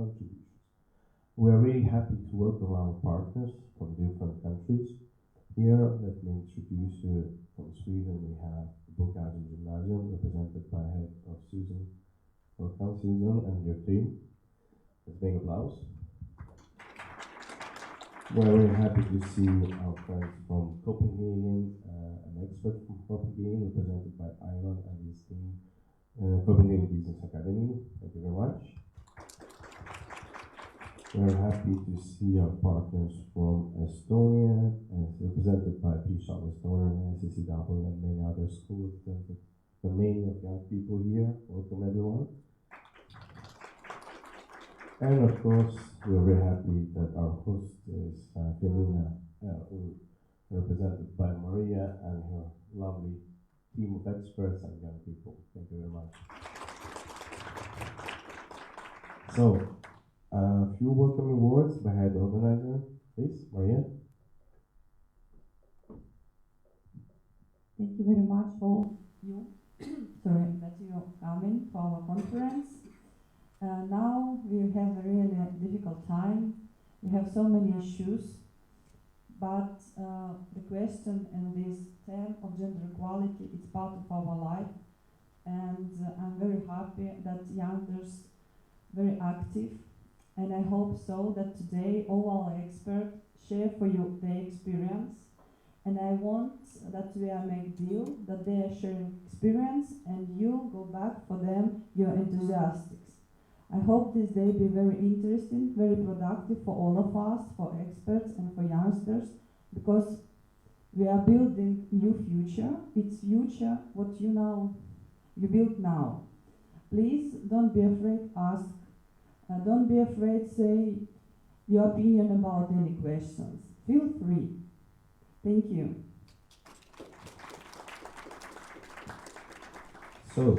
contributions. We are really happy to welcome our partners from different countries. Here, let me introduce you from Sweden. We have the Bokagen Gymnasium, represented by head of Susan. Welcome, Susan, and your team. Let's big applause. We're very happy to see our friends from Copenhagen, an expert from Copenhagen, represented by Ivan and his team, Copenhagen Business Academy. Thank you very much. We're happy to see our partners from Estonia, represented by PSHAL Estonia, SCCW, and many other schools represented. The many of young people here. Welcome, everyone. And of course, we're very happy that our host is Femina, represented by Maria and her lovely team of experts and young people. Thank you very much. So, a few welcoming words by head organizer, please, Maria. Thank you very much for you. Sorry that you're coming for our conference. Now we have a really difficult time. We have so many issues, but the question and this term of gender equality is part of our life, and I'm very happy that youngsters very active, and I hope so that today all our experts share for you their experience, and I want that we are make deal that they are sharing experience and you go back for them your enthusiastics. I hope this day be very interesting, very productive for all of us, for experts and for youngsters, because we are building new future. It's future what you build now. Please don't be afraid, ask. Don't be afraid, say your opinion about any questions. Feel free. Thank you. So,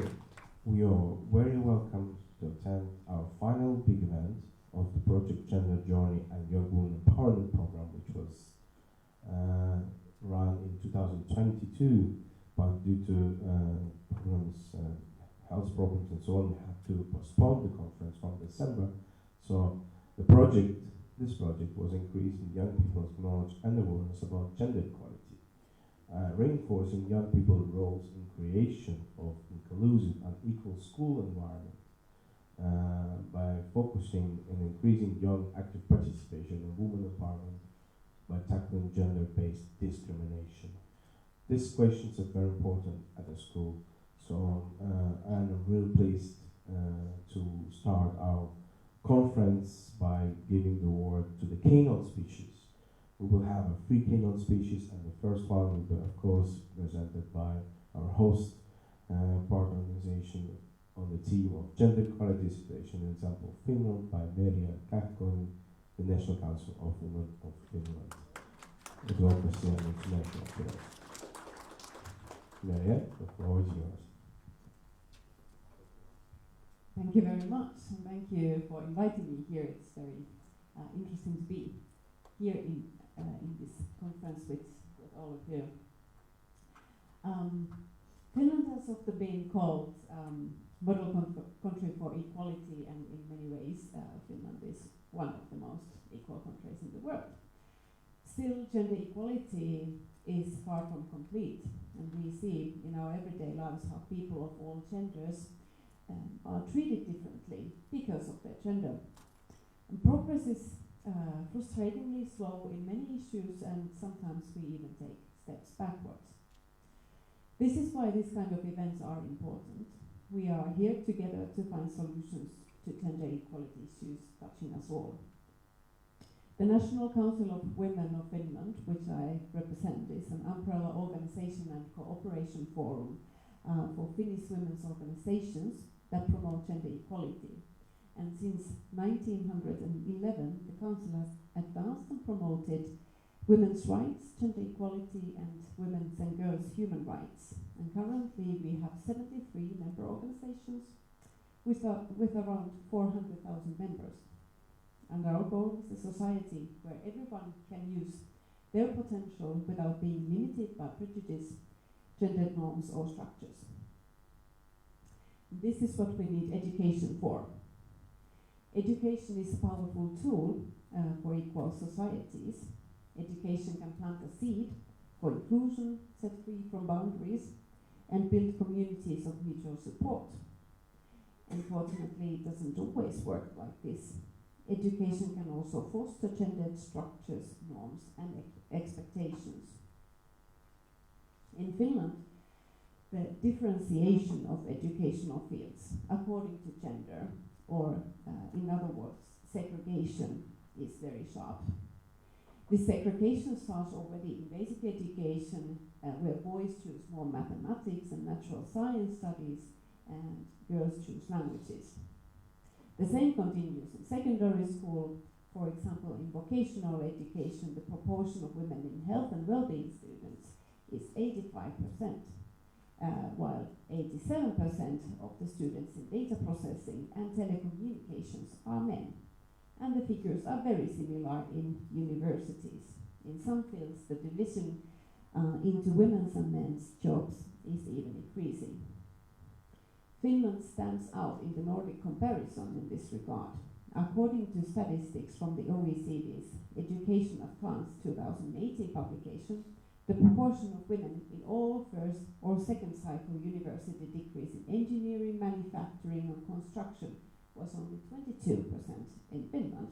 we are very welcome to attend our final big event of the Project Gender Journey and Young Women Empowerment Program, which was run in 2022, but due to health problems and so on, we had to postpone the conference from December. So this project was increasing young people's knowledge and awareness about gender equality, reinforcing young people's roles in creation of inclusive and equal school environment, by focusing on increasing young active participation in women empowerment by tackling gender-based discrimination. These questions are very important at the school, so and I'm really pleased to start our conference by giving the word to the keynote speeches. We will have 3 keynote speeches, and the first one will be, of course, presented by our host partner organization on the theme of gender equality situation, an example of Finland, by Merja Kähkönen, the National Council of Women of Finland, Democracy and International Affairs. Merja, the floor is yours. Thank you very much, and thank you for inviting me here. It's very interesting to be here in this conference with all of you. Finland has often been called model country for equality, and in many ways Finland is one of the most equal countries in the world. Still, gender equality is far from complete, and we see in our everyday lives how people of all genders are treated differently because of their gender. And progress is frustratingly slow in many issues, and sometimes we even take steps backwards. This is why these kind of events are important. We are here together to find solutions to gender equality issues touching us all. The National Council of Women of Finland, which I represent, is an umbrella organization and cooperation forum for Finnish women's organizations that promote gender equality. And since 1911, the Council has advanced and promoted women's rights, gender equality, and women's and girls' human rights. And currently we have 73 member organizations with around 400,000 members. And our goal is a society where everyone can use their potential without being limited by prejudice, gender norms, or structures. This is what we need education for. Education is a powerful tool for equal societies. Education can plant a seed for inclusion, set free from boundaries, and build communities of mutual support. Unfortunately, it doesn't always work like this. Education can also foster gendered structures, norms, and expectations. In Finland, the differentiation of educational fields according to gender, or in other words, segregation, is very sharp. This segregation starts already in basic education, where boys choose more mathematics and natural science studies, and girls choose languages. The same continues in secondary school. For example, in vocational education, the proportion of women in health and well-being students is 85%, while 87% of the students in data processing and telecommunications are men. And the figures are very similar in universities. In some fields, the division into women's and men's jobs is even increasing. Finland stands out in the Nordic comparison in this regard. According to statistics from the OECD's Education Advanced 2018 publication, the proportion of women in all first or second cycle university degrees in engineering, manufacturing, and construction was only 22% in Finland,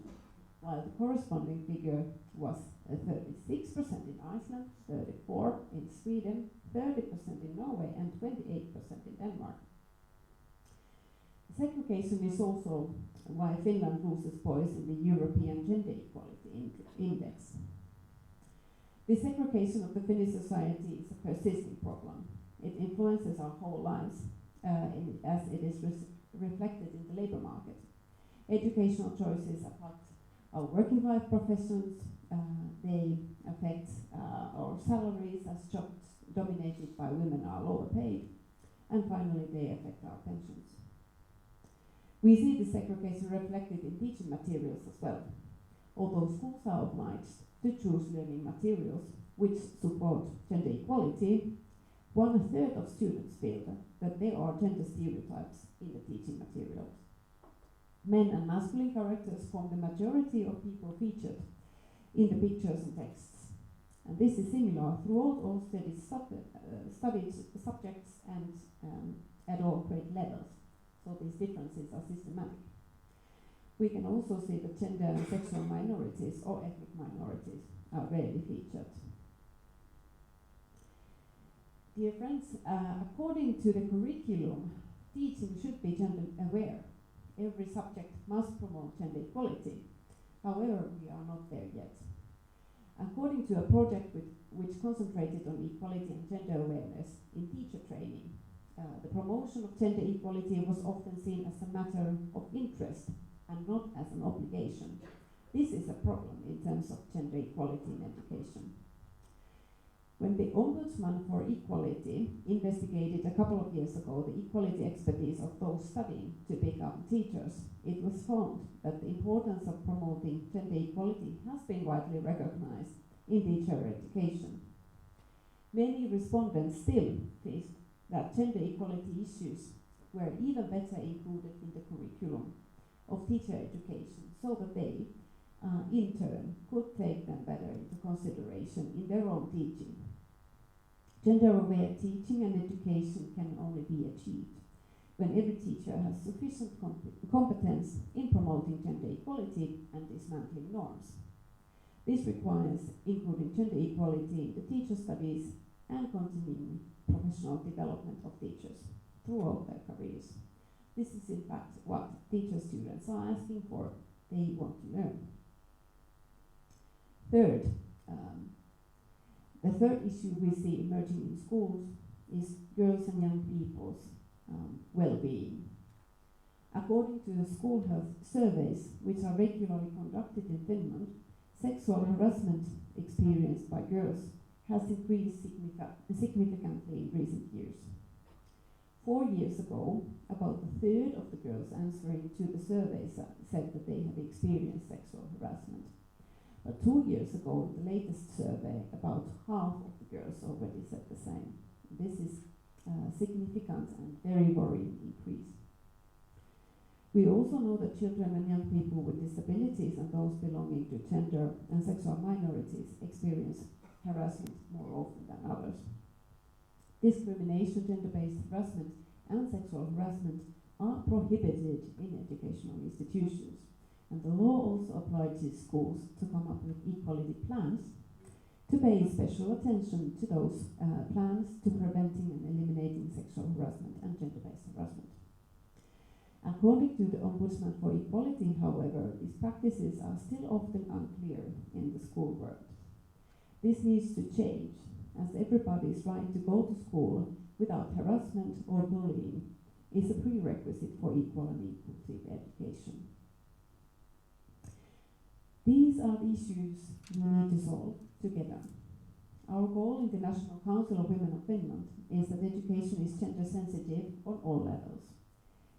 while the corresponding figure was 36% in Iceland, 34% in Sweden, 30% in Norway, and 28% in Denmark. Segregation is also why Finland loses points in the European Gender Equality Index. The segregation of the Finnish society is a persisting problem. It influences our whole lives, as it is reflected in the labour market. Educational choices affect our working life professions, they affect our salaries as jobs dominated by women are lower paid, and finally they affect our pensions. We see the segregation reflected in teaching materials as well. Although schools are obliged to choose learning materials which support gender equality, 1/3 of students feel that there are gender stereotypes in the teaching materials. Men and masculine characters form the majority of people featured in the pictures and texts. And this is similar throughout all studied subjects and at all grade levels. So these differences are systematic. We can also see that gender and sexual minorities or ethnic minorities are rarely featured. Dear friends, according to the curriculum, teaching should be gender aware. Every subject must promote gender equality. However, we are not there yet. According to a project which concentrated on equality and gender awareness in teacher training, the promotion of gender equality was often seen as a matter of interest and not as an obligation. This is a problem in terms of gender equality in education. When the Ombudsman for Equality investigated a couple of years ago the equality expertise of those studying to become teachers, it was found that the importance of promoting gender equality has been widely recognized in teacher education. Many respondents still feel that gender equality issues were even better included in the curriculum of teacher education so that they, in turn, could take them better into consideration in their own teaching. Gender-aware teaching and education can only be achieved when every teacher has sufficient competence in promoting gender equality and dismantling norms. This requires including gender equality in the teacher studies and continuing professional development of teachers throughout their careers. This is in fact what teacher students are asking for. They want to learn. Third, the third issue we see emerging in schools is girls and young people's well-being. According to the school health surveys, which are regularly conducted in Finland, sexual harassment experienced by girls has increased significantly in recent years. 4 years ago, about 1/3 of the girls answering to the surveys said that they had experienced sexual harassment. But 2 years ago, in the latest survey, about half of the girls already said the same. This is a significant and very worrying increase. We also know that children and young people with disabilities and those belonging to gender and sexual minorities experience harassment more often than others. Discrimination, gender-based harassment, and sexual harassment are prohibited in educational institutions, and the law also applies to schools to come up with equality plans to pay special attention to those plans to preventing and eliminating sexual harassment and gender-based harassment. According to the Ombudsman for Equality, however, these practices are still often unclear in the school world. This needs to change, as everybody's right to go to school without harassment or bullying is a prerequisite for equal and inclusive education. These are the issues we need to solve together. Our goal in the National Council of Women of Finland is that education is gender sensitive on all levels.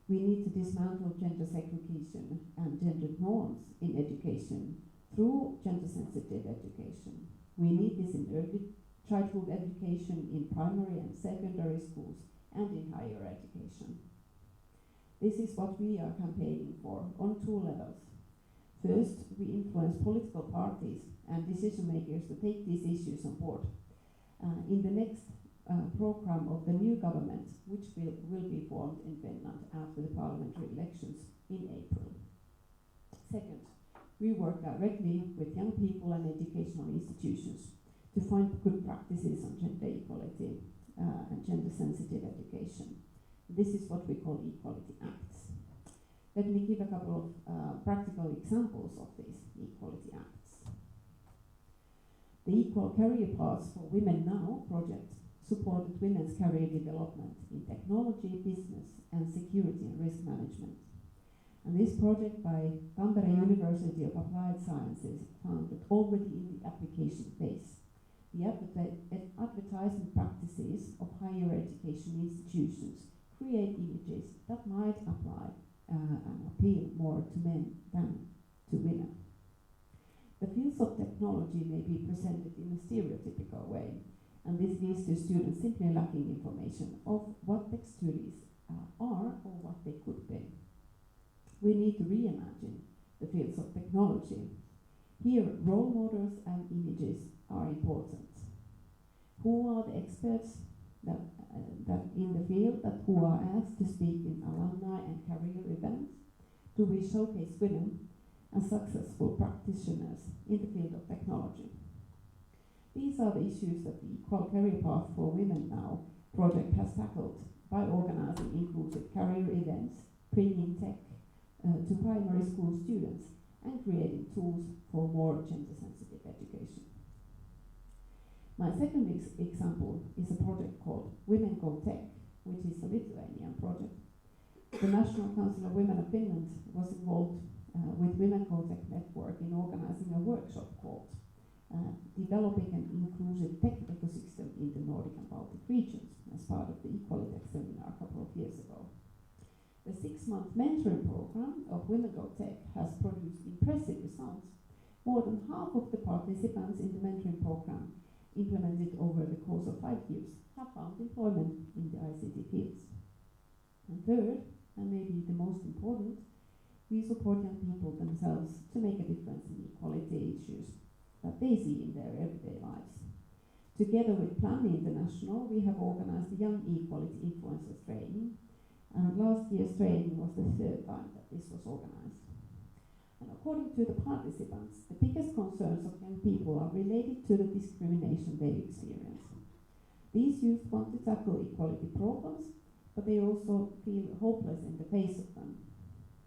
We need to dismantle gender segregation and gender norms in education through gender sensitive education. We need this in early childhood education, in primary and secondary schools, and in higher education. This is what we are campaigning for on two levels. First, we influence political parties and decision makers to take these issues on board. In the next program of the new government, which will be formed in Finland after the parliamentary elections in April. Second, we work directly with young people and educational institutions to find good practices on gender equality and gender-sensitive education. This is what we call Equality Acts. Let me give a couple of practical examples of these Equality Acts. The Equal Career Paths for Women Now project supported women's career development in technology, business, and security and risk management. And this project by Tampere University of Applied Sciences found that already in the application phase, the advertisement practices of higher education institutions create images that might apply and appeal more to men than to women. The fields of technology may be presented in a stereotypical way, and this leads to students simply lacking information of what tech studies are or what they could be. We need to reimagine the fields of technology. Here, role models and images are important. Who are the experts that in the field who are asked to speak in alumni and career events? Do we showcase women as successful practitioners in the field of technology? These are the issues that the Equal Career Path for Women Now project has tackled by organizing inclusive career events, bringing tech to primary school students, and creating tools for more gender-sensitive education. My second example is a project called Women Go Tech, which is a Lithuanian project. The National Council of Women of Finland was involved with Women Go Tech Network in organizing a workshop called Developing an Inclusive Tech Ecosystem in the Nordic and Baltic regions as part of the Equalitech seminar a couple of years ago. The 6-month mentoring program of Women Go Tech has produced impressive results. More than half of the participants in the mentoring program implemented over the course of 5 years have found employment in the ICT fields. And third, and maybe the most important, we support young people themselves to make a difference in equality issues that they see in their everyday lives. Together with Plan International, we have organized a Young Equality Influencers Training, and last year's training was the 3rd time that this was organized. And according to the participants, the biggest concerns of young people are related to the discrimination they experience. These youth want to tackle equality problems, but they also feel hopeless in the face of them.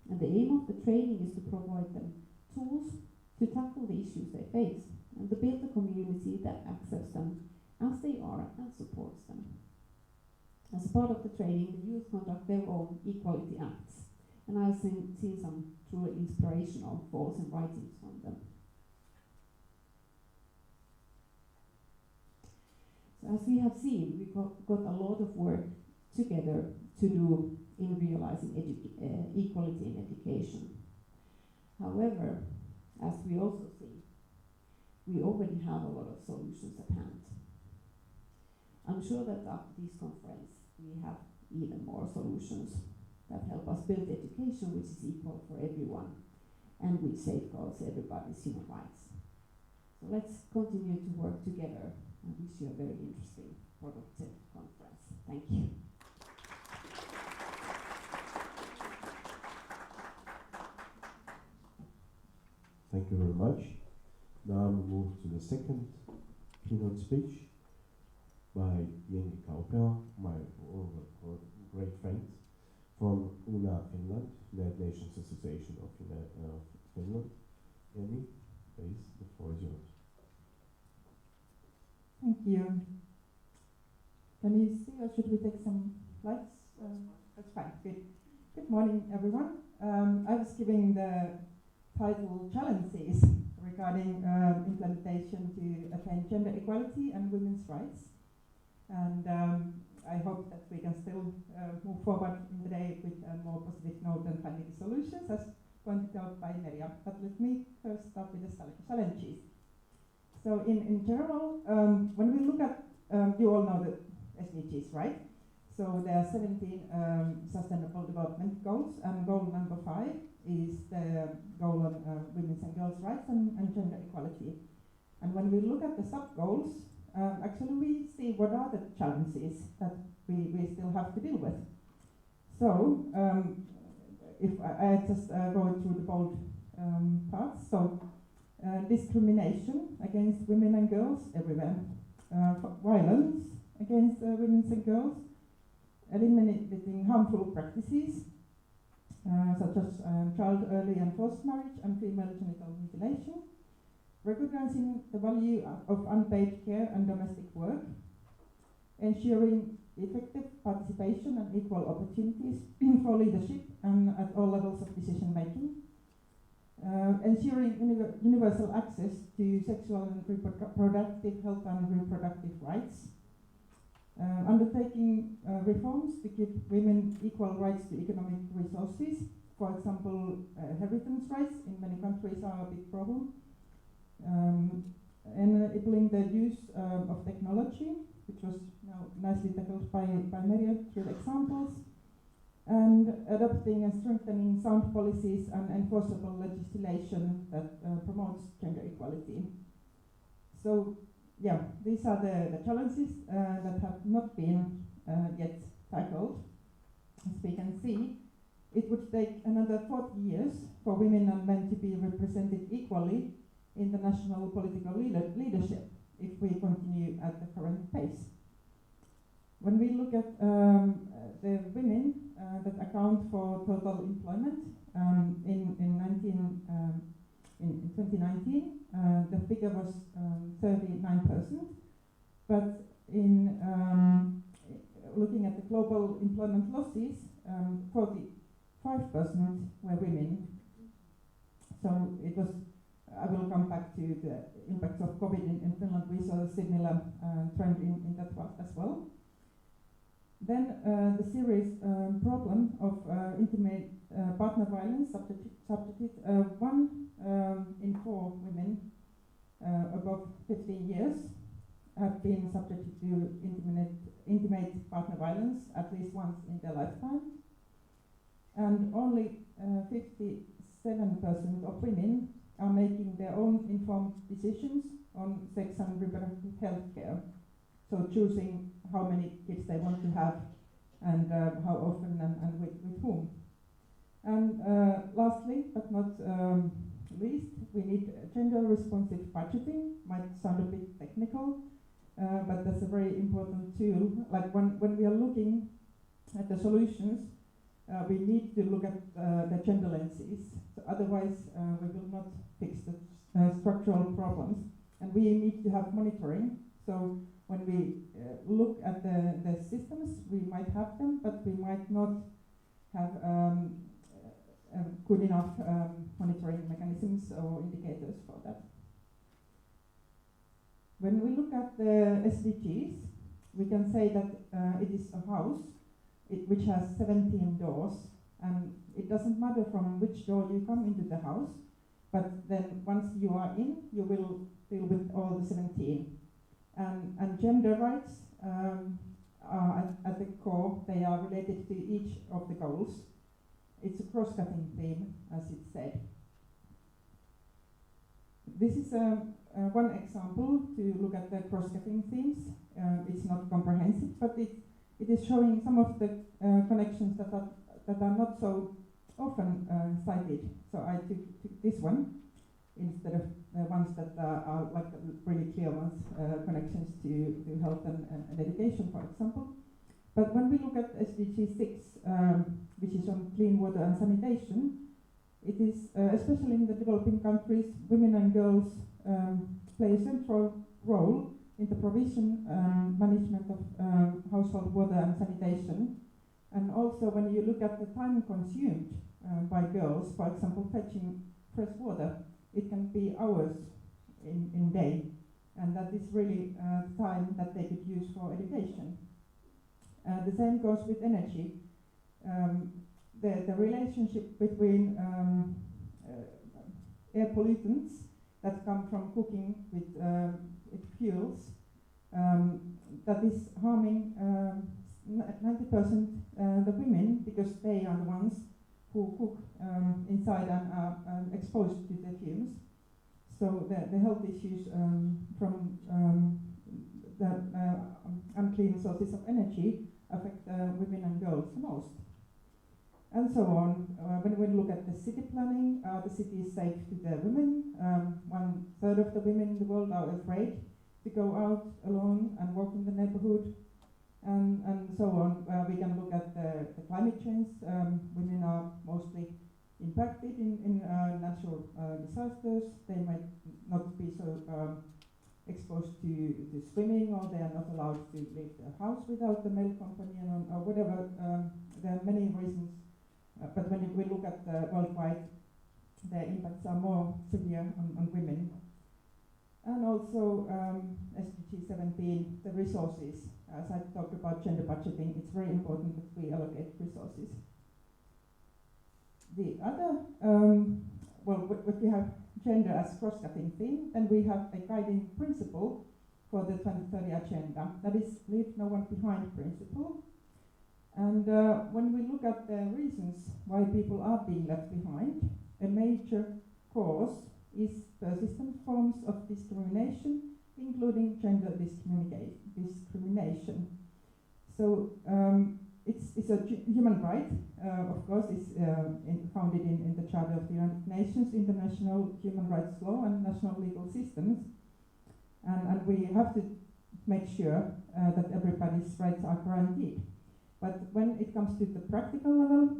And the aim of the training is to provide them tools to tackle the issues they face, and to build a community that accepts them as they are and supports them. As part of the training, the youth conduct their own equality acts, and I've seen some truly inspirational thoughts and writings from them. So as we have seen, we got a lot of work together to do in realizing equality in education. However, as we also see, we already have a lot of solutions at hand. I'm sure that after this conference, we have even more solutions that help us build education which is equal for everyone and which safeguards everybody's human rights. So let's continue to work together. I wish you a very interesting, productive conference. Thank you. Thank you very much. Now we move to the second keynote speech by Jenny Kaupela, my great friend from UNA Finland, United Nations Association of Finland. Jenny, please, the floor is yours. Thank you. Can you see, or should we take some slides? That's fine. Good. Good morning, everyone. I was giving the title Challenges regarding implementation to attain gender equality and women's rights. And I hope that we can still move forward in the day with a more positive note and finding solutions, as pointed out by Merja. But let me first start with the challenges. So in general, when we look at, you all know the SDGs, right? So there are 17 Sustainable Development Goals, and goal number 5 is the goal on women's and girls' rights and gender equality. And when we look at the sub-goals, actually we see what are the challenges that we still have to deal with. So if I just go through the bold parts, so discrimination against women and girls everywhere, violence against women and girls, eliminating harmful practices such as child early and forced marriage and female genital mutilation, recognizing the value of unpaid care and domestic work, ensuring effective participation and equal opportunities for leadership and at all levels of decision making, ensuring universal access to sexual and reproductive health and reproductive rights, undertaking reforms to give women equal rights to economic resources. For example, inheritance rights in many countries are a big problem. Enabling the use of technology, which was now nicely tackled by Merja through examples, and adopting and strengthening sound policies and enforceable legislation that promotes gender equality. So, yeah, these are the challenges that have not been yet tackled. As we can see, it would take another 40 years for women and men to be represented equally in the national political leadership if we continue at the current pace. When we look at the women that account for total employment in 2019, the figure was 39%, but in looking at the global employment losses, 45% were women. So it was, I will come back to the impacts of COVID in Finland. We saw a similar trend in that part as well. Then the serious problem of intimate partner violence subjected 1 in 4 women above 15 years have been subjected to intimate partner violence at least once in their lifetime. And only 57% of women are making their own informed decisions on sex and reproductive health care. So choosing how many kids they want to have and how often and with whom. And lastly, but not least, we need gender responsive budgeting. Might sound a bit technical, but that's a very important tool. Like when we are looking at the solutions, we need to look at the gender lenses. So otherwise, we will not fix the structural problems. And we need to have monitoring. So when we look at the systems, we might have them, but we might not have good enough monitoring mechanisms or indicators for that. When we look at the SDGs, we can say that it is a house which has 17 doors, and it doesn't matter from which door you come into the house, but then once you are in, you will deal with all the 17. And gender rights are at the core. They are related to each of the goals. it's a cross-cutting theme, as it said. This is one example to look at the cross-cutting themes. It's not comprehensive, but it is showing some of the connections that are not so often cited. So I took this one instead of ones that are like really clear ones, connections to health and education, for example. But when we look at SDG 6, which is on clean water and sanitation, it is, especially in the developing countries, women and girls play a central role in the provision and management of household water and sanitation. And also when you look at the time consumed by girls, for example, fetching fresh water, it can be hours in day. And that is really time that they could use for education. The same goes with energy. The relationship between air pollutants that come from cooking with fuels that is harming 90% the women, because they are the ones who cook inside and are exposed to the fumes. So the health issues from the unclean sources of energy affect women and girls the most. And so on. When we look at the city planning, the city is safe to the women. 1/3 of the women in the world are afraid to go out alone and walk in the neighborhood, and so on. We can look at the climate change. Women are mostly impacted in natural disasters. They might not be so exposed to swimming, or they are not allowed to leave their house without the male companion, or whatever. There are many reasons. But when we look at worldwide, the impacts are more severe on women. And also SDG 17, the resources. As I talked about gender budgeting, it's very important that we allocate resources. The other, if we have gender as cross-cutting theme, then we have a guiding principle for the 2030 agenda. That is leave no one behind principle. And when we look at the reasons why people are being left behind, a major cause is persistent forms of discrimination, including gender discrimination. So it's a human right, of course, it's founded in the Charter of the United Nations, international human rights law and national legal systems. And we have to make sure that everybody's rights are guaranteed. But when it comes to the practical level,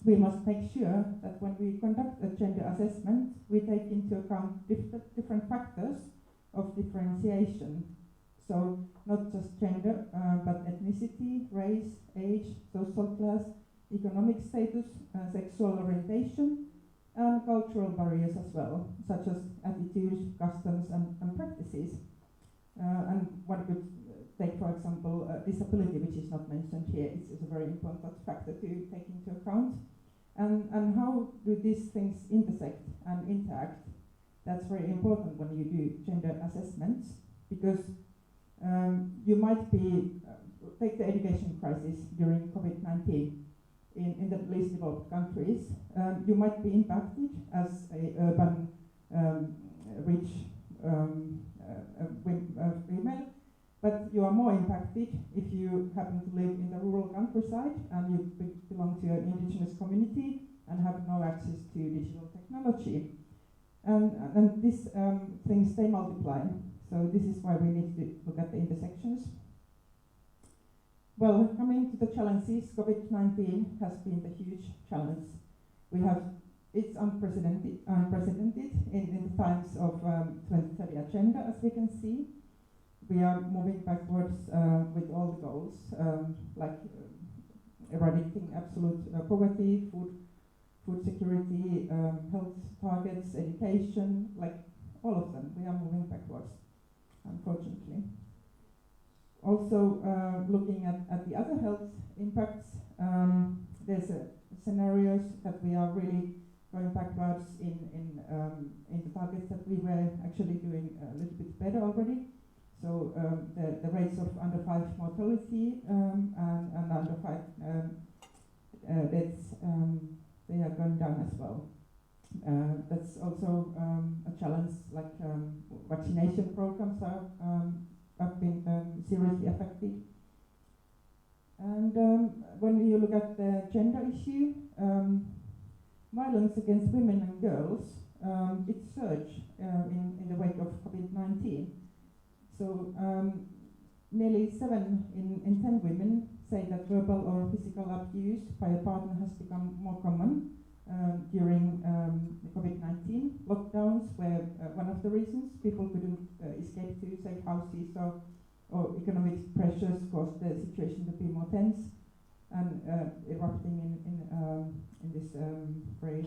we must make sure that when we conduct a gender assessment, we take into account different factors of differentiation. So not just gender, but ethnicity, race, age, social class, economic status, sexual orientation, and cultural barriers as well, such as attitudes, customs, and practices. And one could take, for example, disability, which is not mentioned here, is a very important factor to take into account. And how do these things intersect and interact? That's very important when you do gender assessments, because you might be, take the education crisis during COVID-19 in the least developed countries. You might be impacted as a urban, rich female, but you are more impacted if you happen to live in the rural countryside and you belong to an indigenous community and have no access to digital technology. And these things, they multiply. So this is why we need to look at the intersections. Well, coming to the challenges, COVID-19 has been the huge challenge. It's unprecedented in the times of 2030 agenda, as we can see. We are moving backwards with all the goals, like eradicating absolute poverty, food security, health targets, education, like all of them. We are moving backwards, unfortunately. Also, looking at the other health impacts, there's scenarios that we are really going backwards in the targets that we were actually doing a little bit better already. So the rates of under 5 mortality and under 5 deaths they are going down as well. That's also a challenge, like vaccination programs have been seriously affected. And when you look at the gender issue, violence against women and girls, it surged in the wake of COVID-19. So nearly 7 in 10 women say that verbal or physical abuse by a partner has become more common during the COVID-19 lockdowns, where one of the reasons people couldn't escape to safe houses, or economic pressures caused the situation to be more tense and erupting in this very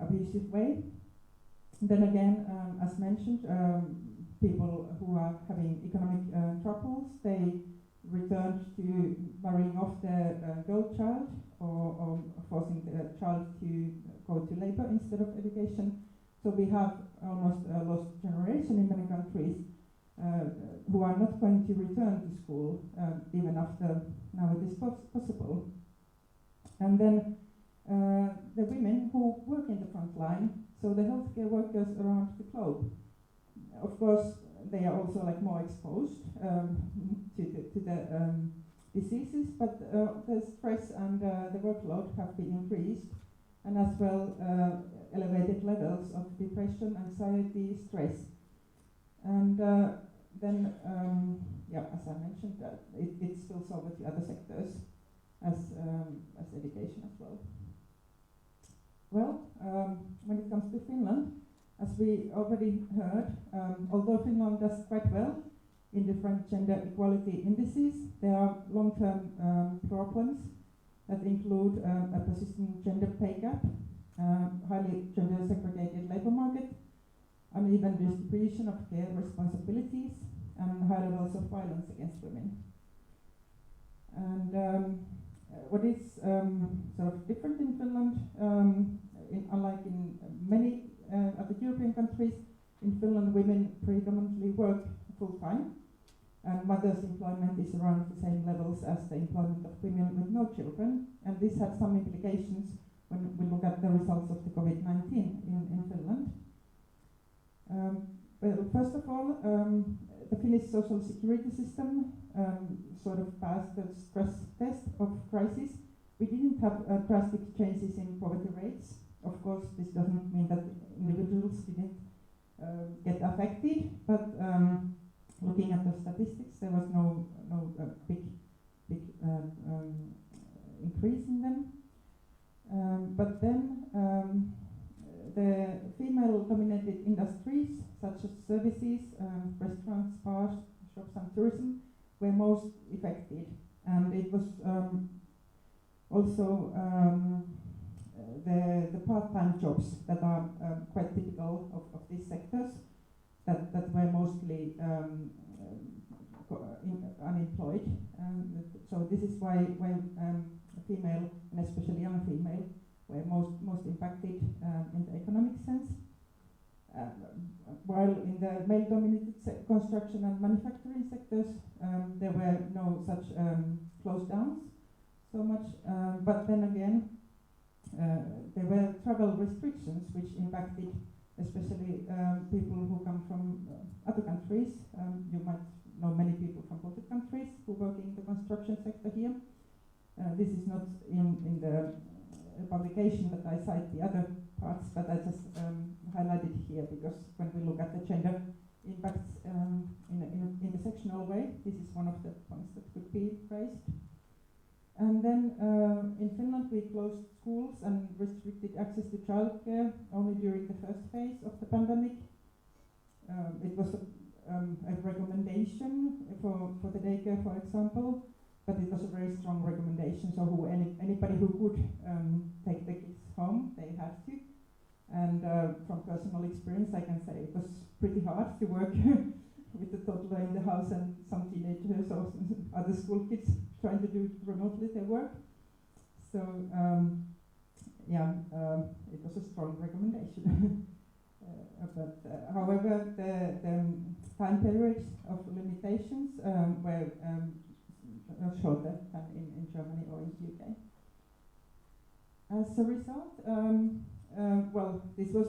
abusive way. Then again, as mentioned, people who are having economic troubles, they returned to marrying off the girl child or forcing the child to go to labor instead of education. So we have almost a lost generation in many countries who are not going to return to school even after now it is possible. And then the women who work in the front line, so the healthcare workers around the globe, of course they are also like more exposed to the diseases, but the stress and the workload have been increased, and as well elevated levels of depression, anxiety, stress. And then, as I mentioned, it spills over to other sectors as education as well. Well, when it comes to Finland, as we already heard, although Finland does quite well in different gender equality indices, there are long-term problems that include a persistent gender pay gap, highly gender segregated labor market, uneven distribution of care responsibilities, and high levels of violence against women. And what is sort of different in Finland, unlike in many other European countries, in Finland women predominantly work full-time, and mothers' employment is around the same levels as the employment of women with no children, and this has some implications when we look at the results of the COVID-19 in Finland. Well, first of all, the Finnish social security system sort of passed the stress test of crisis. We didn't have drastic changes in poverty rates. Of course, this doesn't mean that individuals didn't get affected, but looking at the statistics, there was no big increase in them. But then the female-dominated industries, such as services, restaurants, bars, shops, and tourism, were most affected. And it was also the part-time jobs that are quite typical of these sectors that were mostly unemployed. So this is why female, and especially young female, were most impacted in the economic sense. While in the male-dominated construction and manufacturing sectors, there were no such close downs so much. But then again, there were travel restrictions which impacted especially people who come from other countries. You might know many people from Baltic countries who work in the construction sector here. This is not in the publication that I cite the other parts, but I just highlighted here because when we look at the gender impacts in an intersectional way, this is one of the points that could be raised. And then in Finland we closed schools and restricted access to childcare only during the first phase of the pandemic. It was a recommendation for the daycare, for example, but it was a very strong recommendation, so anybody who could take the kids home, they had to. And from personal experience I can say it was pretty hard to work with the toddler in the house and some teenagers or other school kids trying to do remotely their work. So it was a strong recommendation. But however, the time periods of limitations were shorter than in Germany or in the UK. as a result, well, this was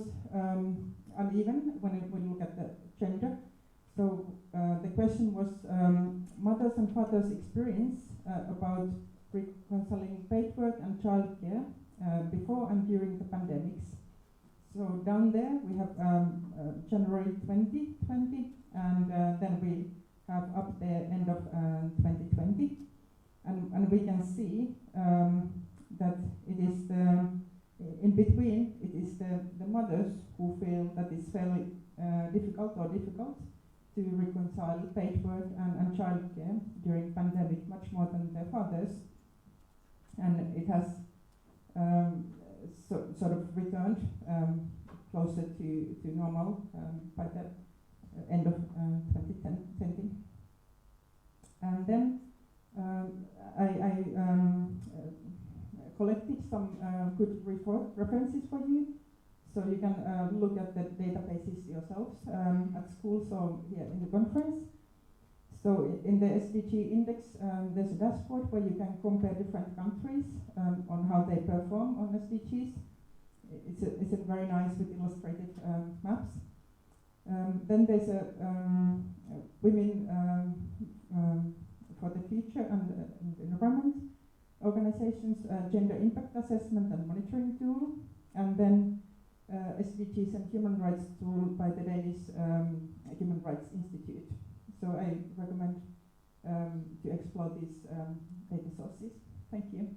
uneven when we look at the gender. So the question was mothers and fathers' experience about reconciling paid work and childcare before and during the pandemics. So down there we have January 2020, and then we have up there end of 2020, and we can see that it is in between it is the mothers who feel that it's fairly difficult to reconcile paid work and childcare during pandemic much more than their fathers, and it has sort of returned closer to normal by the end of 2020. And then I collected some good references for you, so you can look at the databases yourselves at schools or here in the conference. So in the SDG index, there's a dashboard where you can compare different countries on how they perform on SDGs. It's a very nice with illustrated maps. Then there's a Women for the Future and the Environment organizations, gender impact assessment and monitoring tool, and then SDGs and human rights tool by the Danish Human Rights Institute. So I recommend to explore these data sources. Thank you.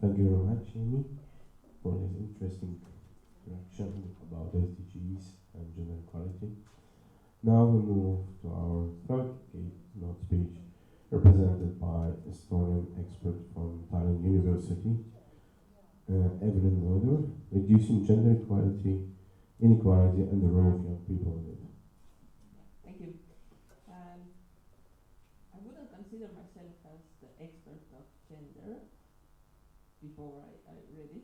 Thank you very much, Amy, for this interesting introduction about SDGs and gender equality. Now we move to our third keynote speech, represented by Estonian expert from Tallinn University, Evelyn Loidur, reducing gender equality, inequality, and the role of young people in it. Thank you. I wouldn't consider myself as the expert of gender before I read it.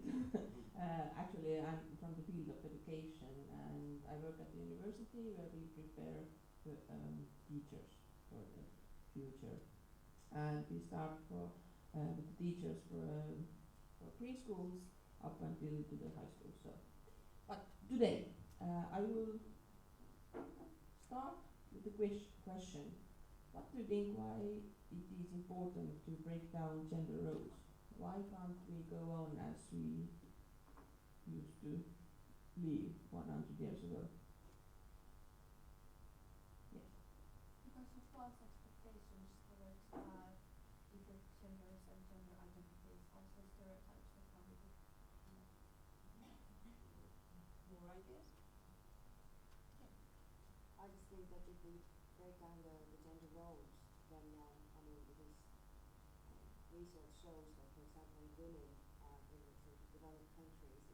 Actually, I'm from the field of education, and I work at the university where we prepare teachers for the future. And we start with the teachers for preschools up until to the high school. So, but today I will start with the question: what do you think? Why it is important to break down gender roles? Why can't we go on as we used to live 100 years ago? Yes. Because of false expectations towards different genders and gender identities, also stereotypes that come with it. More ideas? Yeah. I just think that if we break down the gender roles, then I mean, because research shows that, for example, women in the developed countries,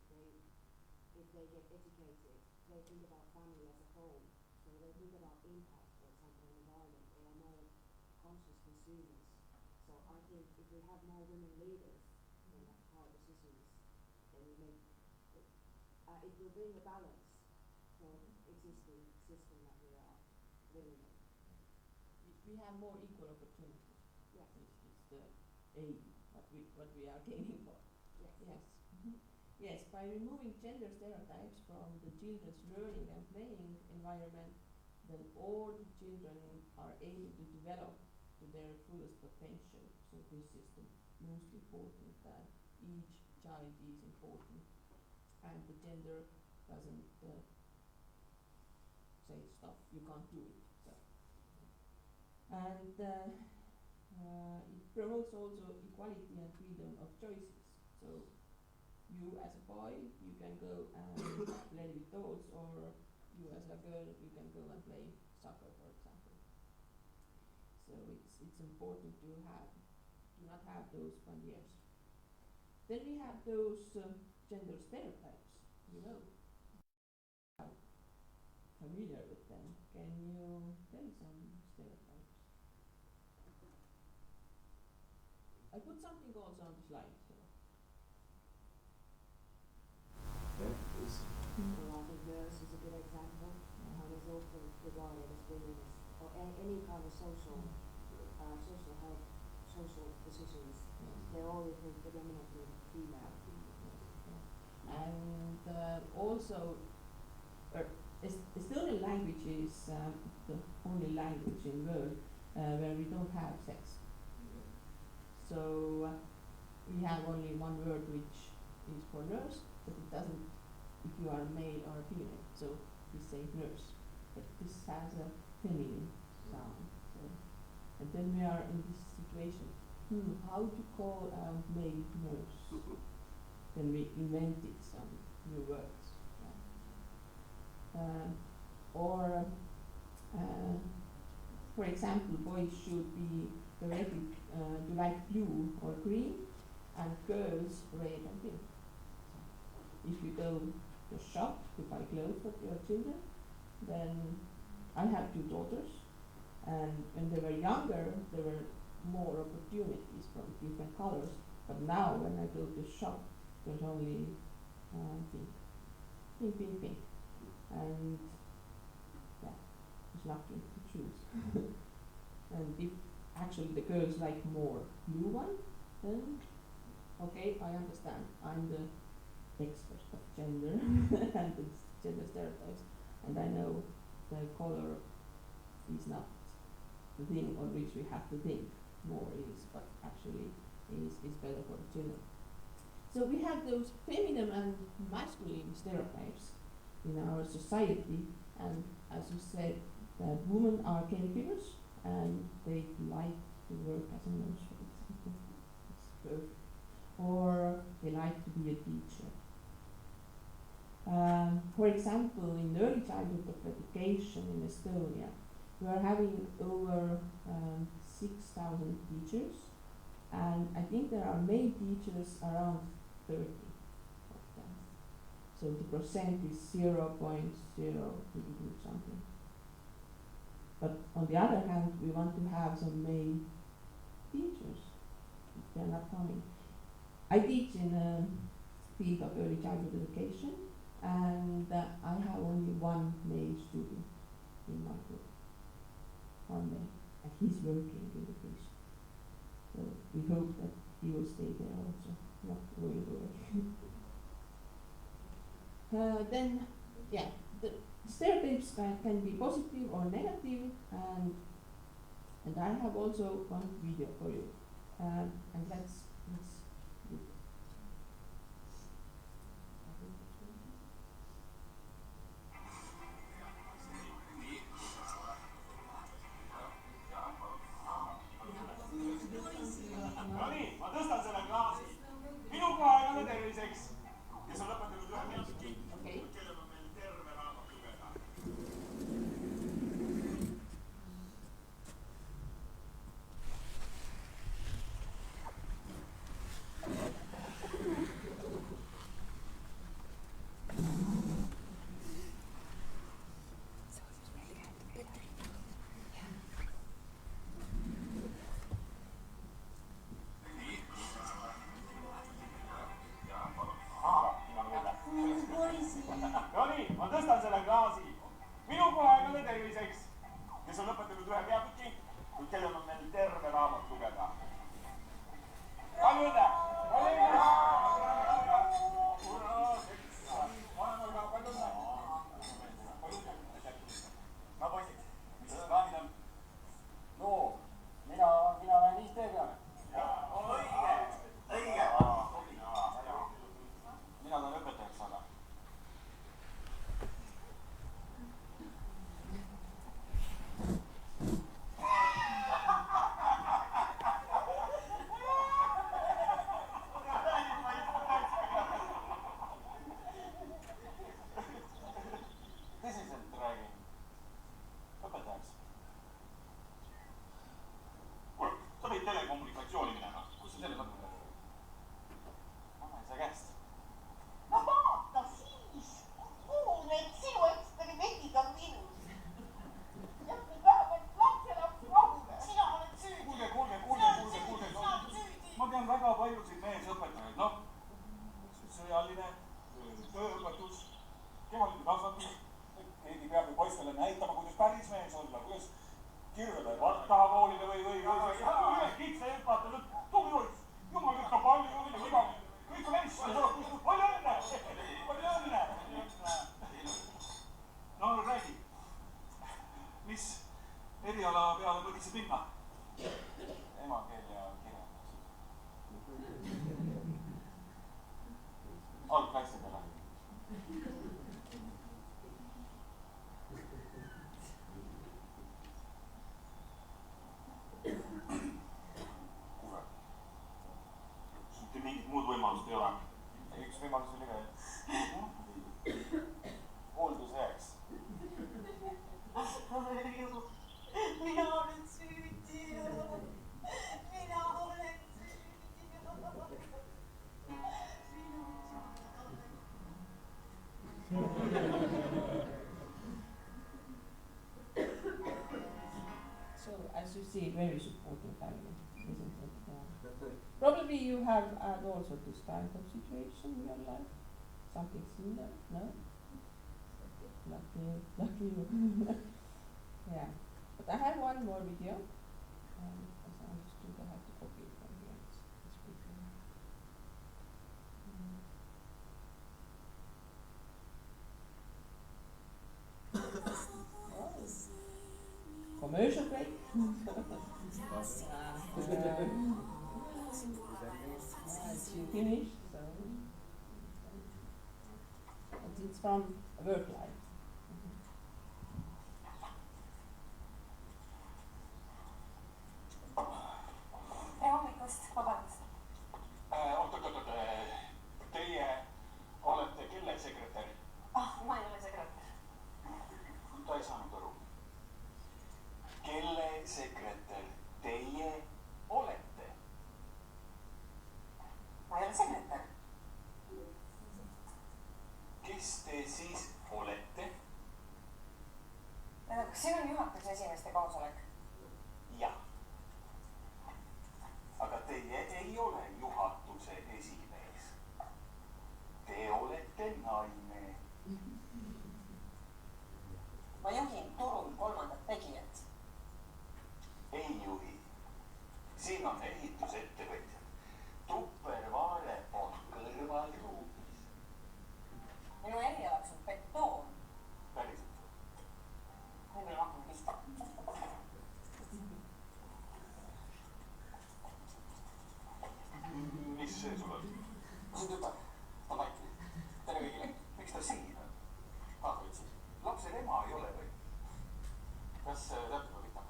if they get educated, they think about family as a whole. So they think about impact, for example, on the environment. They are more conscious consumers. So I think if we have more women leaders in high positions, then we make it will bring a balance for existing system that we are living in. We have more equal opportunities. Yeah. It's the aim, what we are gaining for. Yes. Yes. Mm-hmm. Yes, by removing gender stereotypes from the children's learning and playing environment, then all the children are able to develop to their fullest potential. So this is the most important, that each child is important, and the gender doesn't say stuff you can't do it. So. And it promotes also equality and freedom of choices. So you as a boy, you can go and play with dolls, or you as a girl, you can go and play soccer, for example. So it's important to not have those barriers. Then we have those gender stereotypes, familiar with them. Can you tell some stereotypes? I put something also on the slide. So. Well, I think girls is a good often regarded as women as, or any kind of social help, social positions, they're all predominantly female. And also, Estonian language is the only language in the world where we don't have sex. So we have only one word which is for nurse, but it doesn't if you are male or female. So we say nurse, but this has a feminine sound. So, and then we are in this situation: how to call a male nurse? Then we invented some new words. For example, boys should be directed to like blue or green, and girls red and pink. If you go to a shop to buy clothes for your children, then I have 2 daughters, and when they were younger, there were more opportunities from different colors. But now, when I go to a shop, there's only pink, and yeah, there's nothing to choose. And if actually the girls like more blue one, then okay, I understand. I'm the expert of gender and the gender stereotypes, and I know the color is not the thing on which we have to think more is, but actually is better for the children. So we have those feminine and masculine stereotypes in our society, and as you said, that women are caregivers and they like to work as a nurse, for example. It's perfect. Or they like to be a teacher. For example, in early childhood of education in Estonia, we are having over 6,000 teachers, and I think there are male teachers around 30 of them. So the percent is 0.0 something. But on the other hand, we want to have some male teachers. They're not coming. I teach in a field of early childhood education, and I have only one male student in my group. One male, and he's working in education. So we hope that he will stay there also, not going away. Then, yeah, the stereotypes can be positive or negative, and I have also one video for you, and let's look. No nii, ma tõstan selle klaasi. Minu kohaga terviseks, kes on lõpetanud 1 minuti, kellel on meil terve raamat lugeda. mees olla, kuidas kirvele Vantaa koolida või üle kitsa hüpata, tubli võiks, jumal ikka palju, kõik on hästi, palju õnne, palju õnne. No räägi, mis eriala peale mõtlesid minna? Emakeel ja kirjandus. Algklassidele. Mitte mingit muud võimalust ei ole. Üks võimalus oli veel. Hooldusjääks. Mina olen süüdi. Mina olen So, as you see, very supporting family, isn't it? Yeah. Probably you have had also this kind of situation in your life? Something similar? No? Lucky you. Yeah. But I have one more video. As I understood, I have to copy it from here. It's quicker. Commercial break. She finished, so it's from work life. Hommikust, vabandust. Oot, teie olete kelle sekretär? Ma ei ole sekretär. Ta ei saanud aru. Kelle sekretär teie olete? Ma ei ole sekretär. Kes te siis olete? Kas siin on juhatuse esimeeste koosolek? Jah. Aga teie ei ole juhatuse esimees. Te olete naine. Ma juhin turul kolmandat tegijat. Ei juhi. Siin on ehitusettevõtjad. Tupperware on kõrvalruumis. Minu erialaks on betoon. Päriselt. Võib-olla ma hakkan pihta. Mis see sul on? See tütar, ta Maiki. Tere kõigile. Miks ta siin on? Kaasvõtsi. Lapsel ema ei ole või? Kas täpselt või mitte?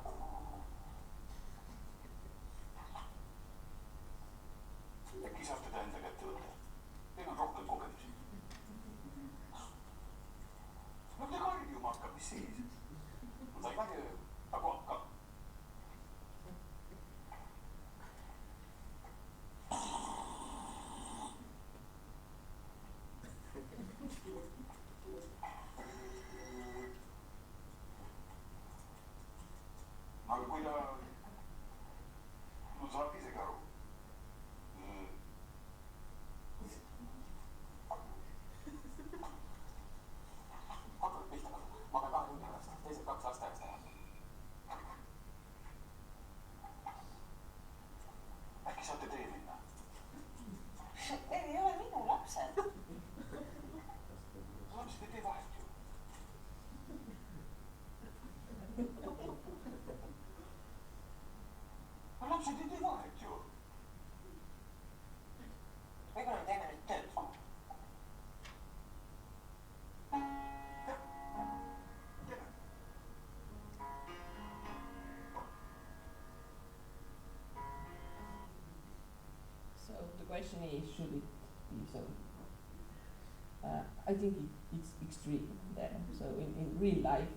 Äkki saab teda enda kätte võtta? Teil on rohkem kogemusi. No ta karjuma hakkab, mis siis? Ta ei kahju, aga hakkab. Aga kui ta... No saab isegi aru. Hakkab pihta. Ma pean 2 tunni pärast. Teised 2 lasteaias teha. Äkki saate teie minna? Need ei ole minu lapsed. Lapsed ei tee vahet ju. Aga lapsed ei tee vahet ju. Võib-olla me teeme nüüd tööd. So the question is, should it be so? I think it's extreme there. So in real life,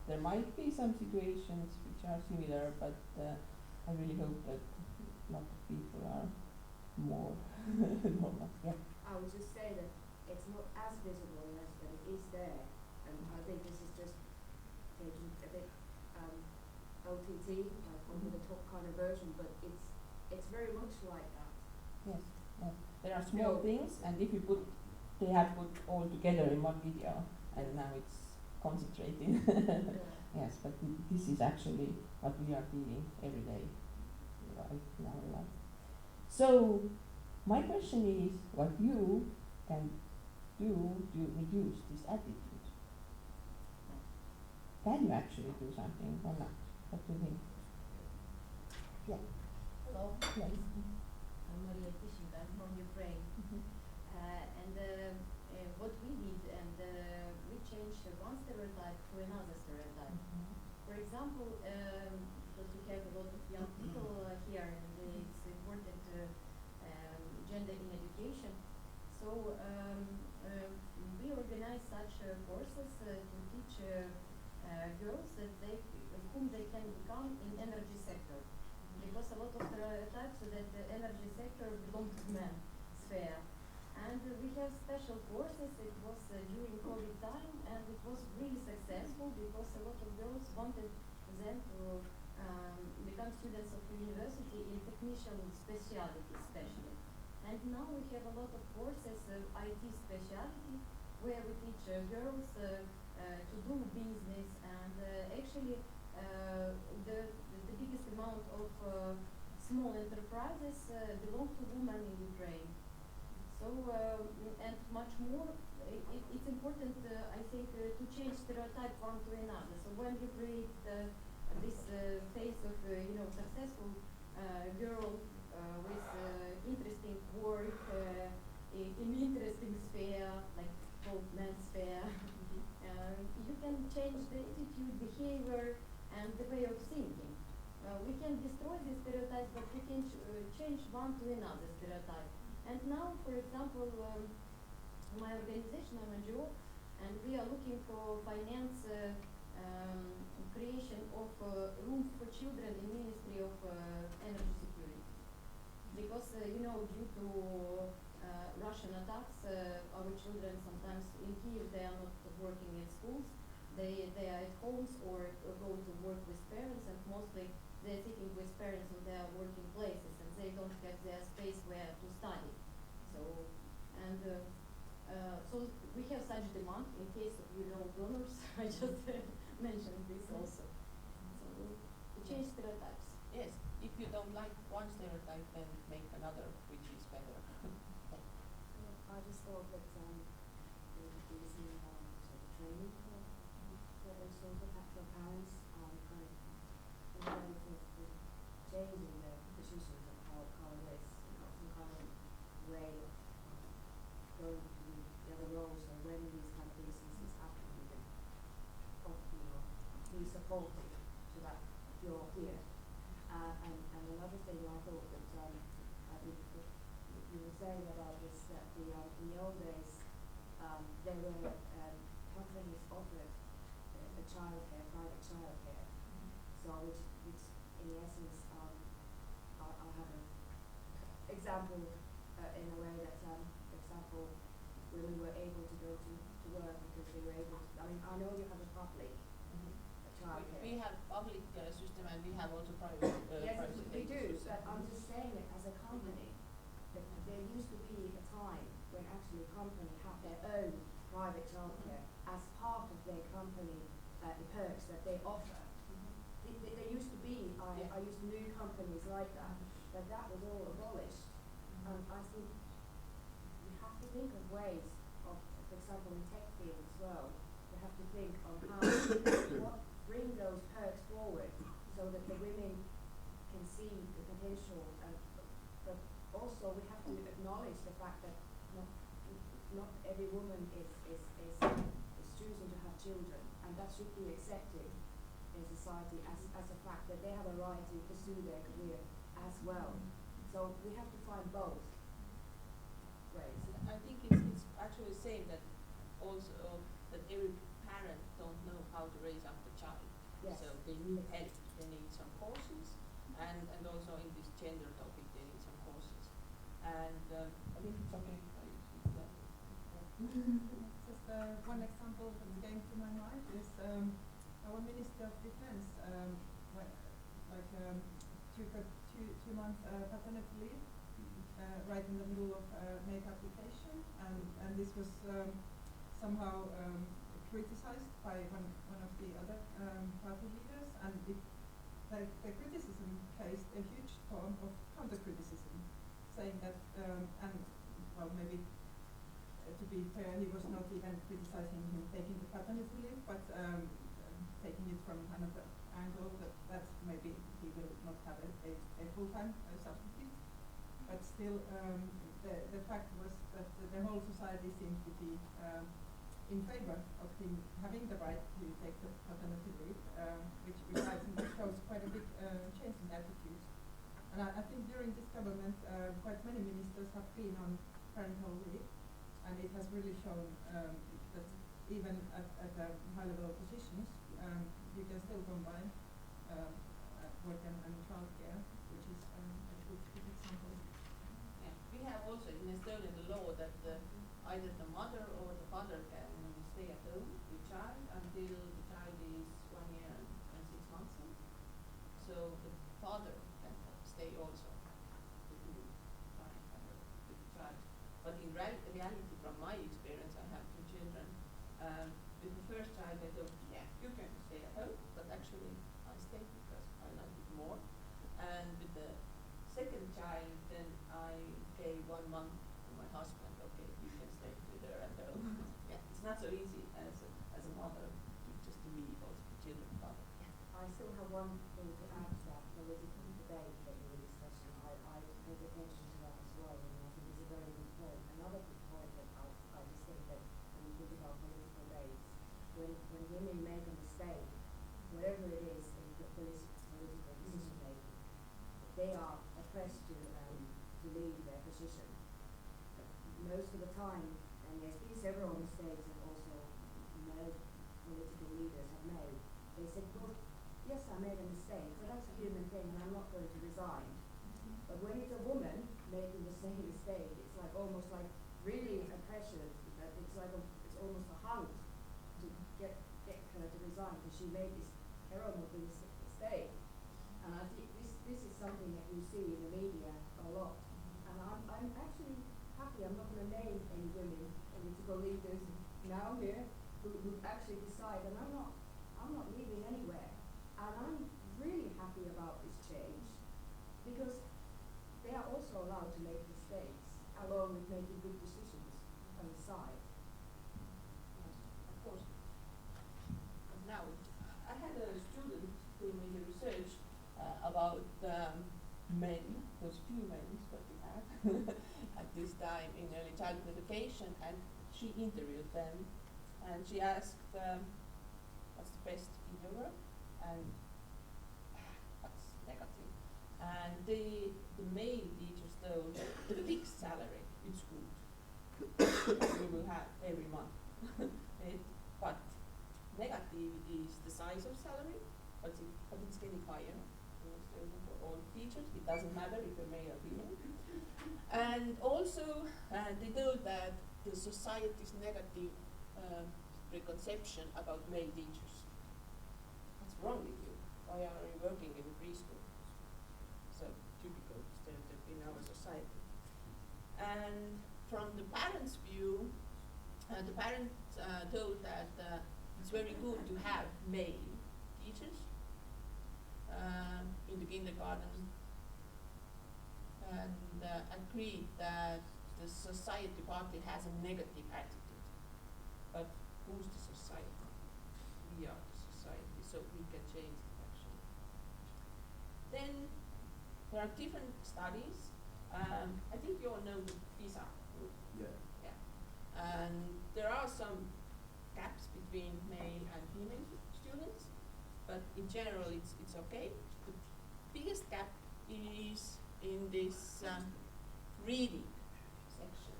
there might be some situations which are similar, but I really hope that a lot of people are more normal. Yeah. I would just say that it's not as visible as that it is there, and I think this is just taking a bit OTT, like over the top kind of version, but it's very much like that. Yes. Yeah. There are small things, and if you put, they have put all together in one video, and now it's concentrating. Yeah. Yes, but this is actually what we are dealing every day, right, in our life. So, my question is, what you can do to reduce this attitude? Can you actually do something or not? What do you think? Yeah. Hello. Yes. I'm Maria Tishik, I'm from Ukraine. What we did, we changed one stereotype to another stereotype. For example, because we have a lot of young people here, and it's important gender in education. So we organize such courses to teach girls that whom they can become in energy sector. Because a lot of stereotypes that the energy sector belongs to men sphere. And we have special courses. It was during COVID time, and it was really successful because a lot of girls wanted them to become students of the university in technician specialty especially. And now we have a lot of courses of IT specialty where we teach girls to do business, and actually the biggest amount of small enterprises belong to women in Ukraine. So, and much more, it's important, I think, to change stereotype one to another. So when you create this face of, successful girl with interesting work in interesting sphere, like both men's sphere, you can change the attitude, behavior, and the way of thinking. We can destroy the stereotypes, but we can change one to another stereotype. And now, for example, my organization, I'm a NGO, and we are looking for finance creation of rooms for children in Ministry of Energy Security. Because, due to Russian attacks, our children sometimes in Kiev, they are not working in schools. They are at homes or go to work with parents, and mostly they're sitting with parents in their working places, and they don't have their space where to study. So, and so we have such demand in case of, donors. I just mentioned this also. So to change stereotypes. Yes, if you don't like one stereotype, then make another which is better. I just thought that there would be some sort of training for parents, kind of in terms of changing the positions of how it is, some kind of way of going to the other roles, or when these kind of instances happen, you can be supportive to that you're here. And another thing I thought that you were saying about this, that in the old days there were companies offered childcare, private childcare. So which in essence, I'll have an example in a way that, for example, women were able to go to work because they were able to, I know you have a public childcare. We have public system, and we have also private. Yes, private we do, system. but I'm just saying that as a company, that there used to be a time when actually companies had their own private childcare as part of their company the perks that they offer. There used to be, I used to know companies like that, but that was all abolished. I think we have to think of ways of, for example, in tech field as well, we have to think on how bring those perks forward so that the women can see the potential. But also we have to acknowledge the fact that not every woman is choosing to have children, and that should be accepted in society as a fact that they have a right to pursue their career as well. So we have to find both ways. I think it's actually saying that also that every parent don't know how to raise up the child. Yes. So they need help, they need some courses, and also in this gender topic they need some courses. And I think it's okay if I speak that. Just one example that came to my mind is our Minister of Defense took a two-month paternity leave right in the middle of make application, and this was somehow criticized by one of the other party leaders, and the criticism faced a huge storm of counter-criticism, saying that, and well, maybe to be fair, he was not even criticizing him taking the paternity leave, but taking it from another angle that maybe he will not have a full-time substitute. But still, the fact was that the whole society seemed to be in favor of him having the right to take the paternity leave, which I think shows quite a big change in attitudes. And I think during this government, quite many ministers have been on parental leave, and it has really shown that even at high-level positions, you can still combine work and childcare, which is a good example. Yeah. We have also in Estonia the law that either the mother or the father can stay at home with child until the child is 1 year and 6 months old. So the father can stay also with the child. But in reality, from my experience, I have 2 children. With the first child, I thought, yeah, you can stay at home, but actually I stayed because I like it more. And with the second child, then I gave 1 month to my husband. Okay, you can stay with her at home. Yeah, it's not so easy as a mother to just to leave also the children father. I still have one thing to add to that. The legitimate debate that you were discussing, I paid attention to that as well, and I think it's a very good point. Another good point that I just think that when you think about political debates, when women make a mistake, whatever it is in political decision making, they are oppressed to leave their position. Most of the time, and there's been several mistakes that also male political leaders have made, they said, well, yes, I made a mistake, but that's a human thing and I'm not going to resign. But when it's a woman making the same mistake, it's like almost like really a pressure, that it's like it's almost a hunt to get her to resign because she made this terrible mistake. And I think this is something that you see in the media a lot. And I'm actually happy, I'm not going to name any women, political leaders now here, who actually decide, and I'm not leaving anywhere. And I'm really happy about this change, because they are also allowed to make mistakes, along with making good decisions on the side. Yes, of course. And now, I had a student doing the research about men, those few men that we had at this time in early childhood education, and she interviewed them, and she asked what's the best in Europe, and what's negative. And the male teachers told the fixed salary is good. We will have every month. But negative is the size of salary, but it's getting higher. For all teachers, it doesn't matter if you're male or female. And also, they told that the society's negative preconception about male teachers. What's wrong with you? Why are you working in a preschool? So typical stereotype in our society. And from the parents' view, the parents told that it's very good to have male teachers in the kindergarten, and agreed that the society partly has a negative attitude. But who's the society? We are the society, so we can change it actually. Then there are different studies. I think you all know the PISA group. Yeah. And there are some gaps between male and female students, but in general it's okay. The biggest gap is in this reading section.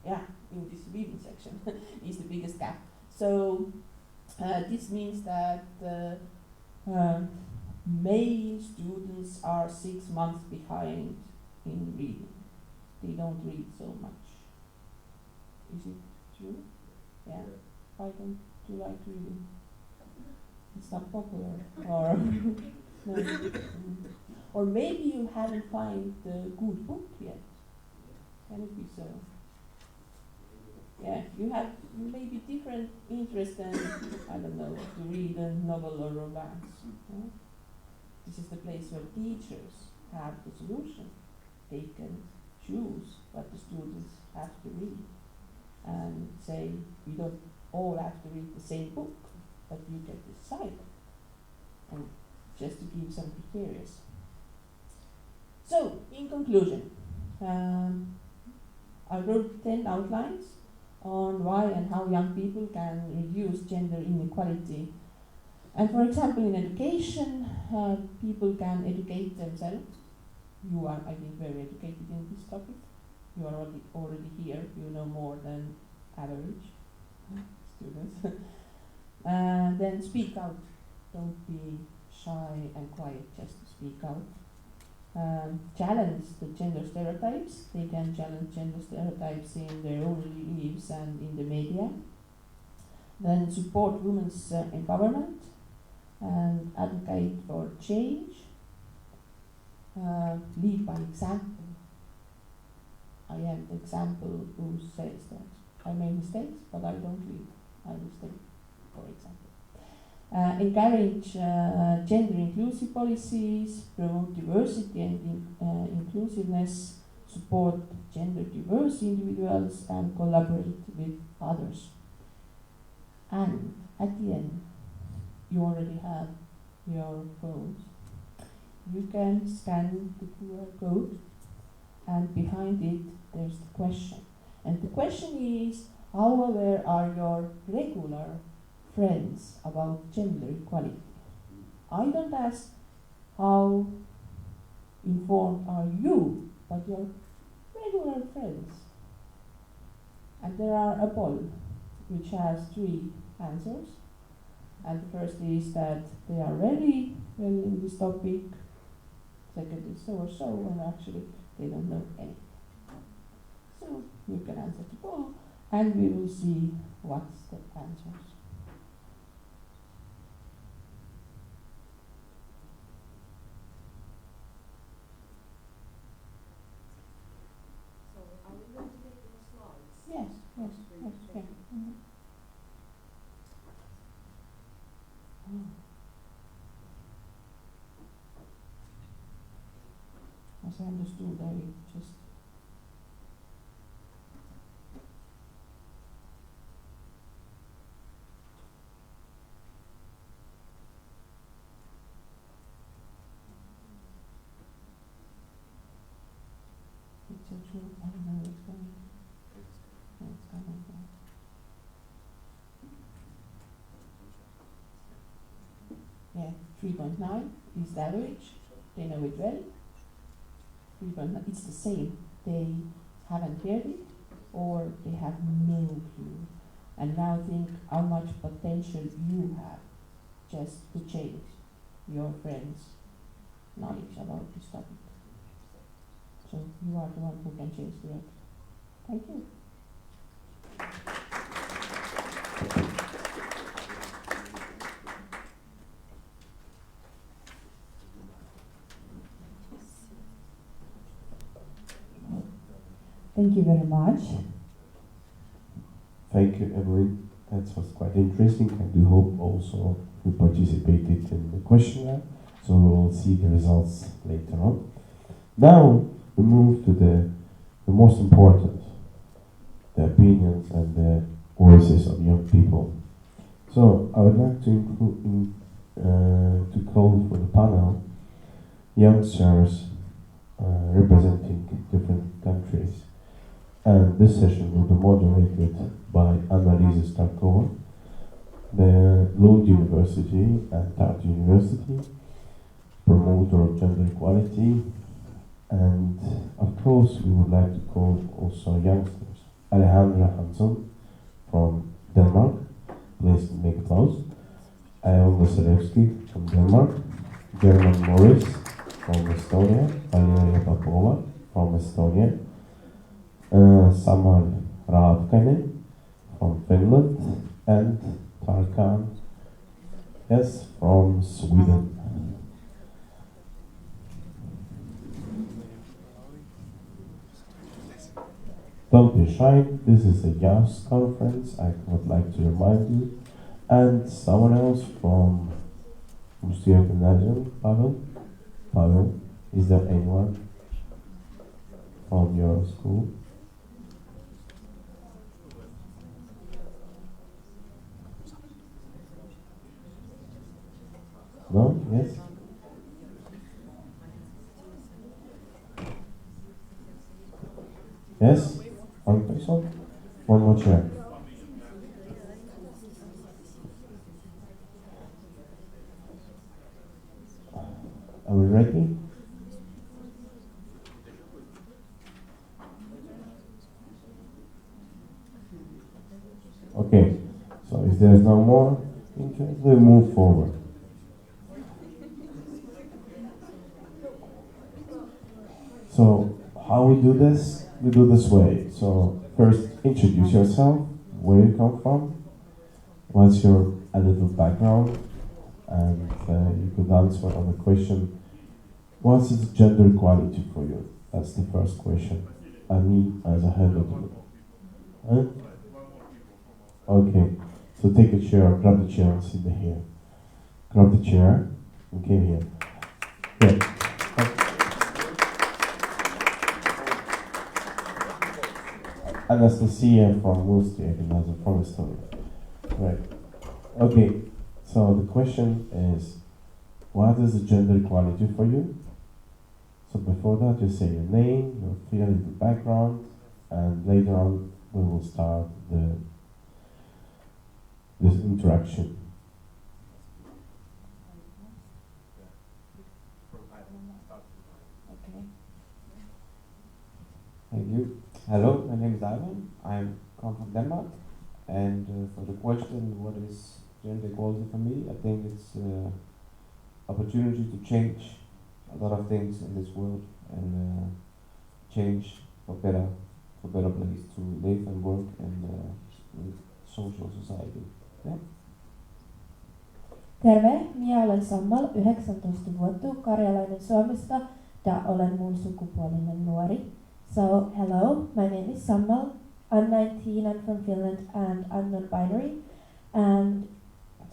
Yeah, in this reading section is the biggest gap. So this means that male students are 6 months behind in reading. They don't read so much. Is it true? Yeah. Why don't you like reading? It's not popular, or no. Or maybe you haven't found the good book yet. Can it be so? Yeah, you have maybe different interest than, I don't know, to read a novel or romance. Yeah? This is the place where teachers have the solution. They can choose what the students have to read and say, you don't all have to read the same book, but you can decide. And just to give some criteria. So, in conclusion, I wrote 10 outlines on why and how young people can reduce gender inequality. And for example, in education, people can educate themselves. You are, I think, very educated in this topic. You are already here. You know more than average students. Then speak out. Don't be shy and quiet, just speak out. Challenge the gender stereotypes. They can challenge gender stereotypes in their own lives and in the media. Then support women's empowerment and advocate for change. Lead by example. I am the example who says that I make mistakes, but I don't lead. I mistake, for example. Encourage gender inclusive policies, promote diversity and inclusiveness, support gender diverse individuals, and collaborate with others. And at the end, you already have your phones. You can scan the QR code, and behind it there's the question. And the question is, how aware are your regular friends about gender equality? I don't ask how informed are you, but your regular friends. And there are a poll which has 3 answers. And the first is that they are really well in this topic. Second is so, and actually they don't know anything. So you can answer the poll, and we will see what's the answers. So are we going to take more slides? Yes, okay. Mm-hmm. As I understood, I just it's actually, I don't know what's going on. It's coming back. Yeah, 3.9 is the average. They know it well. 3.9, it's the same. They haven't heard it, or they have no clue. And now think how much potential you have just to change your friends' knowledge about this topic. So you are the one who can change the world. Thank you. Thank you very much. Thank you, Evelyn. That was quite interesting. I do hope also you participated in the questionnaire, so we'll see the results later on. Now we move to the most important, the opinions and the voices of young people. So I would like to to call for the panel youngsters representing different countries. And this session will be moderated by Anna-Lisa Starkova, the Lund University and Tartu University, promoter of gender equality, and of course we would like to call also youngsters. Alejandra Hansson from Denmark, please make applause. Ion Vasilevsky from Denmark, German Morris from Estonia, Valeria Popova from Estonia, Samar Raavkainen from Finland, and Tarkan S from Sweden. So don't be shy, this is a YAS conference, I would like to remind you. And someone else from Mustier Gymnasium, Pavel? Pavel, is there anyone from your school? No? Yes? Yes? One person? One more chair. Are we ready? Okay, so if there's no more interest, we move forward. So, how we do this? We do this way. So, first introduce yourself, where you come from, what's your a little background, and you could answer on the question, what is gender equality for you? That's the first question. And me as a head of you. Huh? Okay, so take a chair, grab the chair and sit here. Grab the chair and came here. Yeah. Anastasia from Mulster, from Estonia. Right. Okay, so the question is, what is gender equality for you? So before that, you say your name, your field, your background, and later on we will start this interaction. Okay. Thank you. Hello, my name is Ivan. I come from Denmark, and for the question, what is gender equality for me? I think it's opportunity to change a lot of things in this world and change for better place to live and work and social society. Yeah. Terve, minä olen Sammal, 19-vuotias, karjalainen Suomesta ja olen mun sukupuolinen nuori. So, hello, my name is Sammal, I'm 19, I'm from Finland and I'm non-binary. And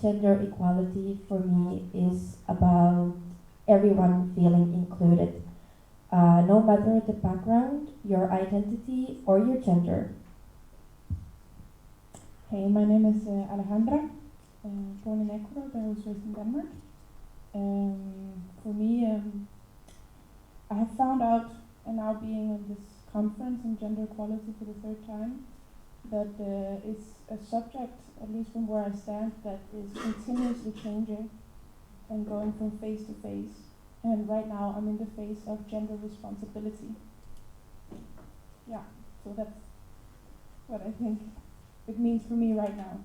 gender equality for me is about everyone feeling included, no matter the background, your identity or your gender. Hey, my name is Alejandra, born in Ecuador, but I was raised in Denmark. For me, I have found out, and now being on this conference on gender equality for the third time, that it's a subject, at least from where I stand, that is continuously changing and going from phase to phase. And right now I'm in the phase of gender responsibility. Yeah, so that's what I think it means for me right now.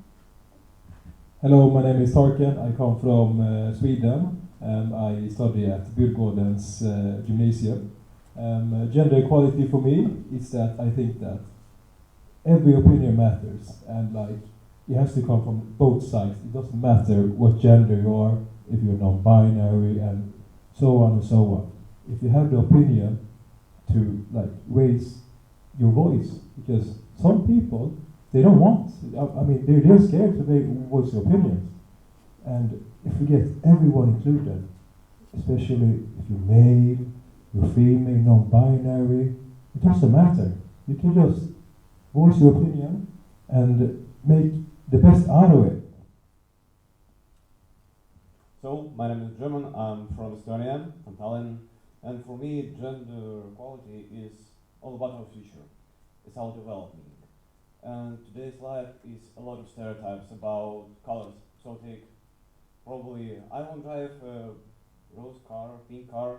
Hello, my name is Torken. I come from Sweden and I study at Burgårdens Gymnasium. Gender equality for me is that I think that every opinion matters, and like it has to come from both sides. It doesn't matter what gender you are, if you're non-binary and so on and so on. If you have the opinion to like raise your voice, because some people they don't want. I mean, they're scared to voice their opinions, and if we get everyone included, especially if you're male, you're female, non-binary, it doesn't matter. You can just voice your opinion and make the best out of it. So, my name is German, I'm from Estonia, from Tallinn, and for me, gender equality is all about our future. It's our development. And today's life is a lot of stereotypes about colors. So take, probably, I won't drive a rose car, pink car,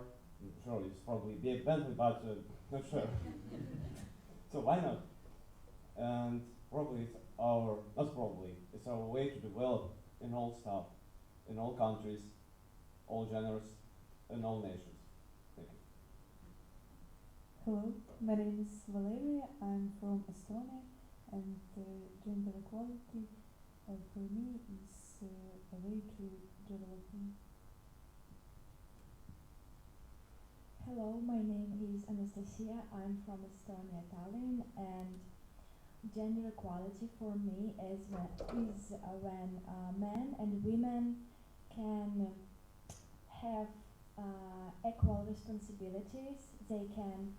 sure, it's probably be a Bentley, but not sure. So why not? And probably it's it's our way to develop in all stuff, in all countries, all genders, and all nations. Thank you. Hello, my name is Valeria, I'm from Estonia, and gender equality for me is a way to development. Hello, my name is is Anastasia. I'm from Estonia, Tallinn, and gender equality for me is when men and women can have equal responsibilities. They can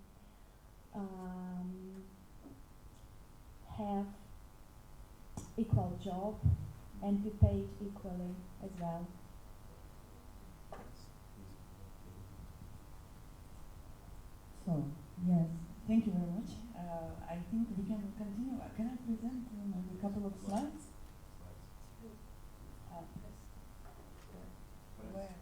have equal job and be paid equally as well. So, yes, thank you very much. I think we can continue. Can I present maybe a couple of slides? Where?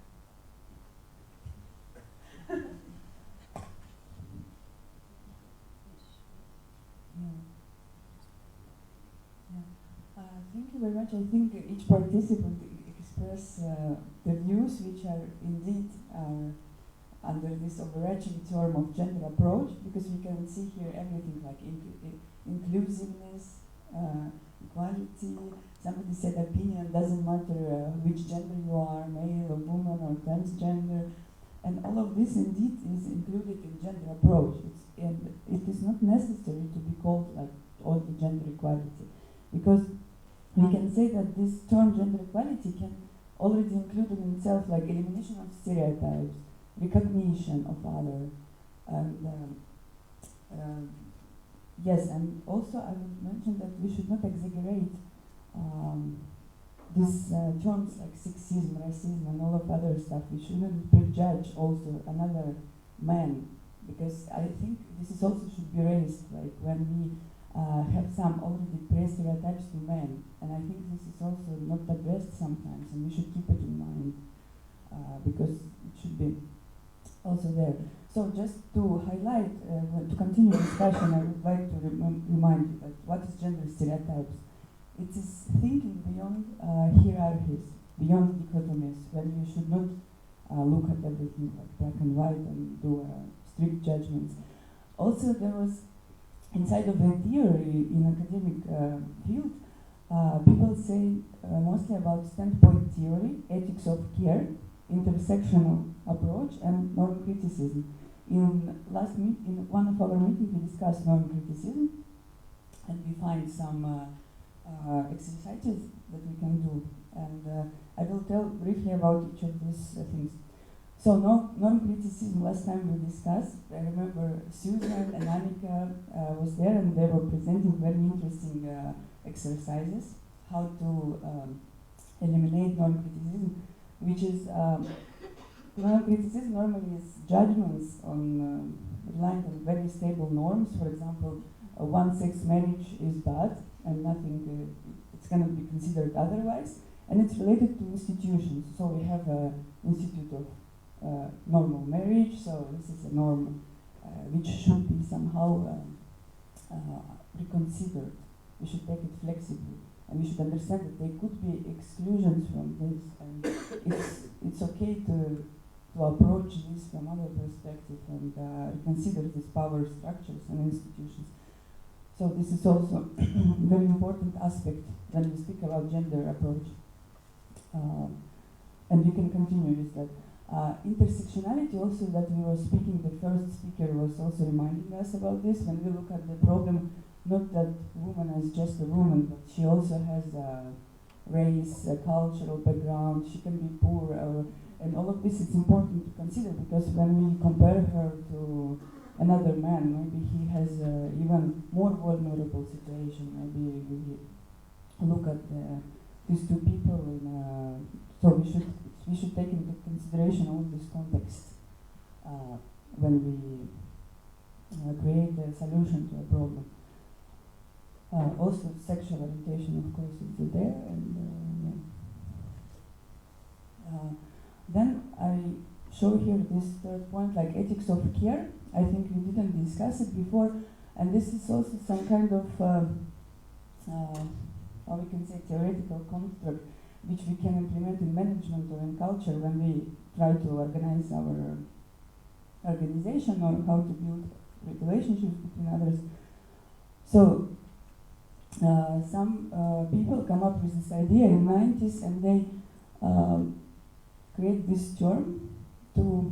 Thank you very much. I think each participant express the views which are indeed under this overarching term of gender approach, because we can see here everything like inclusiveness, equality. Somebody said opinion doesn't matter which gender you are, male or woman or transgender, and all of this indeed is included in gender approach. And it is not necessary to be called like all the gender equality, because we can say that this term gender equality can already include in itself like elimination of stereotypes, recognition of other, and yes, and also I would mention that we should not exaggerate these terms like sexism, racism, and all of other stuff. We shouldn't prejudge also another man, because I think this is also should be raised, like when we have some already pre-stereotypes to men, and I think this is also not addressed sometimes, and we should keep it in mind because it should be also there. So just to highlight, to continue discussion, I would like to remind you that what is gender stereotypes? It is thinking beyond hierarchies, beyond dichotomies, when you should not look at everything like black and white and do strict judgments. Also, there was inside of the theory in academic field, people say mostly about standpoint theory, ethics of care, intersectional approach, and norm criticism. In one of our meetings, we discussed norm criticism, and we find some exercises that we can do. And I will tell briefly about each of these things. So norm criticism, last time we discussed, I remember Susan and Annika was there, and they were presenting very interesting exercises, how to eliminate norm criticism, which is, norm criticism normally is judgments on, relying on very stable norms. For example, a one-sex marriage is bad, and nothing, it's cannot be considered otherwise, and it's related to institutions. So we have an institute of normal marriage, so this is a norm which should be somehow reconsidered. We should take it flexibly, and we should understand that there could be exclusions from this, and it's okay to approach this from other perspective and reconsider these power structures and institutions. So this is also a very important aspect when we speak about gender approach. And you can continue with that. Intersectionality also that we were speaking, the first speaker was also reminding us about this. When we look at the problem, not that woman is just a woman, but she also has a race, a cultural background, she can be poor, and all of this is important to consider, because when we compare her to another man, maybe he has even more vulnerable situation. Maybe we look at these two people, so we should take into consideration all this context when we create a solution to a problem. Also, sexual orientation, of course, is there, and then I show here this third point, like ethics of care. I think we didn't discuss it before, and this is also some kind of, how we can say, theoretical construct which we can implement in management or in culture when we try to organize our organization or how to build relationships between others. So some people come up with this idea in the 90s, and they create this term to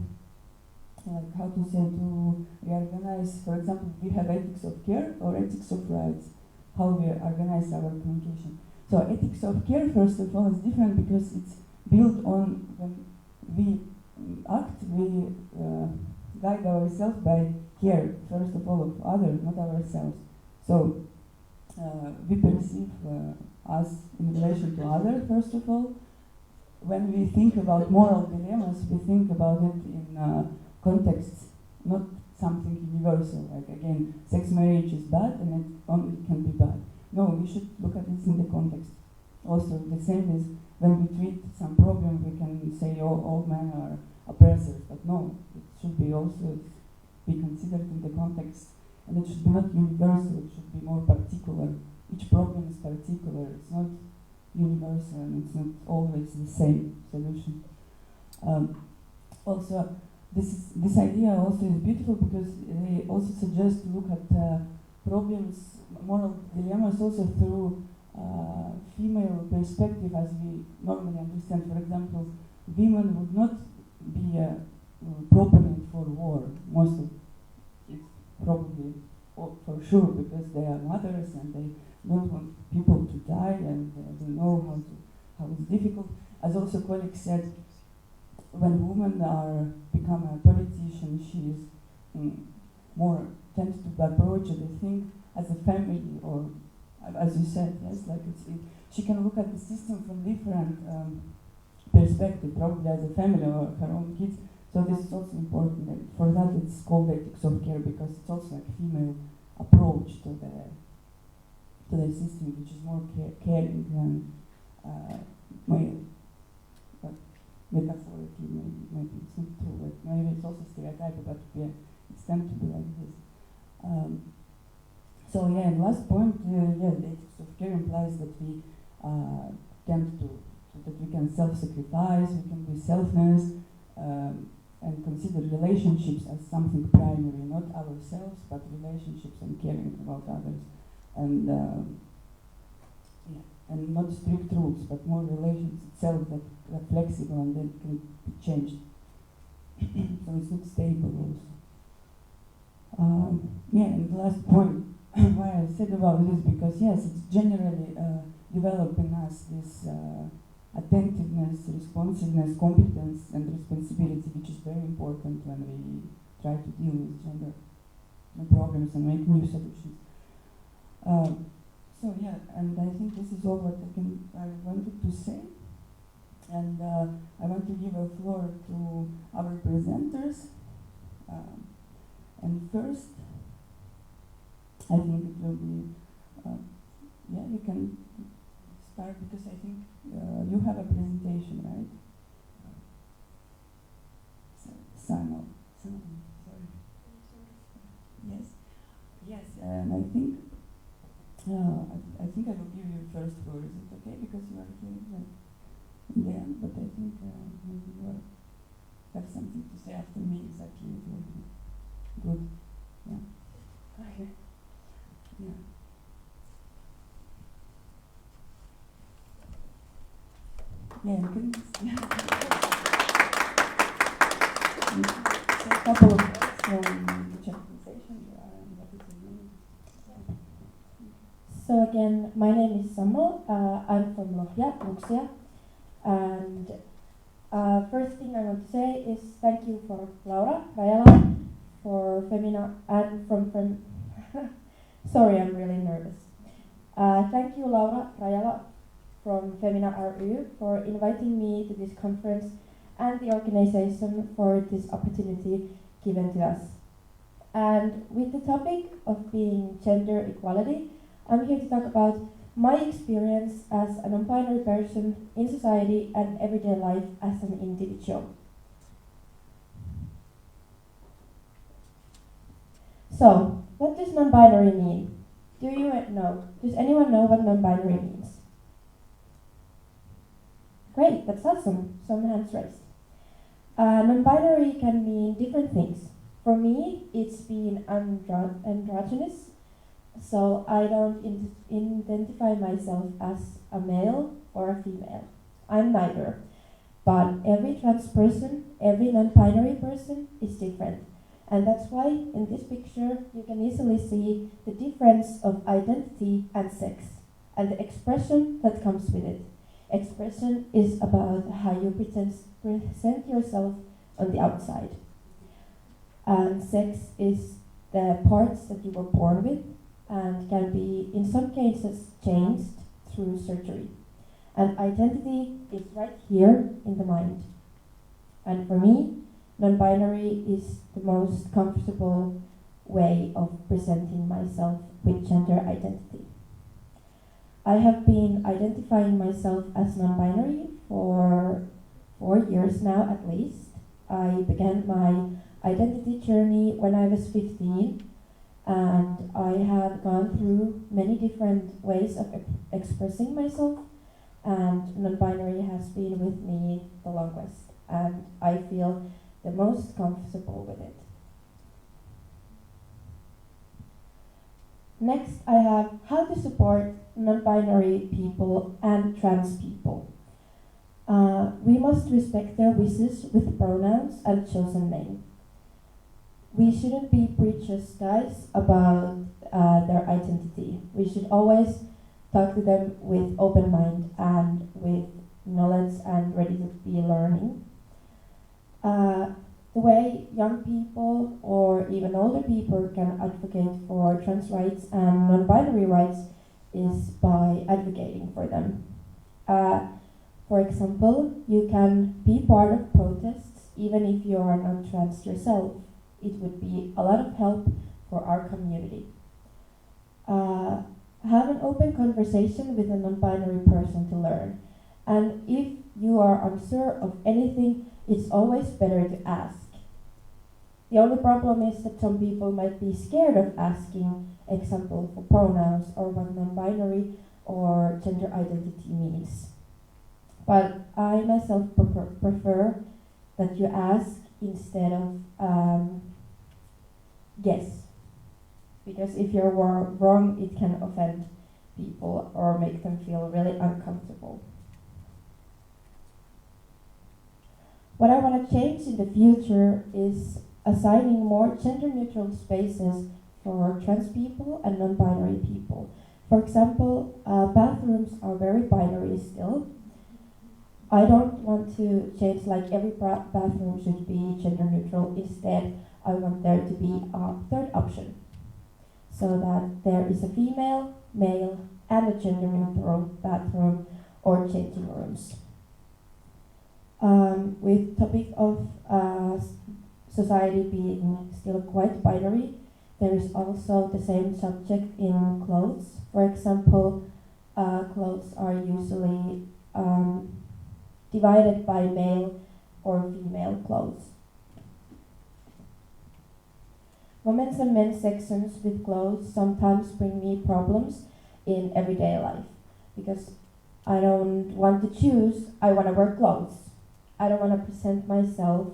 like how to say, to reorganize. For example, we have ethics of care or ethics of rights, how we organize our communication. So ethics of care, first of all, is different because it's built on when we act, we guide ourselves by care, first of all, of others, not ourselves. So we perceive us in relation to others, first of all. When we think about moral dilemmas, we think about it in contexts, not something universal, like again, sex marriage is bad and it only can be bad. No, we should look at this in the context. Also, the same is when we treat some problem, we can say, oh, all men are oppressors, but no, it should be also be considered in the context, and it should be not universal, it should be more particular. Each problem is particular, it's not universal, and it's not always the same solution. Also, this idea also is beautiful because they also suggest to look at problems, moral dilemmas also through female perspective as we normally understand. For example, women would not be a proponent for war, most of it probably for sure, because they are mothers and they don't want people to die and they know how it's difficult. As also colleagues said, when women become a politician, she is more tends to approach the thing as a family, or as you said, yes, like she can look at the system from different perspective, probably as a family or her own kids. So this is also important. And for that, it's called ethics of care because it's also like female approach to the system, which is more caring than male. But metaphorically, maybe it's not true. But maybe it's also stereotype, but yeah, it's tend to be like this. So yeah, and last point, yeah, the ethics of care implies that we tend to that we can self-sacrifice, we can be selfless, and consider relationships as something primary, not ourselves, but relationships and caring about others, and yeah, and not strict rules, but more relations itself that are flexible and that can be changed. So it's not stable also. Yeah, and the last point why I said about this, because yes, it's generally developed in us this attentiveness, responsiveness, competence, and responsibility, which is very important when we try to deal with gender problems and make new solutions. So yeah, and I think this is all what I wanted to say. And I want to give a floor to our presenters. And first, I think it will be, yeah, you can start because I think you have a presentation, right? Simon, sorry. Yes, yes, and I think I think I will give you first floor. Is it okay? Because you are here in the end, but I think maybe you have something to say after me. Exactly, it will be good. Yeah. Okay. Yeah. Yeah, you can. So a couple of words from the presentation. So again, my name is Samuel. I'm from Lohja, Luxia. And first thing I want to say is thank you for Laura Rajala, for Femina, and from sorry, I'm really nervous. Thank you, Laura Rajala from Femina RU, for inviting me to this conference and the organization for this opportunity given to us. And with the topic of being gender equality, I'm here to talk about my experience as a non-binary person in society and everyday life as an individual. So, what does non-binary mean? Do you know? Does anyone know what non-binary means? Great, that's awesome. Some hands raised. Non-binary can mean different things. For me, it's being androgynous. So I don't identify myself as a male or a female. I'm neither. But every trans person, every non-binary person is different. And that's why in this picture you can easily see the difference of identity and sex and the expression that comes with it. Expression is about how you present yourself on the outside. And sex is the parts that you were born with and can be, in some cases, changed through surgery. And identity is right here in the mind. And for me, non-binary is the most comfortable way of presenting myself with gender identity. I have been identifying myself as non-binary for 4 years now at least. I began my identity journey when I was 15, and I had gone through many different ways of expressing myself, and non-binary has been with me the longest, and I feel the most comfortable with it. Next, I have how to support non-binary people and trans people. We must respect their wishes with pronouns and chosen name. We shouldn't be prejudiced about their identity. We should always talk to them with open mind and with knowledge and ready to be learning. The way young people or even older people can advocate for trans rights and non-binary rights is by advocating for them. For example, you can be part of protests even if you are not trans yourself. It would be a lot of help for our community. Have an open conversation with a non-binary person to learn. And if you are unsure of anything, it's always better to ask. The only problem is that some people might be scared of asking, example for pronouns or what non-binary or gender identity means. But I myself prefer that you ask instead of guess. Because if you're wrong, it can offend people or make them feel really uncomfortable. What I want to change in the future is assigning more gender-neutral spaces for trans people and non-binary people. For example, bathrooms are very binary still. I don't want to change like every bathroom should be gender-neutral. Instead, I want there to be a third option, so that there is a female, male, and a gender-neutral bathroom or changing rooms. With topic of society being still quite binary, there is also the same subject in clothes. For example, clothes are usually divided by male or female clothes. Women's and men's sections with clothes sometimes bring me problems in everyday life because I don't want to choose, I want to wear clothes. I don't want to present myself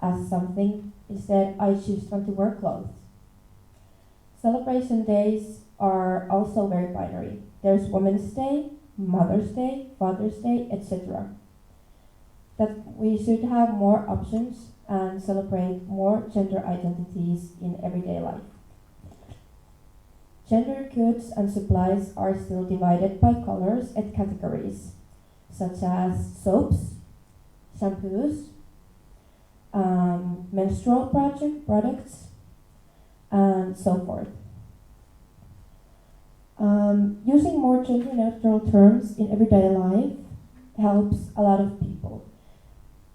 as something, instead I choose want to wear clothes. Celebration days are also very binary. There's Women's Day, Mother's Day, Father's Day, etc. That we should have more options and celebrate more gender identities in everyday life. Gender goods and supplies are still divided by colors and categories, such as soaps, shampoos, menstrual products, and so forth. Using more gender-neutral terms in everyday life helps a lot of people.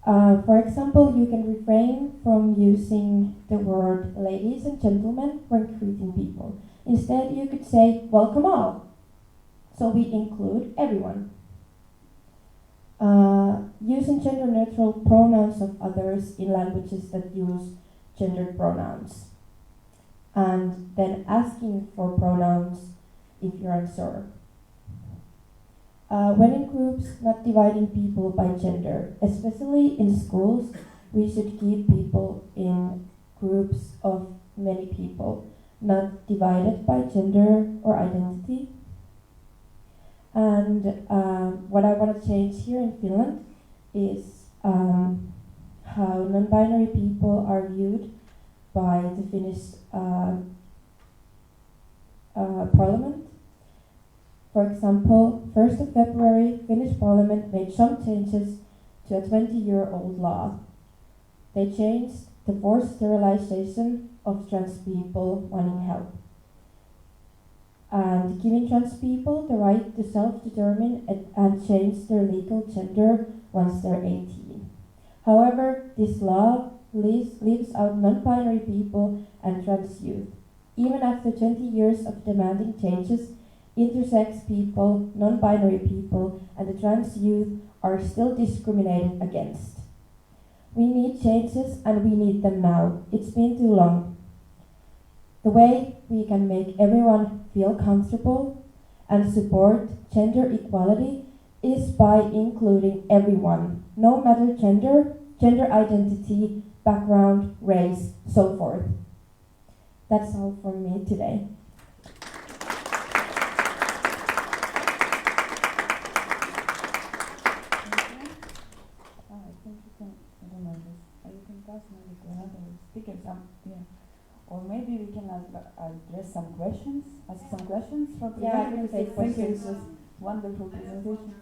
For example, you can refrain from using the word ladies and gentlemen when greeting people. Instead, you could say, welcome all. So we include everyone. Using gender-neutral pronouns of others in languages that use gendered pronouns. And then asking for pronouns if you're unsure. When in groups, not dividing people by gender. Especially in schools, we should keep people in groups of many people, not divided by gender or identity. And what I want to change here in Finland is how non-binary people are viewed by the Finnish parliament. For example, 1st of February, Finnish parliament made some changes to a 20-year-old law. They changed the forced sterilization of trans people wanting help and giving trans people the right to self-determine and change their legal gender once they're 18. However, this law leaves out non-binary people and trans youth. Even after 20 years of demanding changes, intersex people, non-binary people, and the trans youth are still discriminated against. We need changes and we need them now. It's been too long. The way we can make everyone feel comfortable and support gender equality is by including everyone, no matter gender identity, background, race, so forth. That's all from me today. Or maybe we can address some questions, ask some questions from the I can take questions. It was wonderful presentation.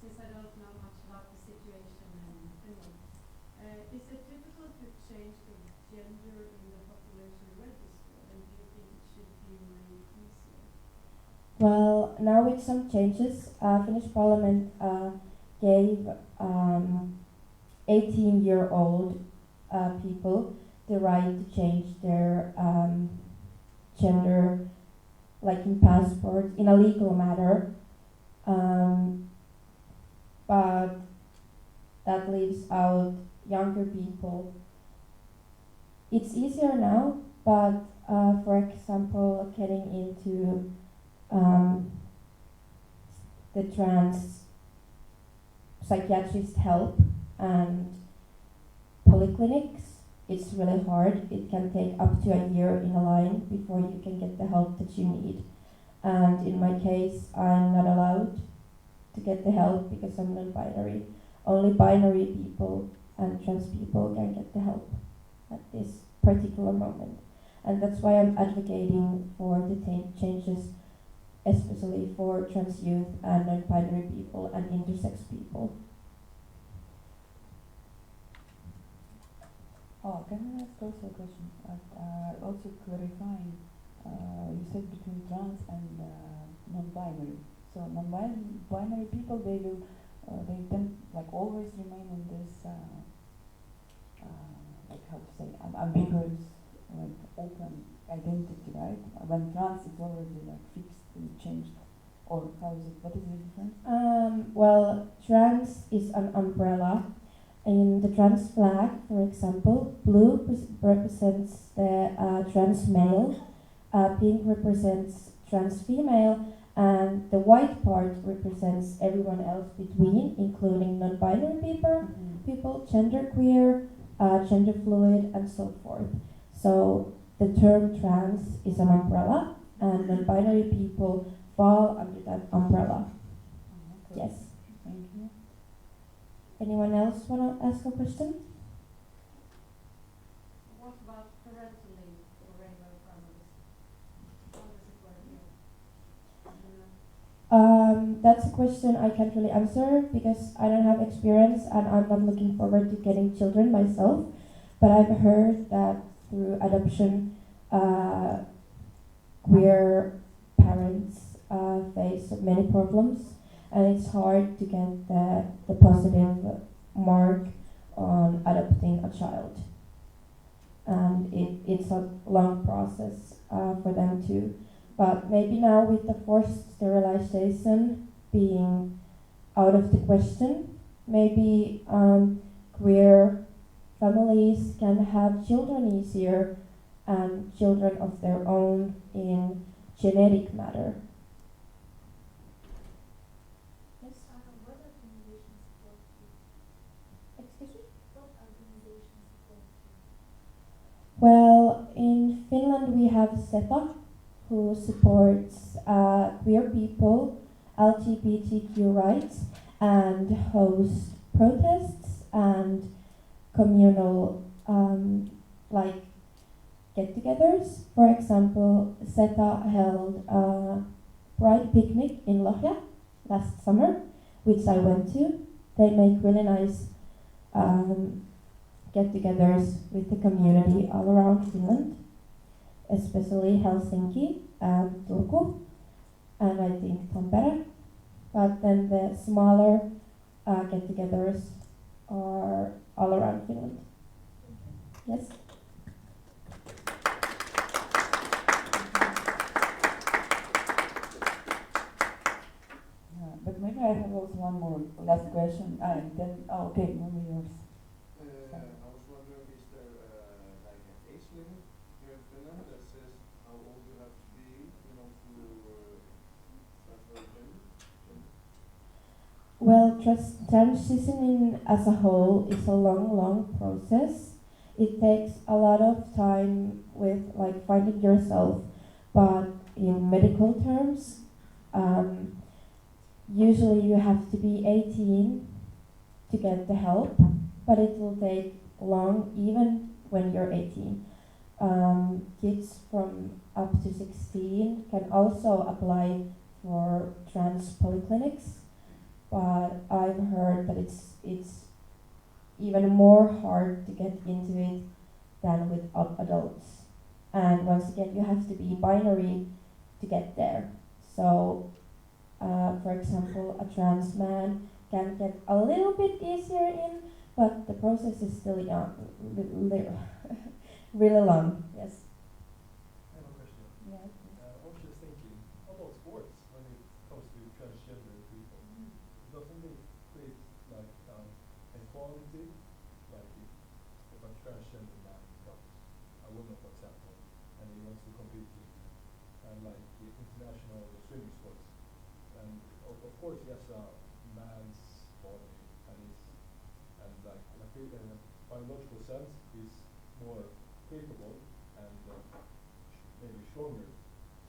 Since I don't know much about the situation in Finland, is it difficult to change the gender in the population register, and do you think it should be made easier? Well, now with some changes, Finnish Parliament gave 18-year-old people the right to change their gender, like in passport, in a legal matter. But that leaves out younger people. It's easier now, but for example, getting into the trans psychiatrist help and polyclinics, it's really hard. It can take up to a year in a line before you can get the help that you need. And in my case, I'm not allowed to get the help because I'm non-binary. Only binary people and trans people can get the help at this particular moment. And that's why I'm advocating for the changes, especially for trans youth and non-binary people and intersex people. Oh, can I ask also a question? Also clarifying, you said between trans and non-binary. So non-binary people, they will, they tend like always remain in this, like how to say, ambiguous, like open identity, right? When trans is already like fixed and changed, or how is it? What is the difference? Well, trans is an umbrella. In the trans flag, for example, blue represents the trans male, pink represents trans female, and the white part represents everyone else between, including non-binary people, genderqueer, gender fluid, and so forth. So the term trans is an umbrella, and non-binary people fall under that umbrella. Okay. Yes. Thank you. Anyone else want to ask a question? What about parental leave for rainbow families? How does it work here? That's a question I can't really answer because I don't have experience and I'm not looking forward to getting children myself. But I've heard that through adoption, queer parents face many problems, and it's hard to get the positive mark on adopting a child. And it's a long process for them too. But maybe now with the forced sterilization being out of the question, maybe queer families can have children easier and children of their own in genetic matter. Yes. What organizations support you? Excuse me? What organizations support you? Well, in Finland we have SETA, who supports queer people, LGBTQ rights, and hosts protests and communal like get-togethers. For example, SETA held a Pride picnic in Lohja last summer, which I went to. They make really nice get-togethers with the community all around Finland, especially Helsinki and Turku, and I think Tampere. But then the smaller get-togethers are all around Finland. Yes? But maybe I have also one more last question, and then, okay, maybe yours. I was wondering, is there like an age limit here in Finland that says how old you have to be, you know, to transfer gender? Well, transitioning as a whole is a long, long process. It takes a lot of time with like finding yourself, but in medical terms, usually you have to be 18 to get the help, but it will take long even when you're 18. Kids from up to 16 can also apply for trans polyclinics, but I've heard that it's even more hard to get into it than with adults. And once again, you have to be binary to get there. So, for example, a trans man can get a little bit easier in, but the process is still really long. Yes. I have a question. Yeah. I was just thinking about sports when it comes to transgender people. Doesn't it create like equality? Like if a transgender man becomes a woman, for example, and he wants to compete in like the international swimming sports, and of course he has a man's body and like in a biological sense he's more capable and maybe stronger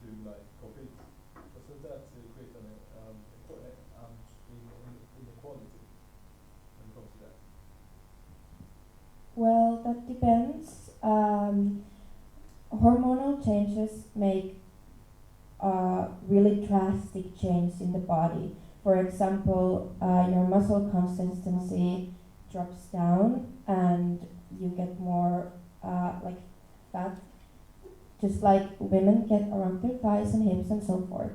to like compete. Doesn't that create an inequality when it comes to that? Well, that depends. Hormonal changes make a really drastic change in the body. For example, your muscle consistency drops down and you get more like fat, just like women get around their thighs and hips and so forth.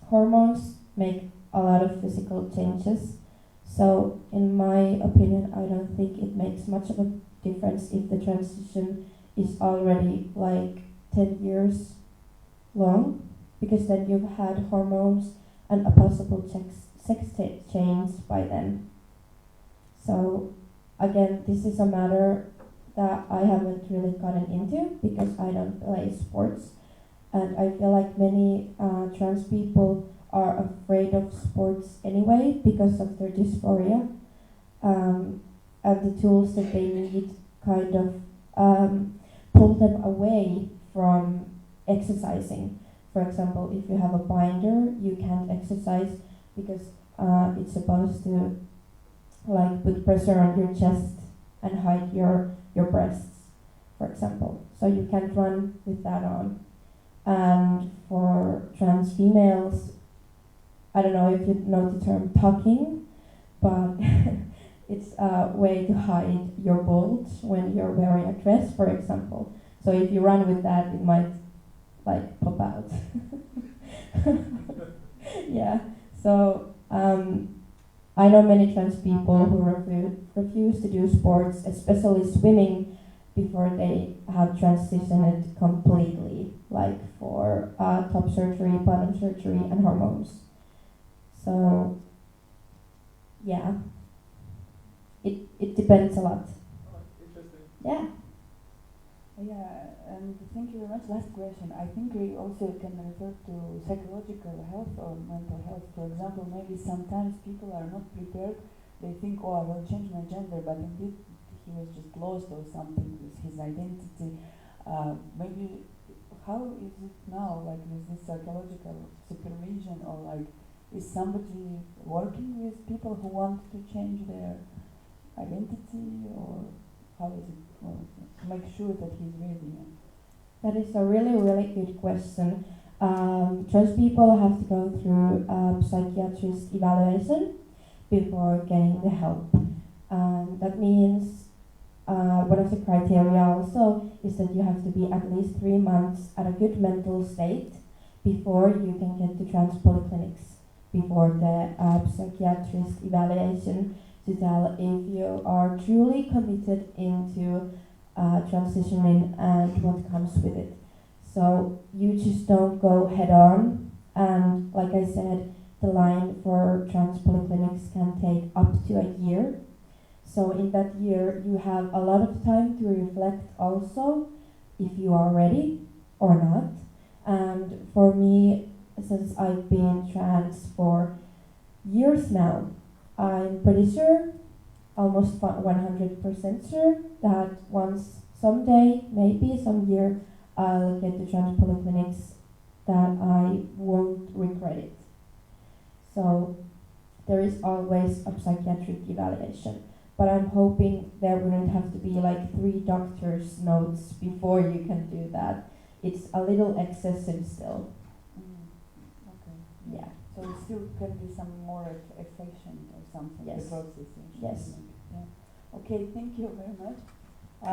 Hormones make a lot of physical changes. So in my opinion, I don't think it makes much of a difference if the transition is already like 10 years long, because then you've had hormones and a possible sex change by then. So again, this is a matter that I haven't really gotten into because I don't play sports, and I feel like many trans people are afraid of sports anyway because of their dysphoria, and the tools that they need kind of pull them away from exercising. For example, if you have a binder, you can't exercise because it's supposed to like put pressure on your chest and hide your breasts, for example. So you can't run with that on. And for trans females, I don't know if you know the term tucking, but it's a way to hide your bulge when you're wearing a dress, for example. So if you run with that, it might like pop out. Yeah. So I know many trans people who refuse to do sports, especially swimming, before they have transitioned completely, like for top surgery, bottom surgery, and hormones. So, yeah, it depends a lot. Interesting. Yeah. Yeah, and thank you very much. Last question. I think we also can refer to psychological health or mental health. For example, maybe sometimes people are not prepared. They think, oh, I will change my gender, but indeed he was just lost or something with his identity. Maybe how is it now, like with this psychological supervision, or like Is somebody working with people who want to change their identity, or how is it going to make sure that he's ready? That is a really, really good question. Trans people have to go through a psychiatrist evaluation before getting the help. That means one of the criteria also is that you have to be at least 3 months at a good mental state before you can get to trans polyclinics, before the psychiatrist evaluation, to tell if you are truly committed into transitioning and what comes with it. So you just don't go head on, and like I said, the line for trans polyclinics can take up to a year. So in that year you have a lot of time to reflect also if you are ready or not. And for me, since I've been trans for years now, I'm pretty sure, almost 100% sure, that once, someday, maybe some year, I'll get to trans polyclinics, that I won't regret it. So there is always a psychiatric evaluation, but I'm hoping there wouldn't have to be like 3 doctors' notes before you can do that. It's a little excessive still. Okay. Yeah. So it still can be some more efficient or something. Yes. The process. Yes. Yeah. Okay. Thank you very much. I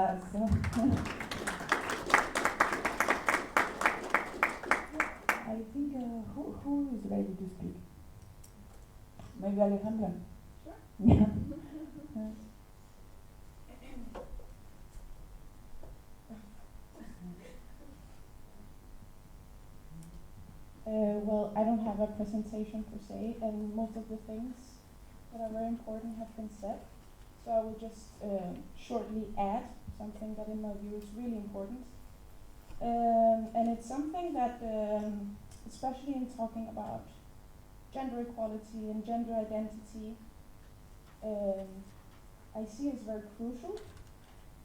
think who is ready to speak? Maybe Alejandra. Sure. Yeah. Well, I don't have a presentation per se, and most of the things that are very important have been said. So I will just shortly add something that in my view is really important. And it's something that, especially in talking about gender equality and gender identity, I see is very crucial,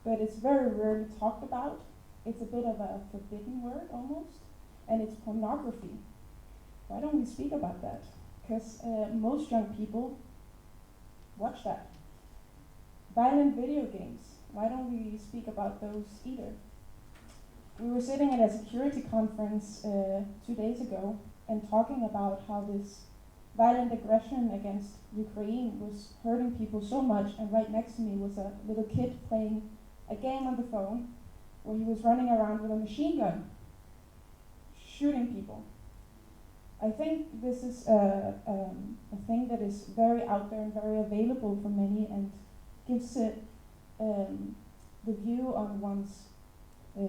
but it's very rarely talked about. It's a bit of a forbidden word almost, and it's pornography. Why don't we speak about that? Because most young people watch that. Violent video games, why don't we speak about those either? We were sitting at a security conference 2 days ago and talking about how this violent aggression against Ukraine was hurting people so much, and right next to me was a little kid playing a game on the phone where he was running around with a machine gun, shooting people. I think this is a thing that is very out there and very available for many, and gives it the view on one's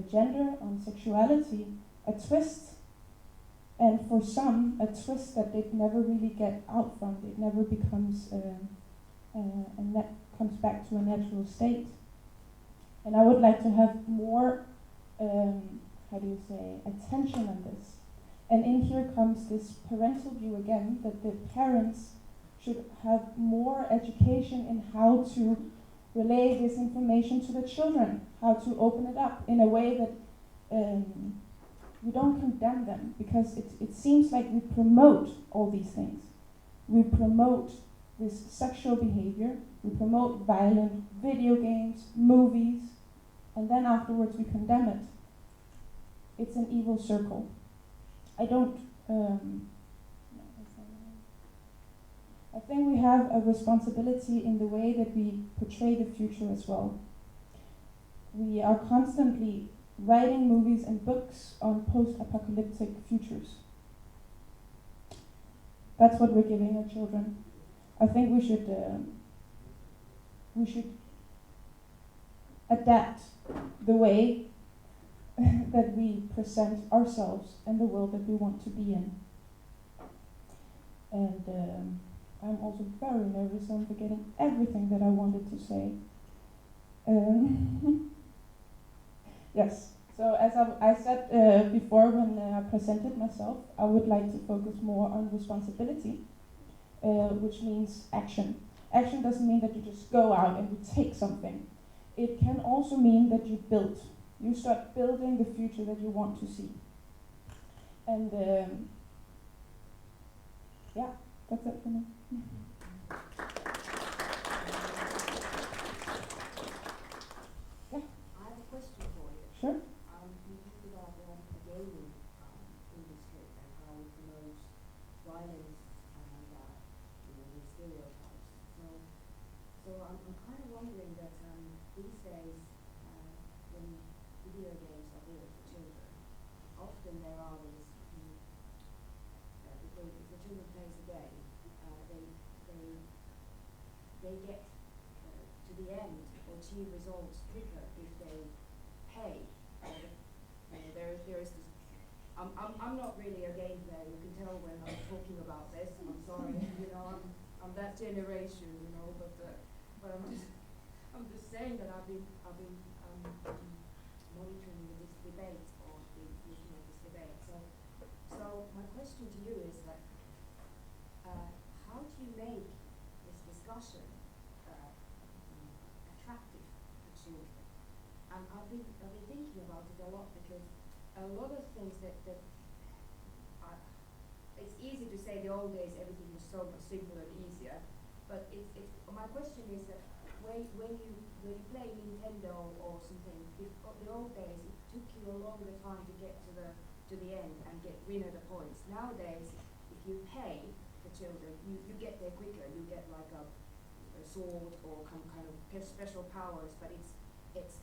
gender, on sexuality, a twist, and for some, a twist that they never really get out from. It never becomes, and that comes back to a natural state. And I would like to have more, attention on this. And in here comes this parental view again, that the parents should have more education in how to relay this information to the children, how to open it up in a way that we don't condemn them, because it seems like we promote all these things. We promote this sexual behavior, we promote violent video games, movies, and then afterwards we condemn it. It's an evil circle. I think we have a responsibility in the way that we portray the future as well. We are constantly writing movies and books on post-apocalyptic futures. That's what we're giving our children. I think we should adapt the way that we present ourselves and the world that we want to be in. And I'm also very nervous. I'm forgetting everything that I wanted to say. Yes, so as I said before when I presented myself, I would like to focus more on responsibility, which means action. Action doesn't mean that you just go out and you take something. It can also mean that you build. You start building the future that you want to see. And That's it for me. I have a question for you. Sure. You talked about the gaming industry and how it promotes violence and the stereotypes. So I'm kind of wondering that these days when video games are built for children, often there are these if the children plays a game, they get to the end or achieve results quicker if they pay. There is this. I'm not really a game player. You can tell when I'm talking about this. I'm sorry. I'm that generation. But I'm just saying that I've been monitoring this debate or looking at this debate. So my question to you is that how do you make this discussion attractive to children? And I've been thinking about it a lot because a lot of things that it's easy to say the old days everything was so much simpler and easier, but it's my question is that when you play Nintendo or something, the old days it took you a longer time to get to the end and win the points. Nowadays, if you pay the children, you get there quicker. You get like a sword or kind of special powers, but it's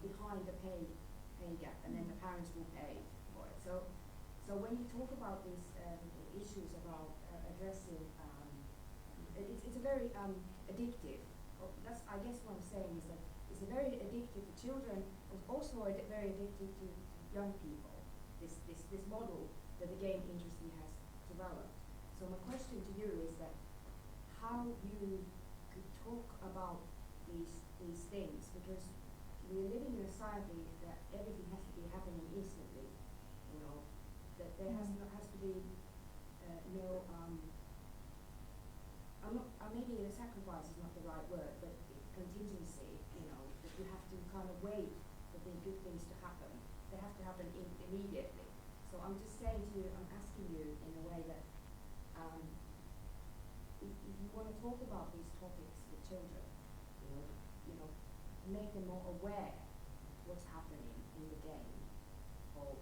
behind the pay gap, and then the parents will pay for it. So when you talk about these issues about addressing, it's a very addictive. That's I guess what I'm saying is that it's a very addictive to children, but also very addictive to young people. This model that the game industry has developed. So my question to you is that how you could talk about these things, because we're living in a society that everything has to be happening instantly. That there has to be maybe a sacrifice is not the right word, but contingency. That you have to kind of wait for the good things to happen. They have to happen immediately. So I'm just saying to you, I'm asking you in a way that if you want to talk about these topics with children, make them more aware what's happening in the game or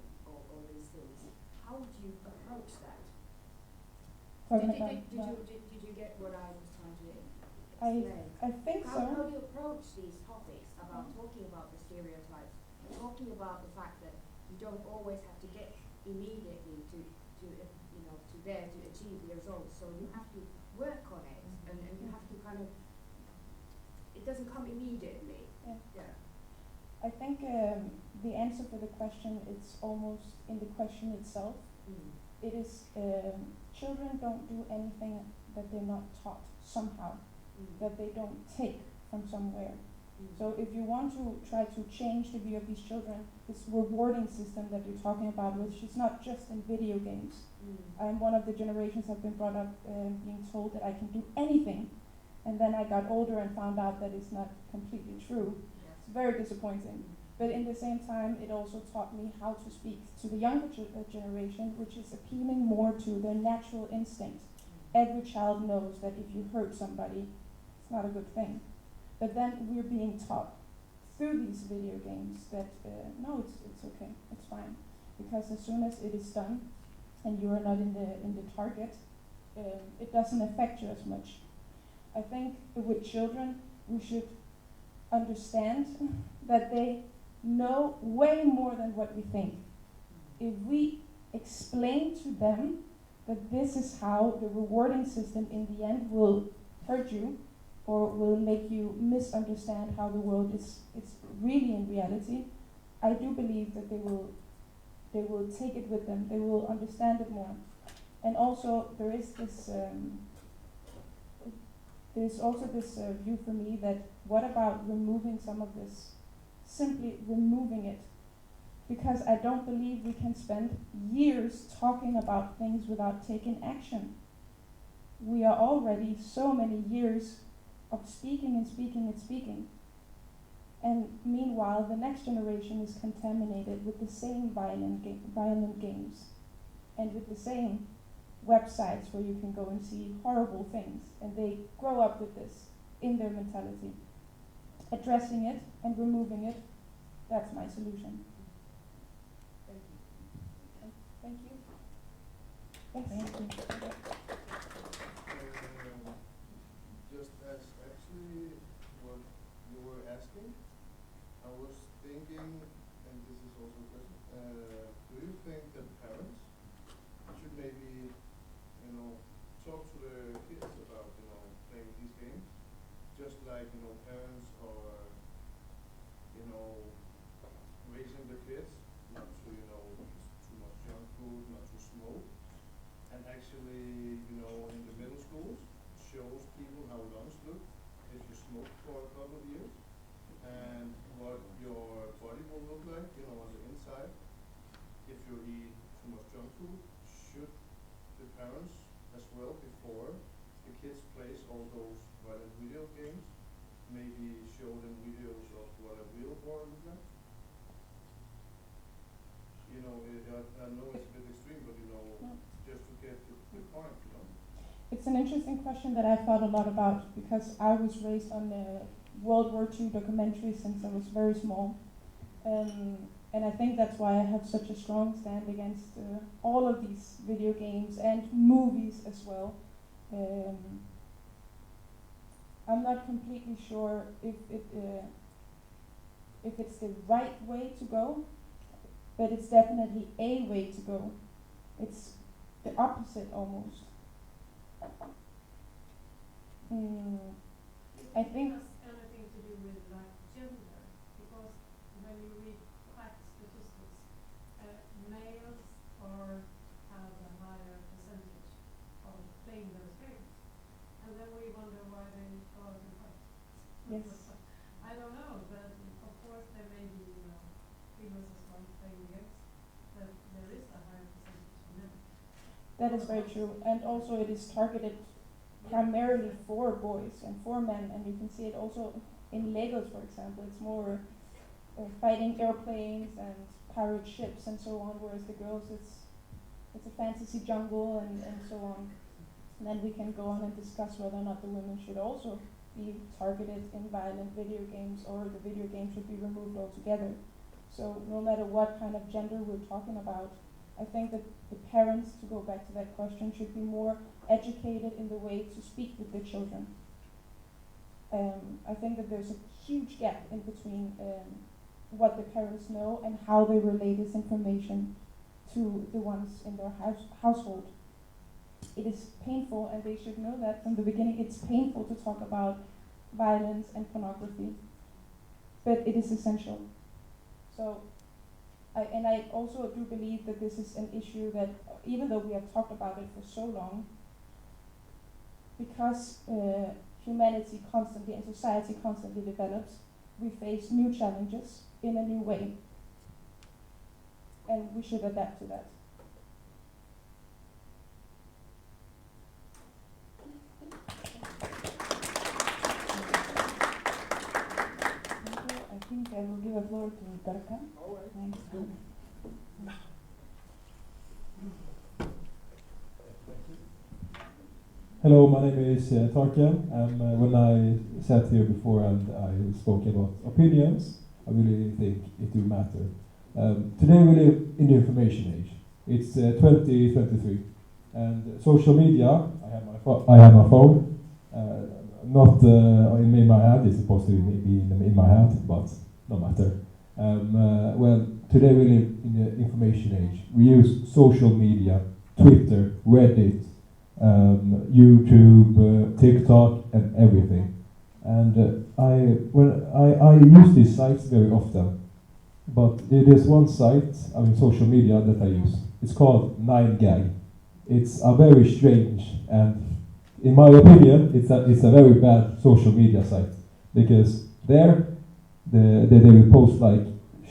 these things. How would you approach that? Did you get what I was trying to explain? I think so. How do you approach these topics about talking about the stereotypes, talking about the fact that you don't always have to get immediately to there to achieve the results. So you have to work on it, and you have to kind of. It doesn't come immediately. Yeah. I think the answer for the question is almost in the question itself. It is children don't do anything that they're not taught somehow, that they don't take from somewhere. So if you want to try to change the view of these children, this rewarding system that you're talking about, which is not just in video games. I'm one of the generations that have been brought up being told that I can do anything, and then I got older and found out that it's not completely true. It's very disappointing. But in the same time, it also taught me how to speak to the younger generation, which is appealing more to their natural instinct. Every child knows that if you hurt somebody, it's not a good thing. But then we're being taught through these video games that no, it's okay, it's fine, because as soon as it is done, and you are not in the target, it doesn't affect you as much. I think with children, we should understand that they know way more than what we think. If we explain to them that this is how the rewarding system in the end will hurt you, or will make you misunderstand how the world is really in reality, I do believe that they will take it with them. They will understand it more. And also there is this there's also this view for me that what about removing some of this, simply removing it, because I don't believe we can spend years talking about things without taking action. We are already so many years of speaking and speaking and speaking. And meanwhile, the next generation is contaminated with the same violent games and with the same, websites where you can go and see horrible things, and they grow up with this in their mentality. Addressing it and removing it, that's my solution. Thank you. Thank you. Yes. Thank you. Just as actually what you were asking, I was thinking, and this is also a question, do you think that parents should maybe, talk to their kids about, playing these games? Just like, parents are, raising the kids not to, eat too much junk food, not to smoke. And actually, in the middle schools, shows people how lungs look if you smoke for a couple of years, and what your body will look like, on the inside, if you eat too much junk food. Should the parents, as well, before the kids plays all those violent video games, maybe show them videos of what a real war looks like? I know it's a bit extreme, but just to get the point, It's an interesting question that I've thought a lot about, because I was raised on World War II documentaries since I was very small. And I think that's why I have such a strong stand against all of these video games and movies as well. I'm not completely sure if it's the right way to go, but it's definitely a way to go. It's the opposite almost. I think anything to do with gender, because when you read fact statistics, males have a higher percentage of playing those games, and then we wonder why they go out and fight. Yes. I don't know, but of course there may be females as well playing games, but there is a higher percentage of men. that is very true, and also it is targeted primarily for boys and for men, and you can see it also in Legos, for example. It's more fighting airplanes and pirate ships and so on, whereas the girls, it's a fantasy jungle and so on. And then we can go on and discuss whether or not the women should also be targeted in violent video games, or the video game should be removed altogether. So no matter what kind of gender we're talking about, I think that the parents, to go back to that question, should be more educated in the way to speak with their children. I think that there's a huge gap in between what the parents know and how they relay this information to the ones in their household. It is painful, and they should know that from the beginning. It's painful to talk about violence and pornography, but it is essential. So, I also do believe that this is an issue that, even though we have talked about it for so long, because humanity constantly and society constantly develops, we face new challenges in a new way, and we should adapt to that. I think I will give a floor to Tarkan. Thanks. Hello, my name is Tarkan, and when I sat here before and I spoke about opinions, I really think it will matter. Today we live in the information age. It's 2023, and social media, I have my phone, not in my hand. It's supposed to be in my hand, but no matter. Well, today we live in the information age. We use social media, Twitter, Reddit, YouTube, TikTok, and everything. And I use these sites very often, but there's one site, social media, that I use. It's called 9gag. It's a very strange, and in my opinion, it's a very bad social media site, because there they will post like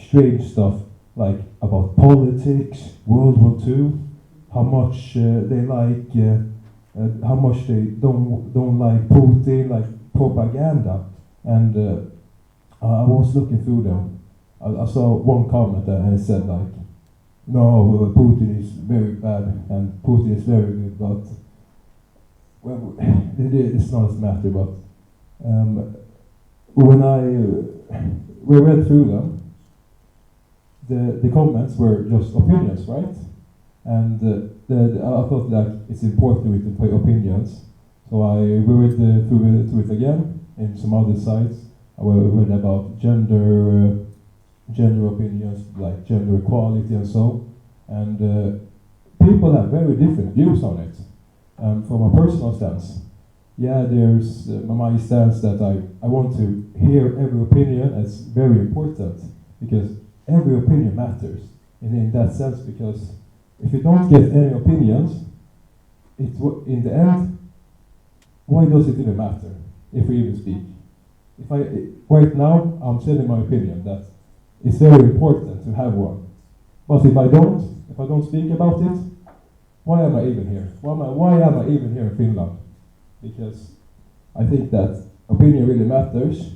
strange stuff, like about politics, World War II, how much they like, how much they don't like Putin, like propaganda. And I was looking through them. I saw one comment and it said like, no, Putin is very bad and Putin is very good, but well, it's not a matter. But when we read through them, the comments were just opinions, right? And I thought that it's important with the opinions, so I read through it again in some other sites. I read about gender opinions, like gender equality and so. And people have very different views on it. From a personal stance, yeah, there's my stance that I want to hear every opinion. It's very important because every opinion matters in that sense, because if you don't get any opinions, in the end, why does it even matter if we even speak? If right now I'm telling my opinion that it's very important to have one, but if I don't speak about it, why am I even here? Why am I even here in Finland? Because I think that opinion really matters.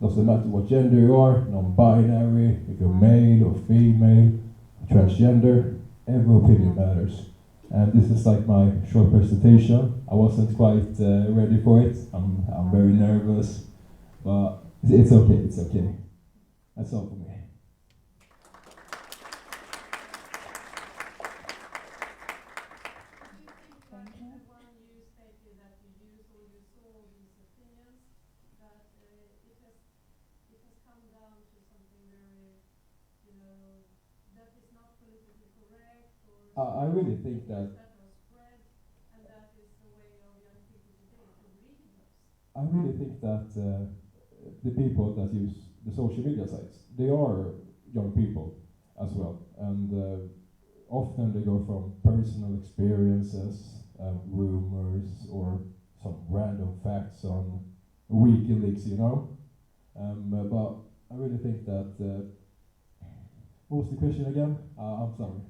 Doesn't matter what gender you are, non-binary, if you're male or female, transgender, every opinion matters. And this is like my short presentation. I wasn't quite ready for it. I'm very nervous, but it's okay, it's okay. That's all for me. I really think that. I really think that the people that use the social media sites, they are young people as well, and often they go from personal experiences, rumors, or some random facts on WikiLeaks, you know. But I really think that. What was the question again? I'm sorry.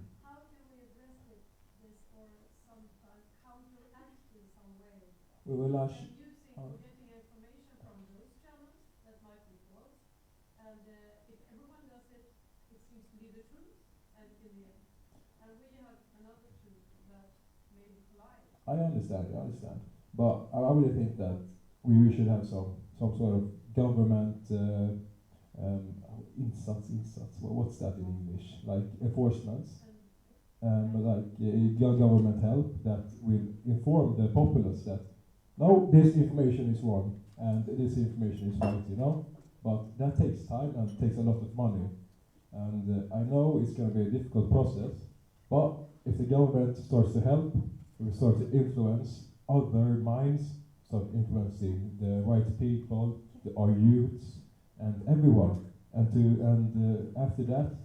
We will getting information from those channels that might be false, and if everyone does it, it seems to be the truth, and in the end, and we have another truth that maybe collide. I understand, but I really think that we should have some sort of government insats. What's that in English? Like enforcements. Government help that will inform the populace that no, this information is wrong and this information is right, you know. But that takes time and takes a lot of money. And I know it's going to be a difficult process, but if the government starts to help, we will start to influence other minds, start influencing the right people, our youths, and everyone. And after that,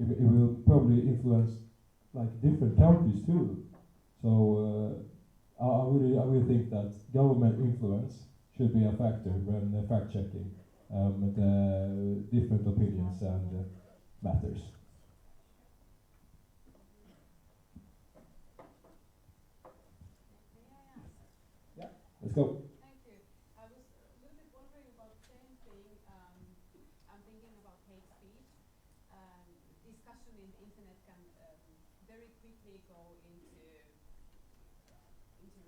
it will probably influence like different countries too. So I really think that government influence should be a factor when fact checking the different opinions and matters. Yeah, let's go. Thank you. I was a little bit wondering about the same thing. I'm thinking about hate speech. Discussion in the internet can very quickly go into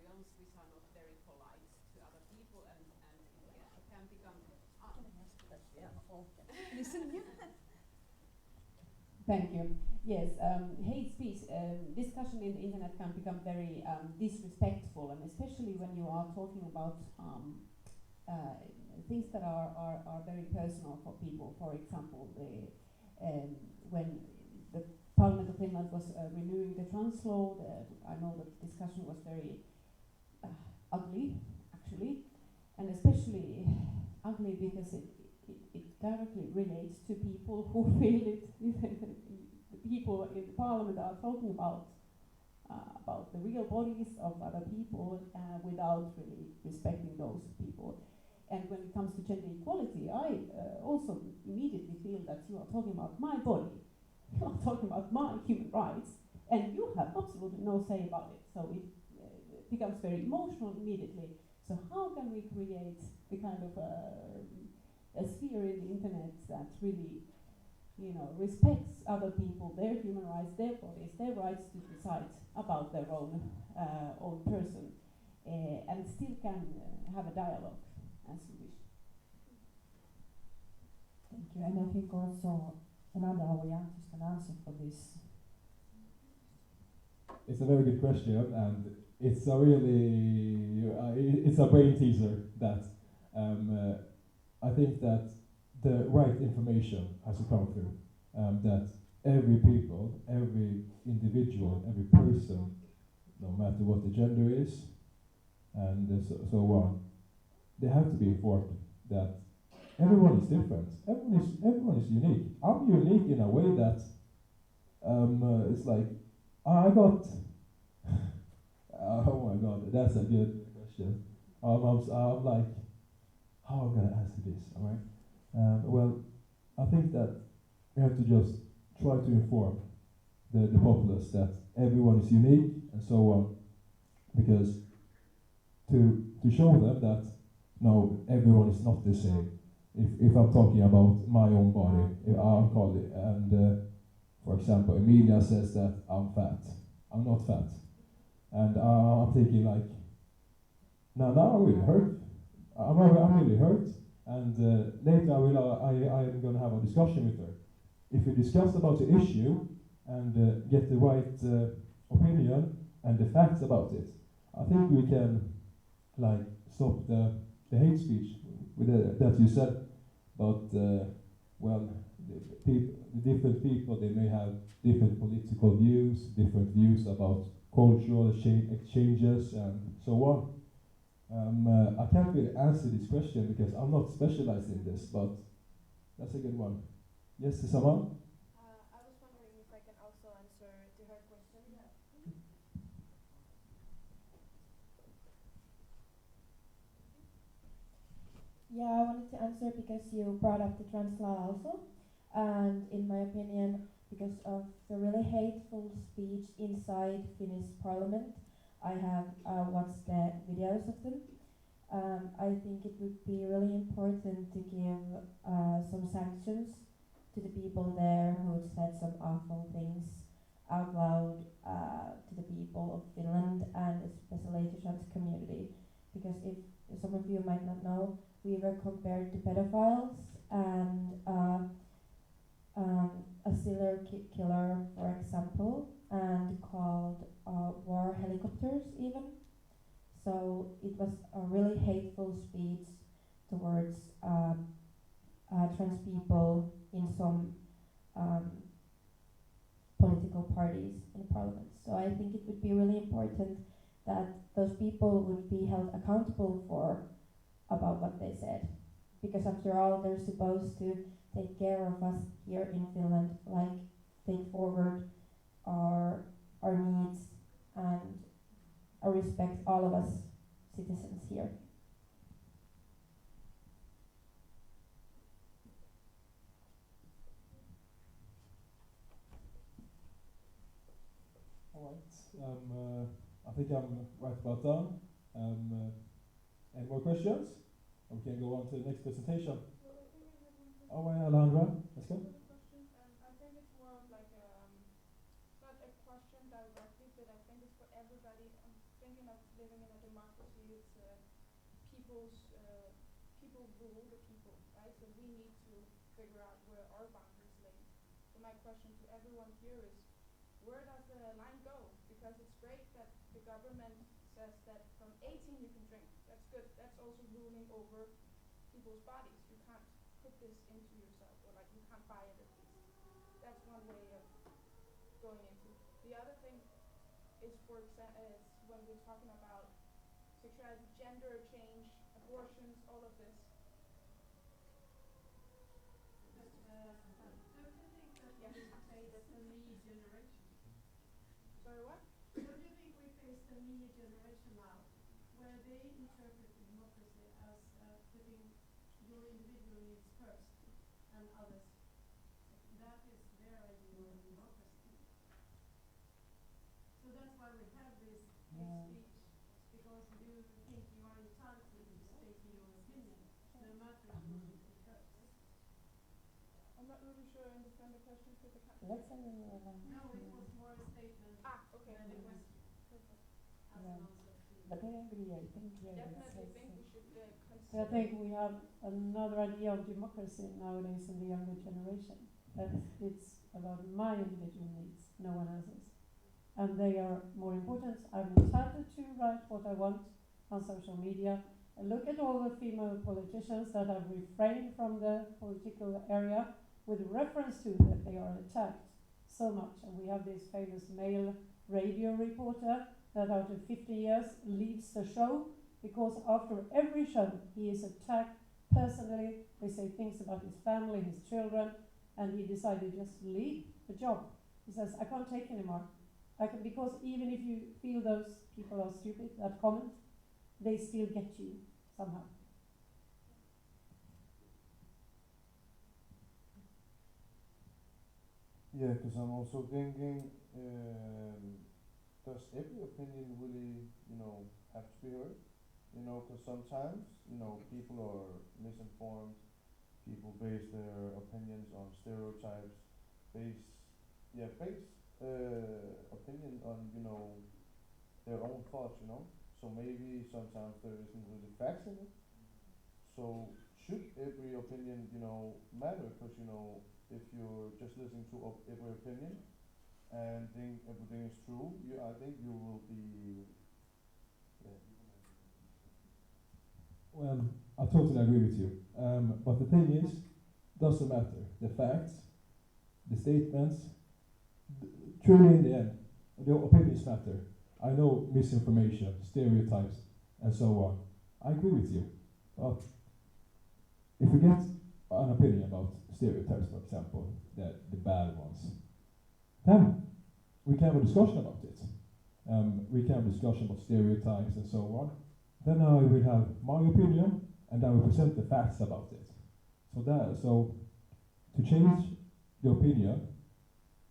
realms which are not very polite to other people, and it can become. Listen. Thank you. Yes, hate speech discussion in the internet can become very disrespectful, and especially when you are talking about things that are very personal for people. For example, when the Parliament of Finland was renewing the trans law, I know that the discussion was very ugly, actually, and especially ugly because it directly relates to people who feel it. The people in the Parliament are talking about the real bodies of other people without really respecting those people. And when it comes to gender equality, I also immediately feel that you are talking about my body, you are talking about my human rights, and you have absolutely no say about it. So it becomes very emotional immediately. So how can we create the kind of a sphere in the internet that really respects other people, their human rights, their bodies, their rights to decide about their own person, and still can have a dialogue as you wish. Thank you. And I think also another our youngsters can answer for this. It's a very good question, and it's a really it's a brain teaser. That I think that the right information has to come through. That every people, every individual, every person, no matter what the gender is, and so on, they have to be informed that everyone is different. Everyone is unique. I'm unique in a way that it's like I got. Oh my God, that's a good question. I'm like, how am I gonna answer this? All right. Well, I think that we have to just try to inform the populace that everyone is unique and so on, because to show them that no, everyone is not the same. If I'm talking about my own body, if I'm called it, and for example, Emilia says that I'm fat. I'm not fat, and I'm thinking like, now I'm really hurt. I'm really hurt, and later I'm gonna have a discussion with her. If we discuss about the issue and get the right opinion and the facts about it, I think we can like stop the hate speech with that you said. But well, the different people, they may have different political views, different views about cultural exchanges and so on. I can't really answer this question because I'm not specialized in this, but that's a good one. Yes, someone? I was wondering if I can also answer to her question. Yeah, I wanted to answer because you brought up the trans law also, and in my opinion, because of the really hateful speech inside Finnish parliament, I have watched the videos of them. I think it would be really important to give some sanctions to the people there who said some awful things out loud to the people of Finland and especially to trans community. Because if some of you might not know, we were compared to pedophiles and a serial killer, for example, and called war helicopters even. So it was a really hateful speech towards trans people in some political parties in parliament. So I think it would be really important that those people would be held accountable for about what they said. Because after all, they're supposed to take care of us here in Finland, like take forward our needs and respect all of us citizens here. All right. I think I'm right about done. Any more questions? Or we can go on to the next presentation. Oh, Alejandra, let's go. I think it's more of like not a question directly, but I think it's for everybody. I'm thinking of living in a democracy. It's people rule the people, right? So we need to figure out where our boundaries lay. So my question to everyone here is, where does the line go? Because it's great that the government says that from 18 you can drink. That's good. That's also ruling over people's bodies. You can't put this into yourself, or like you can't buy it at least. That's one way of going into. The other thing is, for example, is when we're talking about sexuality, gender change, abortions, all of this. Don't you think that we face the me generation? Sorry, what? Don't you think we face the me generation now, where they interpret democracy as putting your individual needs first and others? That is their idea of democracy. So that's why we have this hate speech, because you think you are entitled to state your opinion, no matter who you put first. I'm not really sure I understand the question. Could the Let's say No, it was more a statement okay. than a question. Perfect. As Yeah. an answer to. But I agree. I think Definitely think we should So I think we have another idea of democracy nowadays in the younger generation. That it's about my individual needs, no one else's. And they are more important. I'm entitled to write what I want on social media. And look at all the female politicians that have refrained from the political area with reference to that they are attacked so much. And we have this famous male radio reporter that after 50 years leaves the show because after every show he is attacked personally. They say things about his family, his children, and he decided just to leave the job. He says, I can't take anymore. Because even if you feel those people are stupid, that comment, they still get you somehow. Yeah, because I'm also thinking, does every opinion really, have to be heard? Because sometimes, people are misinformed, people base their opinions on stereotypes, base opinion on, their own thoughts. So maybe sometimes there isn't really facts in it. So should every opinion, matter? Because, if you're just listening to every opinion and think everything is true, I think you will be. Well, I totally agree with you. But the thing is, doesn't matter. The facts, the statements, truly in the end, the opinions matter. I know misinformation, stereotypes, and so on. I agree with you. But if we get an opinion about stereotypes, for example, the bad ones, then we can have a discussion about it. We can have a discussion about stereotypes and so on. Then I will have my opinion, and I will present the facts about it. So to change the opinion,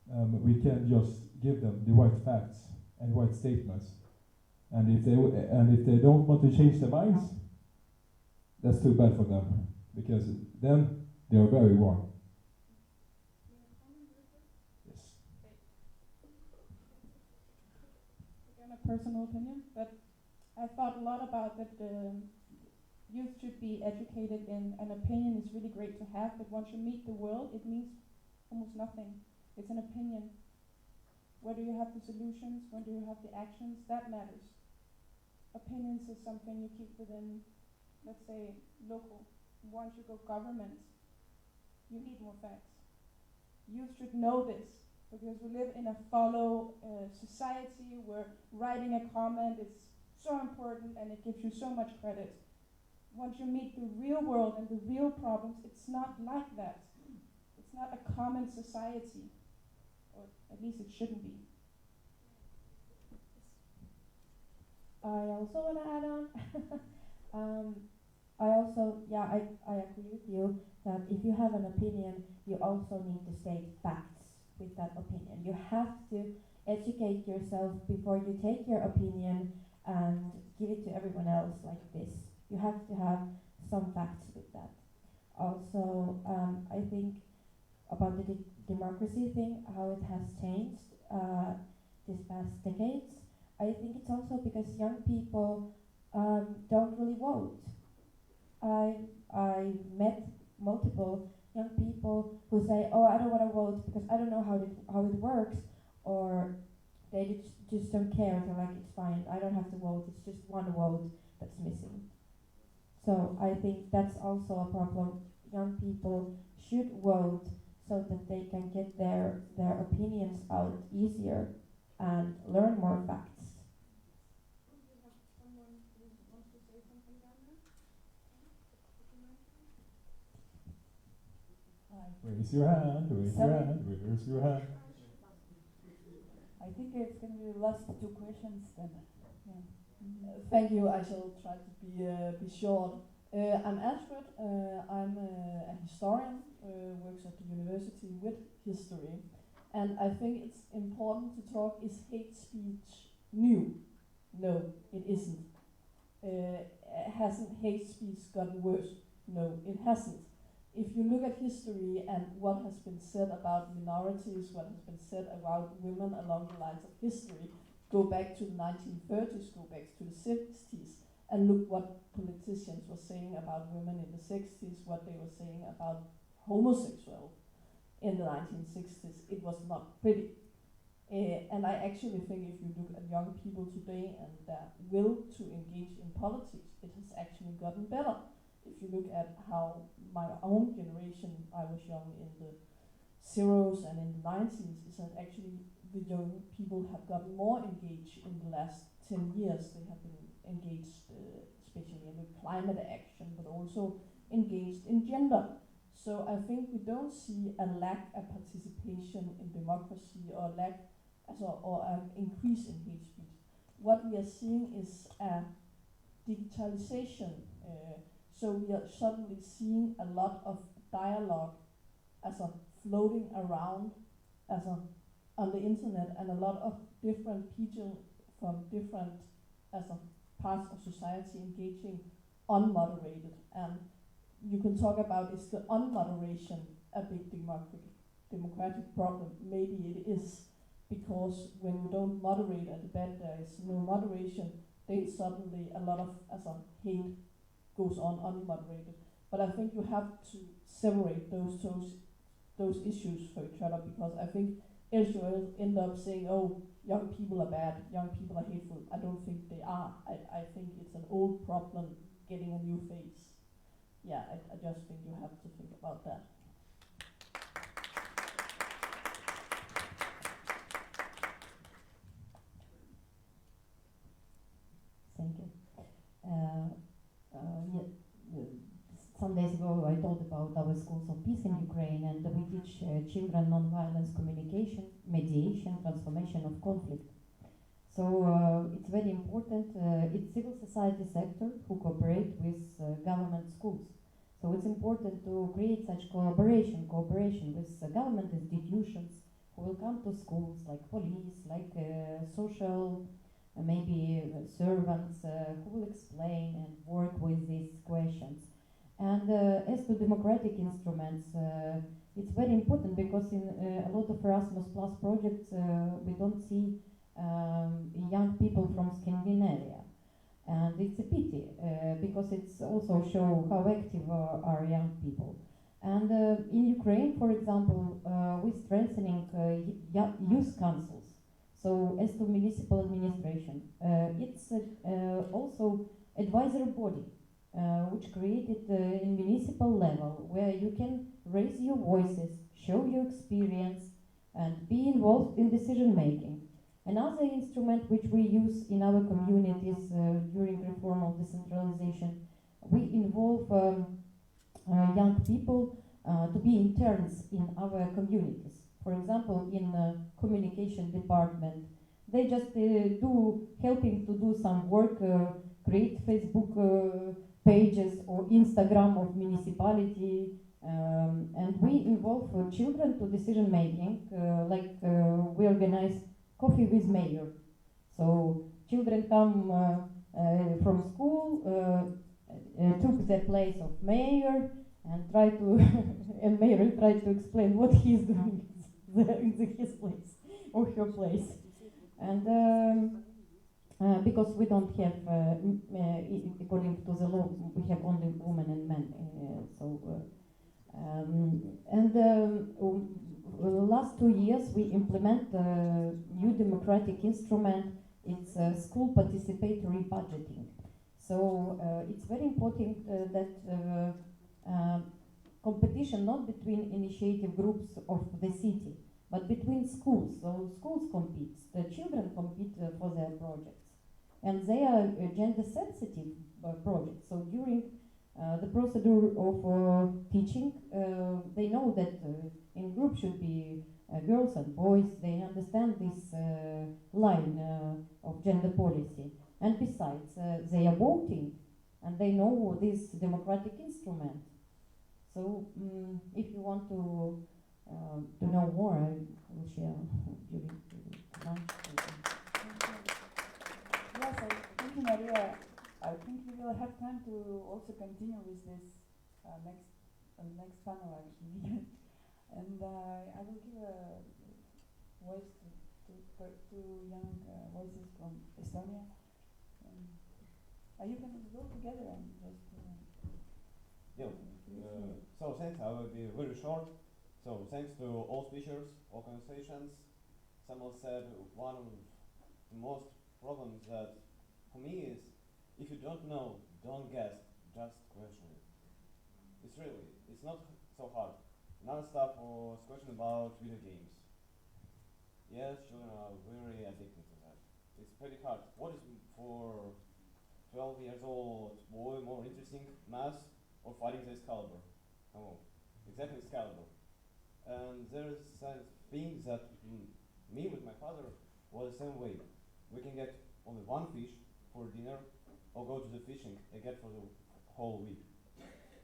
we can just give them the right facts and right statements. And if they don't want to change their minds, that's too bad for them, because then they are very wrong. Yes. Again, a personal opinion, but I thought a lot about that youth should be educated in an opinion is really great to have, but once you meet the world, it means almost nothing. It's an opinion. Where do you have the solutions? When do you have the actions? That matters. Opinions is something you keep within, let's say, local. Once you go government, you need more facts. Youth should know this, because we live in a follow society where writing a comment is so important and it gives you so much credit. Once you meet the real world and the real problems, it's not like that. It's not a common society, or at least it shouldn't be. I also want to add on. I agree with you that if you have an opinion, you also need to state facts with that opinion. You have to educate yourself before you take your opinion and give it to everyone else like this. You have to have some facts with that. Also, I think about the democracy thing, how it has changed this past decades. I think it's also because young people don't really vote. I met multiple young people who say, "Oh, I don't want to vote because I don't know how it works," or they just don't care. They're like, "It's fine. I don't have to vote. It's just one vote that's missing." So I think that's also a problem. Young people should vote so that they can get their opinions out easier and learn more facts. We have someone who wants to say something down there. Raise your hand, raise your hand, raise your hand. I think it's going to be the last two questions then. Yeah. Thank you. I shall try to be short. I'm Astrid. I'm a historian, works at the university with history. And I think it's important to talk, is hate speech new? No, it isn't. Hasn't hate speech gotten worse? No, it hasn't. if you look at history and what has been said about minorities, what has been said about women along the lines of history, go back to the 1930s, go back to the 60s, and look what politicians were saying about women in the 60s, what they were saying about homosexual in the 1960s. It was not pretty. And I actually think if you look at young people today and their will to engage in politics, it has actually gotten better. If you look at how my own generation, I was young in the zeros and in the 90s, is that actually the young people have gotten more engaged in the last 10 years. They have been engaged, especially in the climate action, but also engaged in gender. So I think we don't see a lack of participation in democracy or lack or an increase in hate speech. What we are seeing is a digitalization. So we are suddenly seeing a lot of dialogue floating around on the internet, and a lot of different people from different parts of society engaging unmoderated. And you can talk about, is the unmoderation a big democratic problem? Maybe it is, because when you don't moderate at the bed, there is no moderation, then suddenly a lot of hate goes on unmoderated. But I think you have to separate those issues for each other, because I think else you will end up saying, oh, young people are bad, young people are hateful. I don't think they are. I think it's an old problem getting a new face. Yeah, I just think you have to think about that. Thank you. Some days ago I told about our schools of peace in Ukraine, and we teach children non-violence communication, mediation, transformation of conflict. So it's very important. It's civil society sector who cooperate with government schools. So it's important to create such cooperation with government institutions who will come to schools, like police, like social, maybe servants, who will explain and work with these questions. And as to democratic instruments, it's very important, because in a lot of Erasmus Plus projects we don't see young people from Scandinavia. And it's a pity, because it's also show how active are young people. And in Ukraine, for example, we're strengthening youth councils. So as to municipal administration, it's also advisory body, which created in municipal level, where you can raise your voices, show your experience, and be involved in decision making. Another instrument which we use in our communities during reform of decentralization, we involve young people to be interns in our communities. For example, in communication department, they just helping to do some work, create Facebook pages or Instagram of municipality, and we involve children to decision making, we organize coffee with mayor. So children come from school, took the place of mayor, and try to and mayor tried to explain what he's doing in his place or her place. And because we don't have, according to the law, we have only women and men. The last 2 years we implement a new democratic instrument. It's school participatory budgeting. So it's very important that competition not between initiative groups of the city, but between schools. So schools compete, the children compete for their projects. And they are gender sensitive projects. So during the procedure of teaching, they know that in group should be girls and boys. They understand this line of gender policy. And besides, they are voting, and they know this democratic instrument. So if you want to know more, I will share during lunch. Yes, thank you, Maria. I think we will have time to also continue with this next on the next panel actually. And I will give a voice to two young voices from Estonia. You can go together and just. So thanks, I will be very short. So thanks to all speakers, organizations. Someone said one of the most problems that for me is if you don't know, don't guess, just question it. It's not so hard. Another stuff was question about video games. Yes, children are very addicted to that. It's pretty hard. What is for 12 years old boy more interesting, math or fighting the Excalibur? Come on, exactly Excalibur. And there's things that me with my father was the same way. We can get only one fish for dinner or go to the fishing again for the whole week.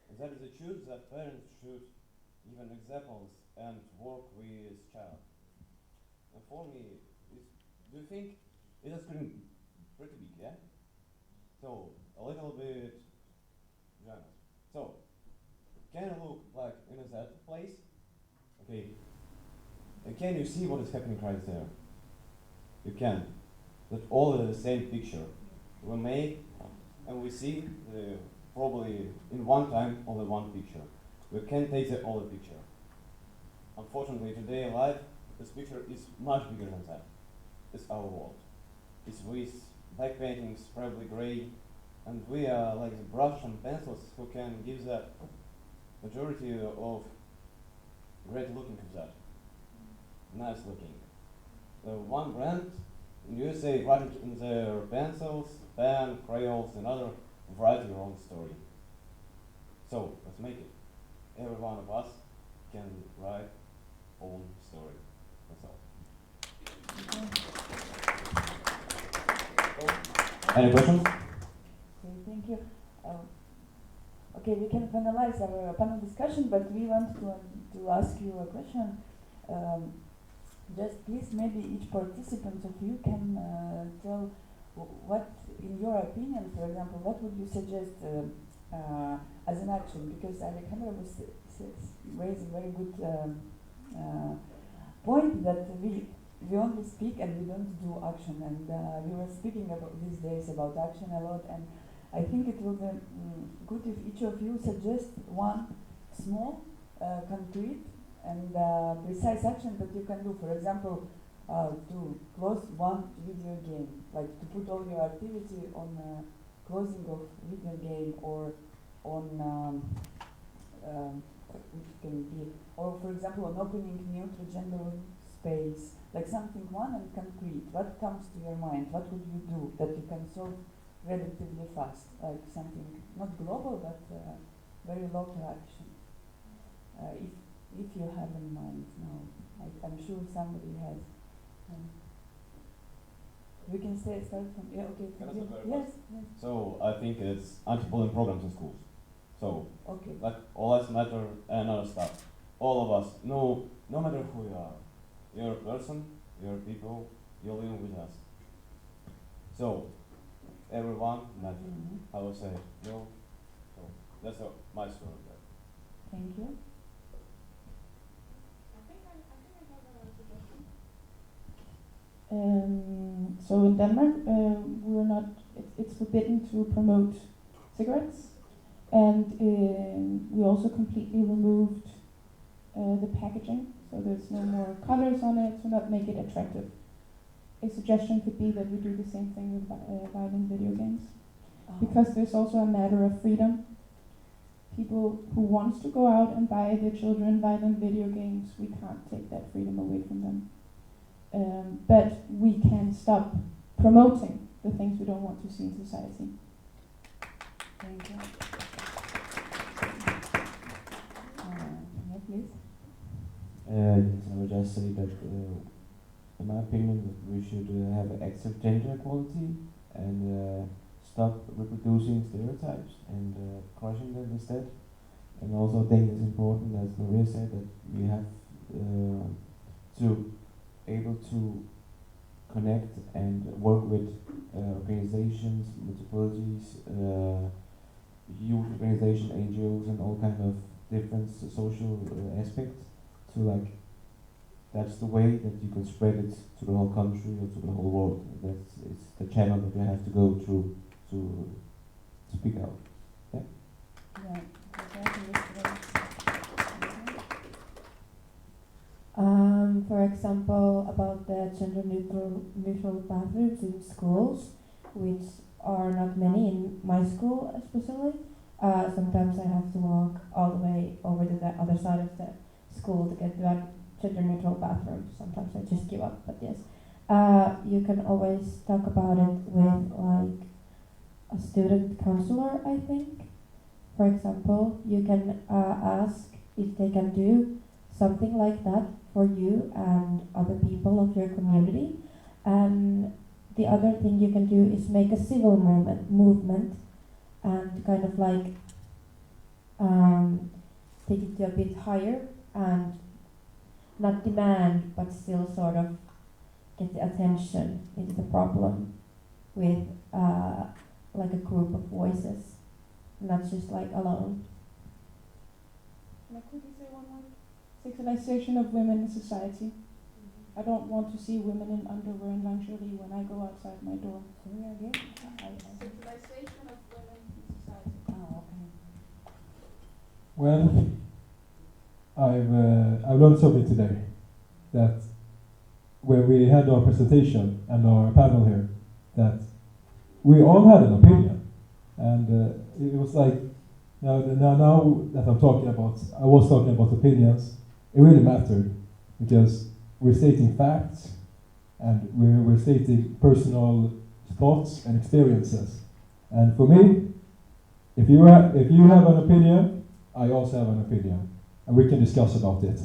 And that is a choice that parents should give examples and work with child. And for me, do you think it is pretty big, yeah? So a little bit generous. So can it look like in that place? Okay. And can you see what is happening right there? You can. That all is the same picture. We make and we see probably in one time only one picture. We can take the whole picture. Unfortunately, today in life, this picture is much bigger than that. It's our world. It's with black paintings, probably gray, and we are like the brush and pencils who can give the majority of great looking to that. Nice looking. One brand in USA writing in their pencils, pen, crayons, and other write your own story. So let's make it. Every one of us can write own story. That's all. Any questions? Okay, thank you. Okay, we can finalize our panel discussion, but we want to ask you a question. Just please, maybe each participant of you can tell what, in your opinion, for example, what would you suggest as an action? Because Alejandra was raising very good point that we only speak and we don't do action. And we were speaking about these days about action a lot, and I think it would be good if each of you suggest one small, concrete, and precise action that you can do. For example, to close one video game, like to put all your activity on closing of video game, or on it can be, or for example, on opening new gender space, like something one and concrete. What comes to your mind? What would you do that you can solve relatively fast, like something not global but very local action? If you have in mind now, I'm sure somebody has. We can start from okay. Yes. So I think it's anti-bullying programs in schools. So okay, like all lives matter and other stuff. All of us, no matter who you are, you're a person, you're people, you're living with us. So everyone matters. I would say no. So that's my story there. Thank you. So in Denmark, we're not. It's forbidden to promote cigarettes, and we also completely removed the packaging. So there's no more colors on it to not make it attractive. A suggestion could be that we do the same thing with violent video games, because there's also a matter of freedom. People who wants to go out and buy their children violent video games, we can't take that freedom away from them. But we can stop promoting the things we don't want to see in society. Thank you. Please. Yes, I would just say that, in my opinion, that we should have active gender equality and stop reproducing stereotypes and crushing them instead. And also think it's important, as Maria said, that we have to able to connect and work with organizations, municipalities, youth organizations, NGOs, and all kind of different social aspects. So like that's the way that you can spread it to the whole country or to the whole world. It's the channel that you have to go through to speak out. Yeah. Yeah. For example, about the gender neutral bathrooms in schools, which are not many in my school especially. Sometimes I have to walk all the way over to the other side of the school to get to a gender neutral bathroom. Sometimes I just give up, but yes. You can always talk about it with like a student counselor, I think. For example, you can ask if they can do something like that for you and other people of your community. And the other thing you can do is make a civil movement and kind of like take it to a bit higher and not demand but still sort of get the attention into the problem with like a group of voices, not just like alone. Can I quickly say one word? Sexualization of women in society. I don't want to see women in underwear and lingerie when I go outside my door. Sorry again? Sexualization of women in society. Oh, okay. Well, I've learned something today, that when we had our presentation and our panel here, that we all had an opinion, and it was like now that I was talking about opinions, it really mattered because we're stating facts and we're stating personal thoughts and experiences. And for me, if you have an opinion, I also have an opinion, and we can discuss about it.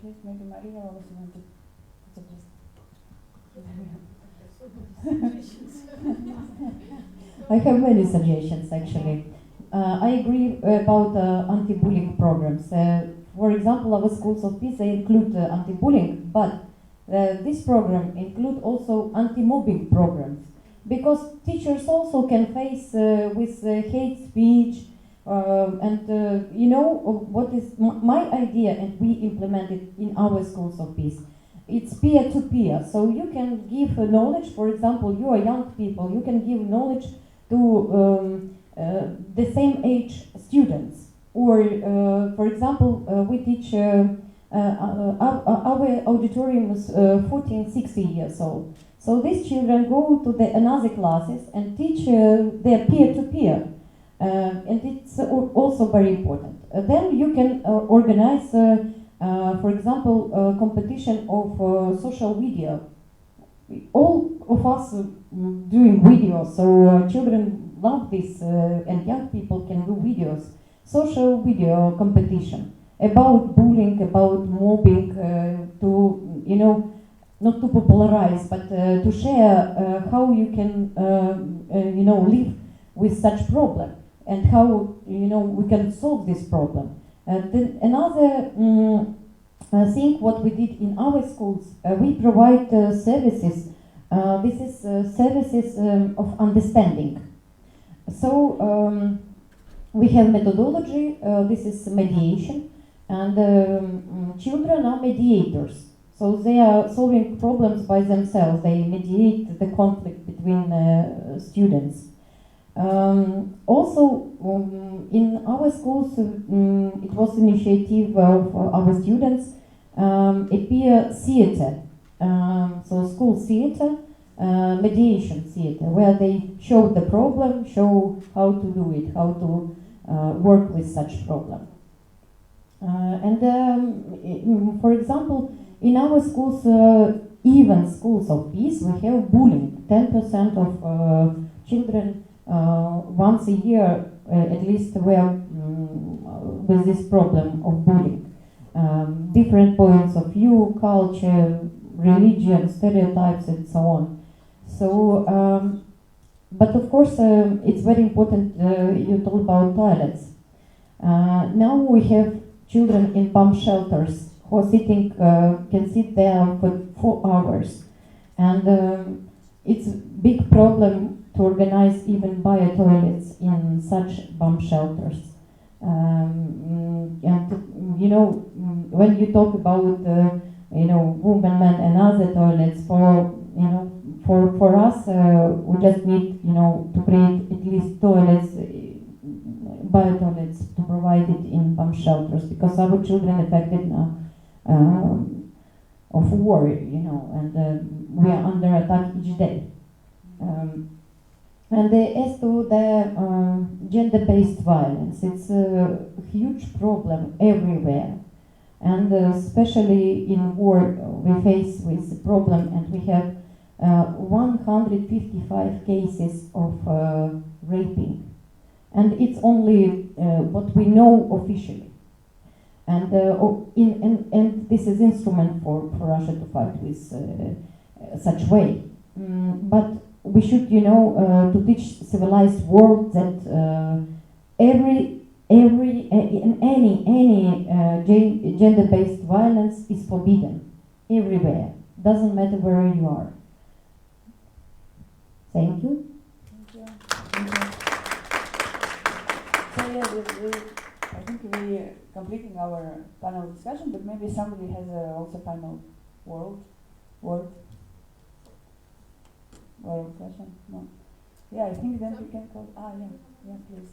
Please, maybe Maria also want to suggest. I have many suggestions actually. I agree about anti-bullying programs. For example, our schools of peace, they include anti-bullying, but this program include also anti-mobbing programs, because teachers also can face with hate speech. You know what is my idea, and we implement it in our schools of peace. It's peer-to-peer, so you can give knowledge. For example, you are young people, you can give knowledge to the same age students. Or, for example, we teach, our auditorium is 14, 16 years old. So these children go to the another classes and teach their peer-to-peer. And it's also very important. Then you can organize, for example, competition of social video. All of us doing videos, so children love this, and young people can do videos. Social video competition about bullying, about mobbing, to, you know, not to popularize, but to share how you can, you know, live with such problem, and how, you know, we can solve this problem. Then another thing what we did in our schools, we provide services. This is services of understanding. So we have methodology. This is mediation, and children are mediators. So they are solving problems by themselves. They mediate the conflict between students. Also, in our schools, it was initiative of our students, a peer theater, so school theater, mediation theater, where they show the problem, show how to do it, how to work with such problem. For example, in our schools, even schools of peace, we have bullying. 10% of children once a year at least were with this problem of bullying. Different points of view, culture, religion, stereotypes, and so on. So, but of course, it's very important, you talk about toilets. Now we have children in bomb shelters who are sitting, can sit there for 4 hours. And it's a big problem to organize even bio-toilets in such bomb shelters. And you know, when you talk about you know, women, men, and other toilets, for us, we just need, you know, to create at least toilets, bio-toilets, to provide it in bomb shelters, because our children affected now of war, you know, and we are under attack each day. And as to the gender-based violence, it's a huge problem everywhere. And especially in war, we face with the problem, and we have 155 cases of raping. And it's only what we know officially. And, and this is instrument for Russia to fight with such way. But we should, you know, to teach civilized world that any gender-based violence is forbidden everywhere. Doesn't matter where you are. Thank you. Thank you. Thank you. So yeah, I think we are completing our panel discussion, but maybe somebody has also final word question. No. Yeah, I think then we can call. Yeah, please.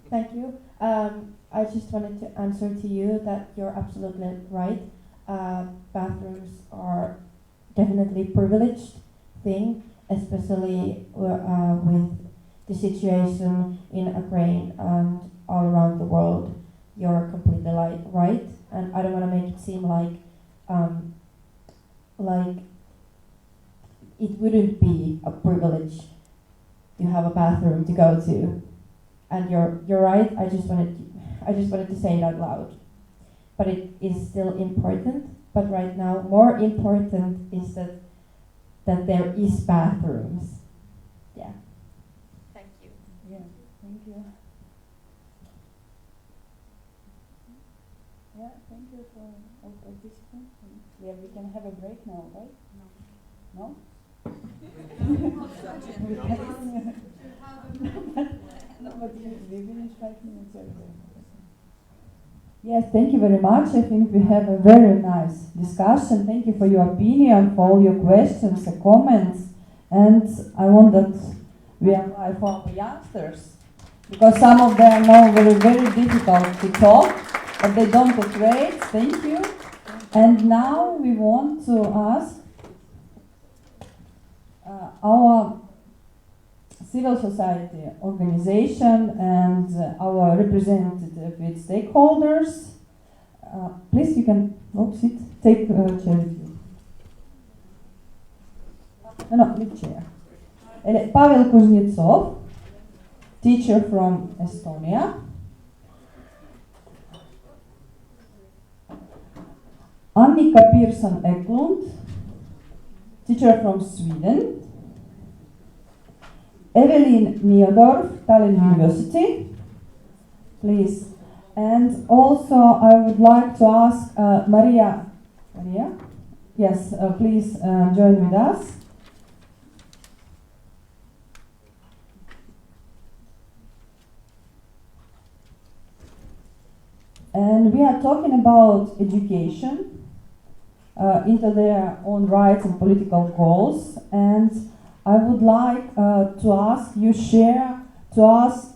Thank you. I just wanted to answer to you that you're absolutely right. Bathrooms are definitely privileged thing, especially with the situation in Ukraine and all around the world. You're completely right, and I don't want to make it seem like it wouldn't be a privilege to have a bathroom to go to. And you're right. I just wanted to say it out loud. But it is still important. But right now, more important is that there is bathrooms. Yeah. Thank you. Yeah. Thank you. Yeah. Thank you for all participants. Yeah, we can have a break now, right? No. No, but we finish 5 minutes earlier. Yes, thank you very much. I think we have a very nice discussion. Thank you for your opinion, for all your questions and comments. And I want that we apply for our youngsters, because some of them know very, very difficult to talk, but they don't afraid. Thank you. And now we want to ask our civil society organization and our representative with stakeholders. Please, you can sit, take a chair with you. No, leave chair. Pavel Kuznetsov, teacher from Estonia. Annika Pearson Eklund, teacher from Sweden. Evelyn Neodorf, Tallinn University, please. And also I would like to ask Maria, yes, please join with us. And we are talking about education into their own rights and political goals. And I would like to ask you share to us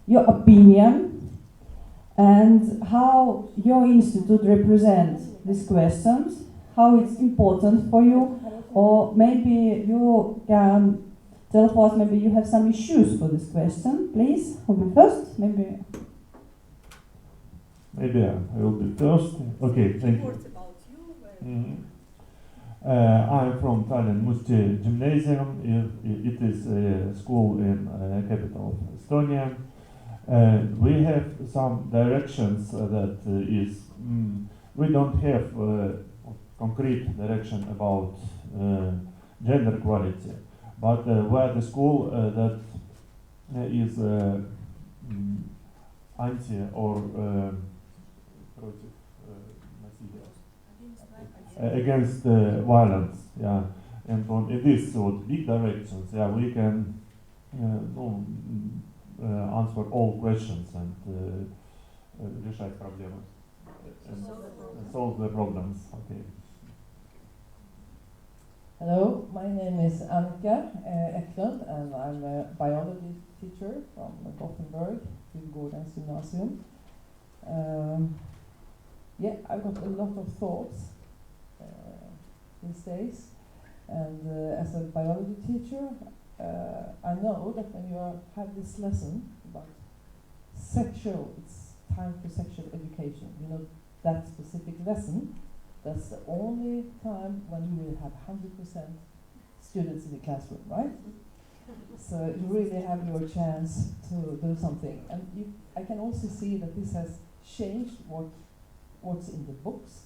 your opinion and how your institute represents these questions, how it's important for you, or maybe you can tell us, maybe you have some issues for this question. Please, who will be first? Maybe I will be first. Okay, thank you. I'm from Tallinn Musti Gymnasium. It is a school in capital of Estonia. We have some directions that we don't have concrete direction about gender equality, but where the school that is anti or against violence, yeah, and in this sort of big directions, yeah, we can answer all questions and решать проблемы and solve the problems. Okay. Hello, my name is Annika Eklund, and I'm a biology teacher from Gothenburg, Djurgårdens Gymnasium. Yeah, I've got a lot of thoughts these days, and as a biology teacher, I know that when you have this lesson about it's time for sexual education, you know, that specific lesson, that's the only time when you will have 100% students in the classroom, right? So you really have your chance to do something. And I can also see that this has changed what's in the books,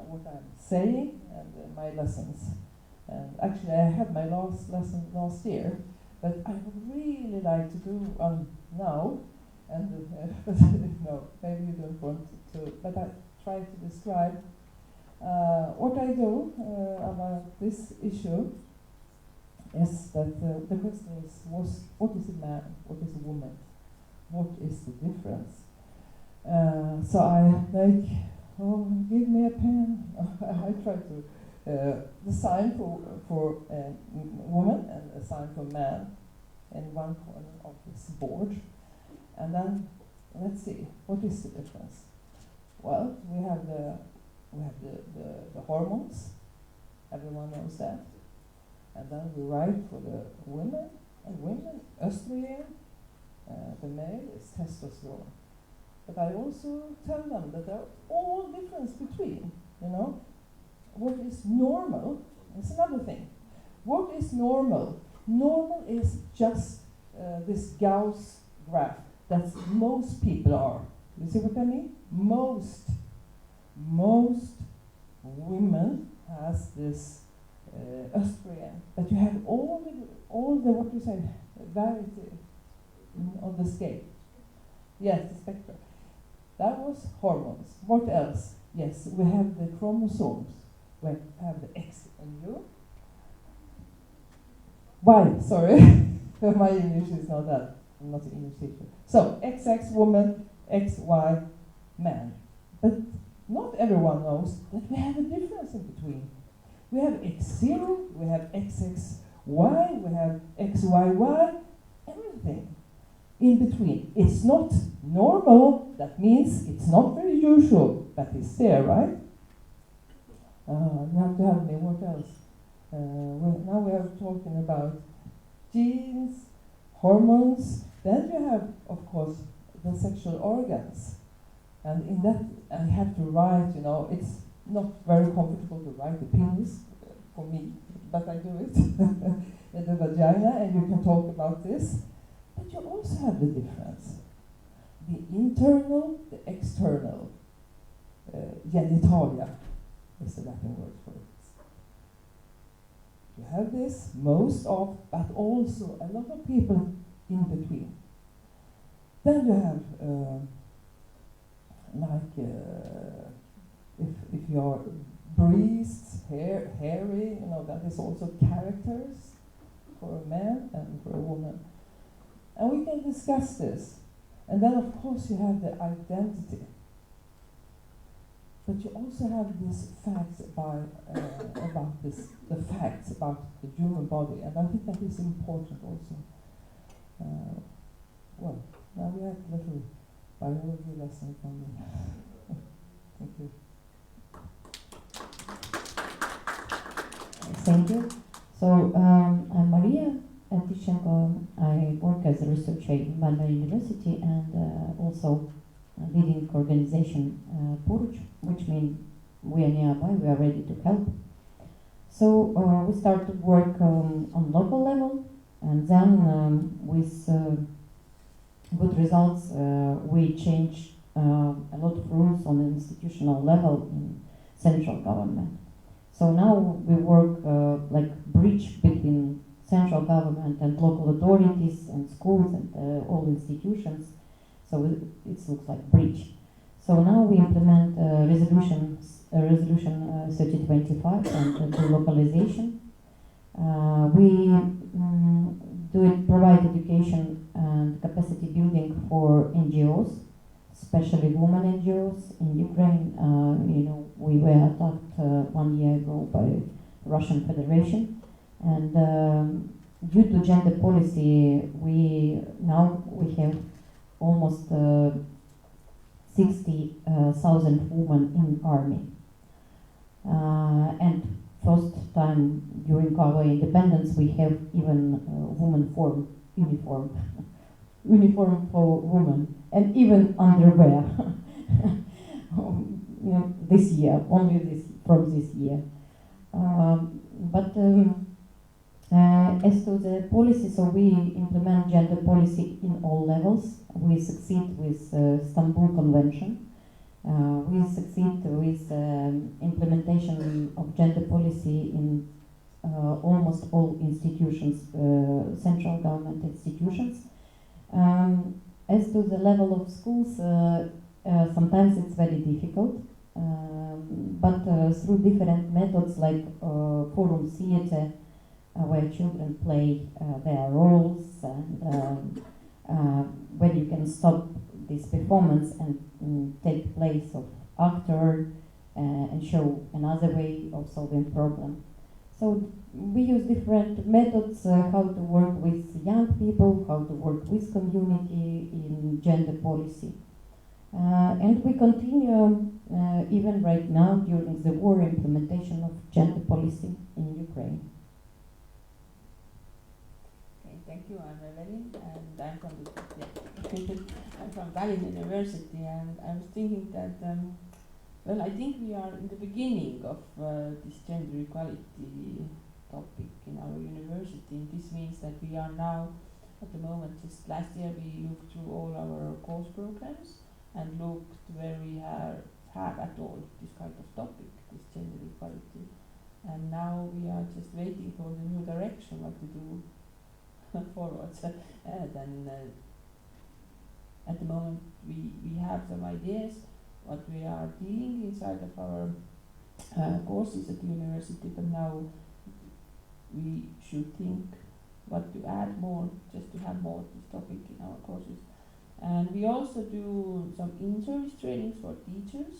what I'm saying, and my lessons. And actually, I had my last lesson last year, but I would really like to do one now. And no, maybe you don't want to, but I try to describe what I do about this issue is that the question is, what is a man, what is a woman, what is the difference? So I like, give me a pen. I try to the sign for a woman and a sign for man in one corner of this board. And then let's see, what is the difference? Well, we have the hormones. Everyone knows that. And then we write for the women, estrogen. The male is testosterone. But I also tell them that there are all difference between, you know. What is normal is another thing. What is normal? Normal is just this Gauss graph that most people are. You see what I mean? Most women has this estrogen, but you have all the what you say variety on the scale. Yes, the spectrum. That was hormones. What else? Yes, we have the chromosomes. We have the X and U. Y, sorry. My English is not that. I'm not an English teacher. So, XX woman, XY man. But not everyone knows that we have a difference in between. We have X0, we have XXY, we have XYY, everything in between. It's not normal, that means it's not very usual, but it's there, right? You have to help me, what else? Now we are talking about genes, hormones, then you have, of course, the sexual organs. And in that, I have to write, you know, it's not very comfortable to write the penis for me, but I do it. In the vagina, and you can talk about this. But you also have the difference. The internal, the external, genitalia is the Latin word for it. You have this, most of, but also a lot of people in between. Then you have, if you are breast, hairy, you know, that is also characters for a man and for a woman. And we can discuss this. And then, of course, you have the identity. But you also have these facts about this, the facts about the human body. And I think that is important also. Well, now we have a little biology lesson from me. Thank you. Thank you. So, I'm Maria Tishenko. I work as a researcher in Vantaa University and also leading organization Poruch, which means we are nearby, we are ready to help. So we started work on local level, and then with good results. We changed a lot of rules on an institutional level in central government. So now we work like bridge between central government and local authorities and schools and all institutions. So it looks like bridge. So now we implement resolution 3025 and delocalization. We provide education and capacity building for NGOs, especially women NGOs in Ukraine. We were attacked 1 year ago by Russian Federation, and due to gender policy, we have almost 60,000 women in army. And first time during our independence, we have even women uniform for women, and even underwear. This year, from this year. As to the policy, so we implement gender policy in all levels. We succeed with Istanbul Convention. We succeed with implementation of gender policy in almost all institutions, central government institutions. As to the level of schools, sometimes it's very difficult, but through different methods like forum theater, where children play their roles, and where you can stop this performance and take place of actor and show another way of solving problem. So we use different methods, how to work with young people, how to work with community in gender policy. And we continue even right now during the war implementation of gender policy in Ukraine. Okay, thank you, I'm Evelyn, and I'm from I'm from Tallinn University, and I was thinking that well, I think we are in the beginning of this gender equality topic in our university, and this means that we are now, at the moment, just last year we looked through all our course programs and looked where we have at all this kind of topic, this gender equality. And now we are just waiting for the new direction, what to do forwards. At the moment we have some ideas what we are dealing inside of our courses at the university, but now we should think what to add more, just to have more this topic in our courses. And we also do some in-service trainings for teachers.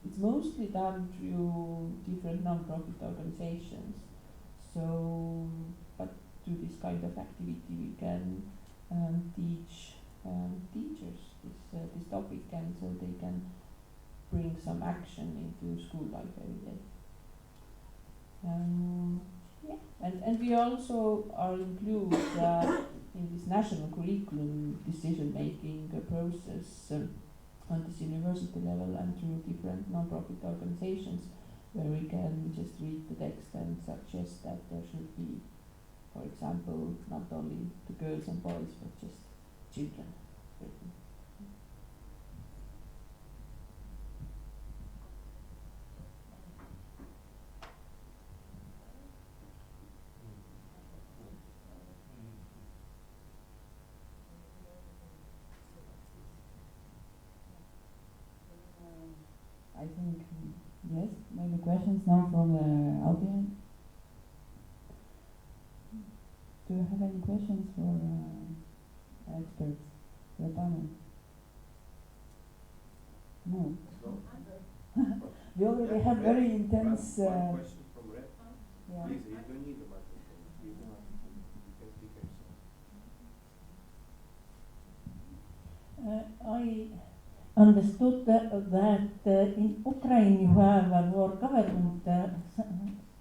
It's mostly done through different non-profit organizations. So, but through this kind of activity we can teach teachers this topic, and so they can bring some action into school life every day. And we also are included in this national curriculum decision-making process on this university level and through different non-profit organizations, where we can just read the text and suggest that there should be, for example, not only the girls and boys, but just children written. I think, yes, maybe questions now from the audience. Do you have any questions for experts, the panel? No. We already have very intense. One question from Red. Yeah. Please, you don't need the microphone. You can speak yourself. I understood that in Ukraine you have more government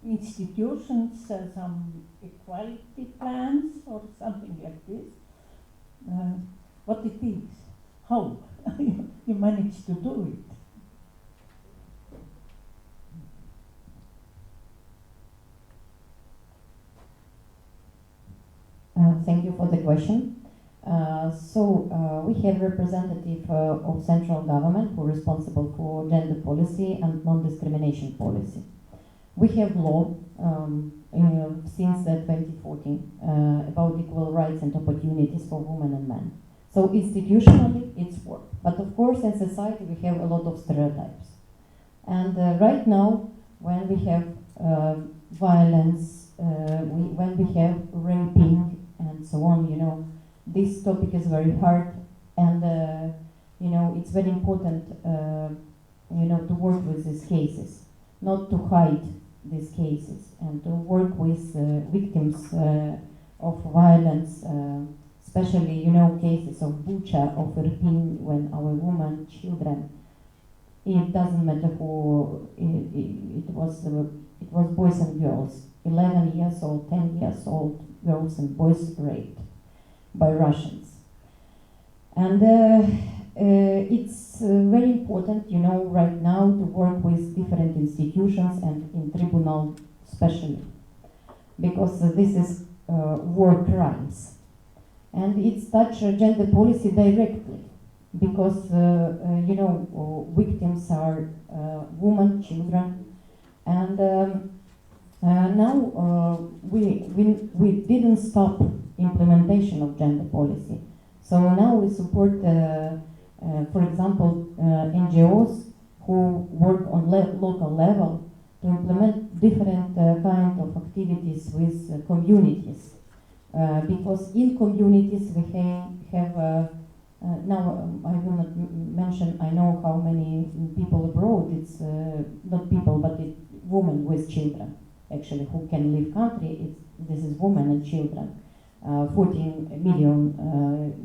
institutions, some equality plans or something like this. What it is, how you manage to do it. Thank you for the question. We have representative of central government who are responsible for gender policy and non-discrimination policy. We have law since 2014 about equal rights and opportunities for women and men. So institutionally, it's work. But of course, in society, we have a lot of stereotypes. And right now, when we have violence, when we have raping and so on, this topic is very hard, and it's very important, to work with these cases, not to hide these cases, and to work with victims of violence, especially, cases of Bucha, of Irpin, when our women, children, it doesn't matter who, it was boys and girls, 11 years old, 10 years old girls and boys raped by Russians. And it's very important, right now to work with different institutions and in tribunal especially, because this is war crimes. And it's touch gender policy directly, because, victims are women, children, and now we didn't stop implementation of gender policy. So now we support, for example, NGOs who work on local level to implement different kind of activities with communities. Because in communities we have now I will not mention, I know how many people abroad, it's not people, but women with children, actually, who can leave country, this is women and children. 14 million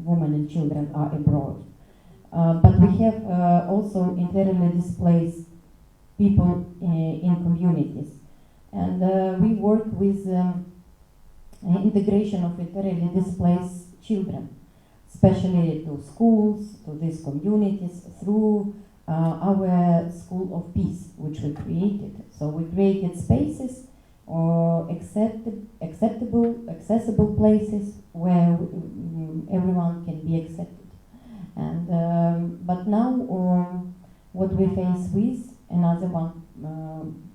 women and children are abroad. But we have also internally displaced people in communities. And we work with integration of internally displaced children, especially to schools, to these communities, through our School of Peace, which we created. So we created spaces or accessible places where everyone can be accepted. And but now what we face with another one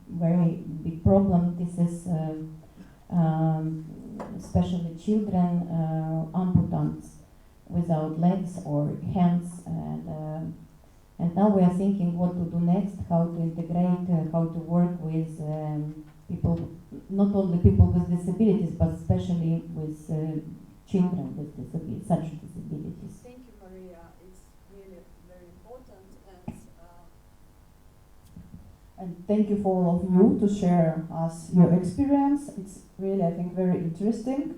very big problem. This is especially children, amputants without legs or hands, and now we are thinking what to do next, how to integrate, how to work with people, not only people with disabilities, but especially with children with such disabilities. Thank you, Maria. It's really very important, and thank you for all of you to share us your experience. It's really, I think, very interesting.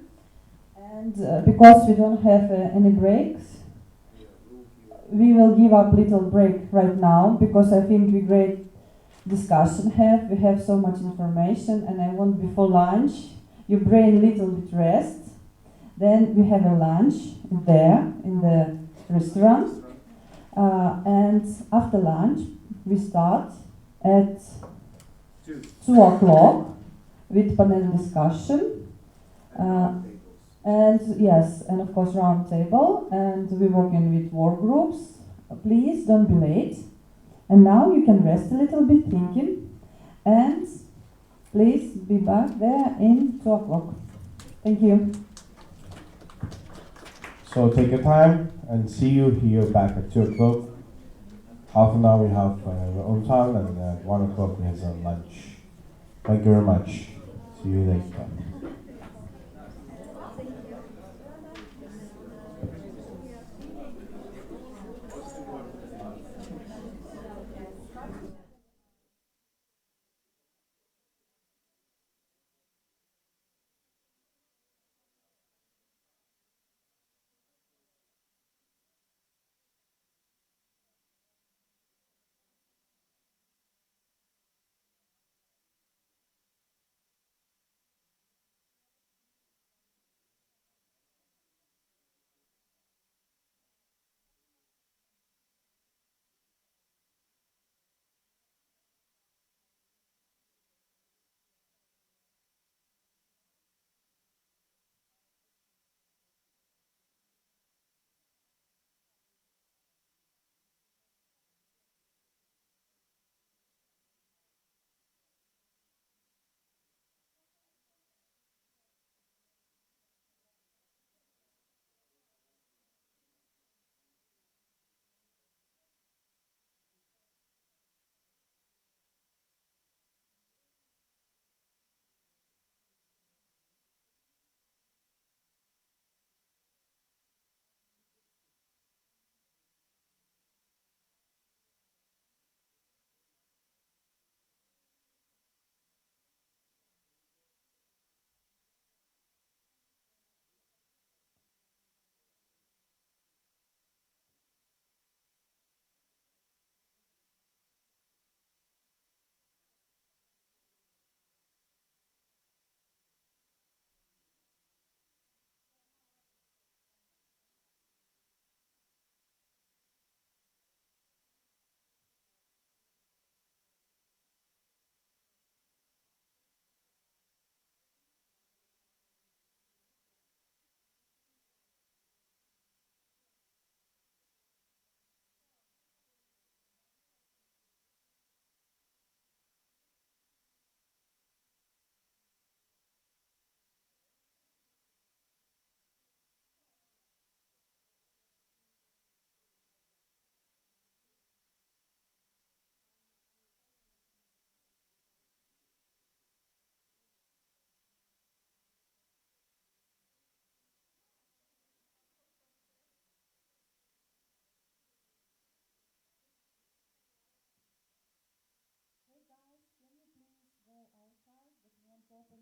And because we don't have any breaks, we will give up little break right now, because I think we great discussion we have so much information, and I want before lunch your brain little bit rest. Then we have a lunch there in the restaurant, and after lunch we start at 2 o'clock with panel discussion, and yes, and of course round table, and we work in with work groups. Please don't be late. And now you can rest a little bit thinking, and please be back there in 2 o'clock. Thank you. So take your time and see you here back at 2 o'clock. Half an hour we have our own time, and at 1 o'clock we have some lunch. Thank you very much. See you next time.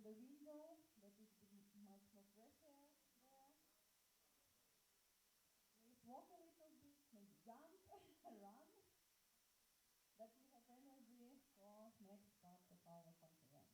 the window, let it be much more fresh air there. Please walk a little bit, maybe jump, run, that we have energy for next part of our conference.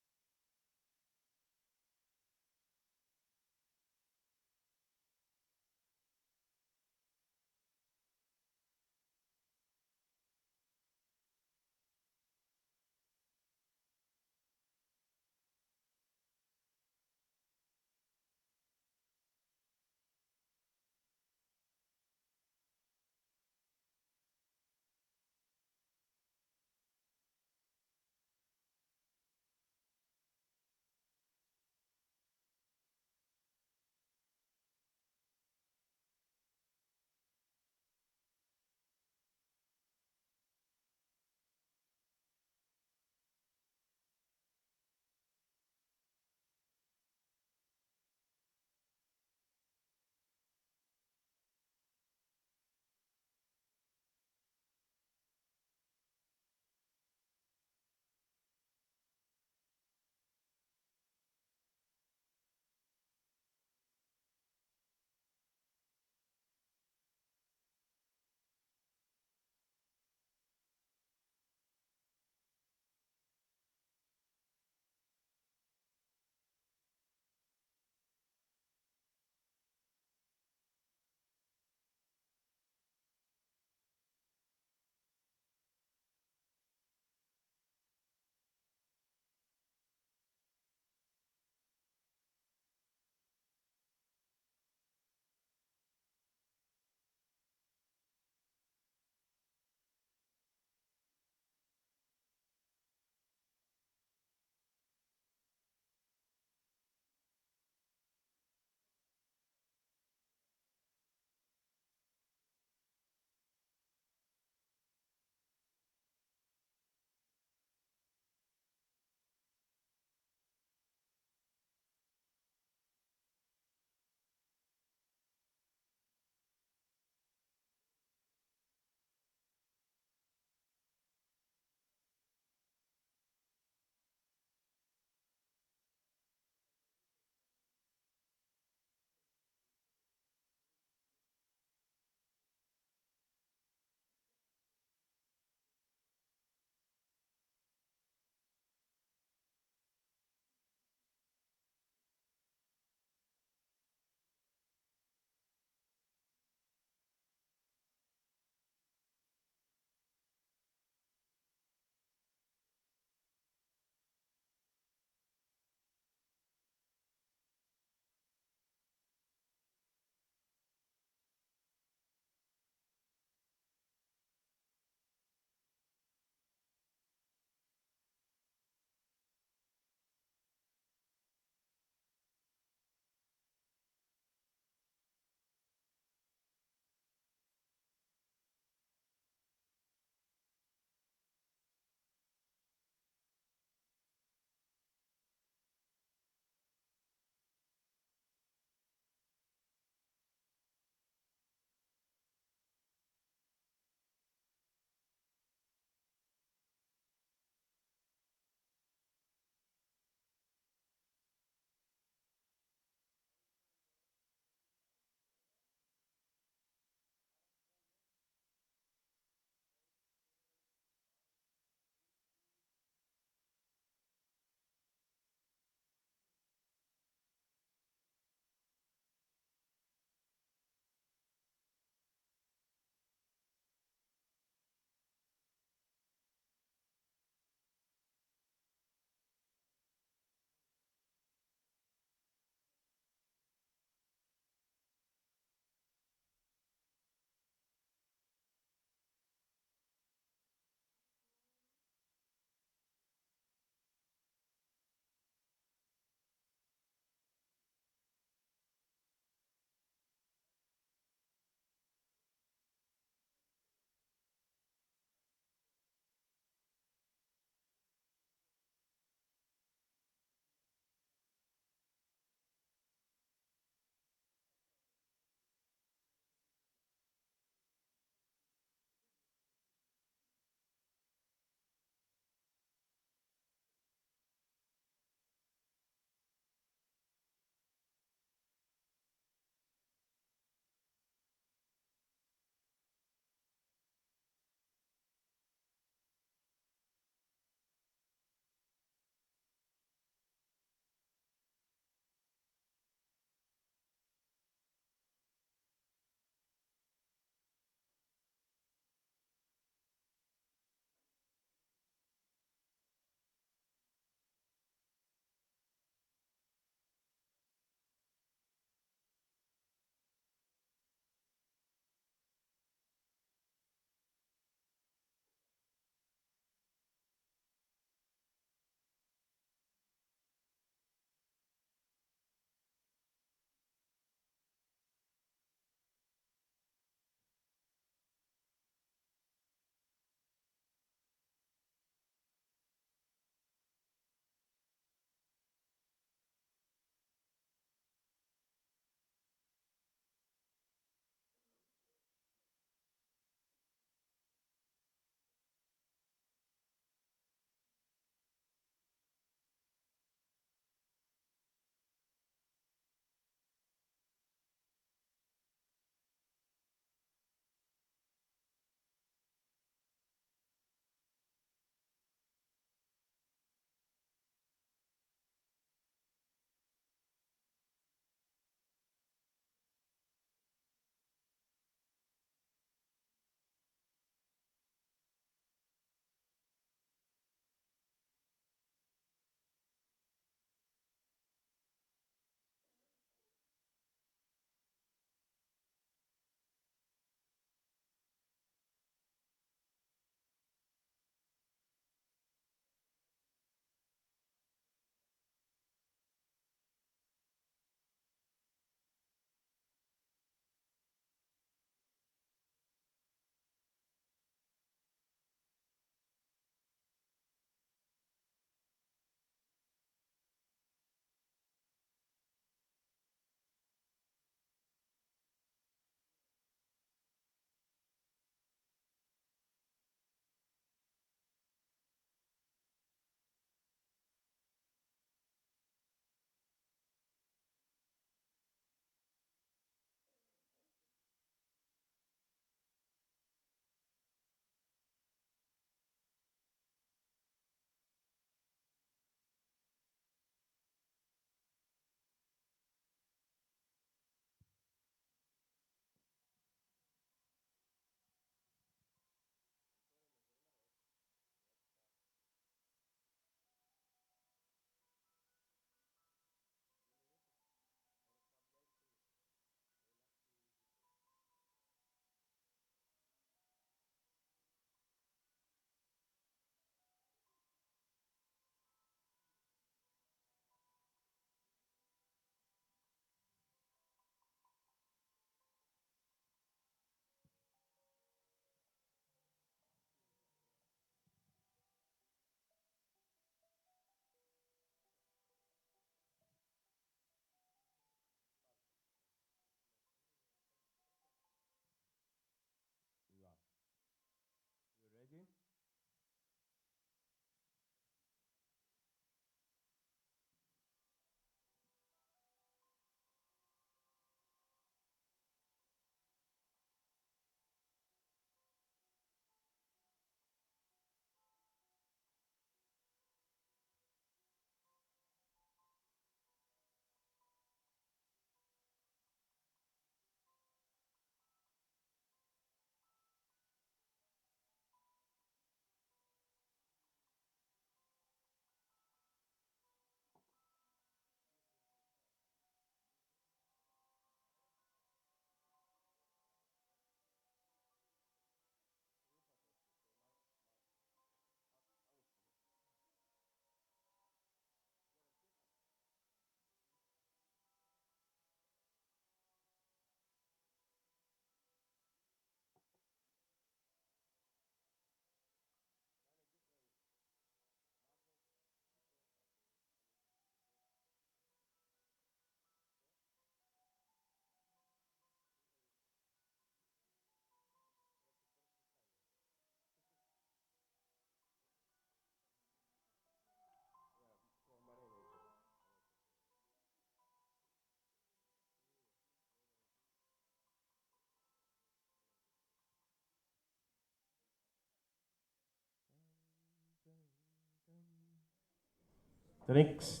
Thanks.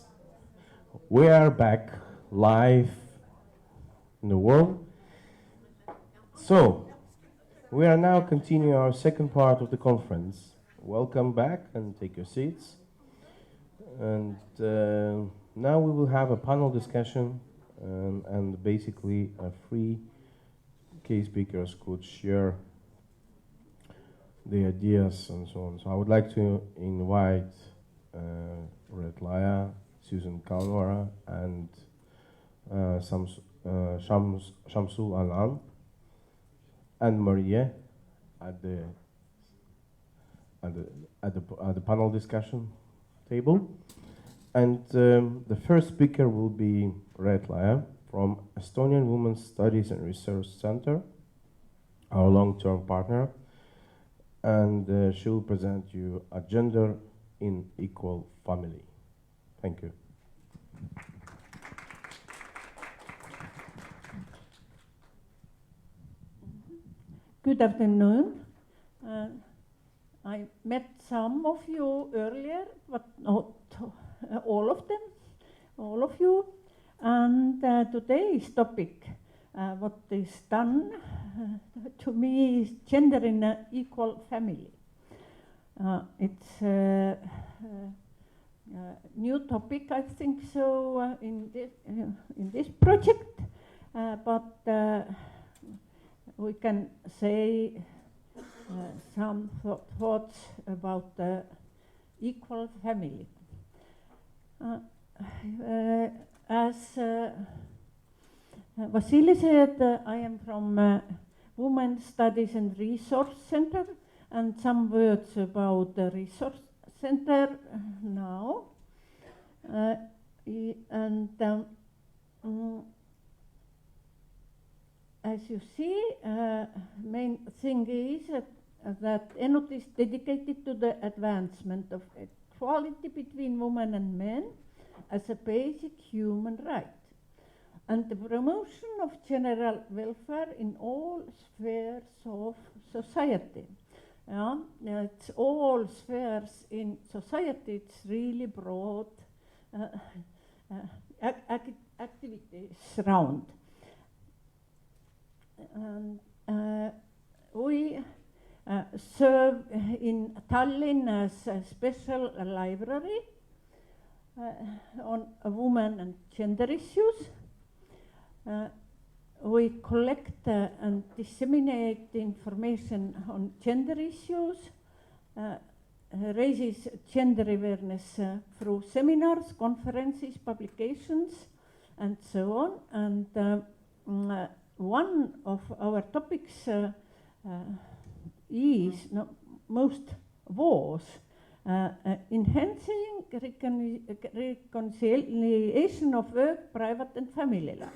We are back live in the world. So, we are now continuing our second part of the conference. Welcome back and take your seats. And now we will have a panel discussion and basically three key speakers could share the ideas and so on. So I would like to invite Retlaya, Susan Kalwara, and Shamsul Alan and Maria at the panel discussion table. And the first speaker will be Retlaya from Estonian Women's Studies and Research Center, our long-term partner, and she will present you a gender in equal family. Thank you. Good afternoon. I met some of you earlier, but not all of them, all of you. And today's topic, what is done to me, is gender in an equal family. It's a new topic, I think so, in this project, but we can say some thoughts about the equal family. As Vasily said, I am from Women's Studies and Resource Center, and some words about the Resource Center now. As you see, main thing is that ENUT is dedicated to the advancement of equality between women and men as a basic human right, and the promotion of general welfare in all spheres of society. It's all spheres in society, it's really broad activities around. And we serve in Tallinn as a special library on women and gender issues. We collect and disseminate information on gender issues, raises gender awareness through seminars, conferences, publications, and so on. And one of our topics was enhancing reconciliation of work, private and family life.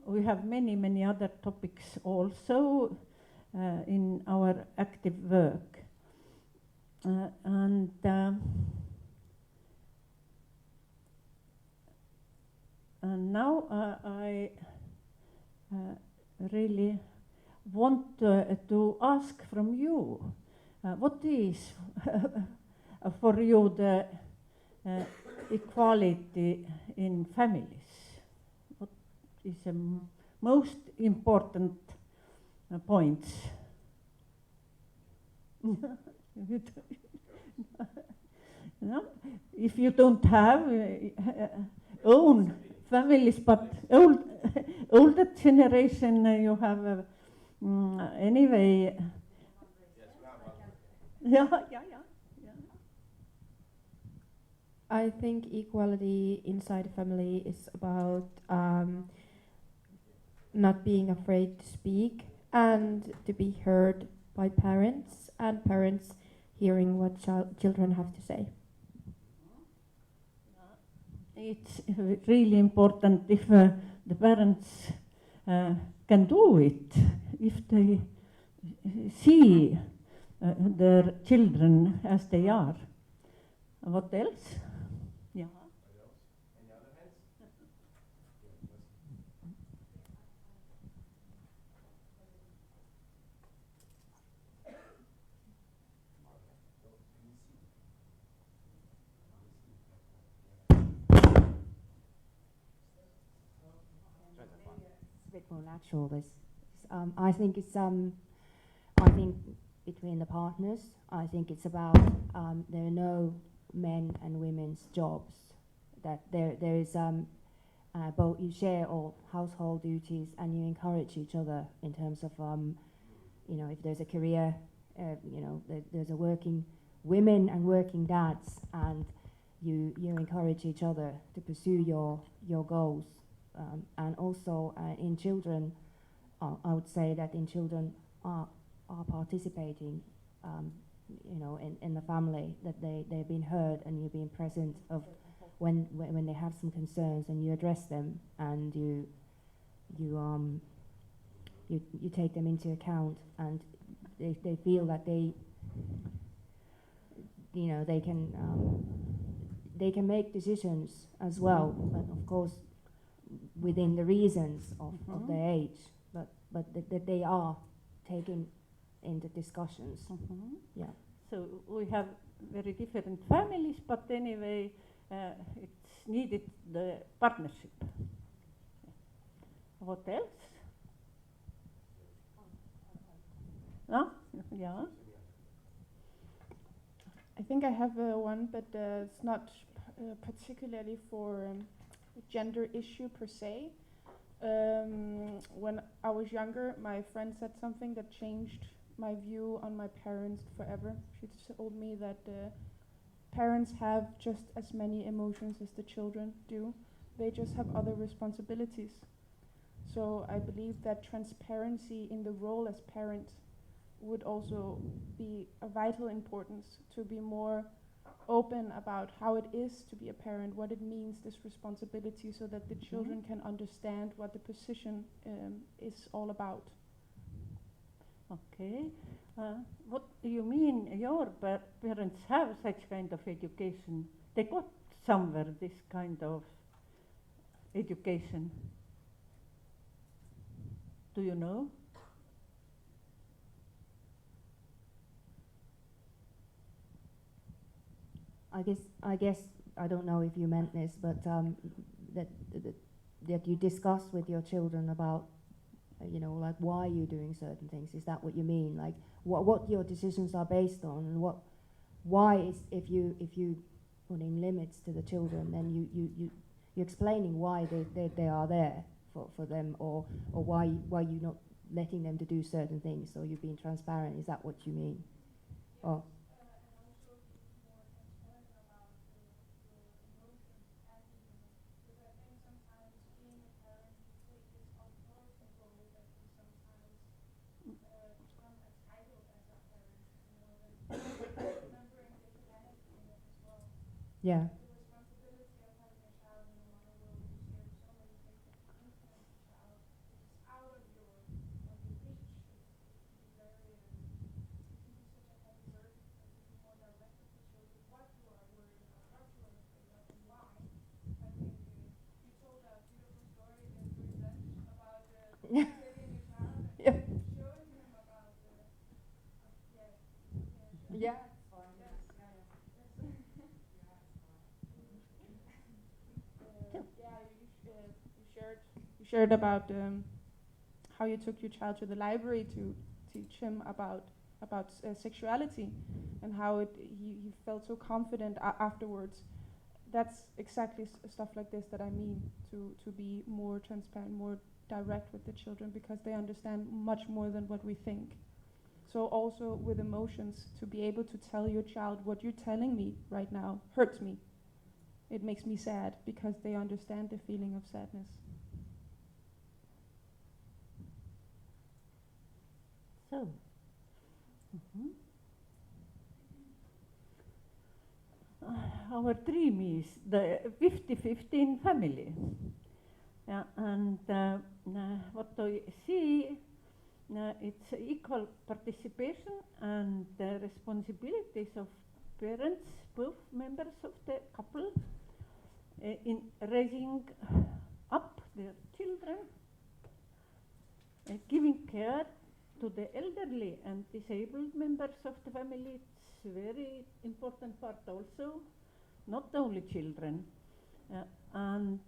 We have many other topics also in our active work. And now I really want to ask from you, what is for you the equality in families? What is the most important points? No? If you don't have own families, but older generation, you have anyway. Yeah. I think equality inside a family is about not being afraid to speak and to be heard by parents, and parents hearing what children have to say. It's really important if the parents can do it, if they see their children as they are. What else? Yeah. Any other hands? bit more natural. I think it's I think between the partners, I think it's about there are no men and women's jobs. That there is both you share all household duties and you encourage each other in terms of if there's a career, there's a working women and working dads, and you encourage each other to pursue your goals, and also in children, I would say that in children are participating, in the family, that they've been heard and you've been present of when they have some concerns and you address them and you take them into account, and they feel that they can make decisions as well, but of course within the reasons of their age, but that they are taken into discussions. Yeah. So we have very different families, but anyway, it's needed the partnership. What else? No? Yeah. I think I have one, but it's not particularly for gender issue per se. When I was younger, my friend said something that changed my view on my parents forever. She told me that parents have just as many emotions as the children do. They just have other responsibilities. So I believe that transparency in the role as parent would also be a vital importance, to be more open about how it is to be a parent, what it means, this responsibility, so that the children can understand what the position is all about. Okay. What do you mean your parents have such kind of education? They got somewhere this kind of education. Do you know? I guess I don't know if you meant this, but that you discuss with your children about, like why you're doing certain things. Is that what you mean? Like what your decisions are based on, and why is if you putting limits to the children, then you're explaining why they are there for them, or why you're not letting them to do certain things. So you're being transparent. Is that what you mean? Or yeah. Yeah. You shared about how you took your child to the library to teach him about sexuality, and how he felt so confident afterwards. That's exactly stuff like this that I mean, to be more transparent, more direct with the children, because they understand much more than what we think. So also with emotions, to be able to tell your child, what you're telling me right now hurts me. It makes me sad, because they understand the feeling of sadness. So, our dream is the 50-15 family. Yeah, and what I see, it's equal participation and the responsibilities of parents, both members of the couple, in raising up their children, giving care to the elderly and disabled members of the family. It's a very important part also, not only children. And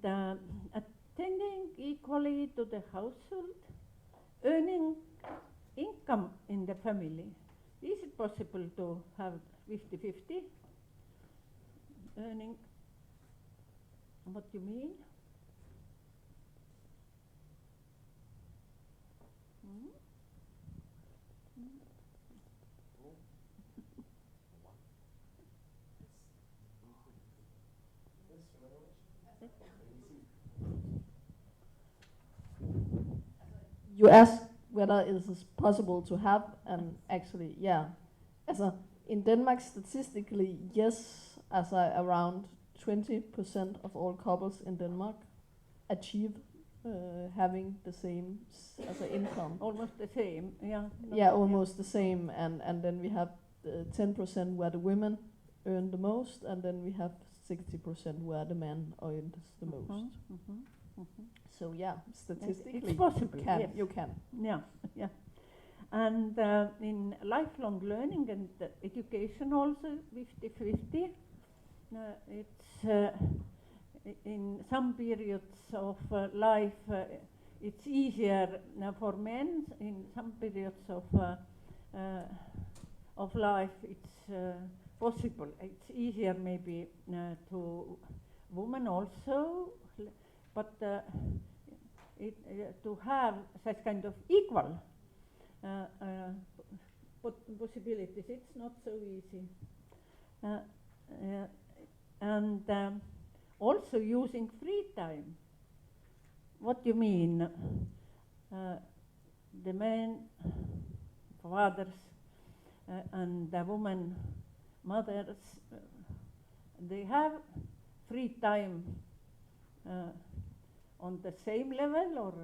attending equally to the household, earning income in the family. Is it possible to have 50-50 earning? What you mean? You ask whether it is possible to have, and actually, yeah. In Denmark, statistically, yes, around 20% of all couples in Denmark achieve having the same as an income. Almost the same, yeah. Yeah, almost the same, and then we have 10% where the women earn the most, and then we have 60% where the men earn the most. So yeah, statistically, it's possible. you can. Yeah, yeah. And in lifelong learning and education also 50-50. It's in some periods of life it's easier for men. In some periods of life it's possible. It's easier maybe to women also, but to have such kind of equal possibilities, it's not so easy. And also using free time. What do you mean? The men, fathers, and the women, mothers, they have free time on the same level, or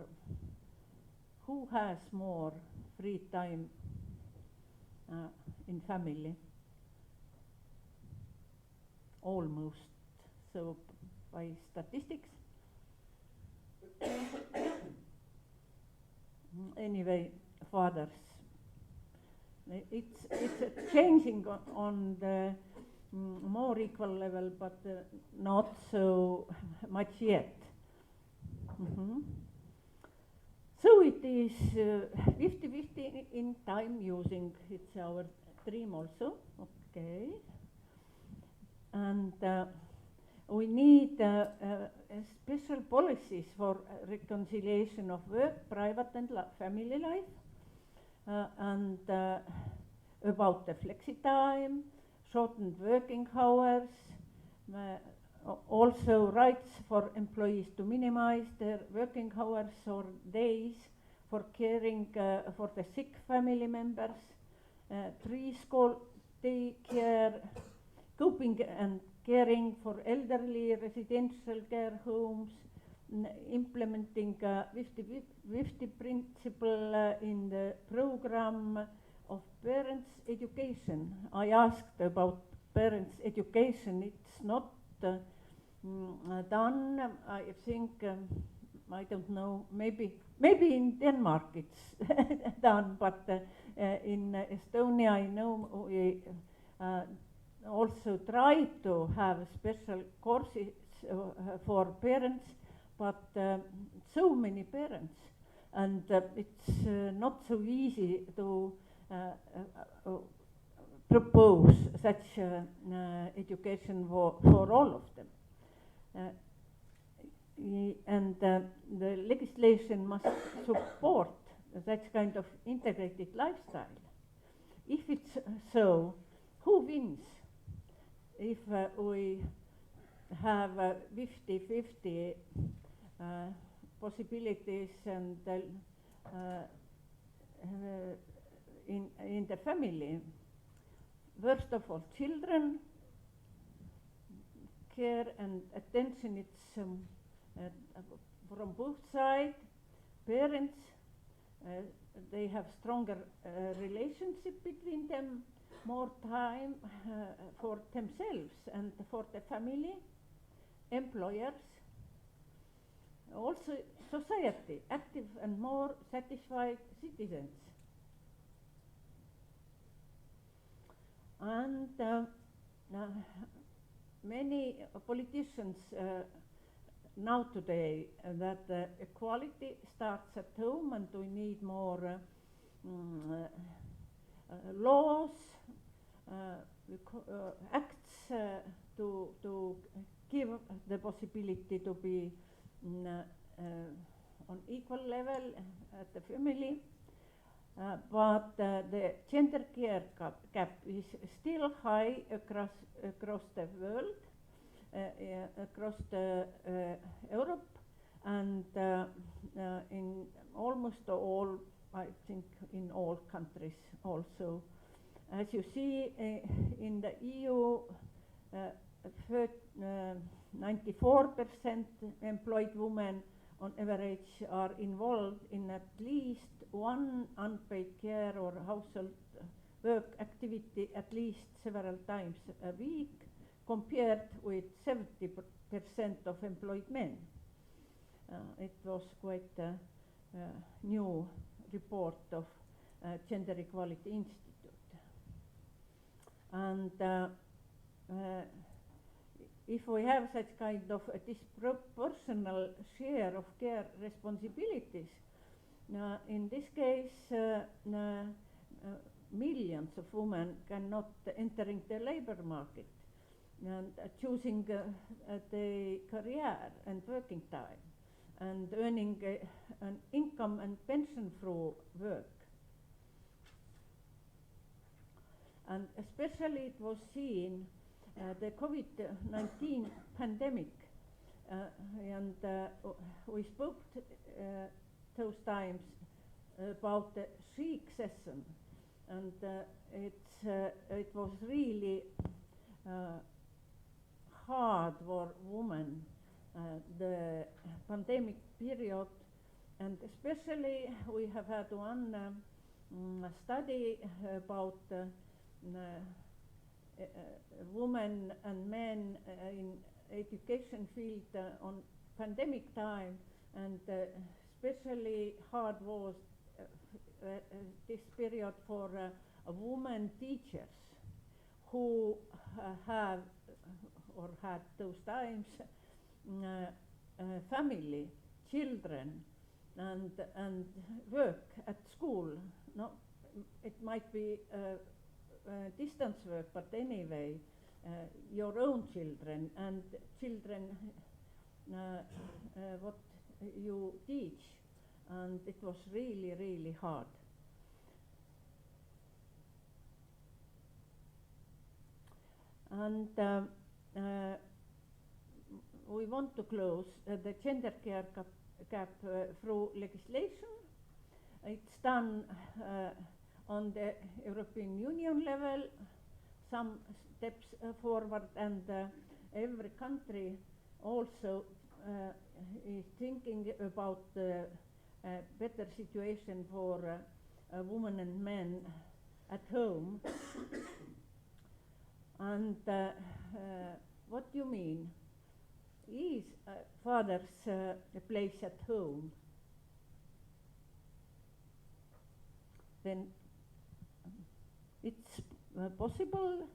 who has more free time in family? Almost. So by statistics. Anyway, fathers. It's changing on the more equal level, but not so much yet. So it is 50-50 in time using. It's our dream also. Okay. And we need special policies for reconciliation of work, private and family life, and about the flexi time, shortened working hours, also rights for employees to minimize their working hours or days, for caring for the sick family members, preschool daycare, coping and caring for elderly, residential care homes, implementing 50-50 principle in the program of parents' education. I asked about parents' education. It's not done. I think, I don't know, maybe in Denmark it's done, but in Estonia I know we also try to have special courses for parents, but so many parents, and it's not so easy to propose such education for all of them. And the legislation must support that kind of integrated lifestyle. If it's so, who wins? If we have 50-50 possibilities and in the family, first of all, children care and attention, it's from both sides. Parents, they have stronger relationship between them, more time for themselves and for the family, employers, also society, active and more satisfied citizens. And many politicians now today that equality starts at home, and we need more laws, acts to give the possibility to be on equal level at the family. But the gender care gap is still high across the world, across the Europe, and in almost all, I think, in all countries also. As you see, in the EU, 94% employed women on average are involved in at least one unpaid care or household work activity at least several times a week, compared with 70% of employed men. It was quite a new report of Gender Equality Institute. And if we have such kind of a disproportional share of care responsibilities, in this case, millions of women cannot entering the labor market and choosing the career and working time and earning an income and pension through work. And especially it was seen the COVID-19 pandemic, and we spoke those times about the chic session, and it was really hard for women, the pandemic period, and especially we have had one study about women and men in education field on pandemic time, and especially hard was this period for women teachers who have or had those times family, children, and work at school. No, it might be distance work, but anyway, your own children and children what you teach, and it was really, really hard. And we want to close the gender care gap through legislation. It's done on the European Union level, some steps forward, and every country also is thinking about the better situation for women and men at home. And what do you mean? Is father's place at home? Then it's possible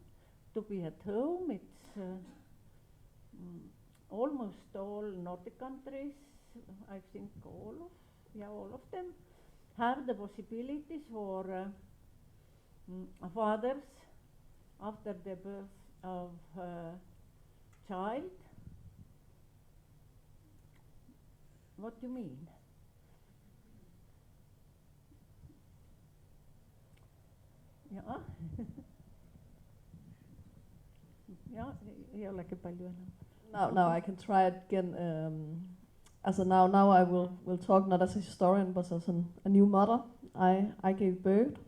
to be at home. It's almost all Nordic countries, I think all of them, have the possibilities for fathers after the birth of child. What do you mean? Ja. Ja, ei olekin paljon enää. Now I can try it again. Now I will talk not as a historian but as a new mother. I gave birth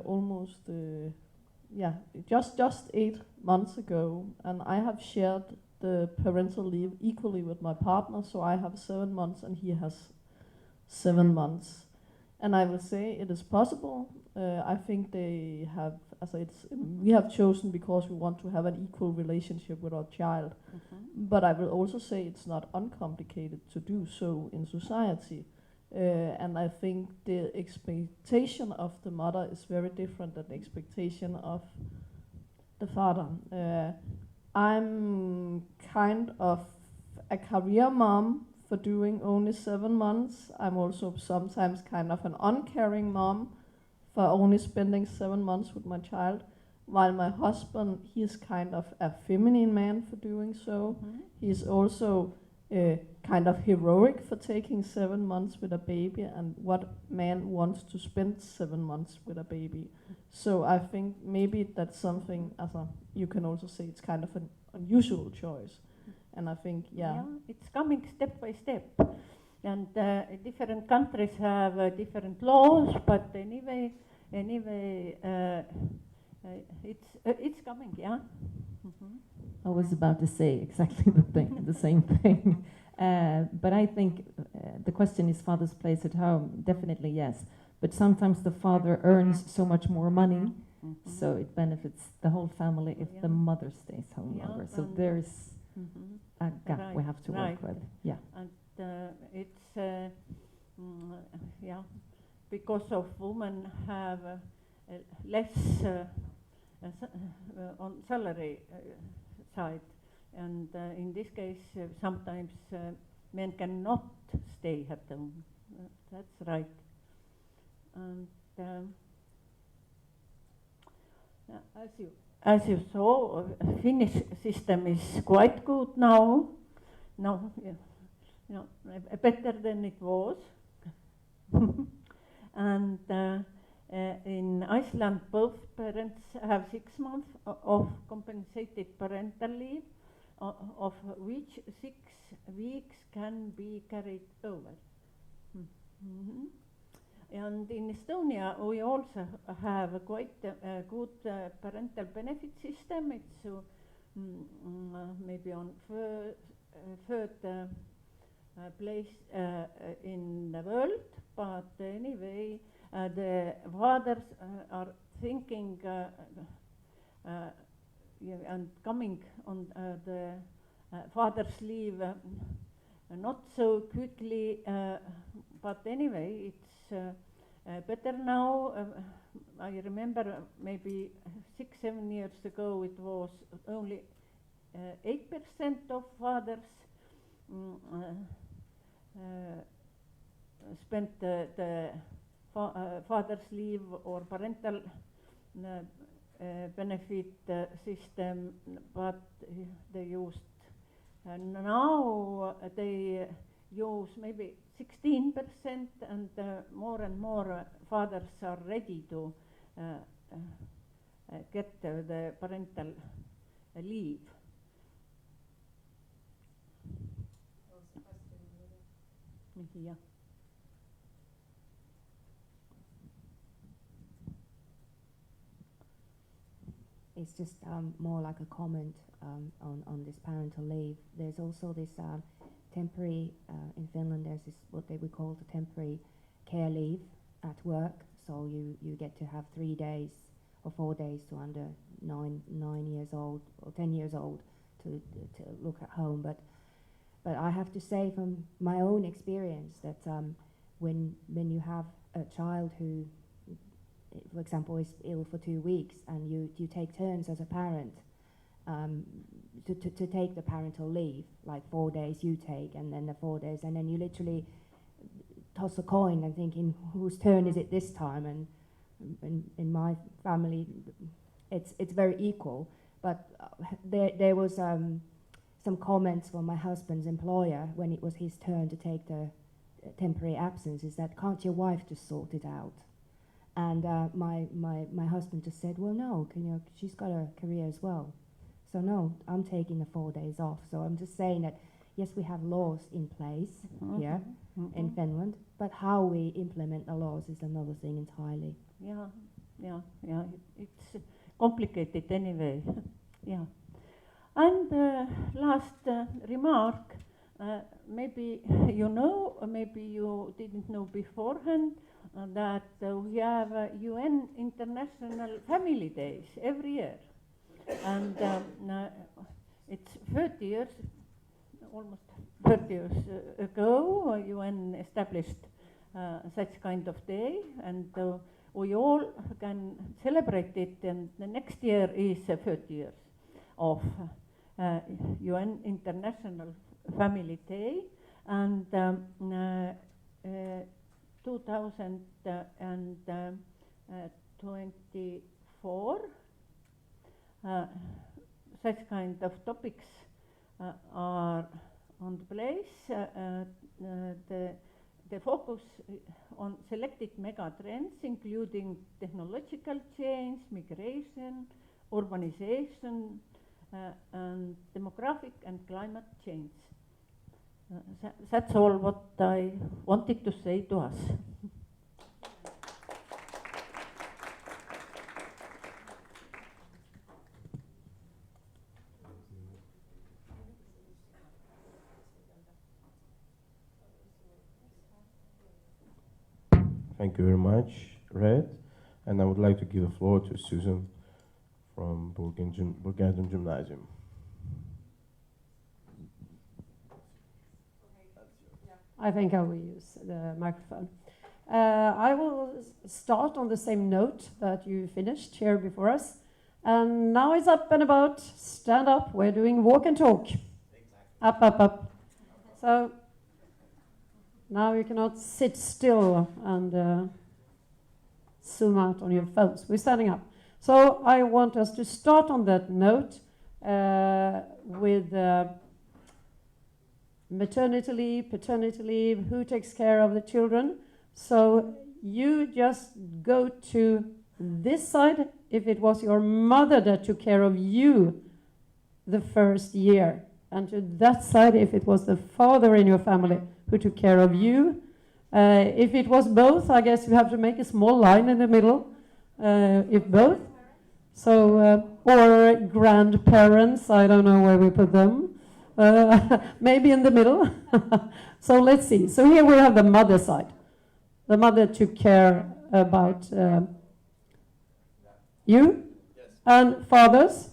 almost just 8 months ago, and I have shared the parental leave equally with my partner. So I have 7 months and he has 7 months, and I will say it is possible. I think they have, we have chosen because we want to have an equal relationship with our child. But I will also say it's not uncomplicated to do so in society. And I think the expectation of the mother is very different than the expectation of the father. I'm kind of a career mom for doing only 7 months. I'm also sometimes kind of an uncaring mom for only spending 7 months with my child, while my husband, he's kind of a feminine man for doing so. He's also kind of heroic for taking 7 months with a baby, and what man wants to spend 7 months with a baby? So I think maybe that's something, you can also say it's kind of an unusual choice. And I think, yeah, it's coming step by step. And different countries have different laws, but anyway, it's coming, yeah. I was about to say exactly the same thing. But I think the question is father's place at home. Definitely yes. But sometimes the father earns so much more money, so it benefits the whole family if the mother stays home longer. So there's a gap we have to work with. Yeah. And it's because of women have less on salary side, and in this case sometimes men cannot stay at home. That's right. And as you saw, Finnish system is quite good now. No, better than it was. And in Iceland, both parents have 6 months of compensated parental leave, of which 6 weeks can be carried over. And in Estonia, we also have a quite good parental benefit system. It's maybe on third place in the world, but anyway, the fathers are thinking and coming on the father's leave not so quickly, but anyway, it's better now. I remember maybe 6-7 years ago it was only 8% of fathers spent the father's leave or parental benefit system, but they used now they use maybe 16%, and more fathers are ready to get the parental leave. Yeah. It's just more like a comment on this parental leave. There's also this temporary, in Finland there's this what they would call the temporary care leave at work. So you get to have 3 days or 4 days to under 9 years old or 10 years old to look at home. But I have to say from my own experience that when you have a child who, for example, is ill for 2 weeks, and you take turns as a parent to take the parental leave, like 4 days you take, and then the 4 days, and then you literally toss a coin and thinking, whose turn is it this time? And in my family, it's very equal. But there was some comments from my husband's employer when it was his turn to take the temporary absence, is that, can't your wife just sort it out? And my husband just said, well, no, she's got a career as well. So no, I'm taking the 4 days off. So I'm just saying that, yes, we have laws in place here in Finland, but how we implement the laws is another thing entirely. Yeah. It's complicated anyway. Yeah. And last remark, maybe you know, maybe you didn't know beforehand, that we have UN International Family Days every year. And it's 30 years, almost 30 years ago, UN established such kind of day, and we all can celebrate it, and the next year is 30 years of UN International Family Day, and 2024 such kind of topics are on the place. The focus on selected megatrends, including technological change, migration, urbanization, and demographic and climate change. That's all what I wanted to say to us. Thank you very much, Red. And I would like to give the floor to Susan from Burgardum Gymnasium. I think I will use the microphone. I will start on the same note that you finished here before us. And now it's up and about. Stand up. We're doing walk and talk. Exactly. Up, up, up. So now you cannot sit still and zoom out on your phones. We're standing up. So I want us to start on that note with maternity leave, paternity leave, who takes care of the children. So you just go to this side if it was your mother that took care of you the first year, and to that side if it was the father in your family who took care of you. If it was both, I guess you have to make a small line in the middle, if both. So, or grandparents, I don't know where we put them. Maybe in the middle. So let's see. So here we have the mother side. The mother took care about you. Yes. And fathers.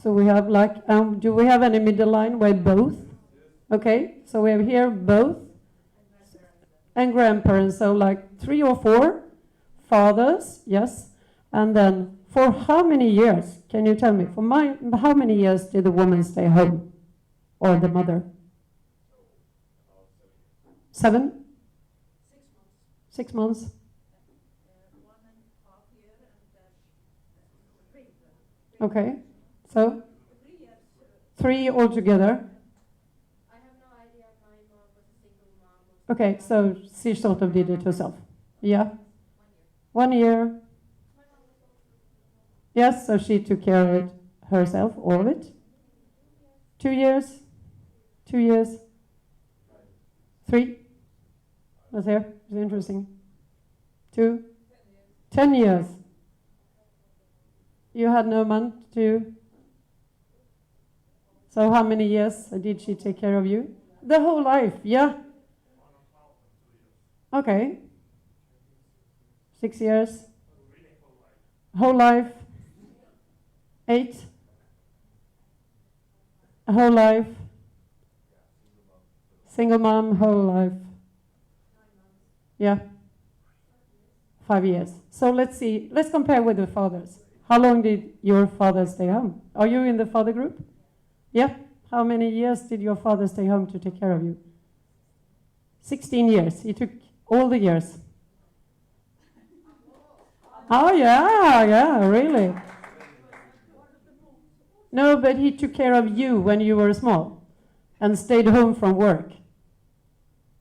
So we have like, do we have any middle line where both? Okay, so we have here both. And grandparents, so like 3 or 4 fathers, yes. And then for how many years, can you tell me, how many years did the woman stay home? Or the mother? 7? 6 months. 6 months. 1.5 years. Okay, so 3 altogether. I have no idea. My mom was a single mom. Okay, so she sort of did it herself. Yeah. 1 year. Yes, so she took care of it herself, all of it. 2 years. 2 years. 3. Was there? It's interesting. 2. 10 years. You had no month to. So how many years did she take care of you? The whole life, yeah. Okay. 6 years. Whole life. 8. Whole life. Single mom, whole life. Yeah. 5 years. So let's see. Let's compare with the fathers. How long did your father stay home? Are you in the father group? Yeah. How many years did your father stay home to take care of you? 16 years. He took all the years. Oh, yeah, really. No, but he took care of you when you were small and stayed home from work.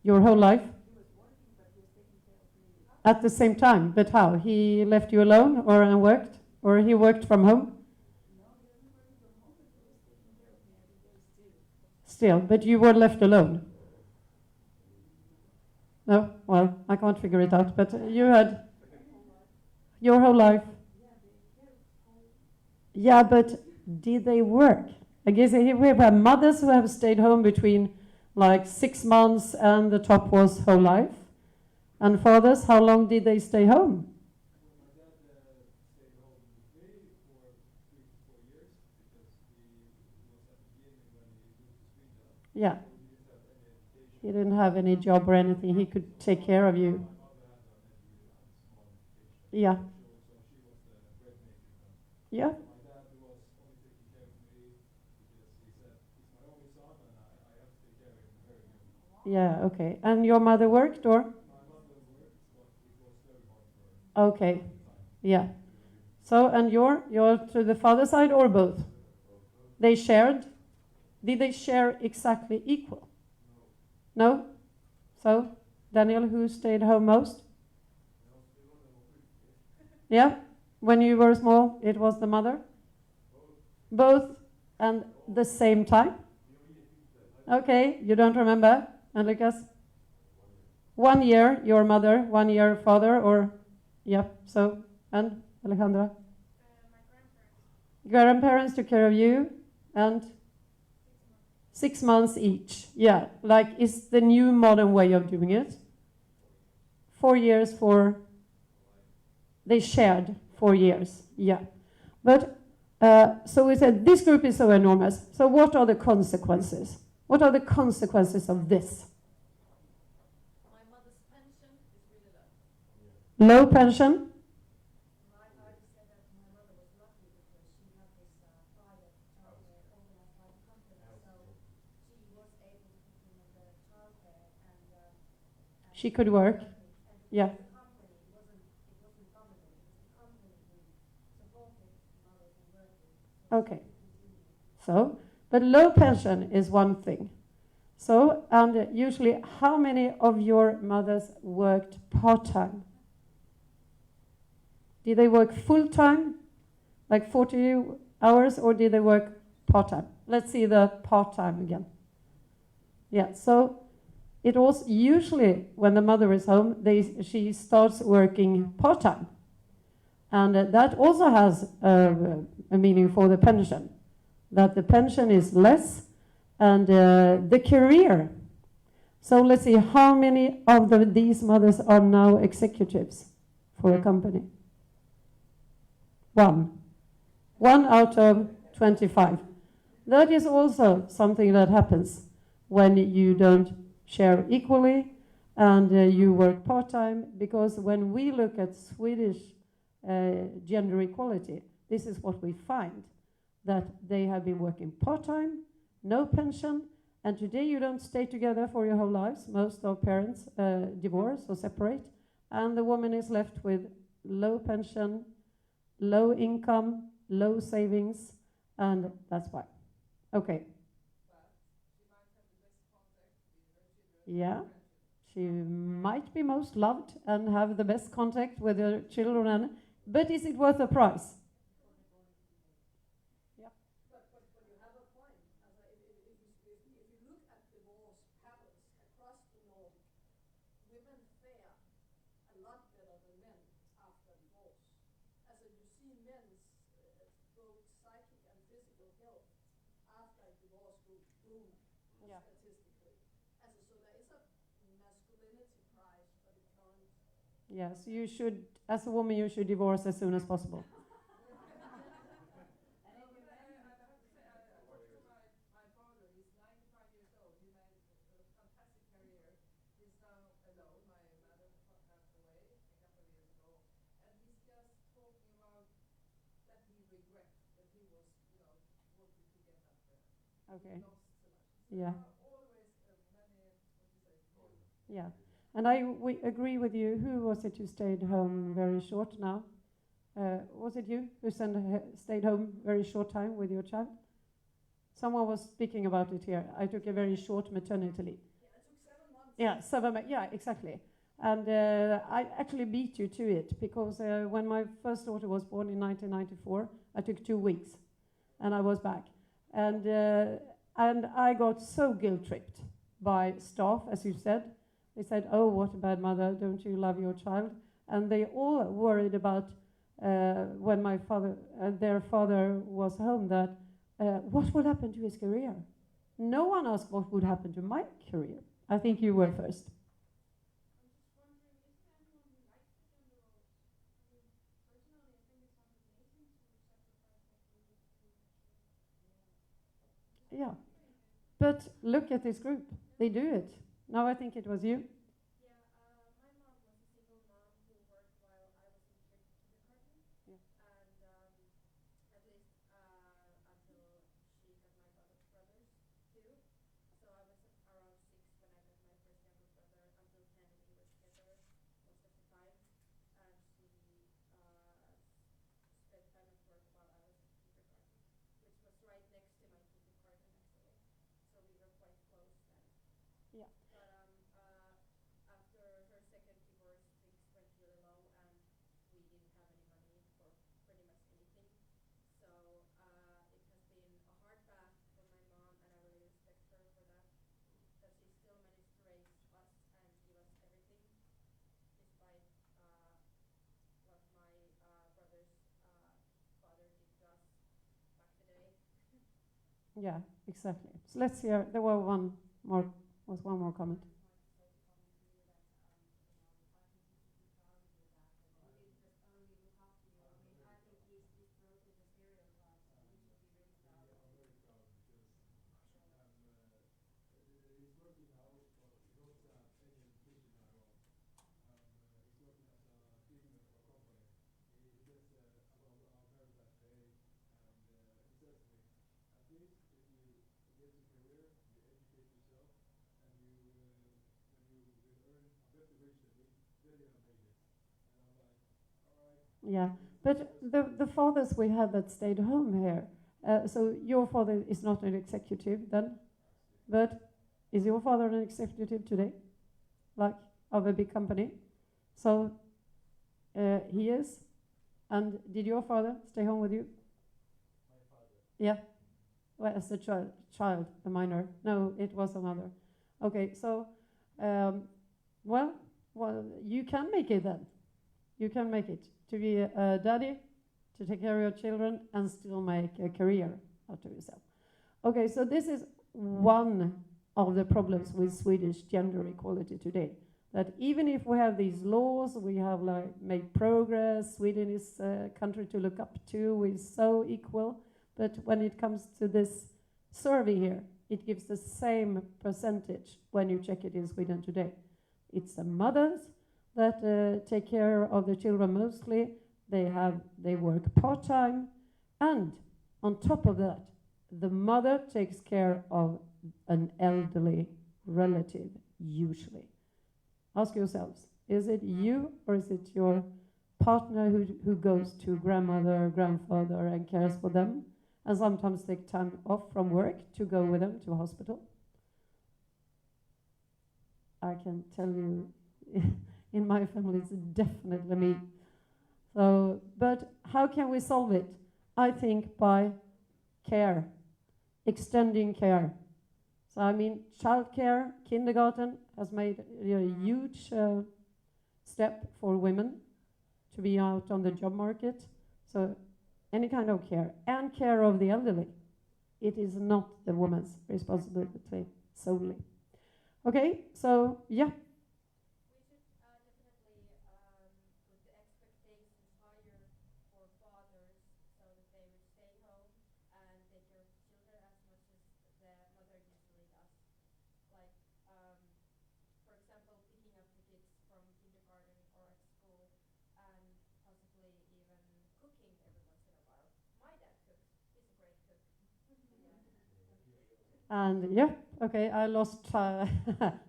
Your whole life? At the same time, but how? He left you alone or worked? Or he worked from home? Still, but you were left alone. No? Well, I can't figure it out, but you had your whole life. Yeah, but did they work? I guess we have mothers who have stayed home between like 6 months and the top was whole life. And fathers, how long did they stay home? Yeah. He didn't have any job or anything. He could take care of you. Yeah. Yeah. Yeah, okay. And your mother worked, or? Okay, yeah. So, and you're to the father side or both? They shared? Did they share exactly equal? No? So, Daniel, who stayed home most? Yeah? When you were small, it was the mother? Both and the same time? Okay, you don't remember? And Lucas? 1 year, your mother, 1 year father, or? Yeah, so, and Alejandra? Grandparents took care of you, and 6 months each. Yeah, like is the new modern way of doing it. 4 years for, they shared 4 years, yeah. But, so we said this group is so enormous. So what are the consequences? What are the consequences of this? My mother's pension is really low. Low pension? She could work, yeah. Okay, so, but low pension is one thing. So, and usually, how many of your mothers worked part-time? Did they work full-time, like 40 hours, or did they work part-time? Let's see the part-time again. Yeah, so it was usually when the mother is home, she starts working part-time. And that also has a meaning for the pension, that the pension is less, and the career. So let's see, how many of these mothers are now executives for a company? One. 1 out of 25. That is also something that happens when you don't share equally and you work part-time, because when we look at Swedish gender equality, this is what we find, that they have been working part-time, no pension, and today you don't stay together for your whole lives. Most of parents divorce or separate, and the woman is left with low pension, low income, low savings, and that's why. Okay. Yeah, she might be most loved and have the best contact with her children, but is it worth the price? Yeah. But you have a point. If you look at divorce patterns across the North, women fare a lot better than men after divorce. As you see men's both psychic and physical health after a divorce go boom, yeah, statistically. So there is a masculinity prize for the current. Yes, you should, as a woman, you should divorce as soon as possible. Okay. Yeah. Yeah. And we agree with you. Who was it who stayed home very short now? Was it you who stayed home very short time with your child? Someone was speaking about it here. I took a very short maternity leave. Yeah, it took 7 months. Yeah, exactly. And I actually beat you to it, because when my first daughter was born in 1994, I took 2 weeks, and I was back. And I got so guilt-tripped by staff, as you said. They said, "Oh, what a bad mother, don't you love your child?" And they all worried about when my father, their father was home, that what would happen to his career? No one asked what would happen to my career. I think you were first. Yeah, but look at this group. They do it. Now I think it was you. Yeah. But after her second divorce, things went really low, and we didn't have any money for pretty much anything. So it has been a hard path for my mom, and I really respect her for that. That she still managed to raise us and give us everything, despite what my brother's father did to us back the day. Yeah, exactly. So let's hear. There was one more comment. Yeah, but the fathers we had that stayed home here. So your father is not an executive then, but is your father an executive today, like of a big company? So he is. And did your father stay home with you? My father. Yeah. Well, as a child, a minor. No, it was a mother. Okay, so well, you can make it then. You can make it to be a daddy, to take care of your children, and still make a career out of yourself. Okay, so this is one of the problems with Swedish gender equality today. That even if we have these laws, we have like made progress. Sweden is a country to look up to. We're so equal, but when it comes to this survey here, it gives the same percentage when you check it in Sweden today. It's the mothers that take care of the children mostly. They work part-time, and on top of that, the mother takes care of an elderly relative, usually. Ask yourselves, is it you or is it your partner who goes to grandmother, grandfather and cares for them, and sometimes take time off from work to go with them to hospital? I can tell you, in my family, it's definitely me. So, but how can we solve it? I think by care, extending care. So I mean, childcare, kindergarten has made a huge step for women to be out on the job market. So any kind of care, and care of the elderly. It is not the woman's responsibility solely. Okay, so yeah. We should definitely put the expectations higher for fathers so that they would stay home and take care of the children as much as the mother usually does. Like, for example, picking up the kids from kindergarten or at school, and possibly even cooking every once in a while. My dad cooks. He's a great cook. And yeah, okay, I lost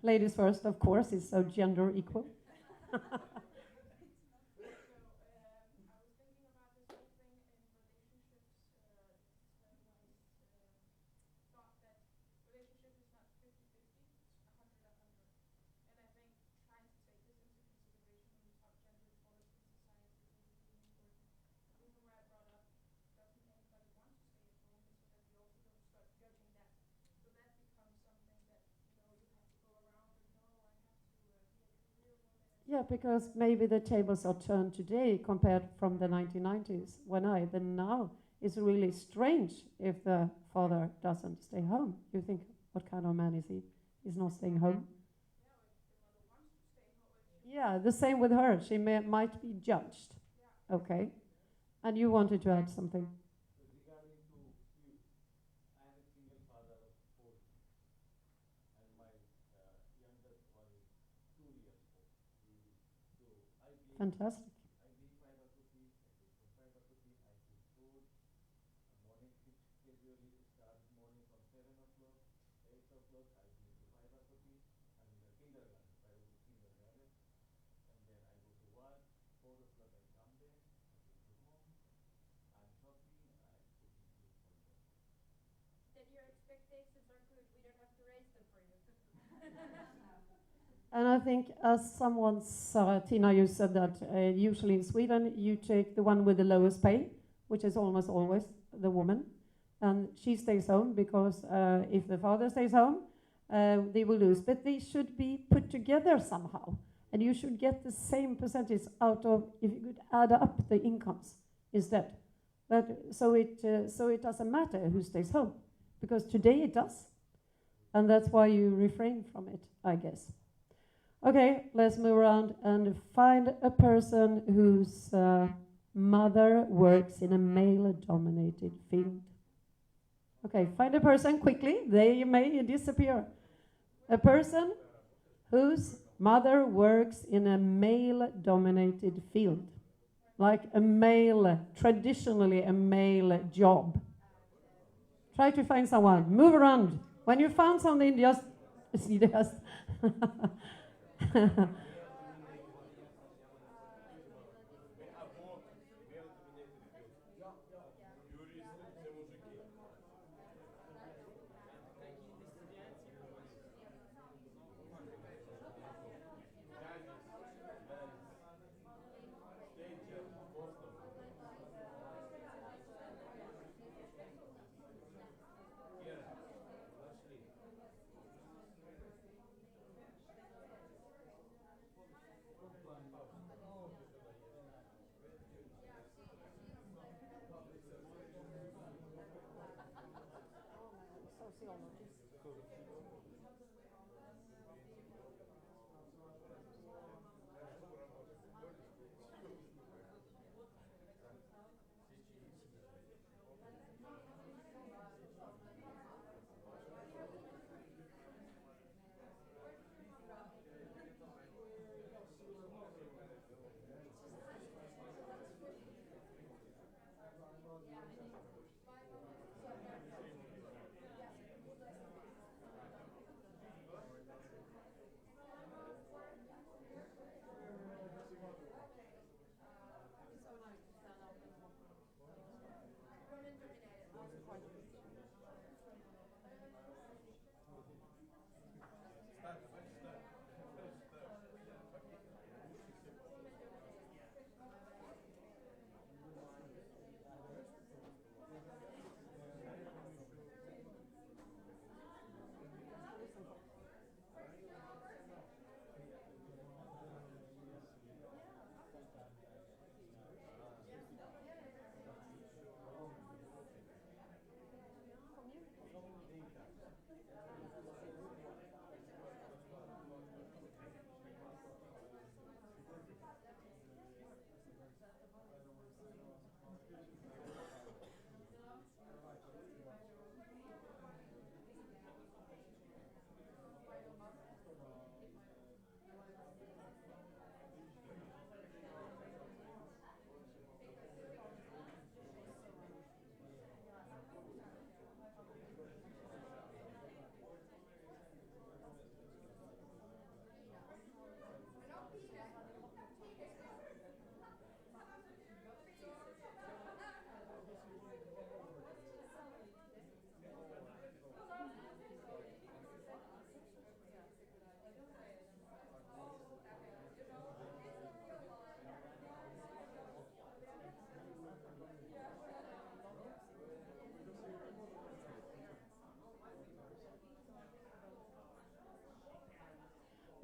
ladies first, of course, it's so gender equal. Yeah, because maybe the tables are turned today compared from the 1990s then now it's really strange if the father doesn't stay home. You think, what kind of man is he? He's not staying home. Yeah, the same with her. She might be judged. Okay. And you wanted to add something. Regarding to you, I am a single father of 4 and my youngest one is 2 years old. So I give Fantastic. I give privacy, I give some privacy, I give food, morning schedule starts morning from 7 o'clock, 8 o'clock, I give the privacy, and the kindergarten, private kindergarten, and then I go to work, 4 o'clock I come back, I go to home, I'm shopping, I'm cooking food for them. Then your expectations are good. We don't have to raise them for you. And I think, as someone said, Tina, you said that usually in Sweden you take the one with the lowest pay, which is almost always the woman, and she stays home because if the father stays home, they will lose. But they should be put together somehow, and you should get the same percentage out of, if you could add up the incomes instead. So it doesn't matter who stays home, because today it does, and that's why you refrain from it, I guess. Okay, let's move around and find a person whose mother works in a male-dominated field. Okay, find a person quickly. They may disappear. A person whose mother works in a male-dominated field, like a male, traditionally a male job. Try to find someone. Move around. When you found something, just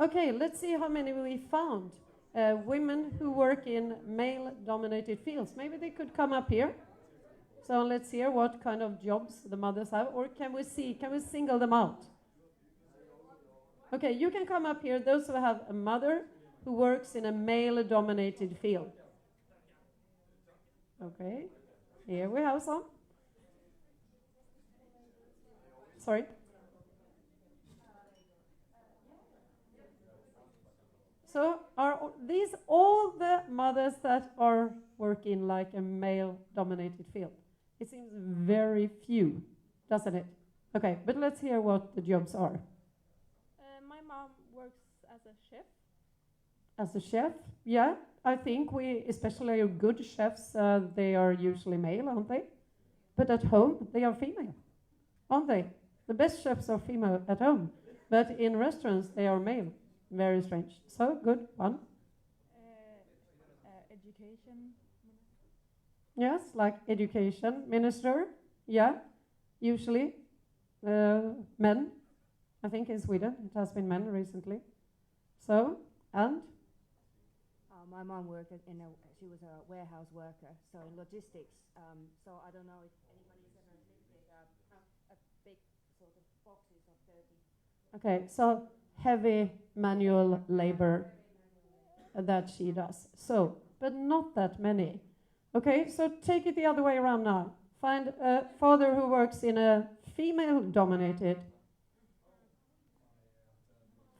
Okay, let's see how many we found. Women who work in male-dominated fields. Maybe they could come up here. So let's hear what kind of jobs the mothers have. Or can we single them out? Okay, you can come up here, those who have a mother who works in a male-dominated field. Okay, here we have some. Sorry? So are these all the mothers that are working like a male-dominated field? It seems very few, doesn't it? Okay, but let's hear what the jobs are. My mom works as a chef. As a chef? Yeah, I think especially good chefs, they are usually male, aren't they? But at home, they are female, aren't they? The best chefs are female at home, but in restaurants, they are male. Very strange. So, good one. Education. Yes, like education minister. Yeah, usually men. I think in Sweden it has been men recently. So, and? My mom worked she was a warehouse worker, so in logistics. So I don't know if anybody's ever lifted a big sort of boxes of 30. Okay, so heavy manual labor that she does. So, but not that many. Okay, so take it the other way around now. Find a father who works in a female-dominated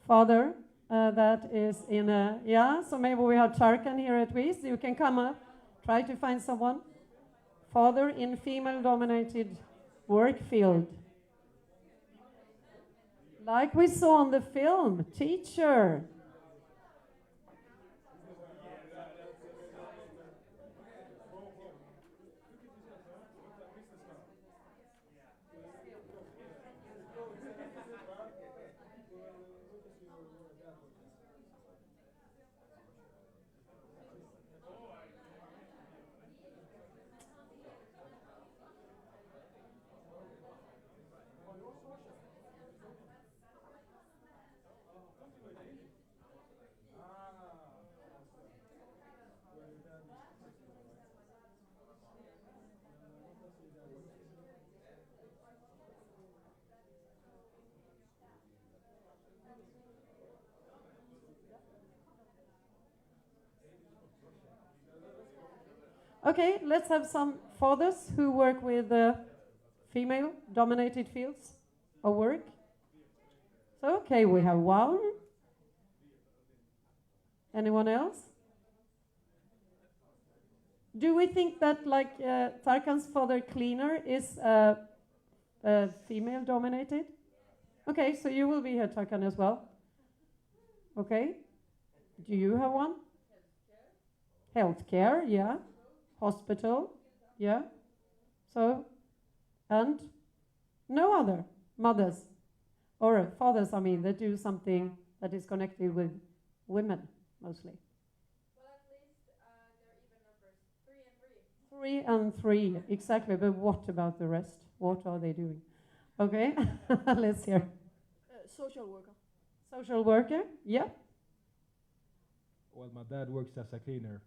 father that is in a, yeah, so maybe we have Tarkan here at least. You can come up, try to find someone. Father in female-dominated work field. Like we saw on the film, teacher. Okay, let's have some fathers who work with female-dominated fields of work. So, okay, we have one. Anyone else? Do we think that, like, Tarkan's father cleaner is female-dominated? Okay, so you will be here, Tarkan, as well. Okay. Do you have one? Healthcare, yeah. Hospital, yeah. So, and no other mothers or fathers, I mean, that do something that is connected with women mostly. Well, at least they're even numbers, 3 and 3. 3 and 3, exactly. But what about the rest? What are they doing? Okay, let's hear. Social worker. Social worker, yeah. Well, my dad works as a cleaner.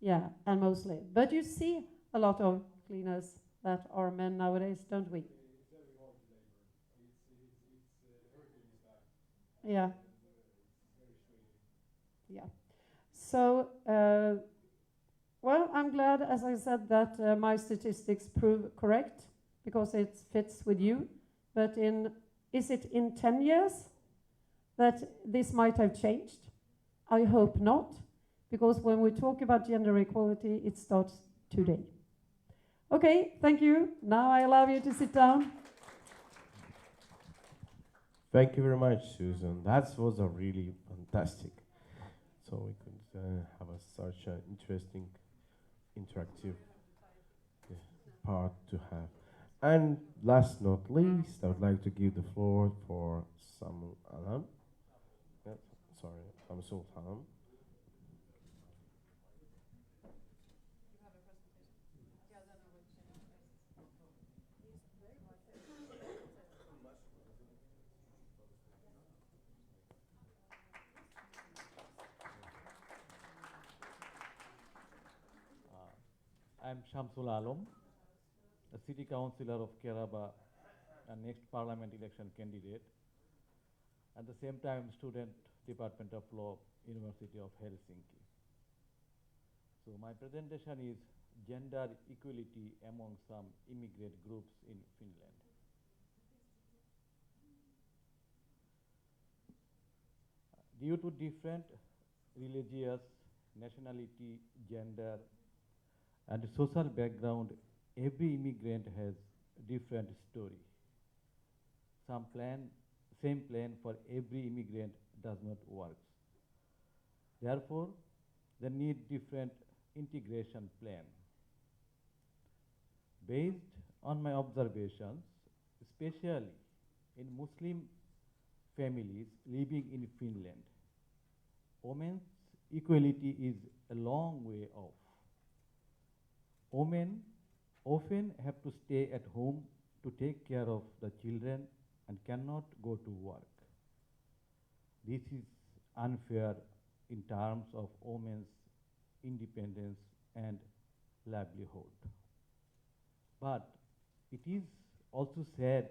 Yeah, and mostly. But you see a lot of cleaners that are men nowadays, don't we? It's very hard to labor. It's Hercules task. Yeah. It's very straining. Yeah. So, well, I'm glad, as I said, that my statistics prove correct because it fits with you. But is it in 10 years that this might have changed? I hope not. Because when we talk about gender equality, it starts today. Okay, thank you. Now I allow you to sit down. Thank you very much, Susan. That was a really fantastic. So we could have such an interesting, interactive part to have. And last not least, I would like to give the floor for Samul Alam. Samsul Alam. I am Shamsul Alam, a city councillor of Kerala and next parliament election candidate. At the same time, student Department of Law, University of Helsinki. So my presentation is gender equality among some immigrant groups in Finland. Due to different religious, nationality, gender, and social background, every immigrant has different story. Same plan for every immigrant does not work. Therefore, they need different integration plan. Based on my observations, especially in Muslim families living in Finland, women's equality is a long way off. Women often have to stay at home to take care of the children and cannot go to work. This is unfair in terms of women's independence and livelihood. But it is also sad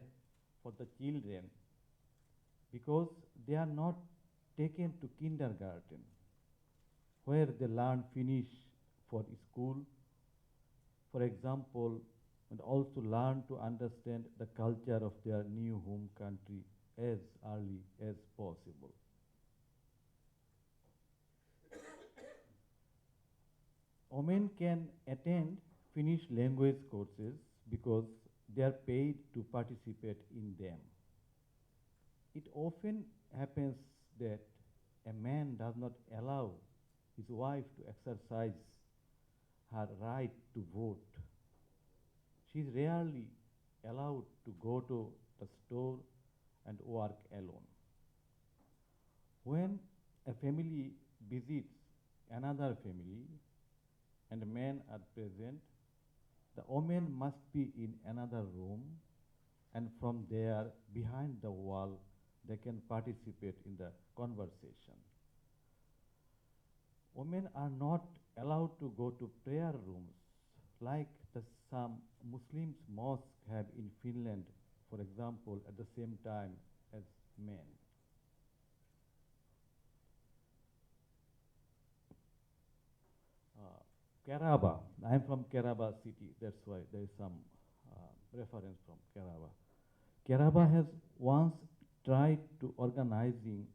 for the children because they are not taken to kindergarten, where they learn Finnish for school, for example, and also learn to understand the culture of their new home country as early as possible. Women can attend Finnish language courses because they are paid to participate in them. It often happens that a man does not allow his wife to exercise her right to vote. She is rarely allowed to go to the store and work alone. When a family visits another family and men are present, the woman must be in another room, and from there, behind the wall, they can participate in the conversation. Women are not allowed to go to prayer rooms like some Muslims mosques have in Finland, for example, at the same time as men. Kerala, I am from Kerala city, that's why there is some reference from Kerala. Kerala has once tried to organizing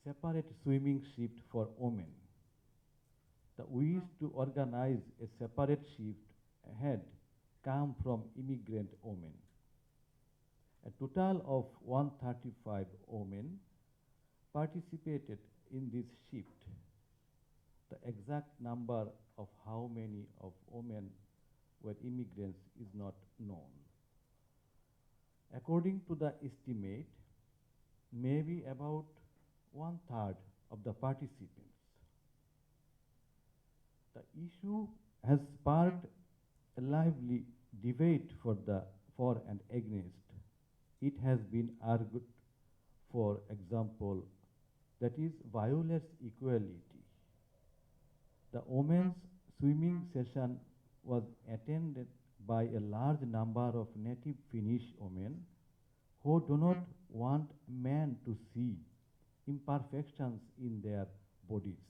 separate swimming shift for women. The wish to organize a separate shift had come from immigrant women. A total of 135 women participated in this shift. The exact number of how many of women were immigrants is not known. According to the estimate, maybe about 1/3 of the participants. The issue has sparked a lively debate for and against. It has been argued, for example, that is violates equality. The women's swimming session was attended by a large number of native Finnish women who do not want men to see imperfections in their bodies.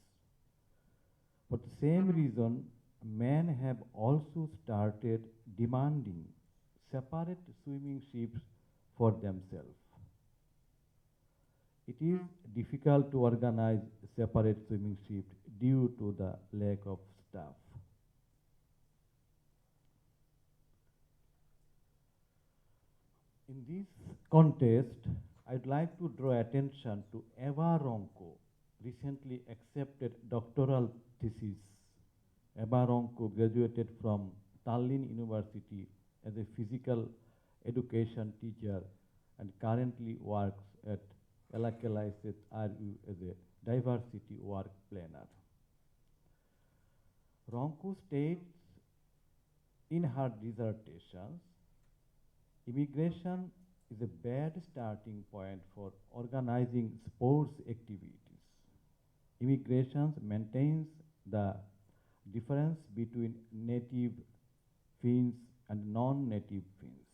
For the same reason, men have also started demanding separate swimming shifts for themselves. It is difficult to organize separate swimming shifts due to the lack of staff. In this context, I'd like to draw attention to Eva Ronko, recently accepted doctoral thesis. Eva Ronko graduated from Tallinn University as a physical education teacher and currently works at Eläkeläiset ry as a diversity work planner. Ronko states in her dissertations, immigration is a bad starting point for organizing sports activities. Immigration maintains the difference between native Finns and non-native Finns.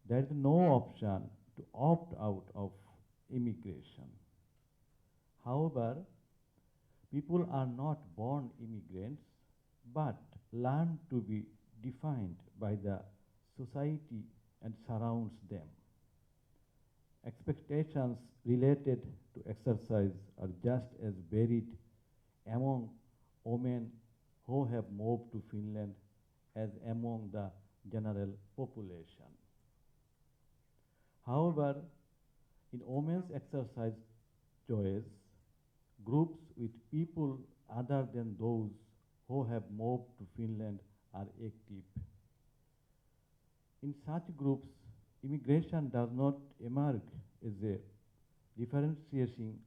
There is no option to opt out of immigration. However, people are not born immigrants, but learn to be defined by the society and surrounds them. Expectations related to exercise are just as varied among women who have moved to Finland as among the general population. However, in women's exercise choice, groups with people other than those who have moved to Finland are active. In such groups, immigration does not emerge as a differentiating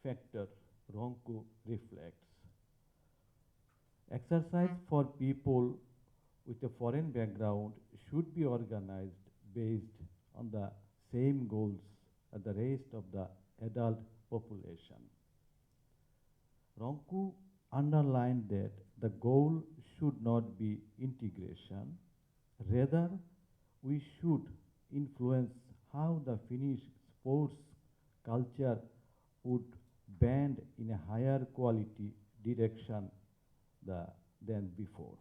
factor Ronku reflects. Exercise for people with a foreign background should be organized based on the same goals as the rest of the adult population. Ronku underlined that the goal should not be integration, rather we should influence how the Finnish sports culture would bend in a higher quality direction than before.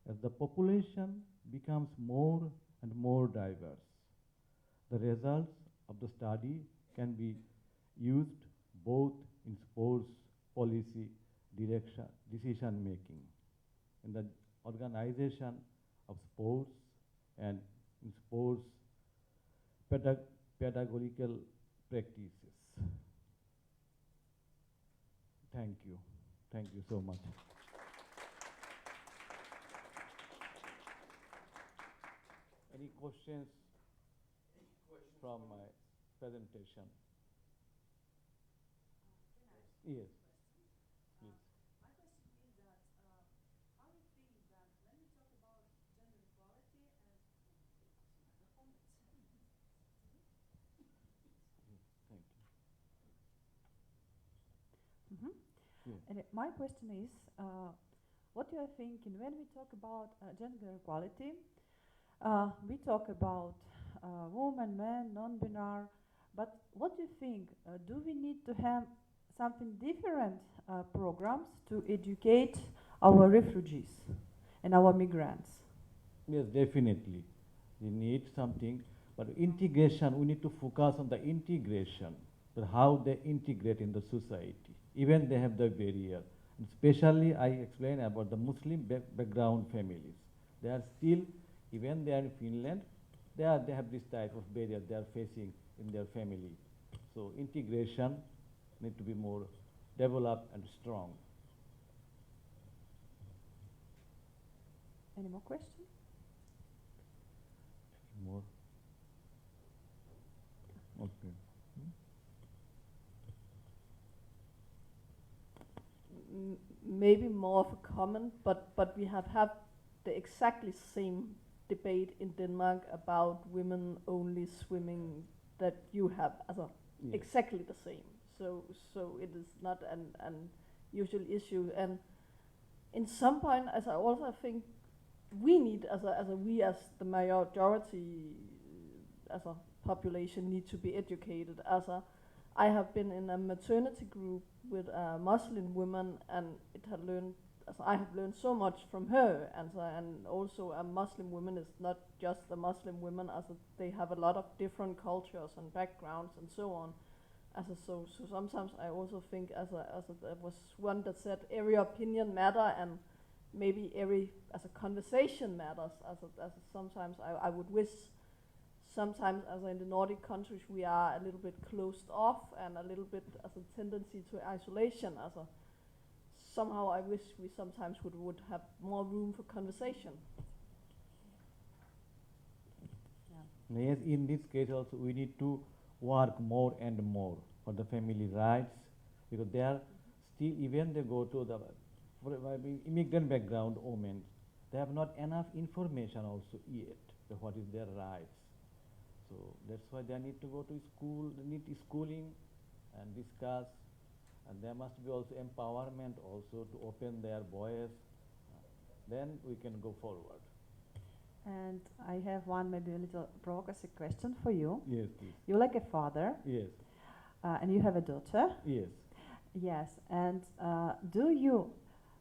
As the population becomes more and more diverse, the results of the study can be used both in sports policy decision making, in the organization of sports, and in sports pedagogical practices. Thank you. Thank you so much. Any questions from my presentation? Yes. Please. My question is that how you think that when we talk about gender equality and Thank you. And my question is, what do you think when we talk about gender equality? We talk about women, men, non-binary, but what do you think? Do we need to have something different programs to educate our refugees and our migrants? Yes, definitely. We need something, but integration, we need to focus on the integration, but how they integrate in the society. Even they have the barrier. Especially I explain about the Muslim background families. They are still, even they are in Finland, they have this type of barrier they are facing in their family. So integration need to be more developed and strong. Any more questions? More. Okay. Maybe more of a comment, but we have had the exactly same debate in Denmark about women only swimming that you have, exactly the same. So it is not an usual issue, and in some point, as I also think, we need as the majority as a population need to be educated. I have been in a maternity group with Muslim women, and I have learned so much from her, and also a Muslim woman is not just the Muslim women, they have a lot of different cultures and backgrounds and so on. So sometimes I also think there was one that said every opinion matter, and maybe every conversation matters. Sometimes I would wish. Sometimes, in the Nordic countries, we are a little bit closed off and a little bit as a tendency to isolation. Somehow, I wish we sometimes would have more room for conversation. Yeah. Yes, in this case also, we need to work more and more for the family rights, because they are still, even they go to the immigrant background women, they have not enough information also yet what is their rights. So that's why they need to go to school, they need schooling and discuss, and there must be also empowerment also to open their voice. Then we can go forward. And I have one maybe a little provocative question for you. Yes, please. You're like a father. Yes. And you have a daughter. Yes. Yes, and do you,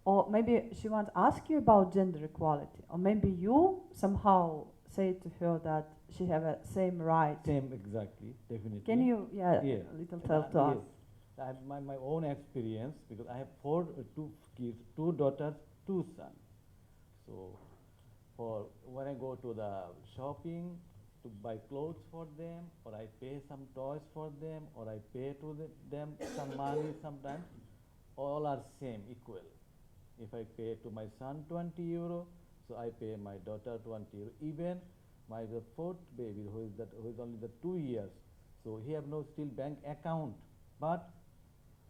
or maybe she wants to ask you about gender equality, or maybe you somehow say to her that she have a same right. Same, exactly, definitely. Can you, a little tell to us? Yes. I have my own experience, because I have two kids, 2 daughters, 2 sons. So when I go to the shopping to buy clothes for them, or I pay some toys for them, or I pay to them some money sometimes, all are same, equal. If I pay to my son 20 euro, so I pay my daughter 20 euro. Even the 4th baby, who is only the 2 years, so he have no still bank account, but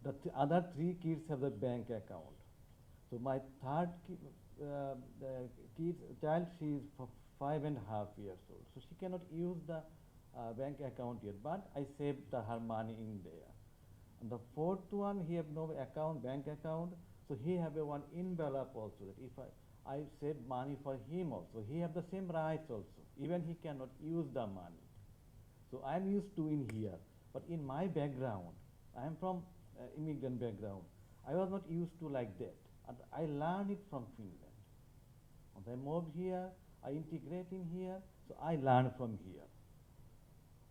The other 3 kids have the bank account. So my third child, she is 5.5 years old. So she cannot use the bank account yet, but I saved her money in there. And the fourth one, he have no account, bank account, so he have a one envelope also. That if I save money for him also, he have the same rights also. Even he cannot use the money. So I am used to in here, but in my background, I am from immigrant background. I was not used to like that, and I learned it from Finland. And I moved here, I integrate in here, so I learned from here.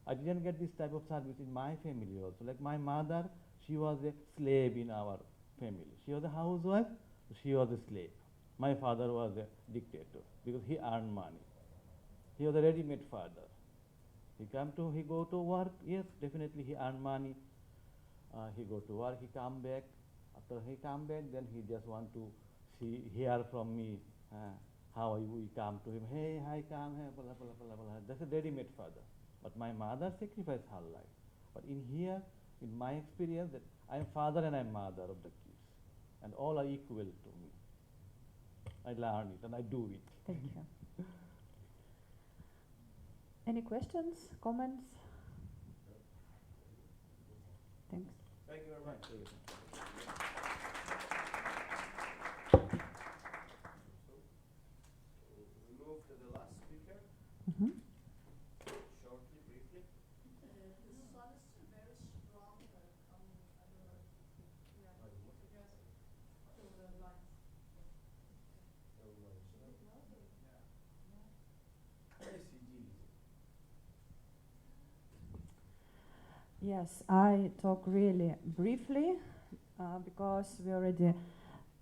I didn't get this type of service in my family also. Like my mother, she was a slave in our family. She was a housewife, she was a slave. My father was a dictator because he earned money. He was a ready-made father. He go to work, yes, definitely he earned money. He go to work, he come back. After he come back, then he just want to hear from me how we come to him. Hey, hi, come, hey, blah, blah, blah, blah. That's a ready-made father. But my mother sacrificed her life. But in here, in my experience, that I am father and I am mother of the kids. And all are equal to me. I learn it and I do it. Thank you. Any questions, comments? Thanks. Thank you very much. We move to the last speaker. Shortly, briefly. This one is very strong. I don't know if you guys to the light. Yes, I talk really briefly because we already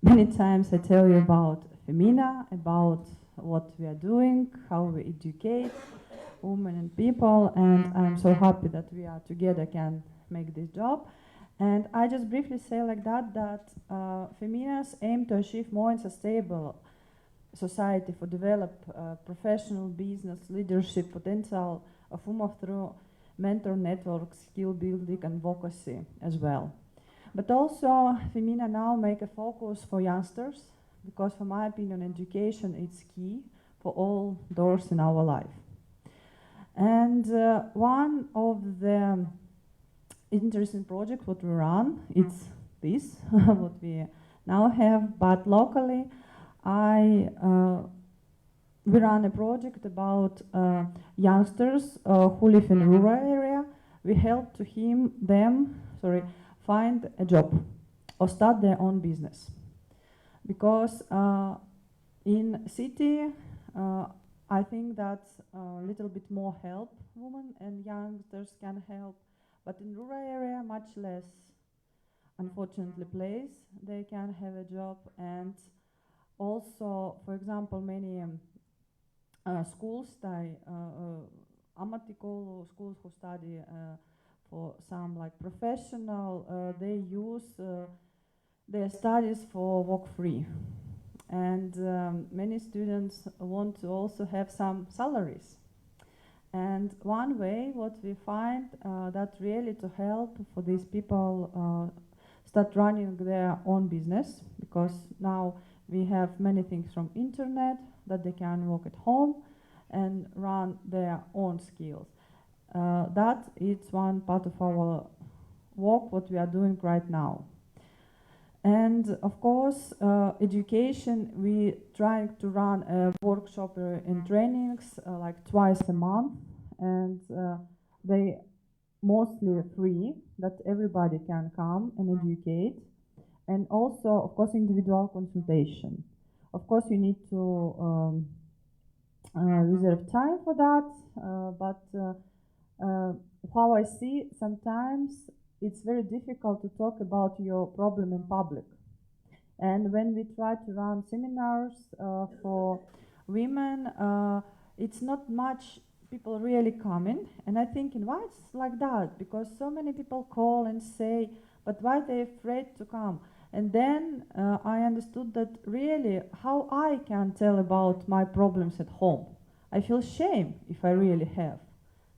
many times I tell you about Femina, about what we are doing, how we educate women and people, and I'm so happy that we are together can make this job. And I just briefly say like that Feminas aim to achieve more and sustainable society for develop professional business leadership potential of women through mentor network, skill building and advocacy as well. But also Femina now make a focus for youngsters because for my opinion education is key for all doors in our life. And one of the interesting projects what we run, it's this, what we now have, but locally we run a project about youngsters who live in rural area. We help to them find a job or start their own business. Because in city, I think that a little bit more help women and youngsters can help, but in rural area much less, unfortunately, place they can have a job. And also, for example, many schools, ammattikoulu schools who study for some like professional, they use their studies for work free. And many students want to also have some salaries. And one way what we find that really to help for these people start running their own business, because now we have many things from internet that they can work at home and run their own skills. That is one part of our work what we are doing right now. And of course, education, we try to run a workshop and trainings like twice a month, and they mostly free, that everybody can come and educate. And also, of course, individual consultation. Of course, you need to reserve time for that, but how I see sometimes it's very difficult to talk about your problem in public. And when we try to run seminars for women, it's not much people really coming. And I think why it's like that? Because so many people call and say, but why are they afraid to come? And then I understood that really how I can tell about my problems at home. I feel shame if I really have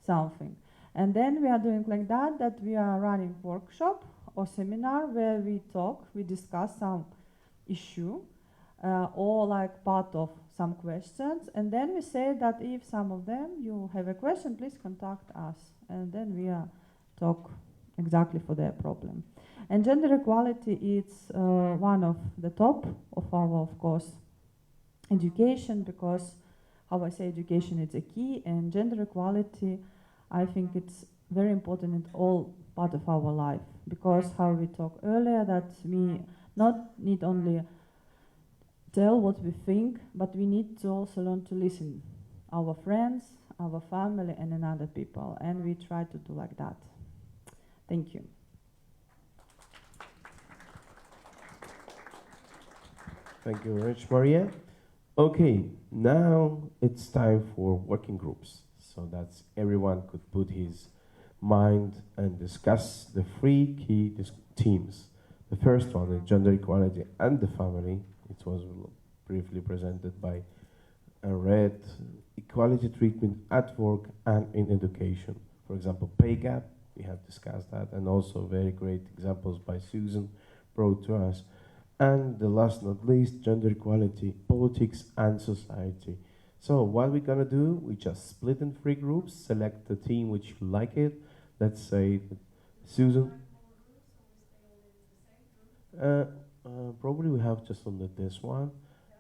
something. And then we are doing like that we are running workshop or seminar where we discuss some issue or like part of some questions, and then we say that if some of them you have a question, please contact us, and then we talk exactly for their problem. And gender equality is one of the top of our, of course, education, because how I say education is a key, and gender equality, I think it's very important in all part of our life, because how we talked earlier, that we not need only tell what we think, but we need to also learn to listen our friends, our family, and another people, and we try to do like that. Thank you. Thank you very much, Maria. Okay, now it's time for working groups, so that everyone could put his mind and discuss the three key themes. The first one is gender equality and the family. It was briefly presented by Red. Equality treatment at work and in education. For example, pay gap, we have discussed that, and also very great examples by Susan brought to us. And the last not least, gender equality, politics and society. So what we're gonna do, we just split in 3 groups, select the team which you like it. Let's say Susan. Probably we have just only this one,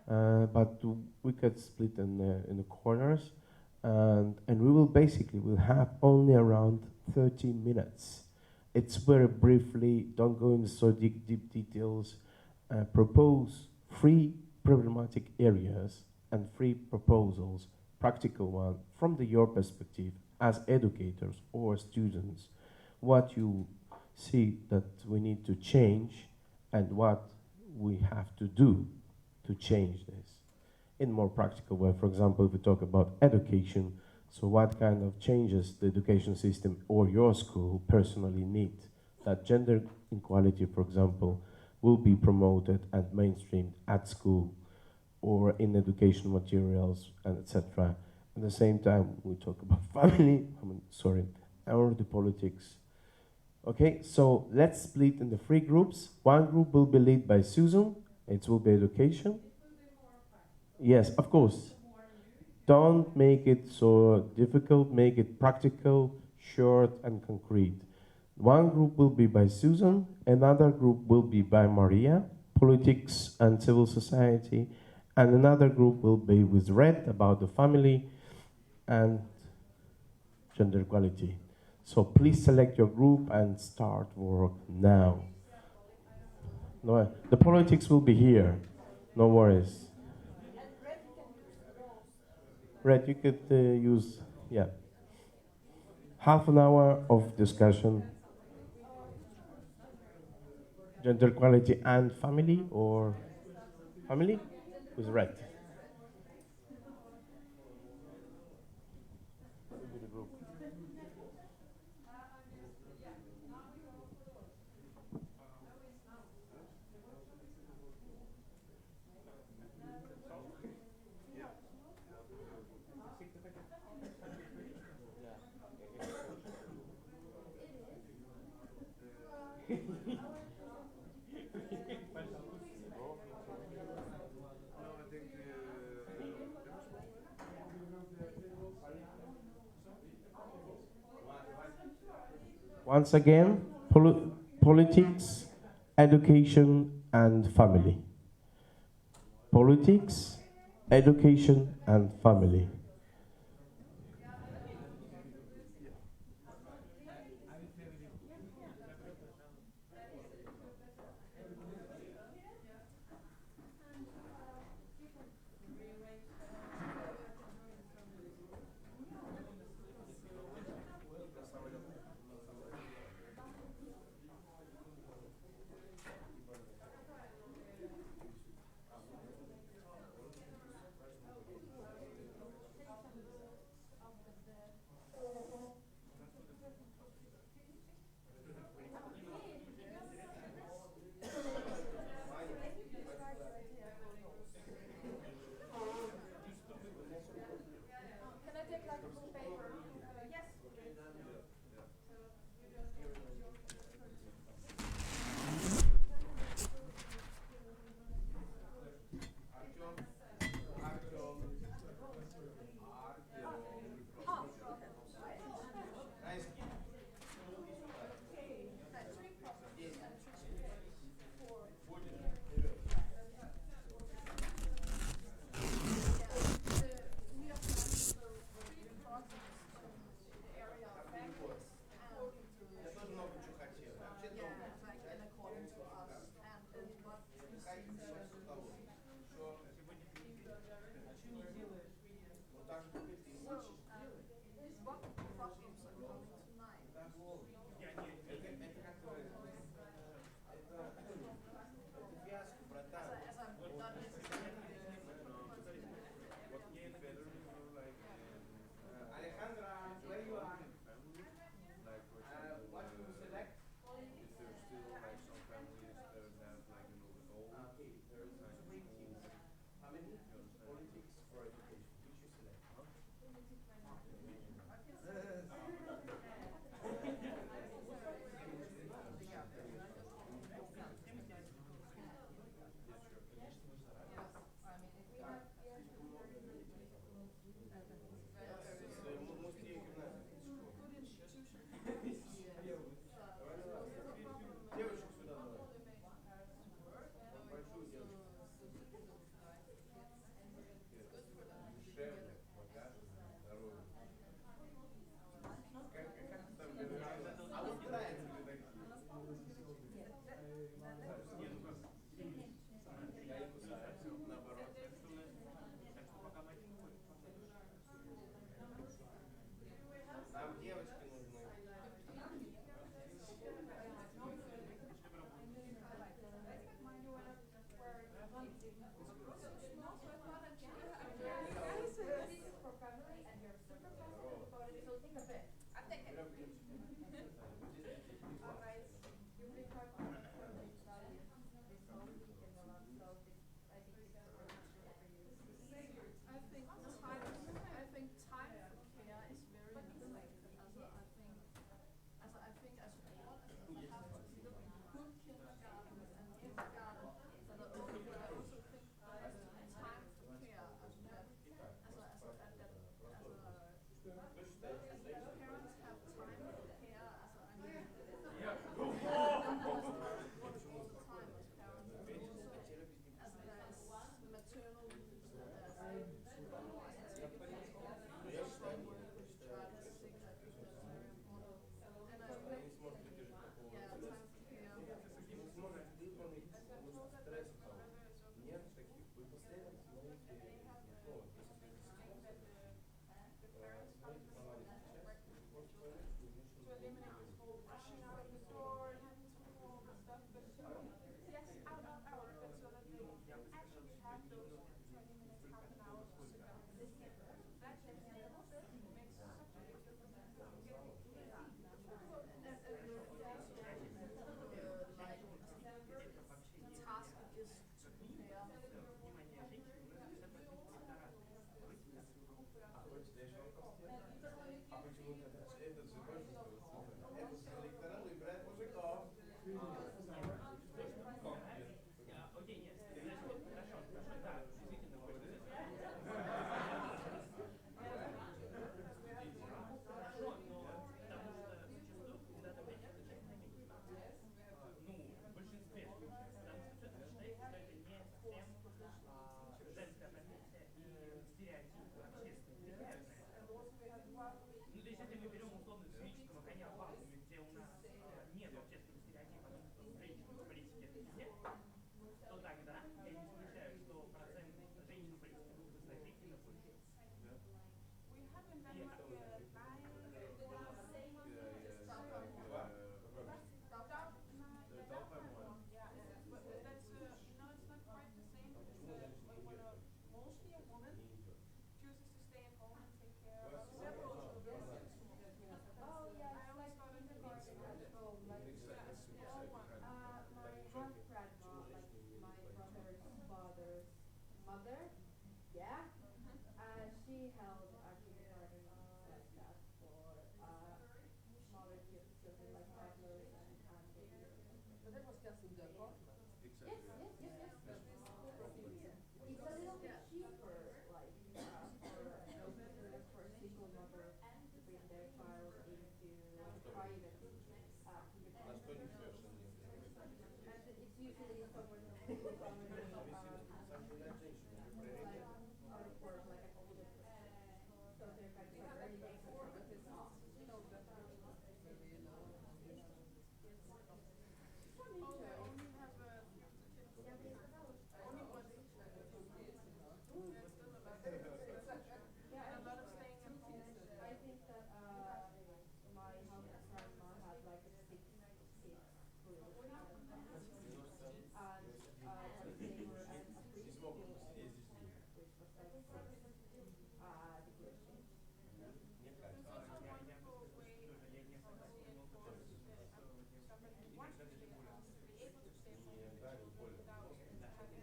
but we could split in the corners, and we will basically will have only around 30 minutes. It's very briefly, don't go into so deep details. Propose 3 problematic areas and 3 proposals, practical one from your perspective as educators or students, what you see that we need to change and what we have to do to change this in more practical way. For example, if we talk about education, so what kind of changes the education system or your school personally need, that gender equality, for example, will be promoted and mainstreamed at school or in education materials and etc. At the same time, we talk about family, or the politics. Okay, so let's split in the 3 groups. One group will be led by Susan. It will be education. Yes, of course. Don't make it so difficult, make it practical, short and concrete. One group will be by Susan, another group will be by Maria, politics and civil society, and another group will be with Red about the family and gender equality. So please select your group and start work now. No, the politics will be here, no worries. Red, you could use, yeah, half an hour of discussion. Gender equality and family, or family with Red. Once again, politics, education, and family. Politics, education, and family. Alejandra, where you are? Like for example, what you select? Is there still like some families that have like the old kind of school? How many? Politics for education. Which you select? Huh? Нам девочки нужны. and what they were at a preschool age, which was like 6 degrees change. So it's also a wonderful way of reinforce somebody who wants to stay at home to be able to stay at home with the children without having to work.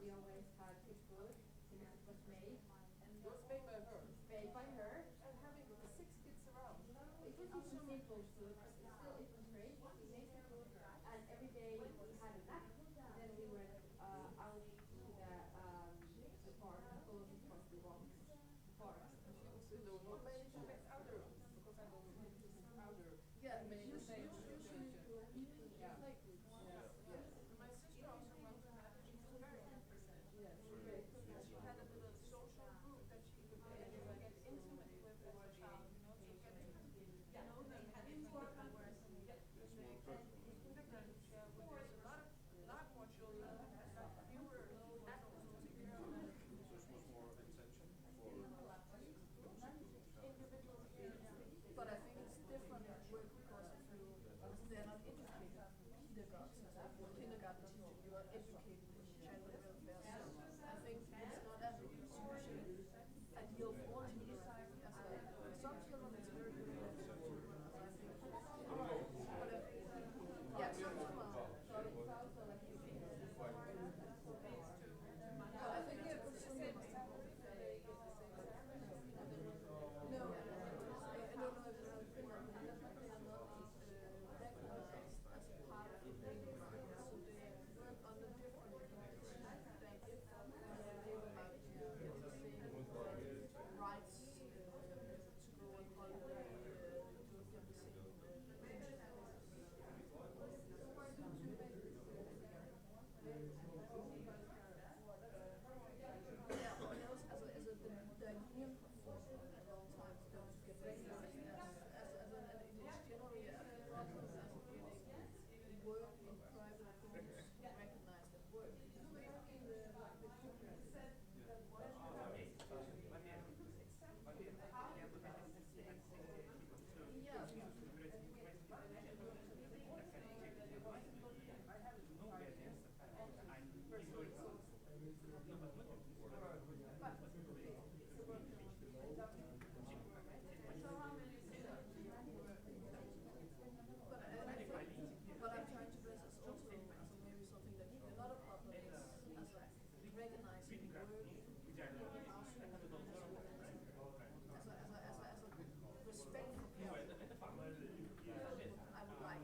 We always had good food since it was made. And it was made by her. Made by her. And having 6 kids around. It was also simple food, but still it was great. We made the food, and every day we had a nap. Then we went out to the park, because it was the walks park. So there were not many children outdoor, because I don't know if it's outdoor. Yeah, usually yeah. like my sister also went to that, and she was very happy. Yes, Great, because she had a little social group that she could get intimate with as a child, you know, so getting to know them and inform them. Because they can in kindergarten, where there's a lot more children, and fewer adults to take care of them. Individual care, but I think it's different at work because if you, they're not educated kindergarten. For kindergarten teacher, you are educated in child welfare. So I think it's not as usually ideal for children. As some children it's very good for some children. I think, but yeah, some children. So it's also like you can. But I think it's the same. No, I don't know if in Finland they are not recognized as a part of the labor market, so they work under different conditions than if they were like to get the same rights to go on holiday, to get the same the union performed a long time ago to get recognized as it's generally a problem as getting work in private homes recognized at work. But I'm trying to address as also maybe something that another problem is as recognizing work as a respect for care. I would like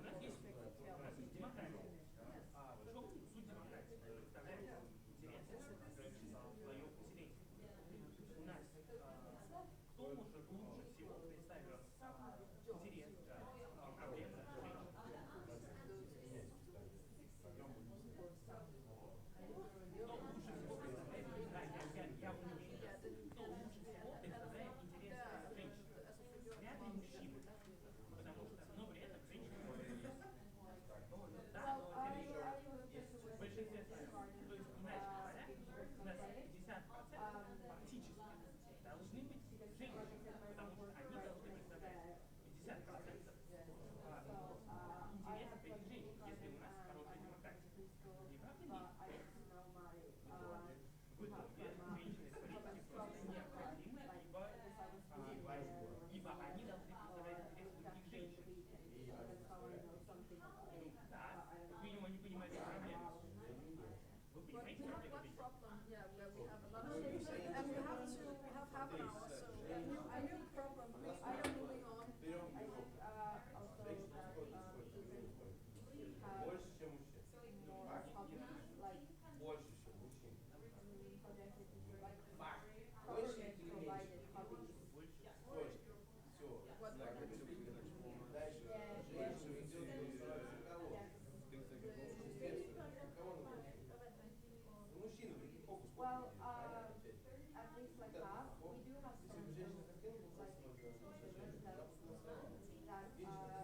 more respect for care. Well, at least like half. We do have some like that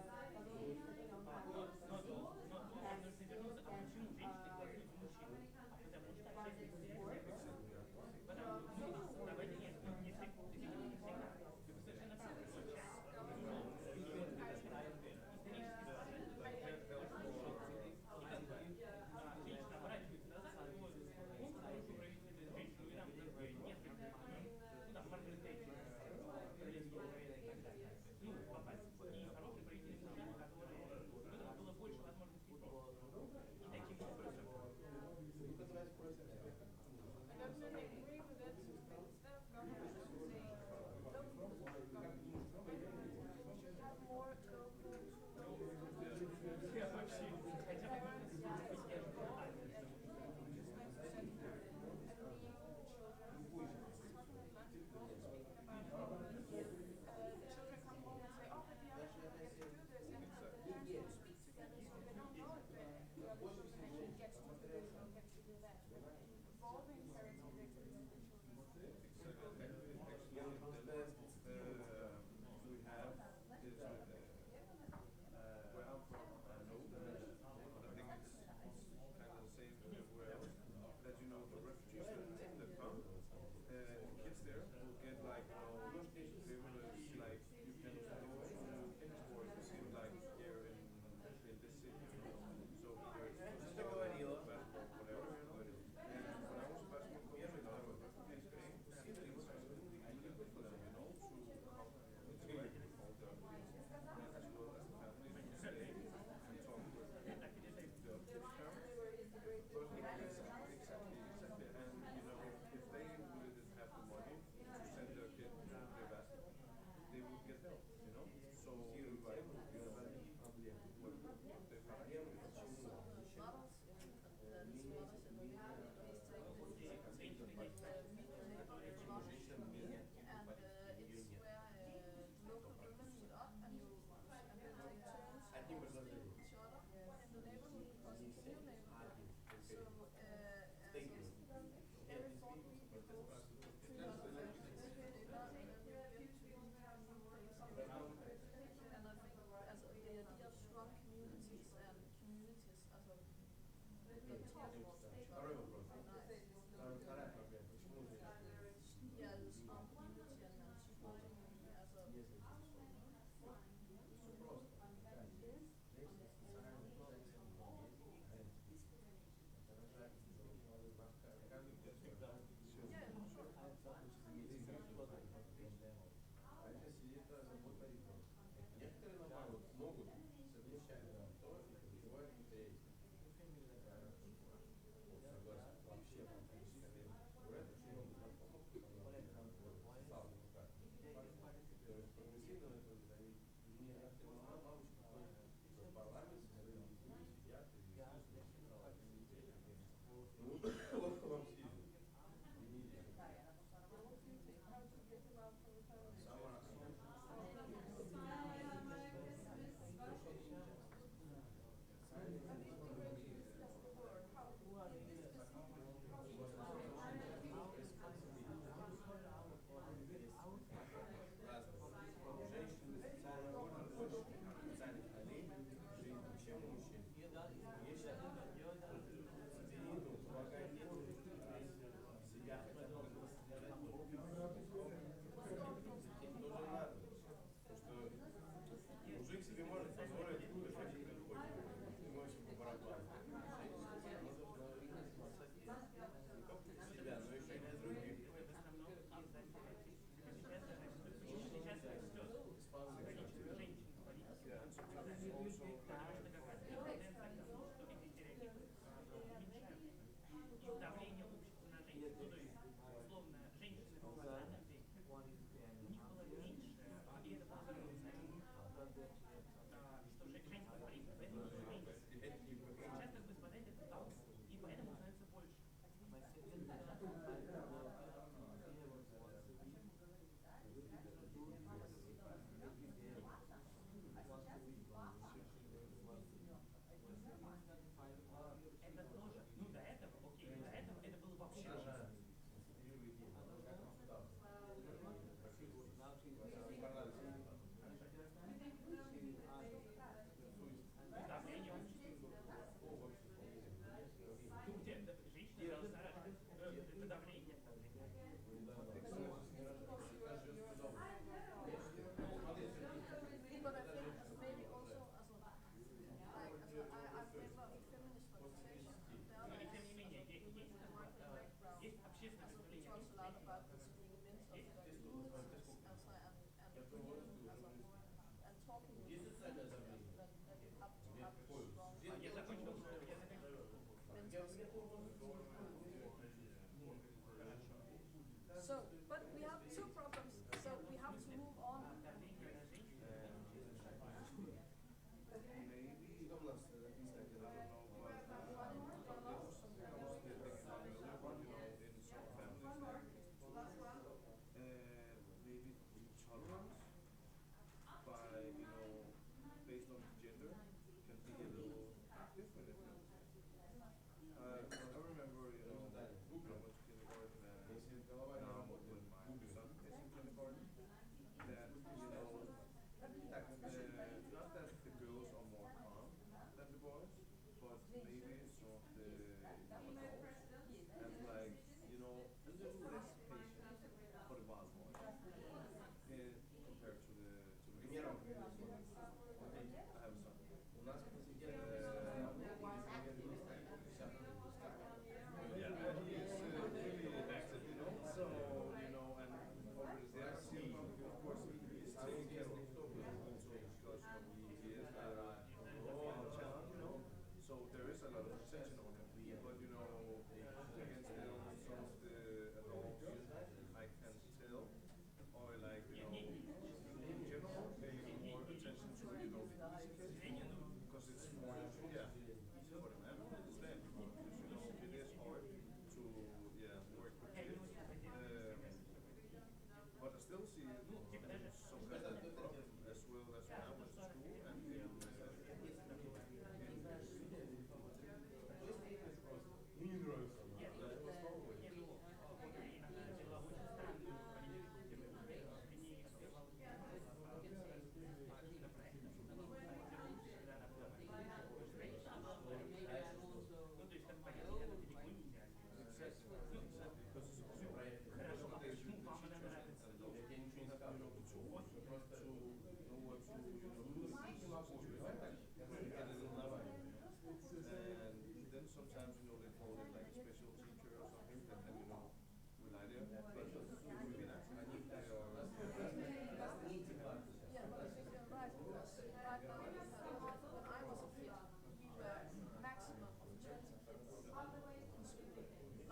So, but we have two problems, so we have to move on.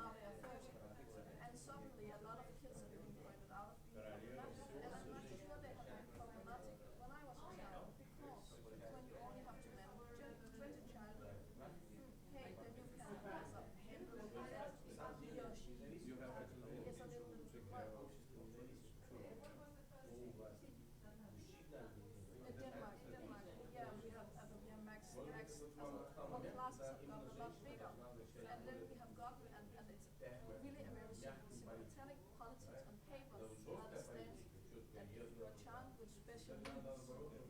now they are 30. And suddenly a lot of kids are being pointed out of being problematic. And I'm not sure they have been problematic when I was a child, because when you only have to manage 20 children, hey, then you can handle that he or she is a little bit well. Denmark, yeah, we have max, our classes have gotten a lot bigger, and then we have gotten, and it's really a very sympathetic politics on paper understands that if you're a child with special needs,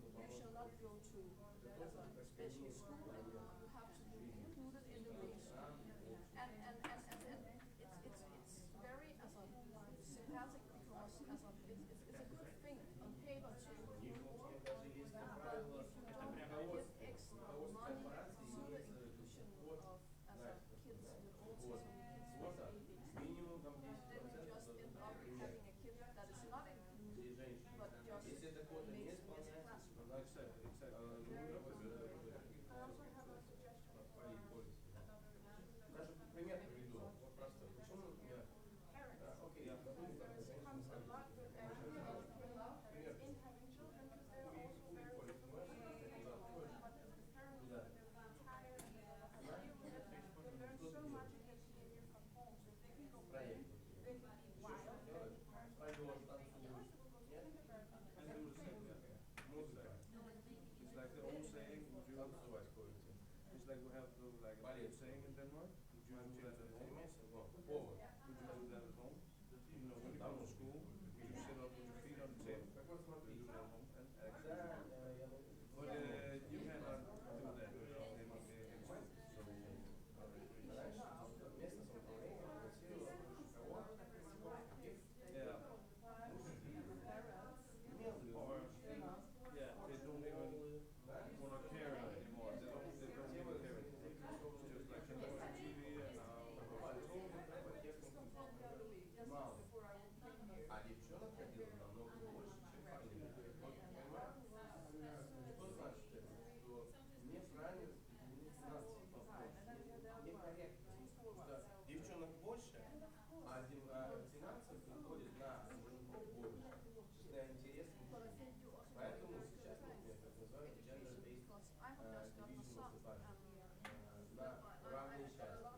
you shall not go to a special school anymore. You have to be included in the mainstream, and it's very sympathetic, because it's a good thing on paper to move on, but if you don't give extra money to the inclusion of kids with autism, then you just end up having a kid that is not included, but just makes it as a classroom. I also have a suggestion for another comes a lot with having children, because they're also very difficult. But as a parent, they're tired and they learn so much and they see you from home. So if they can go play, they can be wild, they can be parents. They also will go to kindergarten. It's like the old saying, would you it's like we have the like a old saying in Denmark, would you do that at home? Would you do that at home? You know, when you go to school, would you sit up with your feet on the table? Would you do that at home? And but you cannot do that in school. They don't even want to care anymore. They don't even care. It's just like you watch TV and девчонок больше, а финансов приходит на мужиков больше. Чисто интересно. Поэтому сейчас метод называют gender-based division of the budget. На равной части.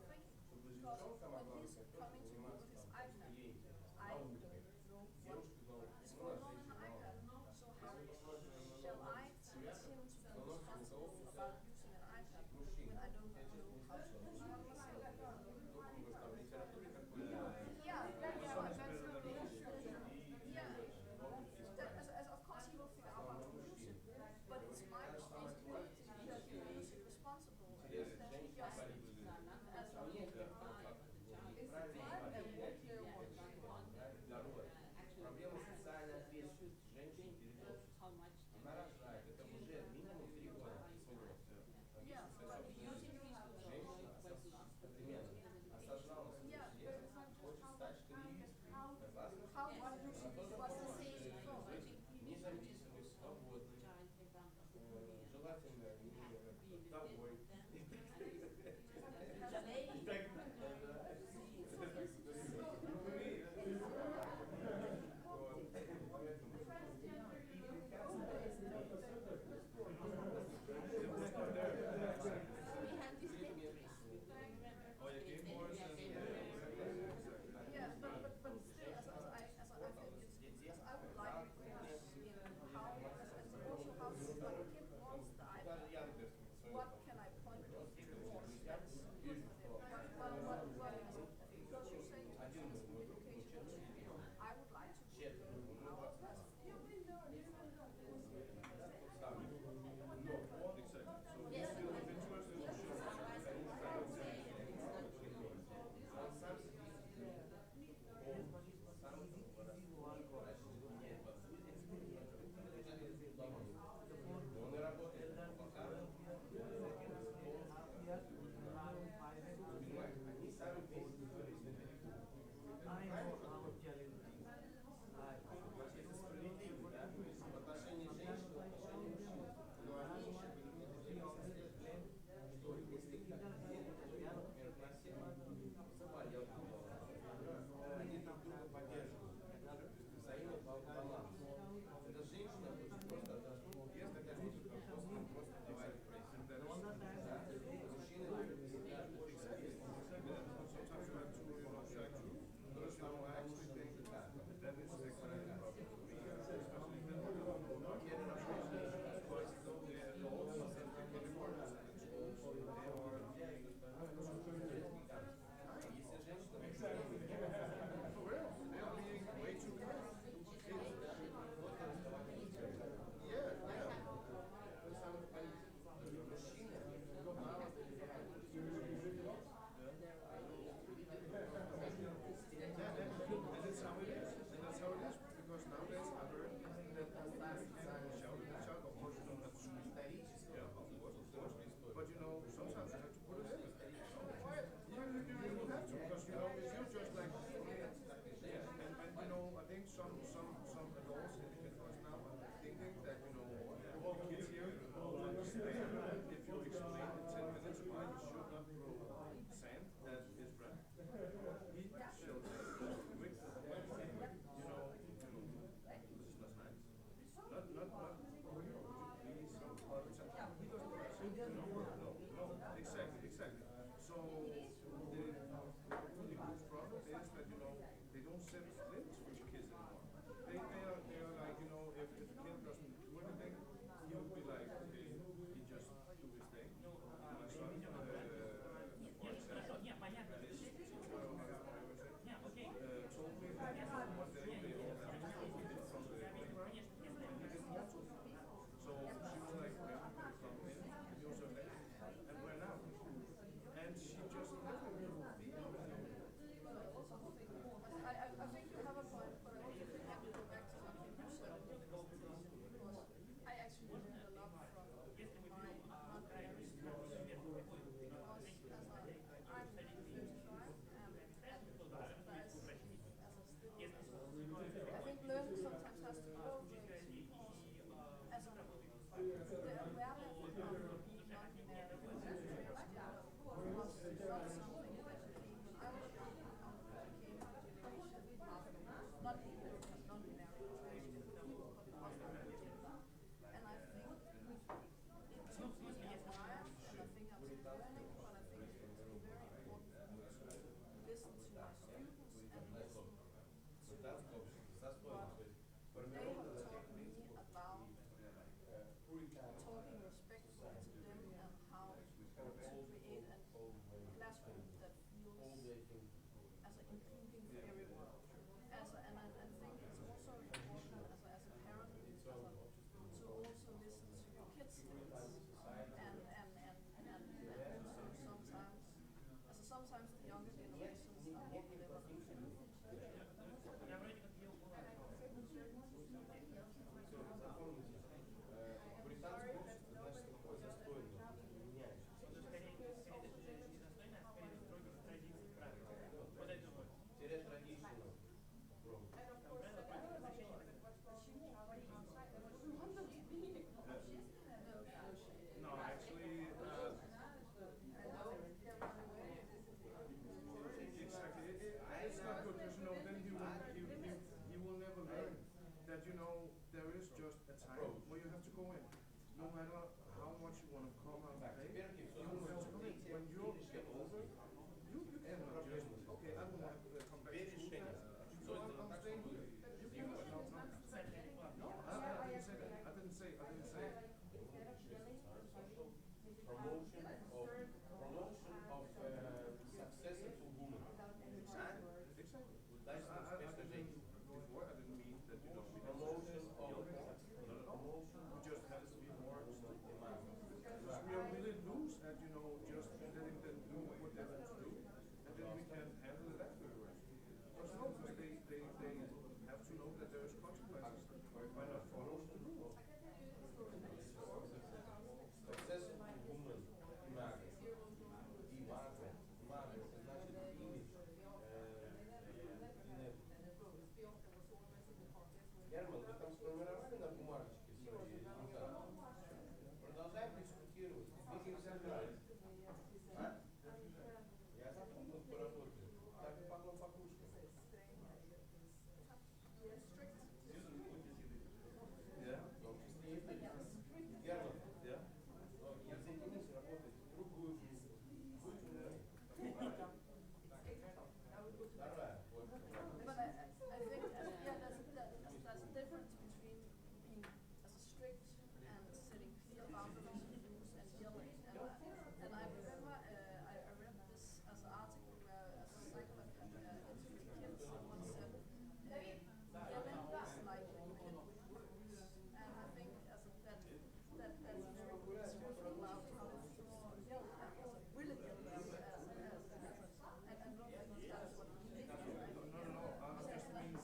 Чтобы девчонка могла, которая заниматься там, что ей интересно, наукой. Девушка наукой. Ну, на женщина наука. Если посмотрим на новых ребяток, то у нас мужчин. Of course he will figure out how to use it, but it's my responsibility that he use it responsible, and that he just Проблема социальной ответственности женщин перед обществом. Она рожает, это уже минимум 3 года женщина современно осознала свою ответственность, хочет стать активисткой, независимой, свободной, желательно вдовой. what can I exactly, exactly. So the really huge problem is that they don't set limits for the kids anymore. They are like if the kid doesn't do anything, he would be like okay, he just do his thing. My son, for example, his teacher, told me that one day they all have to go in from the playground, and he didn't want to. So she was like, okay, I'm going to come in. He was her next, and went out. And she just never will be able to. I think you have a point, but I also think I have to go back to something you said because I actually learned a lot from my non-binary students because I'm 35 and I think learning sometimes has to go with as a the awareness of being non-binary was not something that came when I was not even as non-binary transgender people, but transgender. And I think it took me a while, and I think I'm still learning, but I think it's very important for me to listen to my students and listen to what they have taught me about talking respectfully to them and how to create a classroom that feels as including for everyone. And I think it's also important as a parent to also listen to your kids' needs and also sometimes the younger generations are more clever than No, actually, exactly. It's not good because then he will never learn that there is just a time where you have to go in. No matter how much you want to come out and play, you will have to come in. When you get older, you cannot just okay. I don't want to come back to school. So I'm staying here. You cannot. No, I didn't say that. I didn't say. Promotion of successful women. Exactly. Before I didn't mean that promotion of we just have to be more strict. Because we are really loose at just letting them do what they want to do, and then we can handle it afterwards. Because they have to know that there is consequences by not following the rules. Successful women maken. Die maken значит имидж. Герман, вы там сформировали на бумажечке свои результаты? Продолжаем дискутировать. Двигаемся дальше. Я запомнил, поработаю. Так потом по кружкам. Yeah. В том числе и ты. Герман, присоединись, работать в другую группу. Будь умным. Вторая. But I think there's a difference between being as a strict and setting clear boundaries and rules and yelling. And I remember I read this as an article where a psychologist had interviewed kids and one said yelling is like you hit with words. And I think that's very good description about how to yell as a really yell and I don't think that's what you need. No. I just mean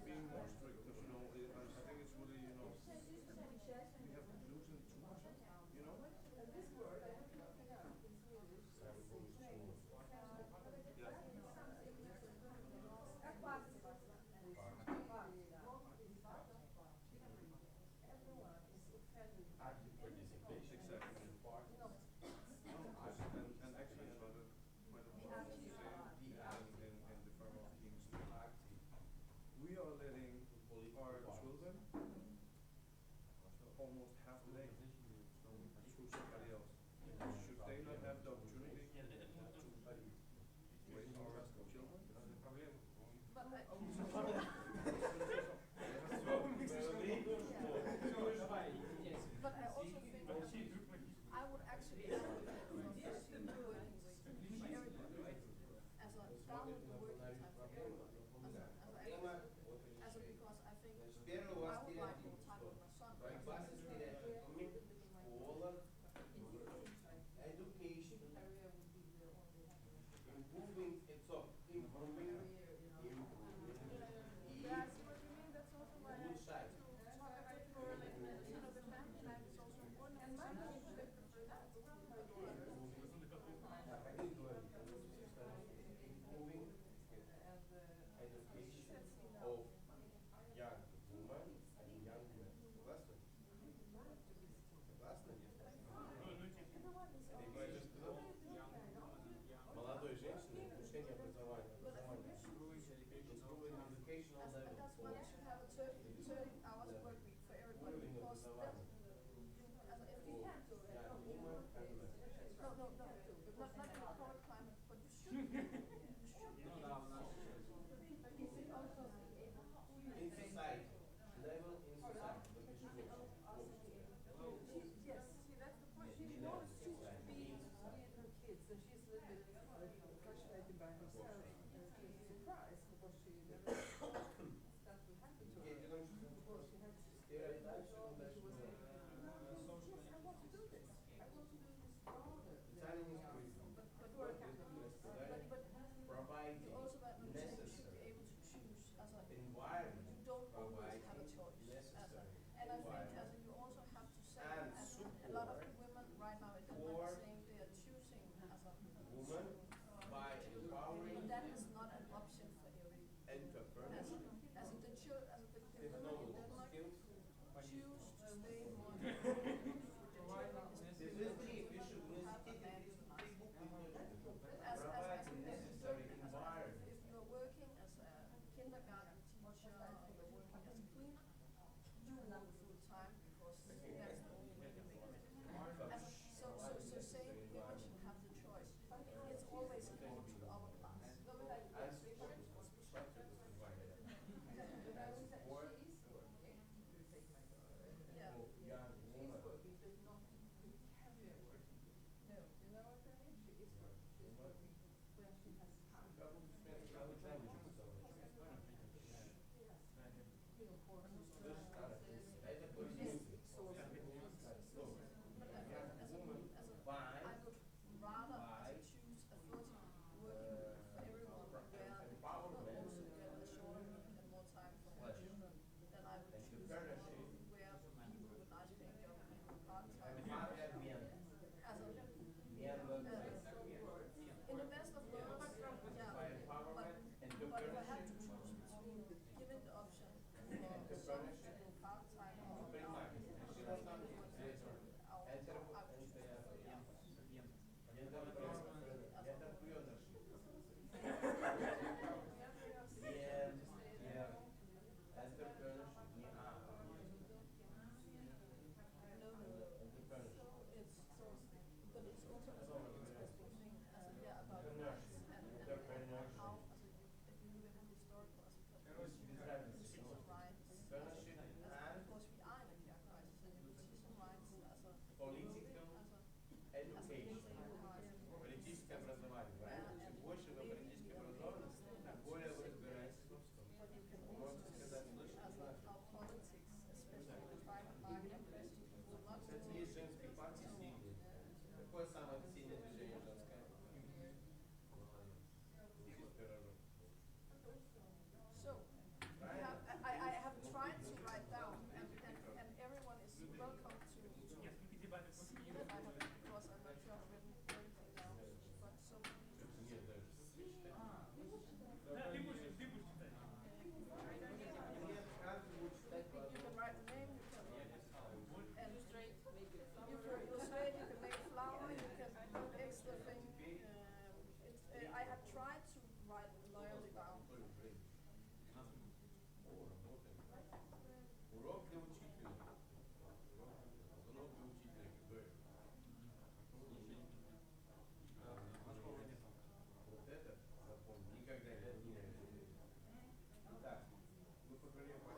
being more strict because I think it's really we have to loosen too much. Active participation. Exactly. And actually another point of what you say in the form of being strict. We are letting our children almost half the day to somebody else. Should they improving, it's so improving, Yeah, I see what you mean. That's also why I inside. talk a bit more like the family life is also important. And my husband would prefer that. Improving education of young women and young men. Согласны? Согласны? Молодой женщине повышение образования. Improving educational level. And that's why we should have a 30 hours work week for everybody. Because if you can't do it, not in the current climate, but you should. In society, level in society, but you should Yes, see, that's the point. She wants to be with her kids, and she's a little bit frustrated by herself. She's surprised because she never that would happen to her. Because she had stereotypes job and she was able to yes, I want to do this. I want to do this farther. Provide you also should be able to choose as a environment. You don't always have a choice. And I think you also have to say a lot of women right now in Denmark are saying they are choosing as a woman by empowering. But that is not an option for every entrepreneurs. As the women in Denmark choose to stay more. This is deep. You should provide the necessary environment. If you're working as a kindergarten teacher or you're working as a cleaner, you work full time because that's the only way to make it. So saying women should have the choice, it's always linked to our class. In the best of worlds, yeah, but if I have to choose between giving the option for some to go part-time or Какое самое сильное движение женское? So, I have tried to write down, and everyone is welcome to see that I have, because I'm not sure I've written everything down. But so. You can write the name, you can illustrate, you can make a flower, you can put extra thing. I have tried to write loyally down. Урок для учителя. Звонок для учителя. Вот это запомни, никогда не так, мы поговорим о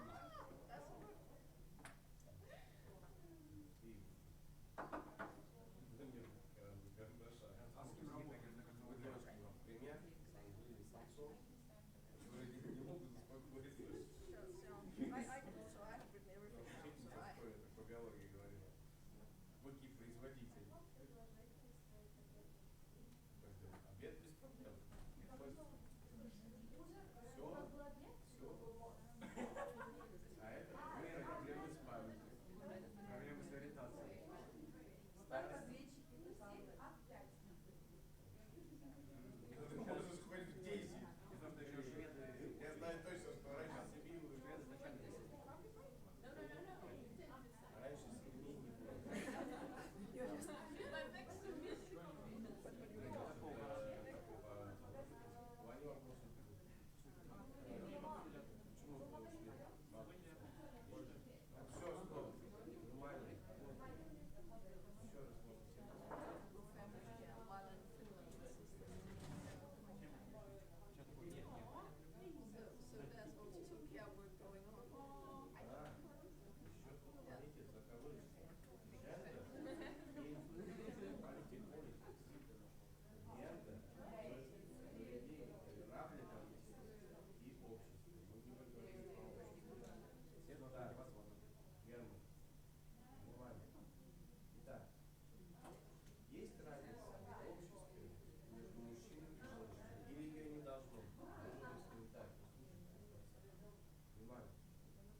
Обед без проблем. понимаю,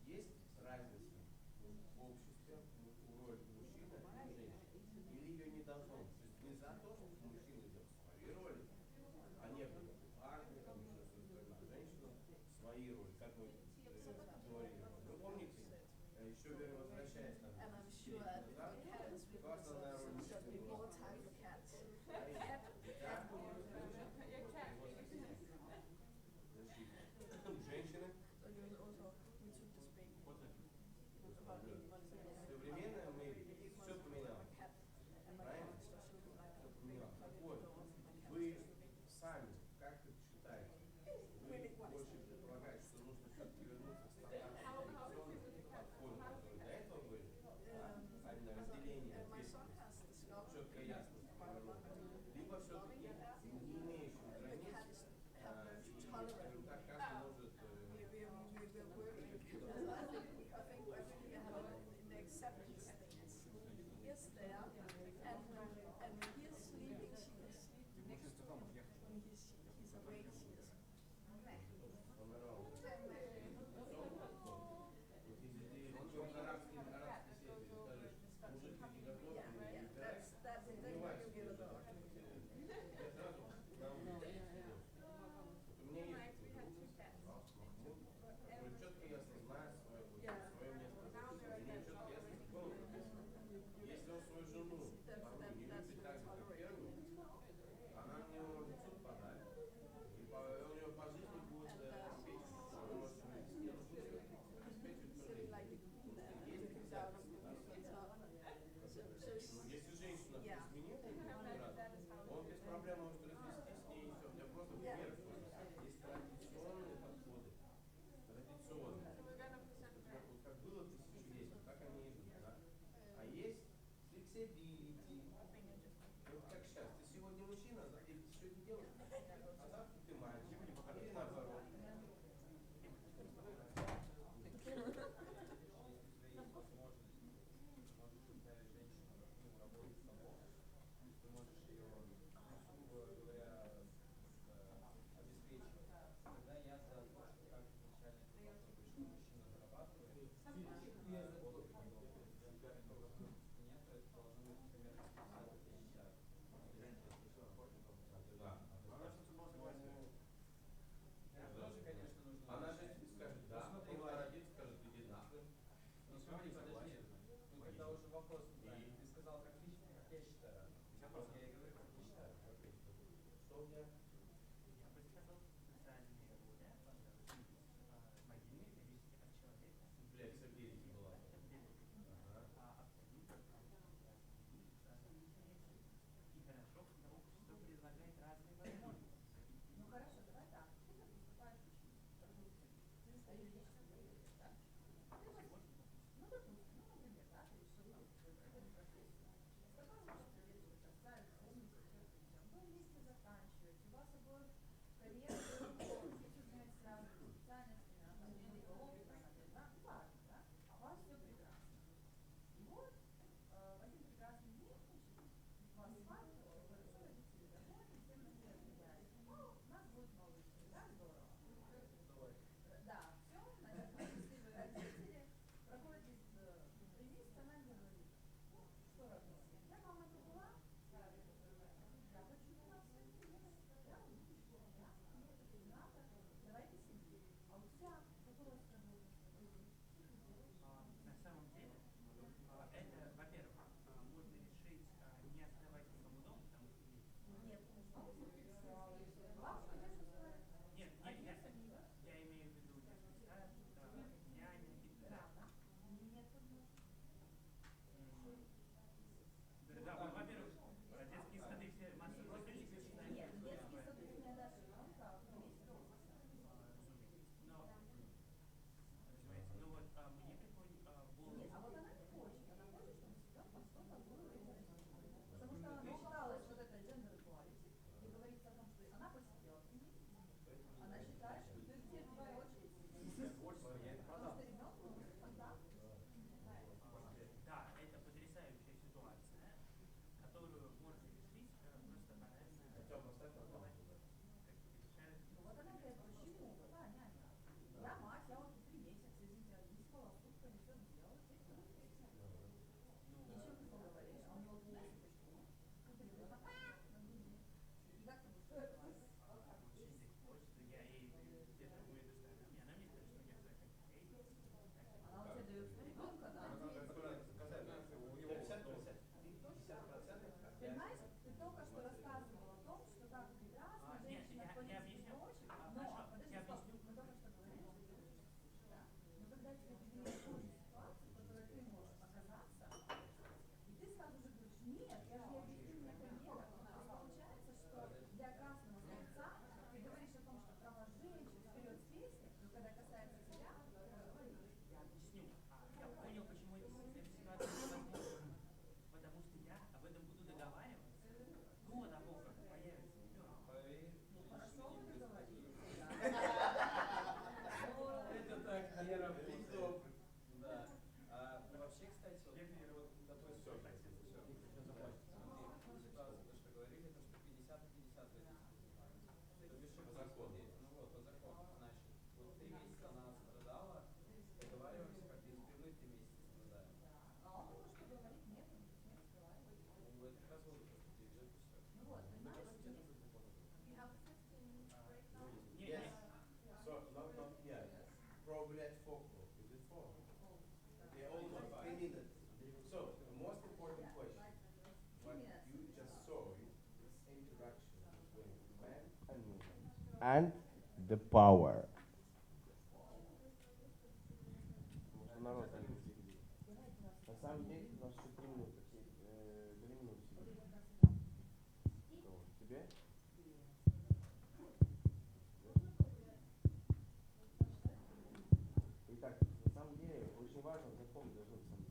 есть разница в обществе, роль мужчины и женщины, или ее не должно быть. То есть мы за то, что мужчина идет свои роли, а не армия, там еще все остальное, а женщина свои роли, как мы говорили. Вы помните, еще возвращаясь там, назад, кто основная роль мужчины была? Женщины. Современная мы все поменялось. Правильно? Все поменялось. Так вот, вы сами как это считаете? Вы больше предполагаете, что нужно все-таки вернуться к стандартам традиционным подходам, которые до этого были, а именно разделение ответственности, четко и ясно сформировано. Либо все-таки не имеющим границ, и, скажем так, каждый может Yes. So not yet. Probably at 4 o'clock. Is it 4? Okay, almost 3 minutes. So the most important question, what you just saw is interaction between men and women and the power. На самом деле у нас еще 3 минуты. 3 минуты. Тебе? Итак, на самом деле очень важно запомнить,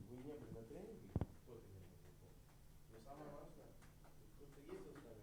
вы не были на тренинге, кто-то не был знаком. Но самое важное, кто-то ездил с нами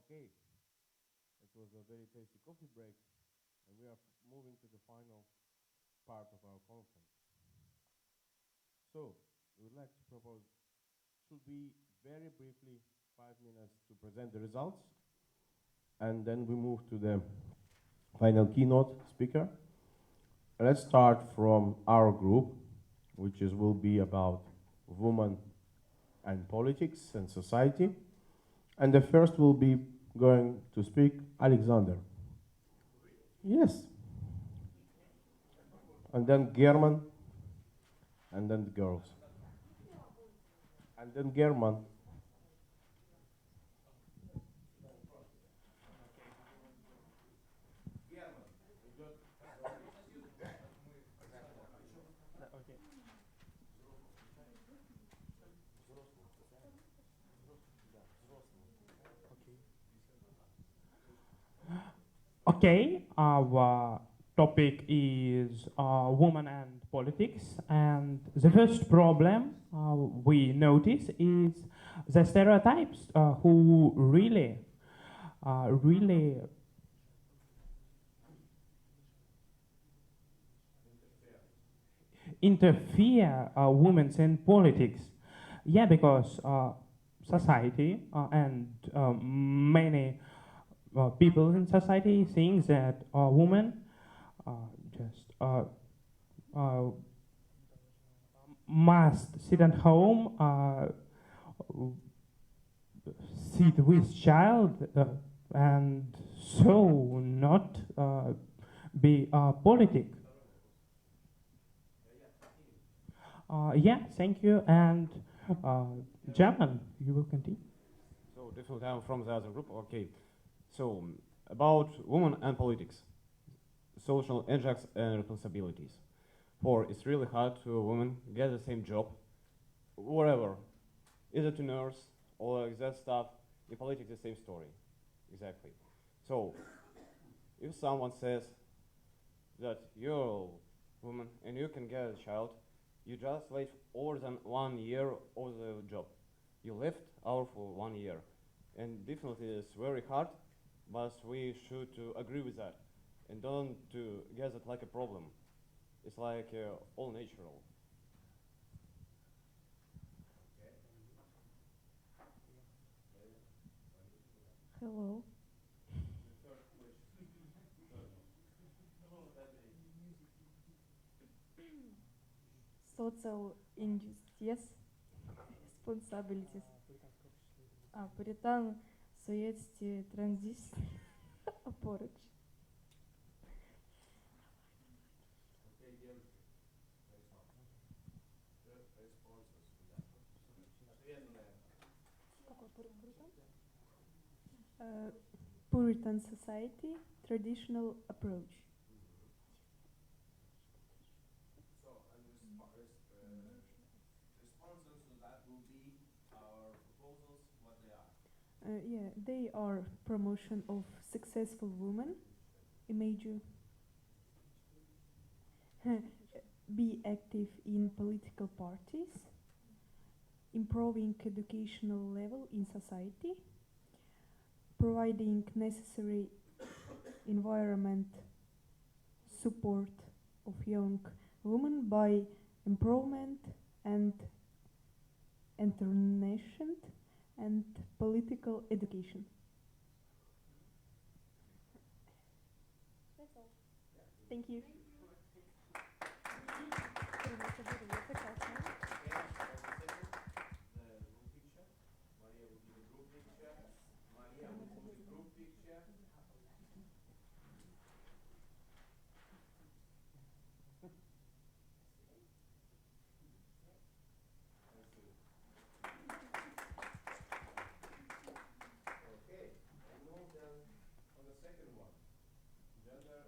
Okay, it was a very tasty coffee break, and we are moving to the final part of our conference. So, we would like to propose, should be very briefly 5 minutes to present the results, and then we move to the final keynote speaker. Let's start from our group, which will be about women and politics and society. And the first will be going to speak Alexander. Yes. And then German, and then the girls. And then German. Okay, our topic is women and politics, and the first problem we notice is the stereotypes who really interfere women in politics. Yeah, because society and many people in society think that women just must sit at home, sit with child, and so not be politic. Yeah, thank you. And German, you will continue. So definitely I'm from the other group. Okay. So about women and politics, social injuries and responsibilities. For it's really hard to women get the same job, wherever, either to nurse or like that stuff. In politics, the same story, exactly. So if someone says that you're a woman and you can get a child, you just wait more than 1 year of the job. You left out for 1 year, and definitely it's very hard. But we should agree with that and don't to get it like a problem. It's like all natural. Hello. Social injustice, responsibilities. Британ соєдстві транзит поруч. Puritan society, traditional approach. So, and responses to that will be our proposals, what they are. Yeah, they are promotion of successful women, image, be active in political parties, improving educational level in society, providing necessary environment support of young women by improvement and international and political education. That's all. Thank you. Okay, and move then on the second one. Gender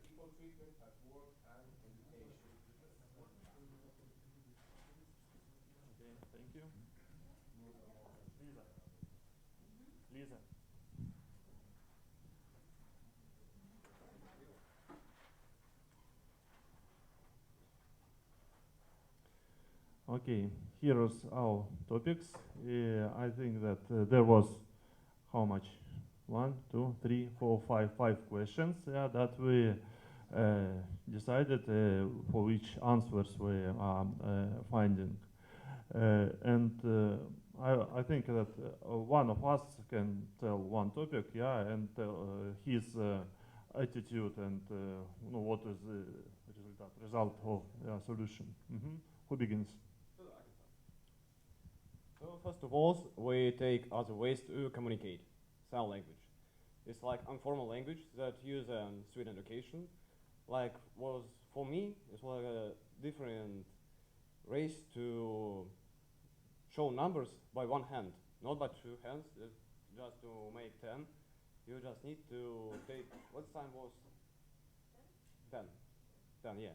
equal treatment at work and education. Okay, thank you. Lisa. Lisa. Okay, here's our topics. I think that there was how much? one, two, three, four, five questions. Yeah, that we decided for which answers we are finding. I think that one of us can tell one topic, yeah, and his attitude and what is the result of solution. Who begins? So first of all, we take other ways to communicate. Sign language. It's like informal language that use student education. Like was for me, it's like a different ways to show numbers by one hand, not by two hands, just to make 10. You just need to take, what time was? 10. 10, yeah,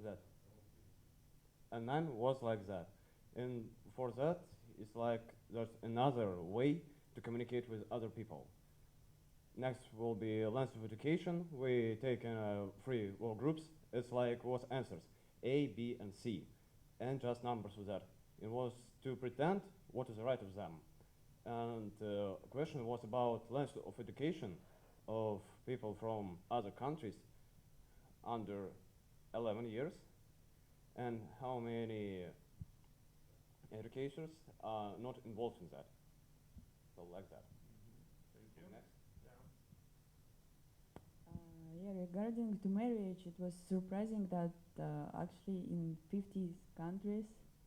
that. And 9 was like that. And for that, it's like there's another way to communicate with other people. Next will be length of education. We take 3 groups. It's like was answers, A, B, and C, and just numbers with that. It was to pretend what is the right of them. And the question was about length of education of people from other countries under 11 years, and how many educators are not involved in that. So like that. Thank you. Next. Yeah, regarding to marriage, it was surprising that actually in 50 countries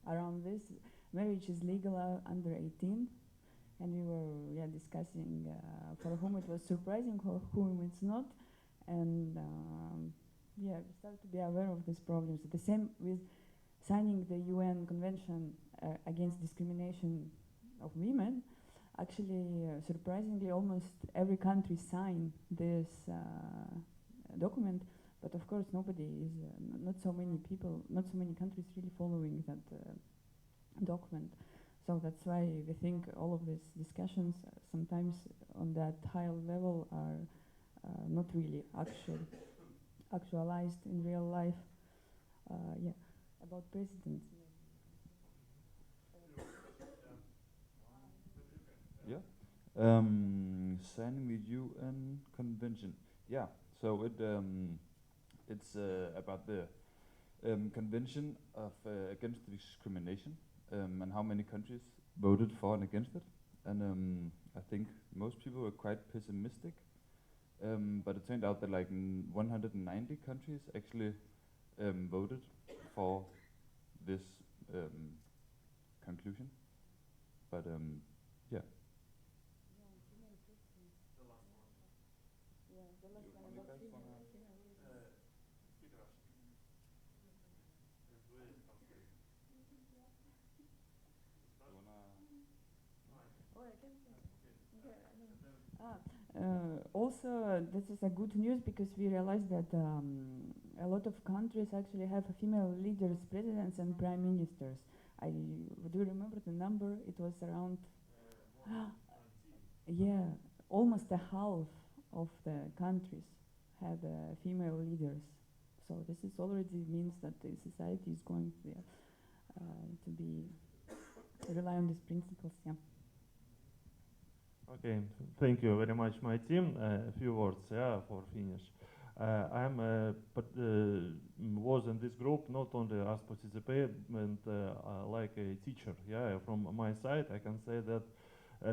around this, marriage is legal under 18. And we were discussing for whom it was surprising, for whom it's not. And we started to be aware of these problems. The same with signing the UN Convention against discrimination of women. Actually, surprisingly, almost every country signed this document, but of course nobody is, not so many people, not so many countries really following that document. So that's why we think all of these discussions sometimes on that high level are not really actualized in real life. About presidents. Yeah. Signing the UN Convention. Yeah. So it's about the Convention of against discrimination, and how many countries voted for and against it. And I think most people were quite pessimistic, but it turned out that like 190 countries actually voted for this conclusion. But yeah. Also, this is a good news because we realized that a lot of countries actually have female leaders, presidents, and prime ministers. Do you remember the number? It was around, almost a half of the countries had female leaders. So this is already means that the society is going to be rely on these principles. Yeah. Okay, thank you very much, my team. A few words, for finish. Was in this group not only as participant, like a teacher. Yeah, from my side, I can say that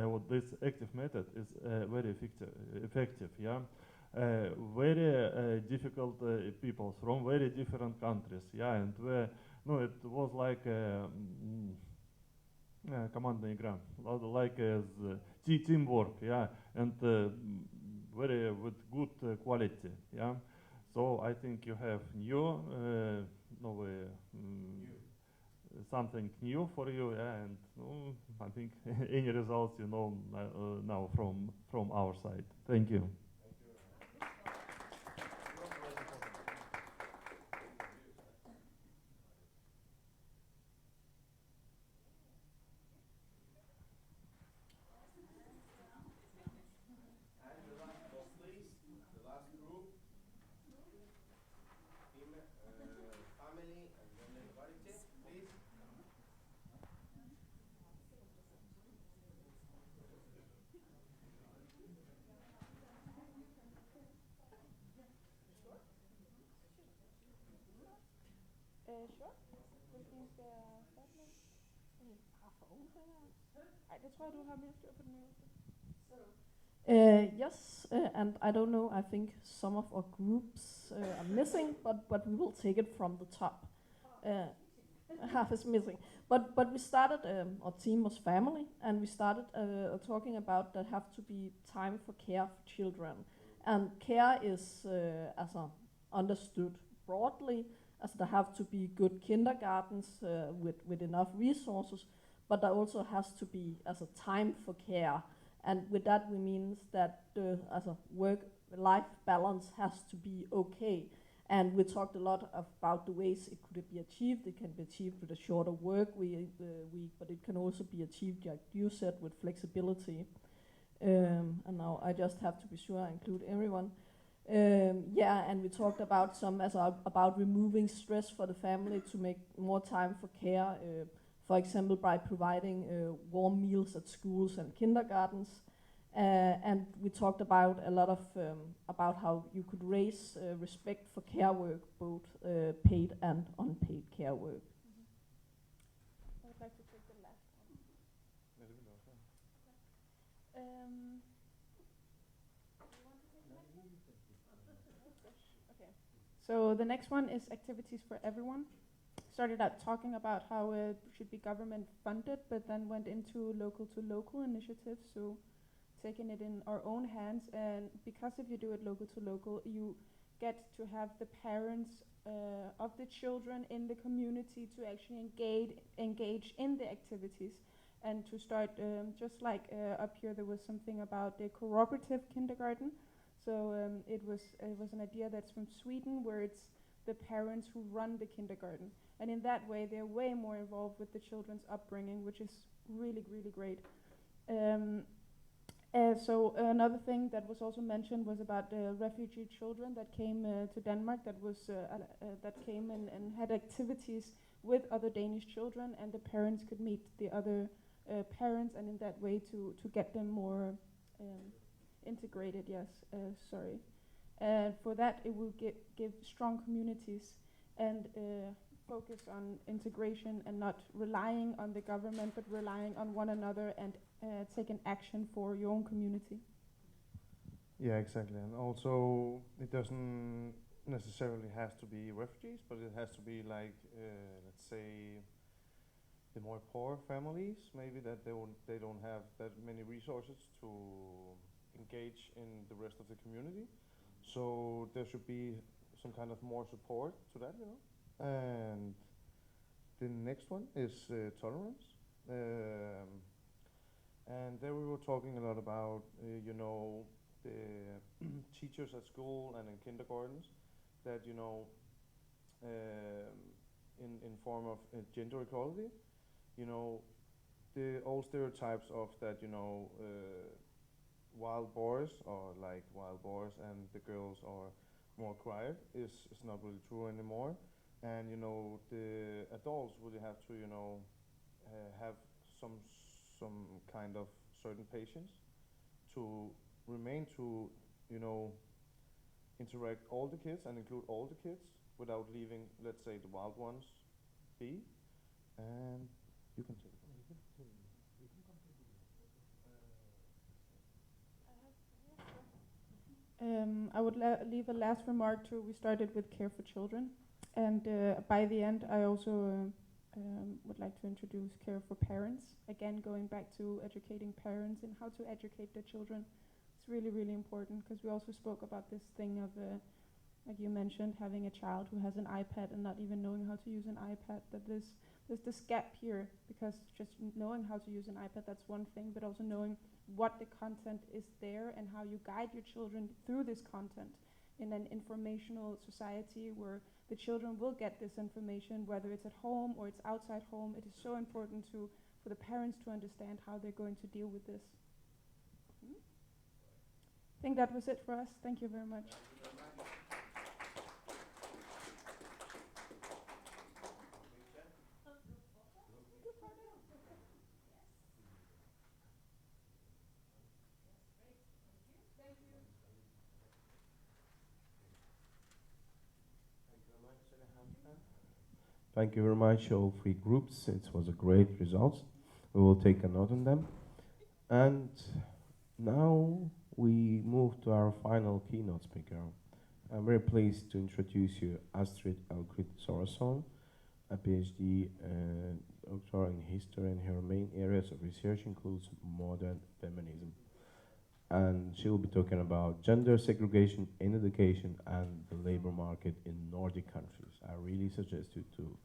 what this active method is very effective. Yeah, very difficult people from very different countries. Yeah, and it was like. Командная игра, like as teamwork, and very with good quality, So I think you have something new for you, and I think any results now from our side. Thank you. Sure. Hvilken skal jeg starte med? Bare for unge, tænker jeg. Ej, det tror jeg, du har mere styr på den øvelse. Yes, and I don't know, I think some of our groups are missing, but we will take it from the top. Half is missing. But we started, our team was family, and we started talking about that have to be time for care for children. And care is understood broadly, as there have to be good kindergartens with enough resources, but there also has to be as a time for care. And with that we mean that the work-life balance has to be okay. And we talked a lot about the ways it could be achieved. It can be achieved with a shorter work week, but it can also be achieved, like you said, with flexibility. And now I just have to be sure I include everyone. And we talked about about removing stress for the family to make more time for care. For example, by providing warm meals at schools and kindergartens. And we talked about a lot of about how you could raise respect for care work, both paid and unpaid care work. I would like to take the last one. Do you want to take the next one? Okay. So the next one is activities for everyone. Started out talking about how it should be government funded, but then went into local to local initiatives. So taking it in our own hands, and because if you do it local to local, you get to have the parents of the children in the community to actually engage in the activities, and to start just like up here there was something about the cooperative kindergarten. So it was an idea that's from Sweden, where it's the parents who run the kindergarten, and in that way they're way more involved with the children's upbringing, which is really, really great. So another thing that was also mentioned was about refugee children that came to Denmark, that came and had activities with other Danish children, and the parents could meet the other parents, and in that way to get them more integrated. Yes, sorry. For that, it will give strong communities and focus on integration and not relying on the government, but relying on one another and taking action for your own community. Yeah, exactly. And also, it doesn't necessarily have to be refugees, but it has to be like, let's say, the more poor families, maybe that they don't have that many resources to engage in the rest of the community. So there should be some kind of more support to that, you know. And the next one is tolerance. And there we were talking a lot about, you know, the teachers at school and in kindergartens that, you know, in form of gender equality, you know, the old stereotypes of that, you know, wild boys are like wild boys and the girls are more quiet is not really true anymore. And, you know, the adults really have to, you know, have some kind of certain patience to remain to, you know, interact all the kids and include all the kids without leaving, let's say, the wild ones be. And you can take it. I would leave a last remark too. We started with care for children, and by the end I also would like to introduce care for parents. Again, going back to educating parents and how to educate their children. It's really, really important, because we also spoke about this thing of, like you mentioned, having a child who has an iPad and not even knowing how to use an iPad. That there's this gap here, because just knowing how to use an iPad, that's one thing, but also knowing what the content is there and how you guide your children through this content in an informational society where the children will get this information, whether it's at home or it's outside home. It is so important for the parents to understand how they're going to deal with this. I think that was it for us. Thank you very much. Thank you very much, all three groups. It was a great result. We will take a note on them. And now we move to our final keynote speaker. I'm very pleased to introduce you Astrid Elkrit Sorason, a PhD doctor in history, and her main areas of research includes modern feminism. And she will be talking about gender segregation in education and the labor market in Nordic countries. I really suggest you to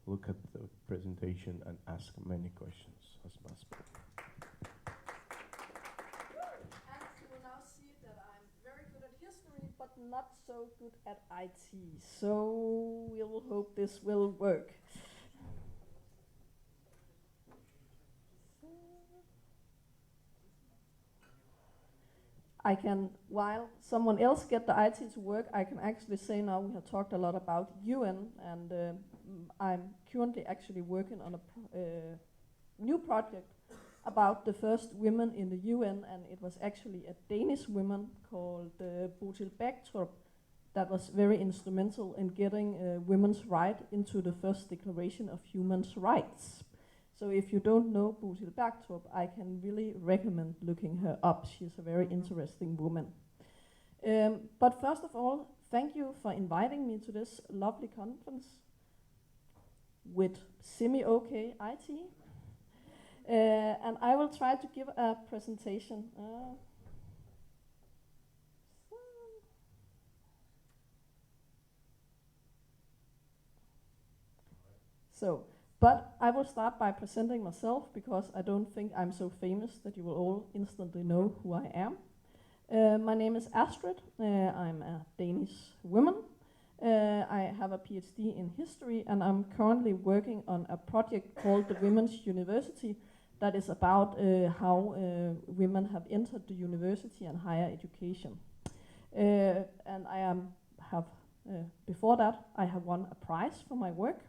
look at the presentation and ask many questions as possible. And you will now see that I'm very good at history, but not so good at IT. So we will hope this will work. I can, while someone else get the IT to work, I can actually say now we have talked a lot about UN, and I'm currently actually working on a new project about the first women in the UN, and it was actually a Danish woman called Bodil Bagtrup that was very instrumental in getting women's right into the first Declaration of Human Rights. So if you don't know Bodil Bagtrup, I can really recommend looking her up. She's a very interesting woman. But first of all, thank you for inviting me to this lovely conference with semi-okay IT. And I will try to give a presentation. But I will start by presenting myself because I don't think I'm so famous that you will all instantly know who I am. My name is Astrid. I'm a Danish woman. I have a PhD in history, and I'm currently working on a project called the Women's University that is about how women have entered the university and higher education. And before that, I have won a prize for my work.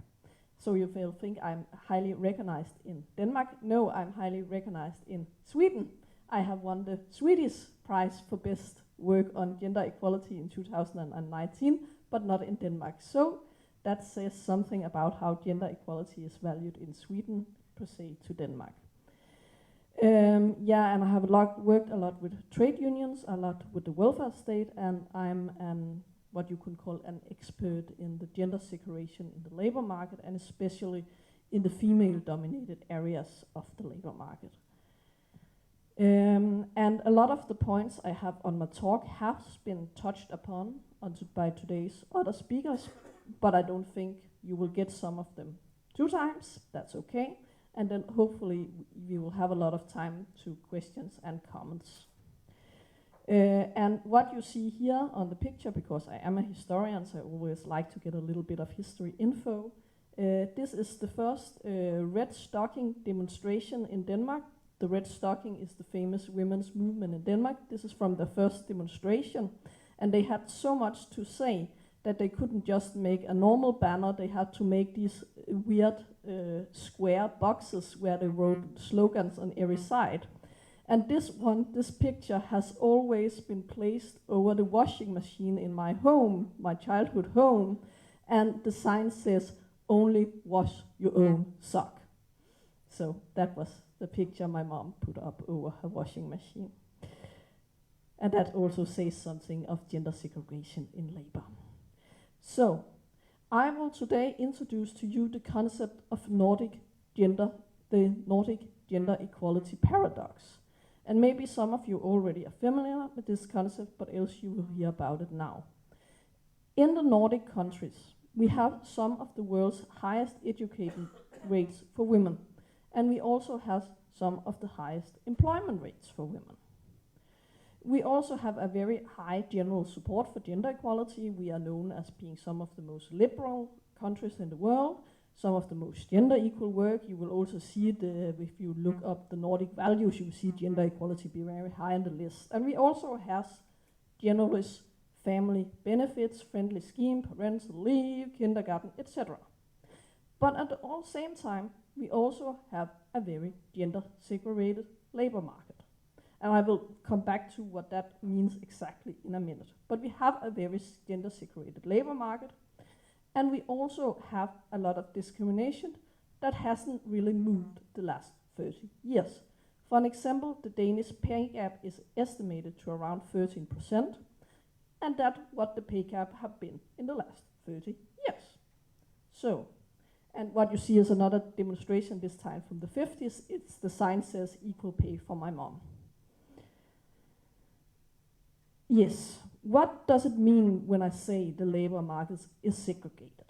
So you will think I'm highly recognized in Denmark. No, I'm highly recognized in Sweden. I have won the Swedish prize for best work on gender equality in 2019, but not in Denmark. So that says something about how gender equality is valued in Sweden per se to Denmark. And I have worked a lot with trade unions, a lot with the welfare state, and I'm what you can call an expert in the gender segregation in the labor market, and especially in the female-dominated areas of the labor market. And a lot of the points I have on my talk have been touched upon by today's other speakers, but I don't think you will get some of them 2 times. That's okay. And then hopefully we will have a lot of time to questions and comments. And what you see here on the picture, because I am a historian, so I always like to get a little bit of history info. This is the first red stocking demonstration in Denmark. The red stocking is the famous women's movement in Denmark. This is from the first demonstration. And they had so much to say that they couldn't just make a normal banner. They had to make these weird square boxes where they wrote slogans on every side. And this picture has always been placed over the washing machine in my home, my childhood home, and the sign says, "Only wash your own sock." So that was the picture my mom put up over her washing machine. And that also says something of gender segregation in labor. So I will today introduce to you the concept of the Nordic gender equality paradox. And maybe some of you already are familiar with this concept, but else you will hear about it now. In the Nordic countries, we have some of the world's highest education rates for women, and we also have some of the highest employment rates for women. We also have a very high general support for gender equality. We are known as being some of the most liberal countries in the world, some of the most gender equal work. You will also see it if you look up the Nordic values, you will see gender equality be very high on the list. And we also have generous family benefits, friendly scheme, parental leave, kindergarten, etc. But at the same time, we also have a very gender segregated labor market. And I will come back to what that means exactly in a minute. But we have a very gender segregated labor market. And we also have a lot of discrimination that hasn't really moved the last 30 years. For an example, the Danish pay gap is estimated to around 13%, and that's what the pay gap have been in the last 30 years. So, and what you see is another demonstration, this time from the 50s. It's the sign says equal pay for my mom. Yes, what does it mean when I say the labor market is segregated?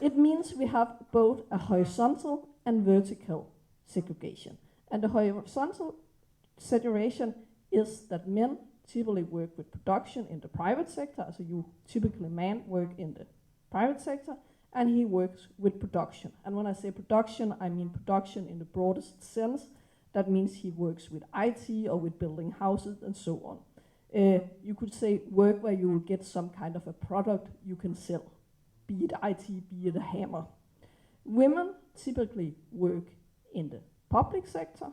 It means we have both a horizontal and vertical segregation. And the horizontal segregation is that men typically work with production in the private sector, so you typically man work in the private sector, and he works with production. And when I say production, I mean production in the broadest sense. That means he works with IT or with building houses and so on. You could say work where you will get some kind of a product you can sell, be it IT, be it a hammer. Women typically work in the public sector,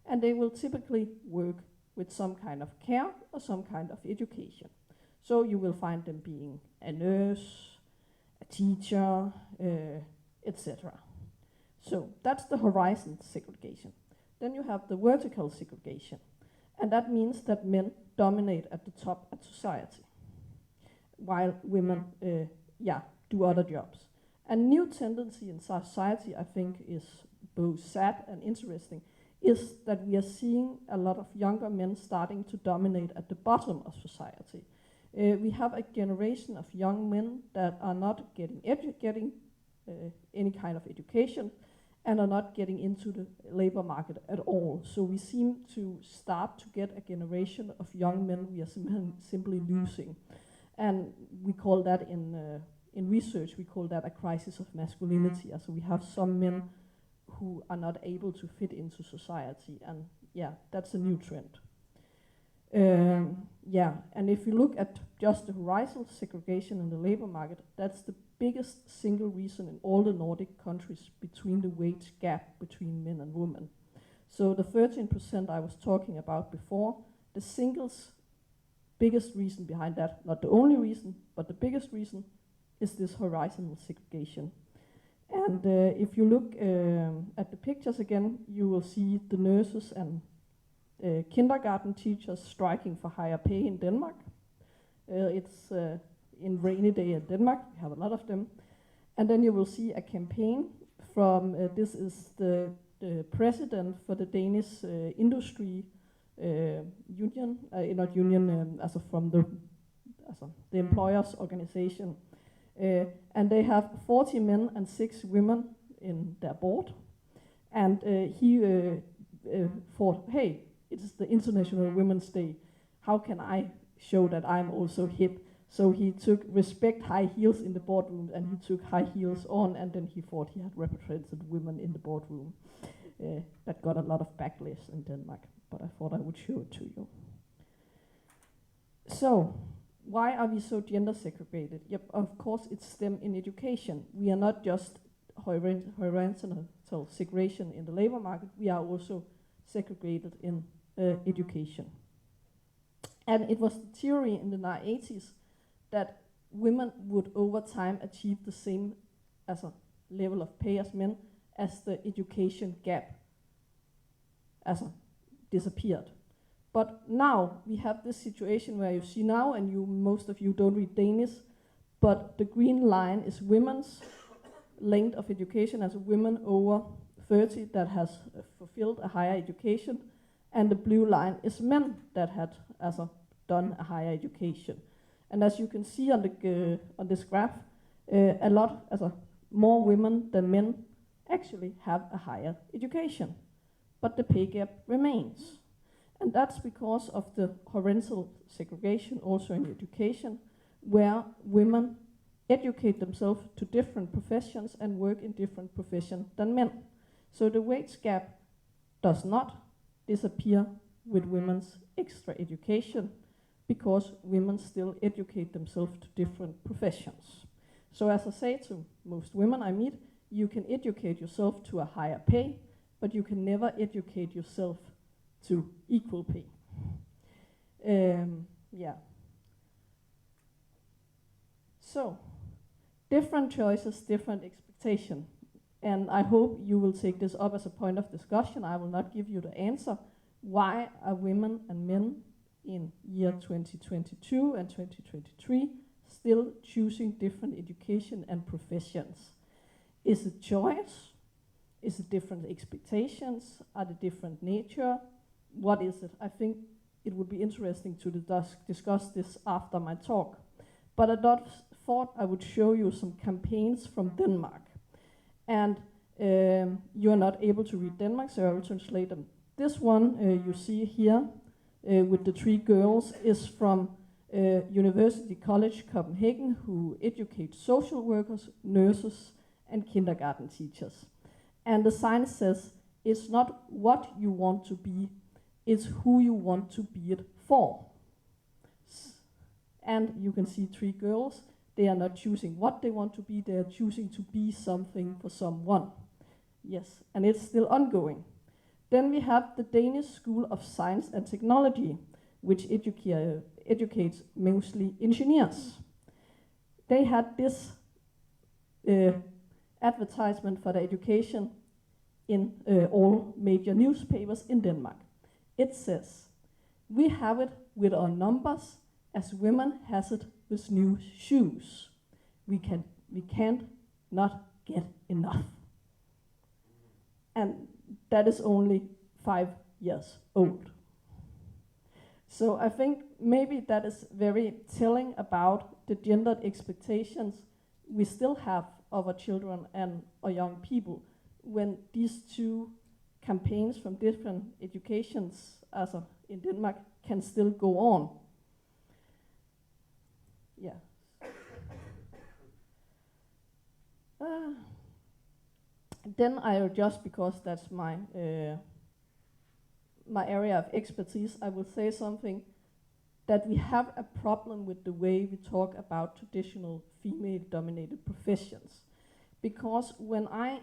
and they will typically work with some kind of care or some kind of education. So you will find them being a nurse, a teacher, etc. So that's the horizon segregation. Then you have the vertical segregation, and that means that men dominate at the top of society, while women do other jobs. A new tendency in society, I think, is both sad and interesting, is that we are seeing a lot of younger men starting to dominate at the bottom of society. We have a generation of young men that are not getting any kind of education and are not getting into the labor market at all. So we seem to start to get a generation of young men we are simply losing. And we call that in research, we call that a crisis of masculinity. So we have some men who are not able to fit into society, and that's a new trend. And if you look at just the horizontal segregation in the labor market, that's the biggest single reason in all the Nordic countries between the wage gap between men and women. So the 13% I was talking about before, the singles biggest reason behind that, not the only reason, but the biggest reason, is this horizontal segregation. And if you look at the pictures again, you will see the nurses and kindergarten teachers striking for higher pay in Denmark. It's in rainy day in Denmark, we have a lot of them. And then you will see a campaign from, this is the president for the Danish industry union, not union, from the employers organization. And they have 40 men and 6 women in their board. And he thought, hey, it's the International Women's Day. How can I show that I'm also hip? So he took respect high heels in the boardroom, and he took high heels on, and then he thought he had represented women in the boardroom. That got a lot of backlash in Denmark, but I thought I would show it to you. So, why are we so gender segregated? Yep, of course it's STEM in education. We are not just horizontal segregation in the labor market, we are also segregated in education. And it was the theory in the 80s that women would over time achieve the same as a level of pay as men as the education gap disappeared. But now we have this situation where you see now, and most of you don't read Danish, but the green line is women's length of education as women over 30 that has fulfilled a higher education, and the blue line is men that had done a higher education. And as you can see on this graph, a lot more women than men actually have a higher education, but the pay gap remains. And that's because of the horizontal segregation also in education, where women educate themselves to different professions and work in different professions than men. So the wage gap does not disappear with women's extra education, because women still educate themselves to different professions. So as I say to most women I meet, you can educate yourself to a higher pay, but you can never educate yourself to equal pay. So, Different choices, different expectation. And I hope you will take this up as a point of discussion. I will not give you the answer. Why are women and men in year 2022 and 2023 still choosing different education and professions? Is it choice? Is it different expectations? Are they different nature? What is it? I think it would be interesting to discuss this after my talk. But I thought I would show you some campaigns from Denmark. And you are not able to read Denmark, so I will translate them. This one you see here with the 3 girls is from University College Copenhagen, who educate social workers, nurses, and kindergarten teachers. And the sign says, it's not what you want to be, it's who you want to be it for. And you can see 3 girls. They are not choosing what they want to be, they are choosing to be something for someone. Yes, and it's still ongoing. Then we have the Danish School of Science and Technology, which educates mostly engineers. They had this advertisement for the education in all major newspapers in Denmark. It says, we have it with our numbers as women has it with new shoes. We can't not get enough. And that is only 5 years old. So I think maybe that is very telling about the gendered expectations we still have of our children and our young people when these 2 campaigns from different educations in Denmark can still go on. Yeah. Then I just, because that's my my area of expertise, I will say something that we have a problem with the way we talk about traditional female-dominated professions. Because when I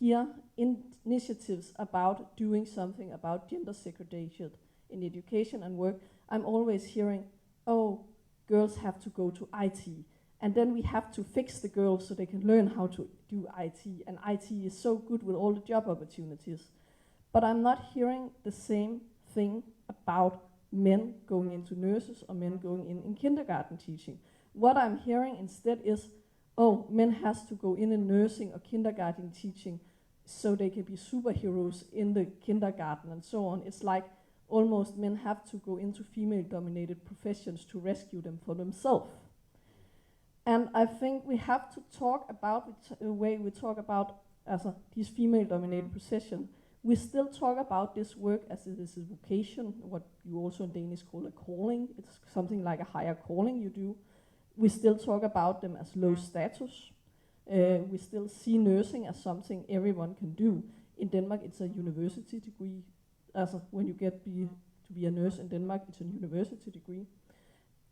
hear initiatives about doing something about gender segregation in education and work, I'm always hearing, oh, girls have to go to IT. And then we have to fix the girls so they can learn how to do IT. And IT is so good with all the job opportunities. But I'm not hearing the same thing about men going into nurses or men going in kindergarten teaching. What I'm hearing instead is, oh, men has to go in nursing or kindergarten teaching so they can be superheroes in the kindergarten and so on. It's like almost men have to go into female-dominated professions to rescue them for themselves. And I think we have to talk about the way we talk about these female-dominated professions. We still talk about this work as it is a vocation, what you also in Danish call a calling. It's something like a higher calling you do. We still talk about them as low status. We still see nursing as something everyone can do. In Denmark, it's a university degree. When you get to be a nurse in Denmark, it's a university degree.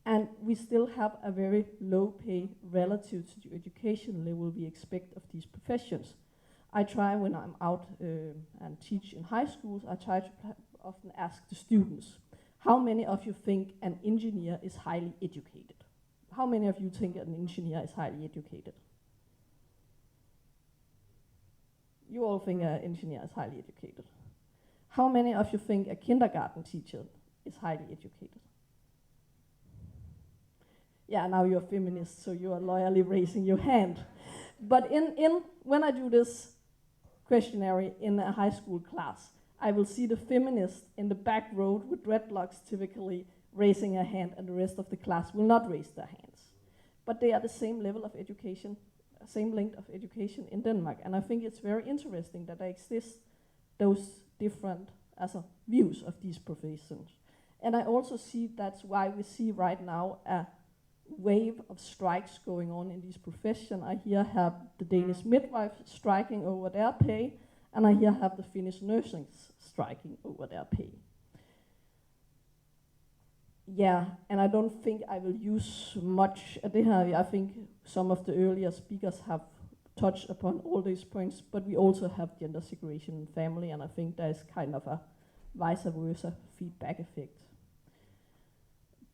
And we still have a very low pay relative to the education level we expect of these professions. I try when I'm out and teach in high schools, I try to often ask the students, how many of you think an engineer is highly educated? How many of you think an engineer is highly educated? You all think an engineer is highly educated. How many of you think a kindergarten teacher is highly educated? Yeah, now you're feminists, so you are loyally raising your hand. But when I do this questionnaire in a high school class, I will see the feminist in the back row with dreadlocks typically raising a hand, and the rest of the class will not raise their hands. But they are the same level of education, same length of education in Denmark. And I think it's very interesting that there exist those different views of these professions. And I also see that's why we see right now a wave of strikes going on in this profession. I here have the Danish midwives striking over their pay, and I here have the Finnish nurses striking over their pay. Yeah, and I don't think I will use much of det her. I think some of the earlier speakers have touched upon all these points, but we also have gender segregation in family, and I think there is kind of a vice versa feedback effect.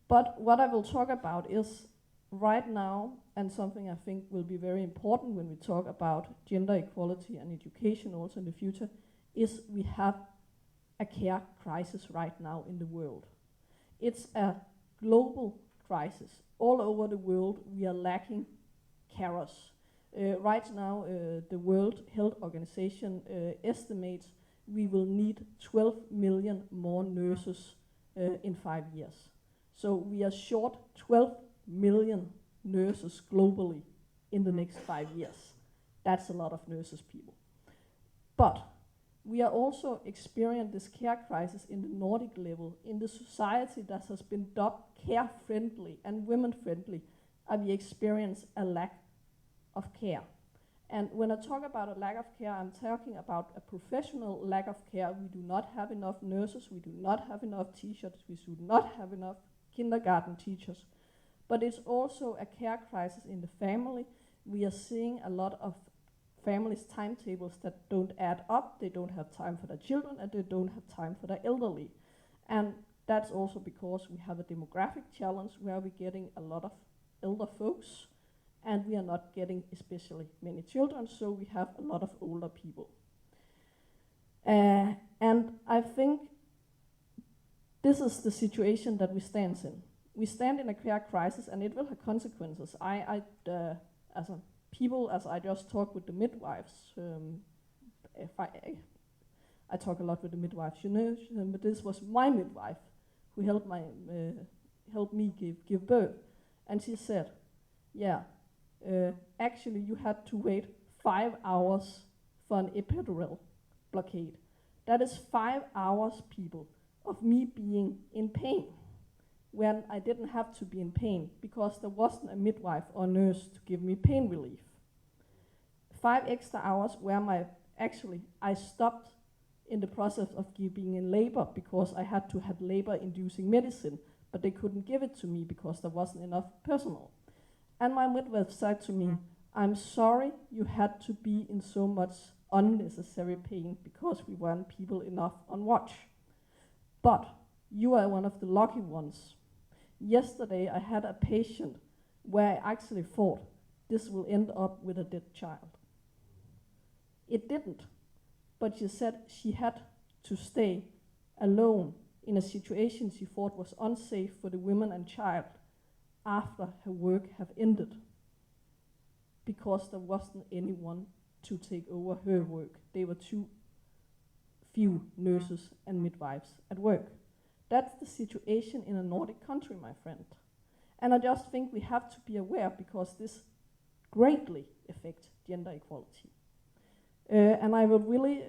But what I will talk about is right now, and something I think will be very important when we talk about gender equality and education also in the future, is we have a care crisis right now in the world. It's a global crisis. All over the world we are lacking carers. Right now the World Health Organization estimates we will need 12 million more nurses in 5 years. So we are short 12 million nurses globally in the next 5 years. That's a lot of nurses, people. But we are also experiencing this care crisis in the Nordic level, in the society that has been dubbed care-friendly and women-friendly, and we experience a lack of care. And when I talk about a lack of care, I'm talking about a professional lack of care. We do not have enough nurses, we do not have enough teachers, we do not have enough kindergarten teachers. But it's also a care crisis in the family. We are seeing a lot of families' timetables that don't add up. They don't have time for their children and they don't have time for their elderly. And that's also because we have a demographic challenge where we're getting a lot of elder folks and we are not getting especially many children, so we have a lot of older people. And I think this is the situation that we stand in. We stand in a care crisis and it will have consequences. As a people, as I just talked with the midwives, I talk a lot with the midwives, you know, but this was my midwife who helped me give birth. And she said, yeah, actually you had to wait 5 hours for an epidural blockade. That is 5 hours, people, of me being in pain when I didn't have to be in pain because there wasn't a midwife or nurse to give me pain relief. 5 extra hours where I stopped in the process of being in labor because I had to have labor-inducing medicine, but they couldn't give it to me because there wasn't enough personnel. And my midwife said to me, I'm sorry you had to be in so much unnecessary pain because we weren't people enough on watch. But you are one of the lucky ones. Yesterday I had a patient where I actually thought this will end up with a dead child. It didn't, but she said she had to stay alone in a situation she thought was unsafe for the woman and child after her work have ended because there wasn't anyone to take over her work. There were too few nurses and midwives at work. That's the situation in a Nordic country, my friend. And I just think we have to be aware because this greatly affects gender equality. And I would really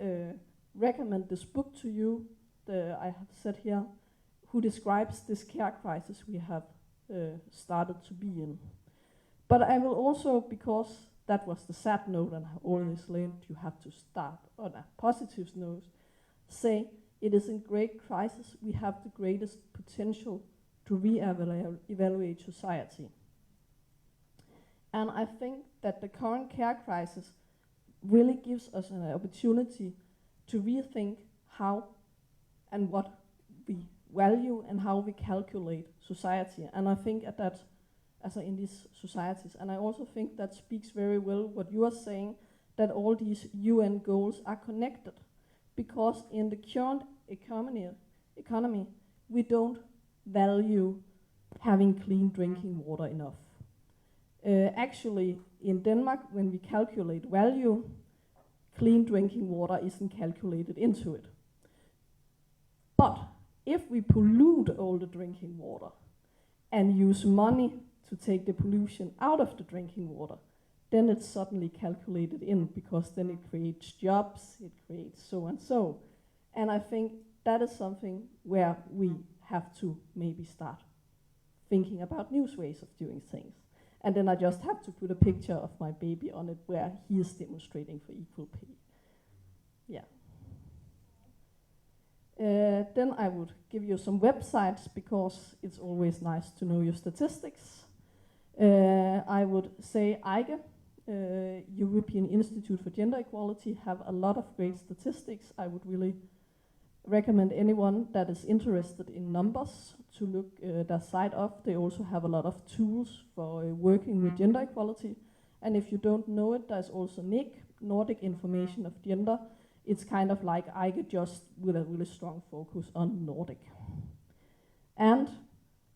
recommend this book to you, I have said here, who describes this care crisis we have started to be in. But I will also, because that was the sad note and I always learned you have to start on a positive note, say it is in great crisis we have the greatest potential to re-evaluate society. And I think that the current care crisis really gives us an opportunity to rethink how and what we value and how we calculate society. And I think at that, as in these societies, and I also think that speaks very well what you are saying, that all these UN goals are connected. Because in the current economy, we don't value having clean drinking water enough. Actually, in Denmark, when we calculate value, clean drinking water isn't calculated into it. But if we pollute all the drinking water and use money to take the pollution out of the drinking water, then it's suddenly calculated in because then it creates jobs, it creates so and so. And I think that is something where we have to maybe start thinking about new ways of doing things. And then I just have to put a picture of my baby on it where he is demonstrating for equal pay. Yeah. Then I would give you some websites because it's always nice to know your statistics. I would say EIGE, European Institute for Gender Equality, have a lot of great statistics. I would really recommend anyone that is interested in numbers to look their site up. They also have a lot of tools for working with gender equality. And if you don't know it, there's also NIC, Nordic Information of Gender. It's kind of like IGE, just with a really strong focus on Nordic. And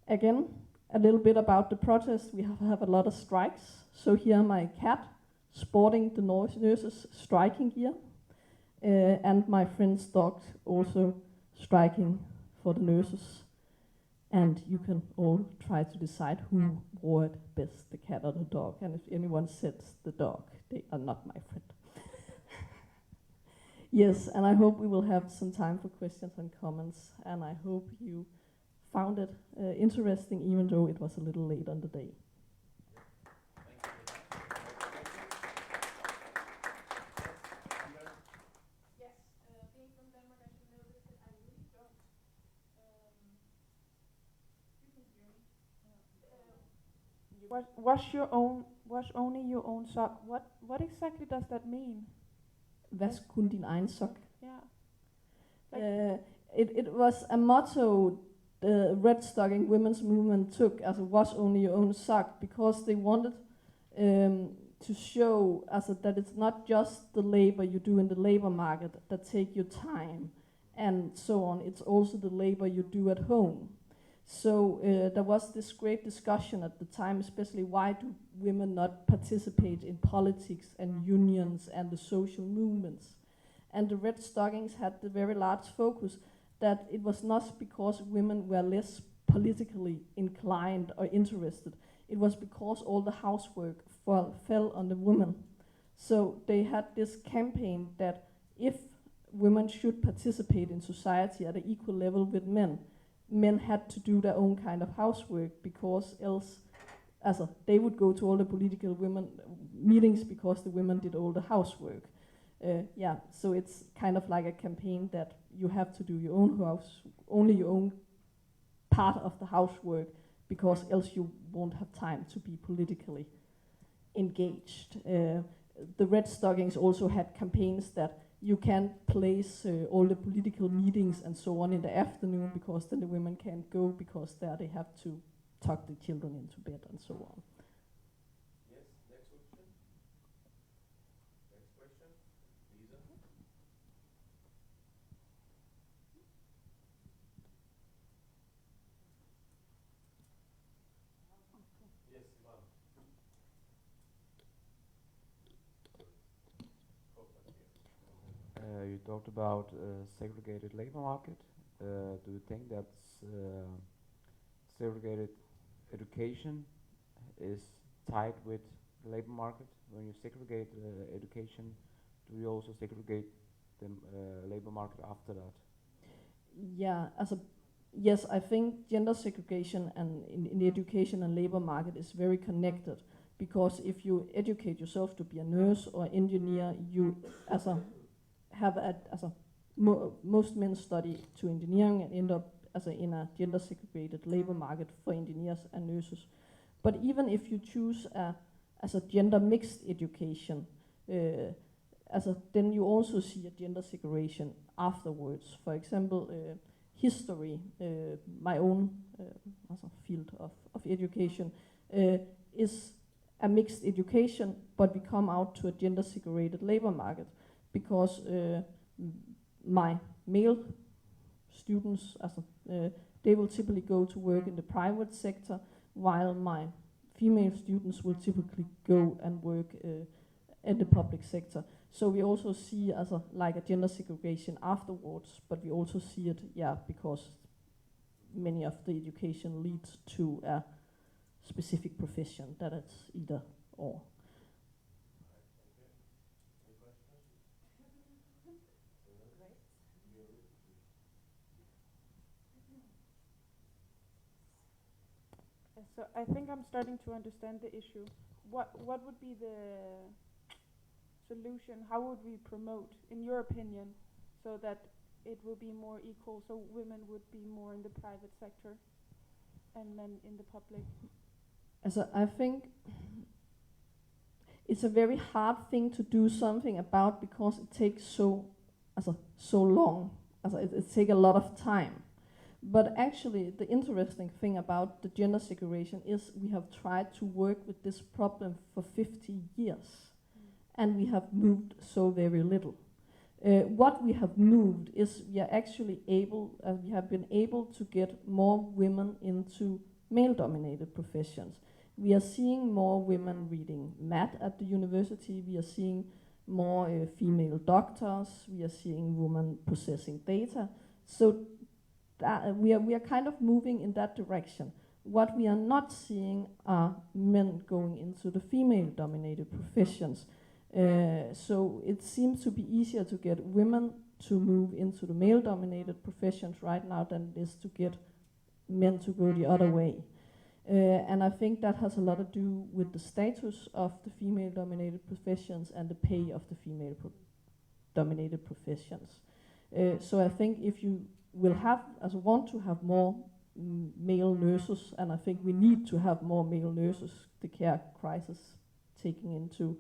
again, a little bit about the protest. We have a lot of strikes. So here my cat sporting the nurses' striking gear. And my friend's dog also striking for the nurses. And you can all try to decide who wore it best, the cat or the dog. And if anyone says the dog, they are not my friend. Yes, and I hope we will have some time for questions and comments. And I hope you found it interesting, even though it was a little late on the day. Wash only your own sock. What exactly does that mean? Vask kun din egen sok. Yeah. It was a motto the Red Stocking Women's Movement took as a wash only your own sock, because they wanted to show that it's not just the labor you do in the labor market that take your time and so on. It's also the labor you do at home. So there was this great discussion at the time, especially why do women not participate in politics and unions and the social movements. And the Red Stockings had the very large focus that it was not because women were less politically inclined or interested. It was because all the housework fell on the women. So they had this campaign that if women should participate in society at an equal level with men, men had to do their own kind of housework, because else they would go to all the political women meetings because the women did all the housework. So it's kind of like a campaign that you have to do your own only your own part of the housework, because else you won't have time to be politically engaged. The Red Stockings also had campaigns that you can't place all the political meetings and so on in the afternoon, because then the women can't go, because there they have to tuck the children into bed and so on. Yes, next question. Next question, Lisa. Yes, Ivan. You talked about segregated labor market. Do you think that segregated education is tied with the labor market? When you segregate education, do you also segregate the labor market after that? Yeah, yes, I think gender segregation and in the education and labor market is very connected, because if you educate yourself to be a nurse or engineer, you most men study to engineering and end up in a gender segregated labor market for engineers and nurses. But even if you choose a gender mixed education, then you also see a gender segregation afterwards. For example, history, my own field of education, is a mixed education, but we come out to a gender segregated labor market, because my male students, they will typically go to work in the private sector, while my female students will typically go and work in the public sector. So we also see like a gender segregation afterwards, but we also see it, because many of the education leads to a specific profession that it's either or. So I think I'm starting to understand the issue. What would be the solution? How would we promote, in your opinion, so that it will be more equal, so women would be more in the private sector and men in the public? I think it's a very hard thing to do something about, because it takes so long. it takes a lot of time. But actually, the interesting thing about the gender segregation is we have tried to work with this problem for 50 years, and we have moved so very little. What we have moved is we are actually able, we have been able to get more women into male-dominated professions. We are seeing more women reading math at the university. We are seeing more female doctors. We are seeing women processing data. So we are kind of moving in that direction. What we are not seeing are men going into the female-dominated professions. So it seems to be easier to get women to move into the male-dominated professions right now than it is to get men to go the other way. And I think that has a lot to do with the status of the female-dominated professions and the pay of the female-dominated professions. So I think if you will have, want to have more male nurses, and I think we need to have more male nurses, the care crisis taking into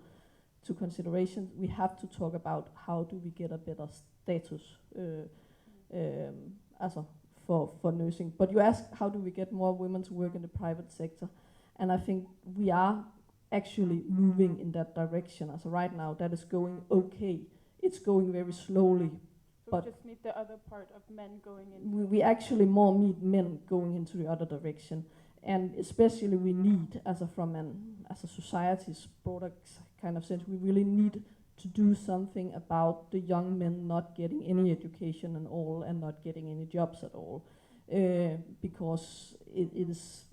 consideration, we have to talk about how do we get a better status for nursing. But you ask how do we get more women to work in the private sector, and I think we are actually moving in that direction. As right now, that is going okay. It's going very slowly. So but we just need the other part of men going in. We actually more need men going into the other direction, and especially we need, as a society's broader kind of sense, we really need to do something about the young men not getting any education at all and not getting any jobs at all, because it is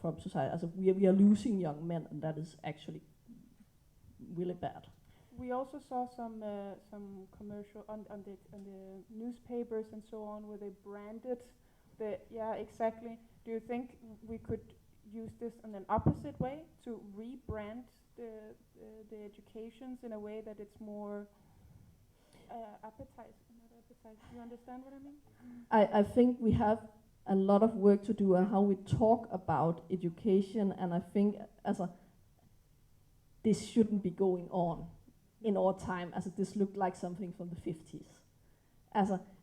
from society, we are losing young men, and that is actually really bad. We also saw some commercial on the newspapers and so on where they branded the exactly. Do you think we could use this in an opposite way to rebrand the educations in a way that it's more appetizing? You understand what I mean? I think we have a lot of work to do on how we talk about education, and I think this shouldn't be going on in our time, this looked like something from the 50s.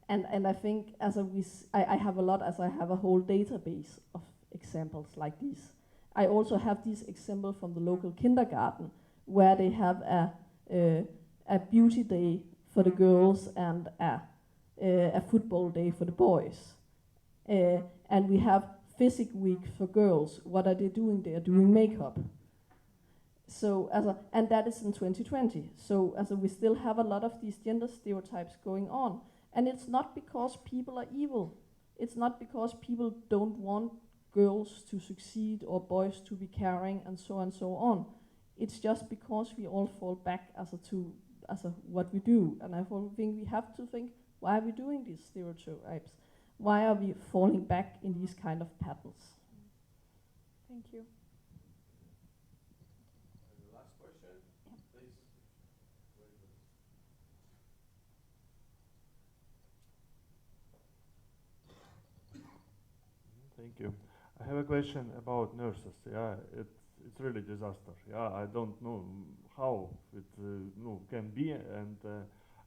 And I think I have a lot, I have a whole database of examples like these. I also have these examples from the local kindergarten, where they have a beauty day for the girls and a football day for the boys. And we have physics week for girls. What are they doing? They are doing makeup. So and that is in 2020. So we still have a lot of these gender stereotypes going on, and it's not because people are evil. It's not because people don't want girls to succeed or boys to be caring and so on and so on. It's just because we all fall back to what we do, and I think we have to think, why are we doing these stereotypes? Why are we falling back in these kind of patterns? Thank you. Thank you. I have a question about nurses. Yeah, it's really disaster. Yeah, I don't know how it can be, and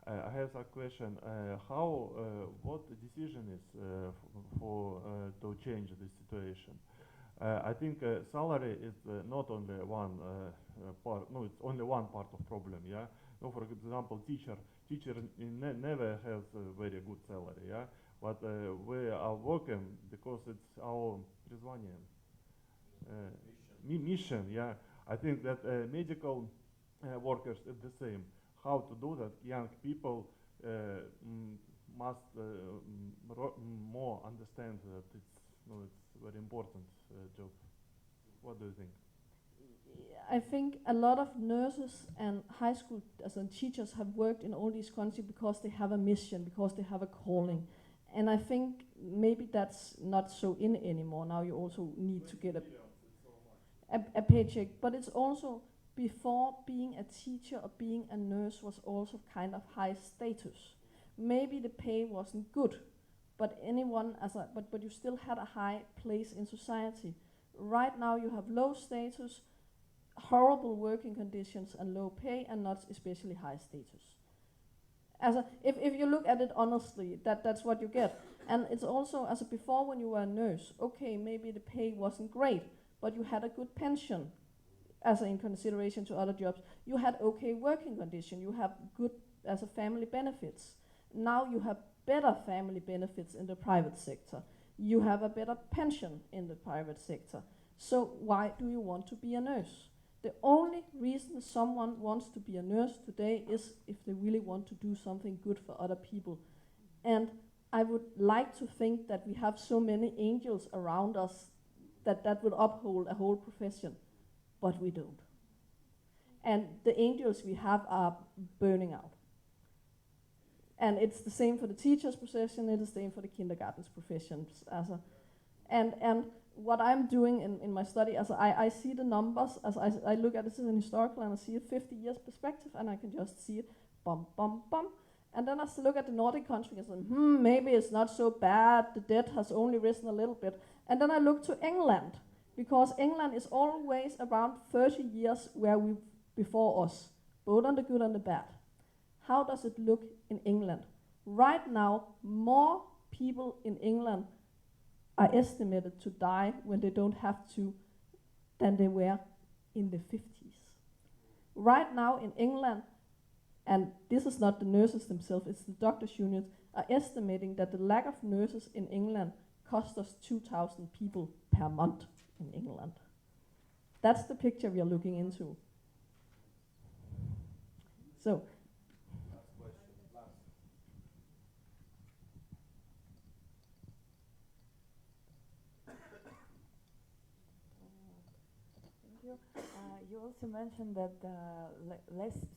I have a question. What decision is for to change this situation? I think salary is not only one part. No, it's only one part of problem. Yeah. No, for example, teacher never has a very good salary. Yeah. But we are working because it's our mission. Yeah, I think that medical workers is the same. How to do that? Young people must more understand that it's very important job. What do you think? I think a lot of nurses and high school teachers have worked in all these countries because they have a mission, because they have a calling. And I think maybe that's not so in anymore. Now you also need to get a paycheck. But it's also, before being a teacher or being a nurse was also kind of high status. Maybe the pay wasn't good, but but you still had a high place in society. Right now you have low status, horrible working conditions and low pay, and not especially high status. If you look at it honestly, that's what you get. And it's also, as before when you were a nurse, okay, maybe the pay wasn't great, but you had a good pension in consideration to other jobs. You had okay working condition, you have good family benefits. Now you have better family benefits in the private sector. You have a better pension in the private sector. So why do you want to be a nurse? The only reason someone wants to be a nurse today is if they really want to do something good for other people. And I would like to think that we have so many angels around us that would uphold a whole profession, but we don't. And the angels we have are burning out. And it's the same for the teacher's profession, it's the same for the kindergarten's professions. And what I'm doing in my study, I see the numbers, I look at this as an historical, and I see a 50 years perspective, and I can just see it, bum, bum, bum. And then I look at the Nordic countries and say, maybe it's not so bad, the debt has only risen a little bit. And then I look to England, because England is always around 30 years before us, both on the good and the bad. How does it look in England? Right now, more people in England are estimated to die when they don't have to than they were in the 50s. Right now in England, and this is not the nurses themselves, it's the doctors' unions, are estimating that the lack of nurses in England cost us 2,000 people per month in England. That's the picture we are looking into. So, you also mentioned that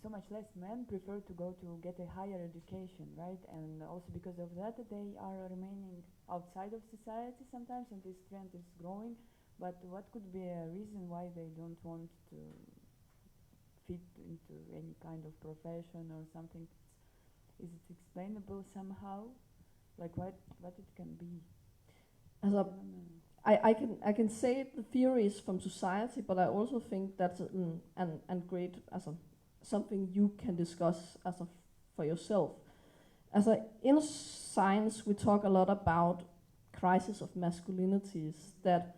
so much less men prefer to go to get a higher education, right? And also because of that, they are remaining outside of society sometimes, and this trend is growing. But what could be a reason why they don't want to fit into any kind of profession or something? Is it explainable somehow? Like what it can be? I can say the theories from society, but I also think that's great something you can discuss for yourself. In science, we talk a lot about crisis of masculinities. That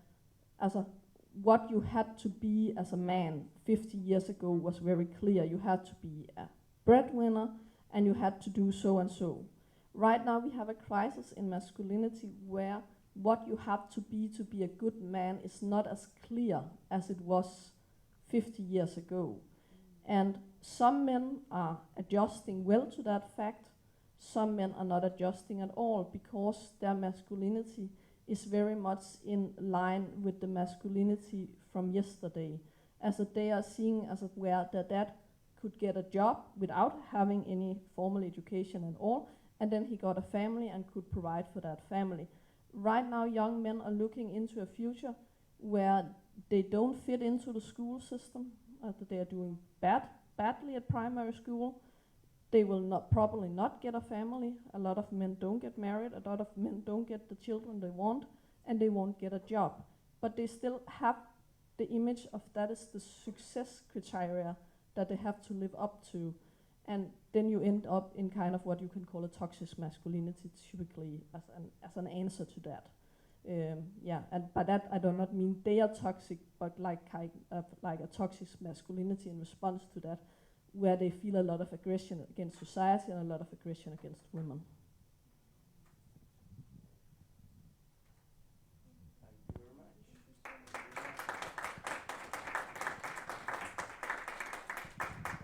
what you had to be as a man 50 years ago was very clear. You had to be a breadwinner, and you had to do so and so. Right now, we have a crisis in masculinity where what you have to be a good man is not as clear as it was 50 years ago. And some men are adjusting well to that fact, some men are not adjusting at all because their masculinity is very much in line with the masculinity from yesterday. They are seeing where their dad could get a job without having any formal education at all, and then he got a family and could provide for that family. Right now, young men are looking into a future where they don't fit into the school system, that they are doing badly at primary school. They will probably not get a family. A lot of men don't get married. A lot of men don't get the children they want, and they won't get a job. But they still have the image of that is the success criteria that they have to live up to. And then you end up in kind of what you can call a toxic masculinity, typically as an answer to that. And by that I do not mean they are toxic, but like a toxic masculinity in response to that, where they feel a lot of aggression against society and a lot of aggression against women.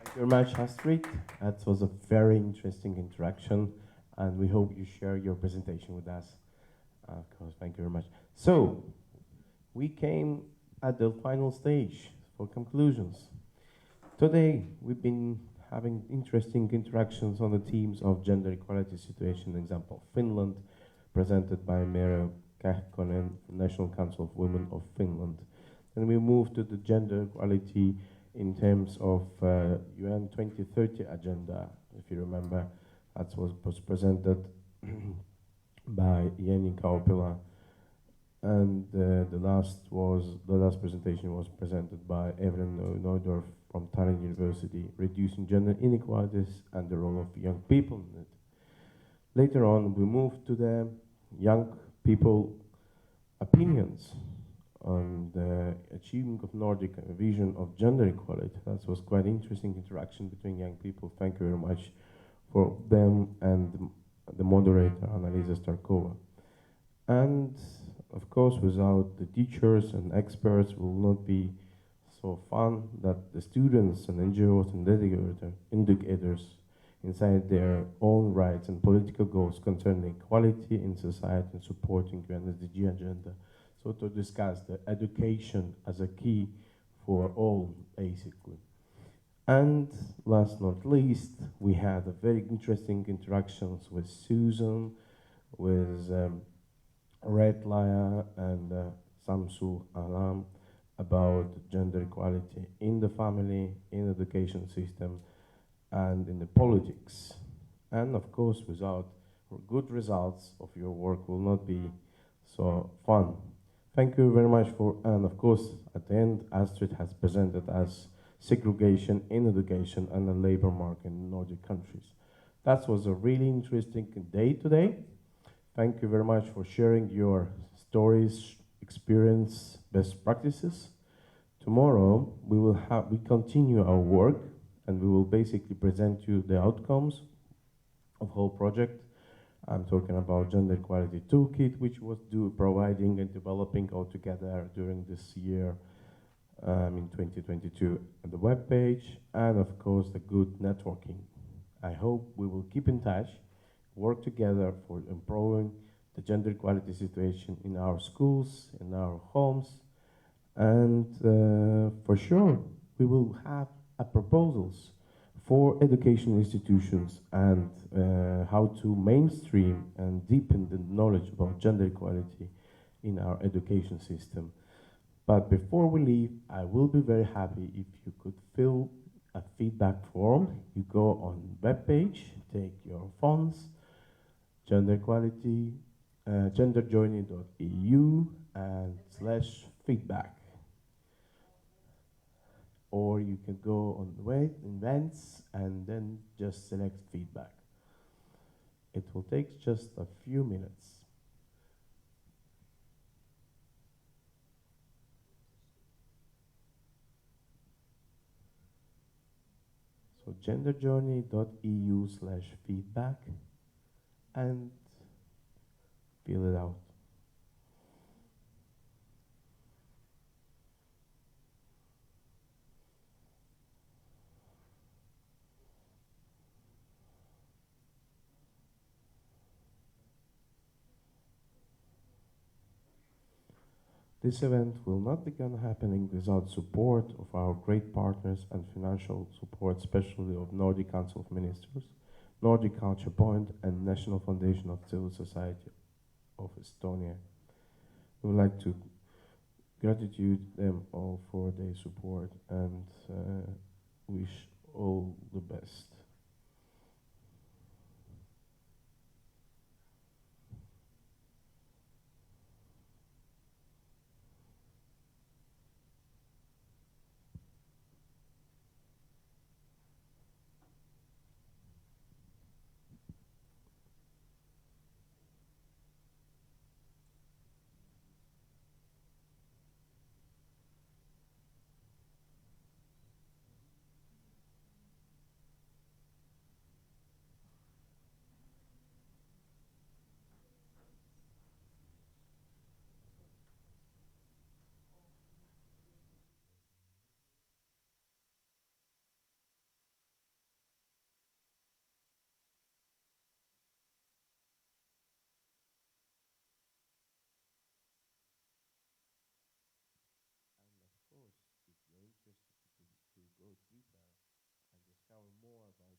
Thank you very much, Astrid. That was a very interesting interaction, and we hope you share your presentation with us. Of course, thank you very much. So, we came at the final stage for conclusions. Today, we've been having interesting interactions on the themes of gender equality situation. Example, Finland, presented by Merja Kähkönen, National Council of Women of Finland. Then we move to the gender equality in terms of UN 2030 agenda, if you remember, that was presented by Jenny Kaupila And the last presentation was presented by Evelyn Neudorf from Tallinn University, Reducing Gender Inequalities and the Role of Young People in it. Later on, we moved to the young people opinions on the achievement of Nordic vision of gender equality. That was quite interesting interaction between young people. Thank you very much for them and the moderator, Annalisa Starkova. And of course, without the teachers and experts, it will not be so fun that the students and NGOs and educators inside their own rights and political goals concerning equality in society and supporting the SDG agenda. So to discuss the education as a key for all, basically. And last not least, we had a very interesting interactions with Susan, with Red Laya and Samsu Alam about gender equality in the family, in the education system, and in the politics. And of course, without good results of your work will not be so fun. Thank you very much for, and of course, at the end, Astrid has presented as segregation in education and the labor market in Nordic countries. That was a really interesting day today. Thank you very much for sharing your stories, experience, best practices. Tomorrow, we continue our work, and we will basically present you the outcomes of whole project. I'm talking about Gender Equality Toolkit, which was providing and developing all together during this year in 2022 at the webpage, and of course the good networking. I hope we will keep in touch, work together for improving the gender equality situation in our schools, in our homes, and for sure we will have proposals for education institutions and how to mainstream and deepen the knowledge about gender equality in our education system. But before we leave, I will be very happy if you could fill a feedback form. You go on webpage, take your phones, gender equality, genderjourney.eu and /feedback. Or you can go on the events and then just select feedback. It will take just a few minutes. So genderjourney.eu/feedback and fill it out. This event will not begin happening without support of our great partners and financial support, especially of Nordic Council of Ministers, Nordic Culture Point, and National Foundation of Civil Society of Estonia. We would like to gratitude them all for their support and wish all the best. Of course, if you're interested to go deeper and discover more about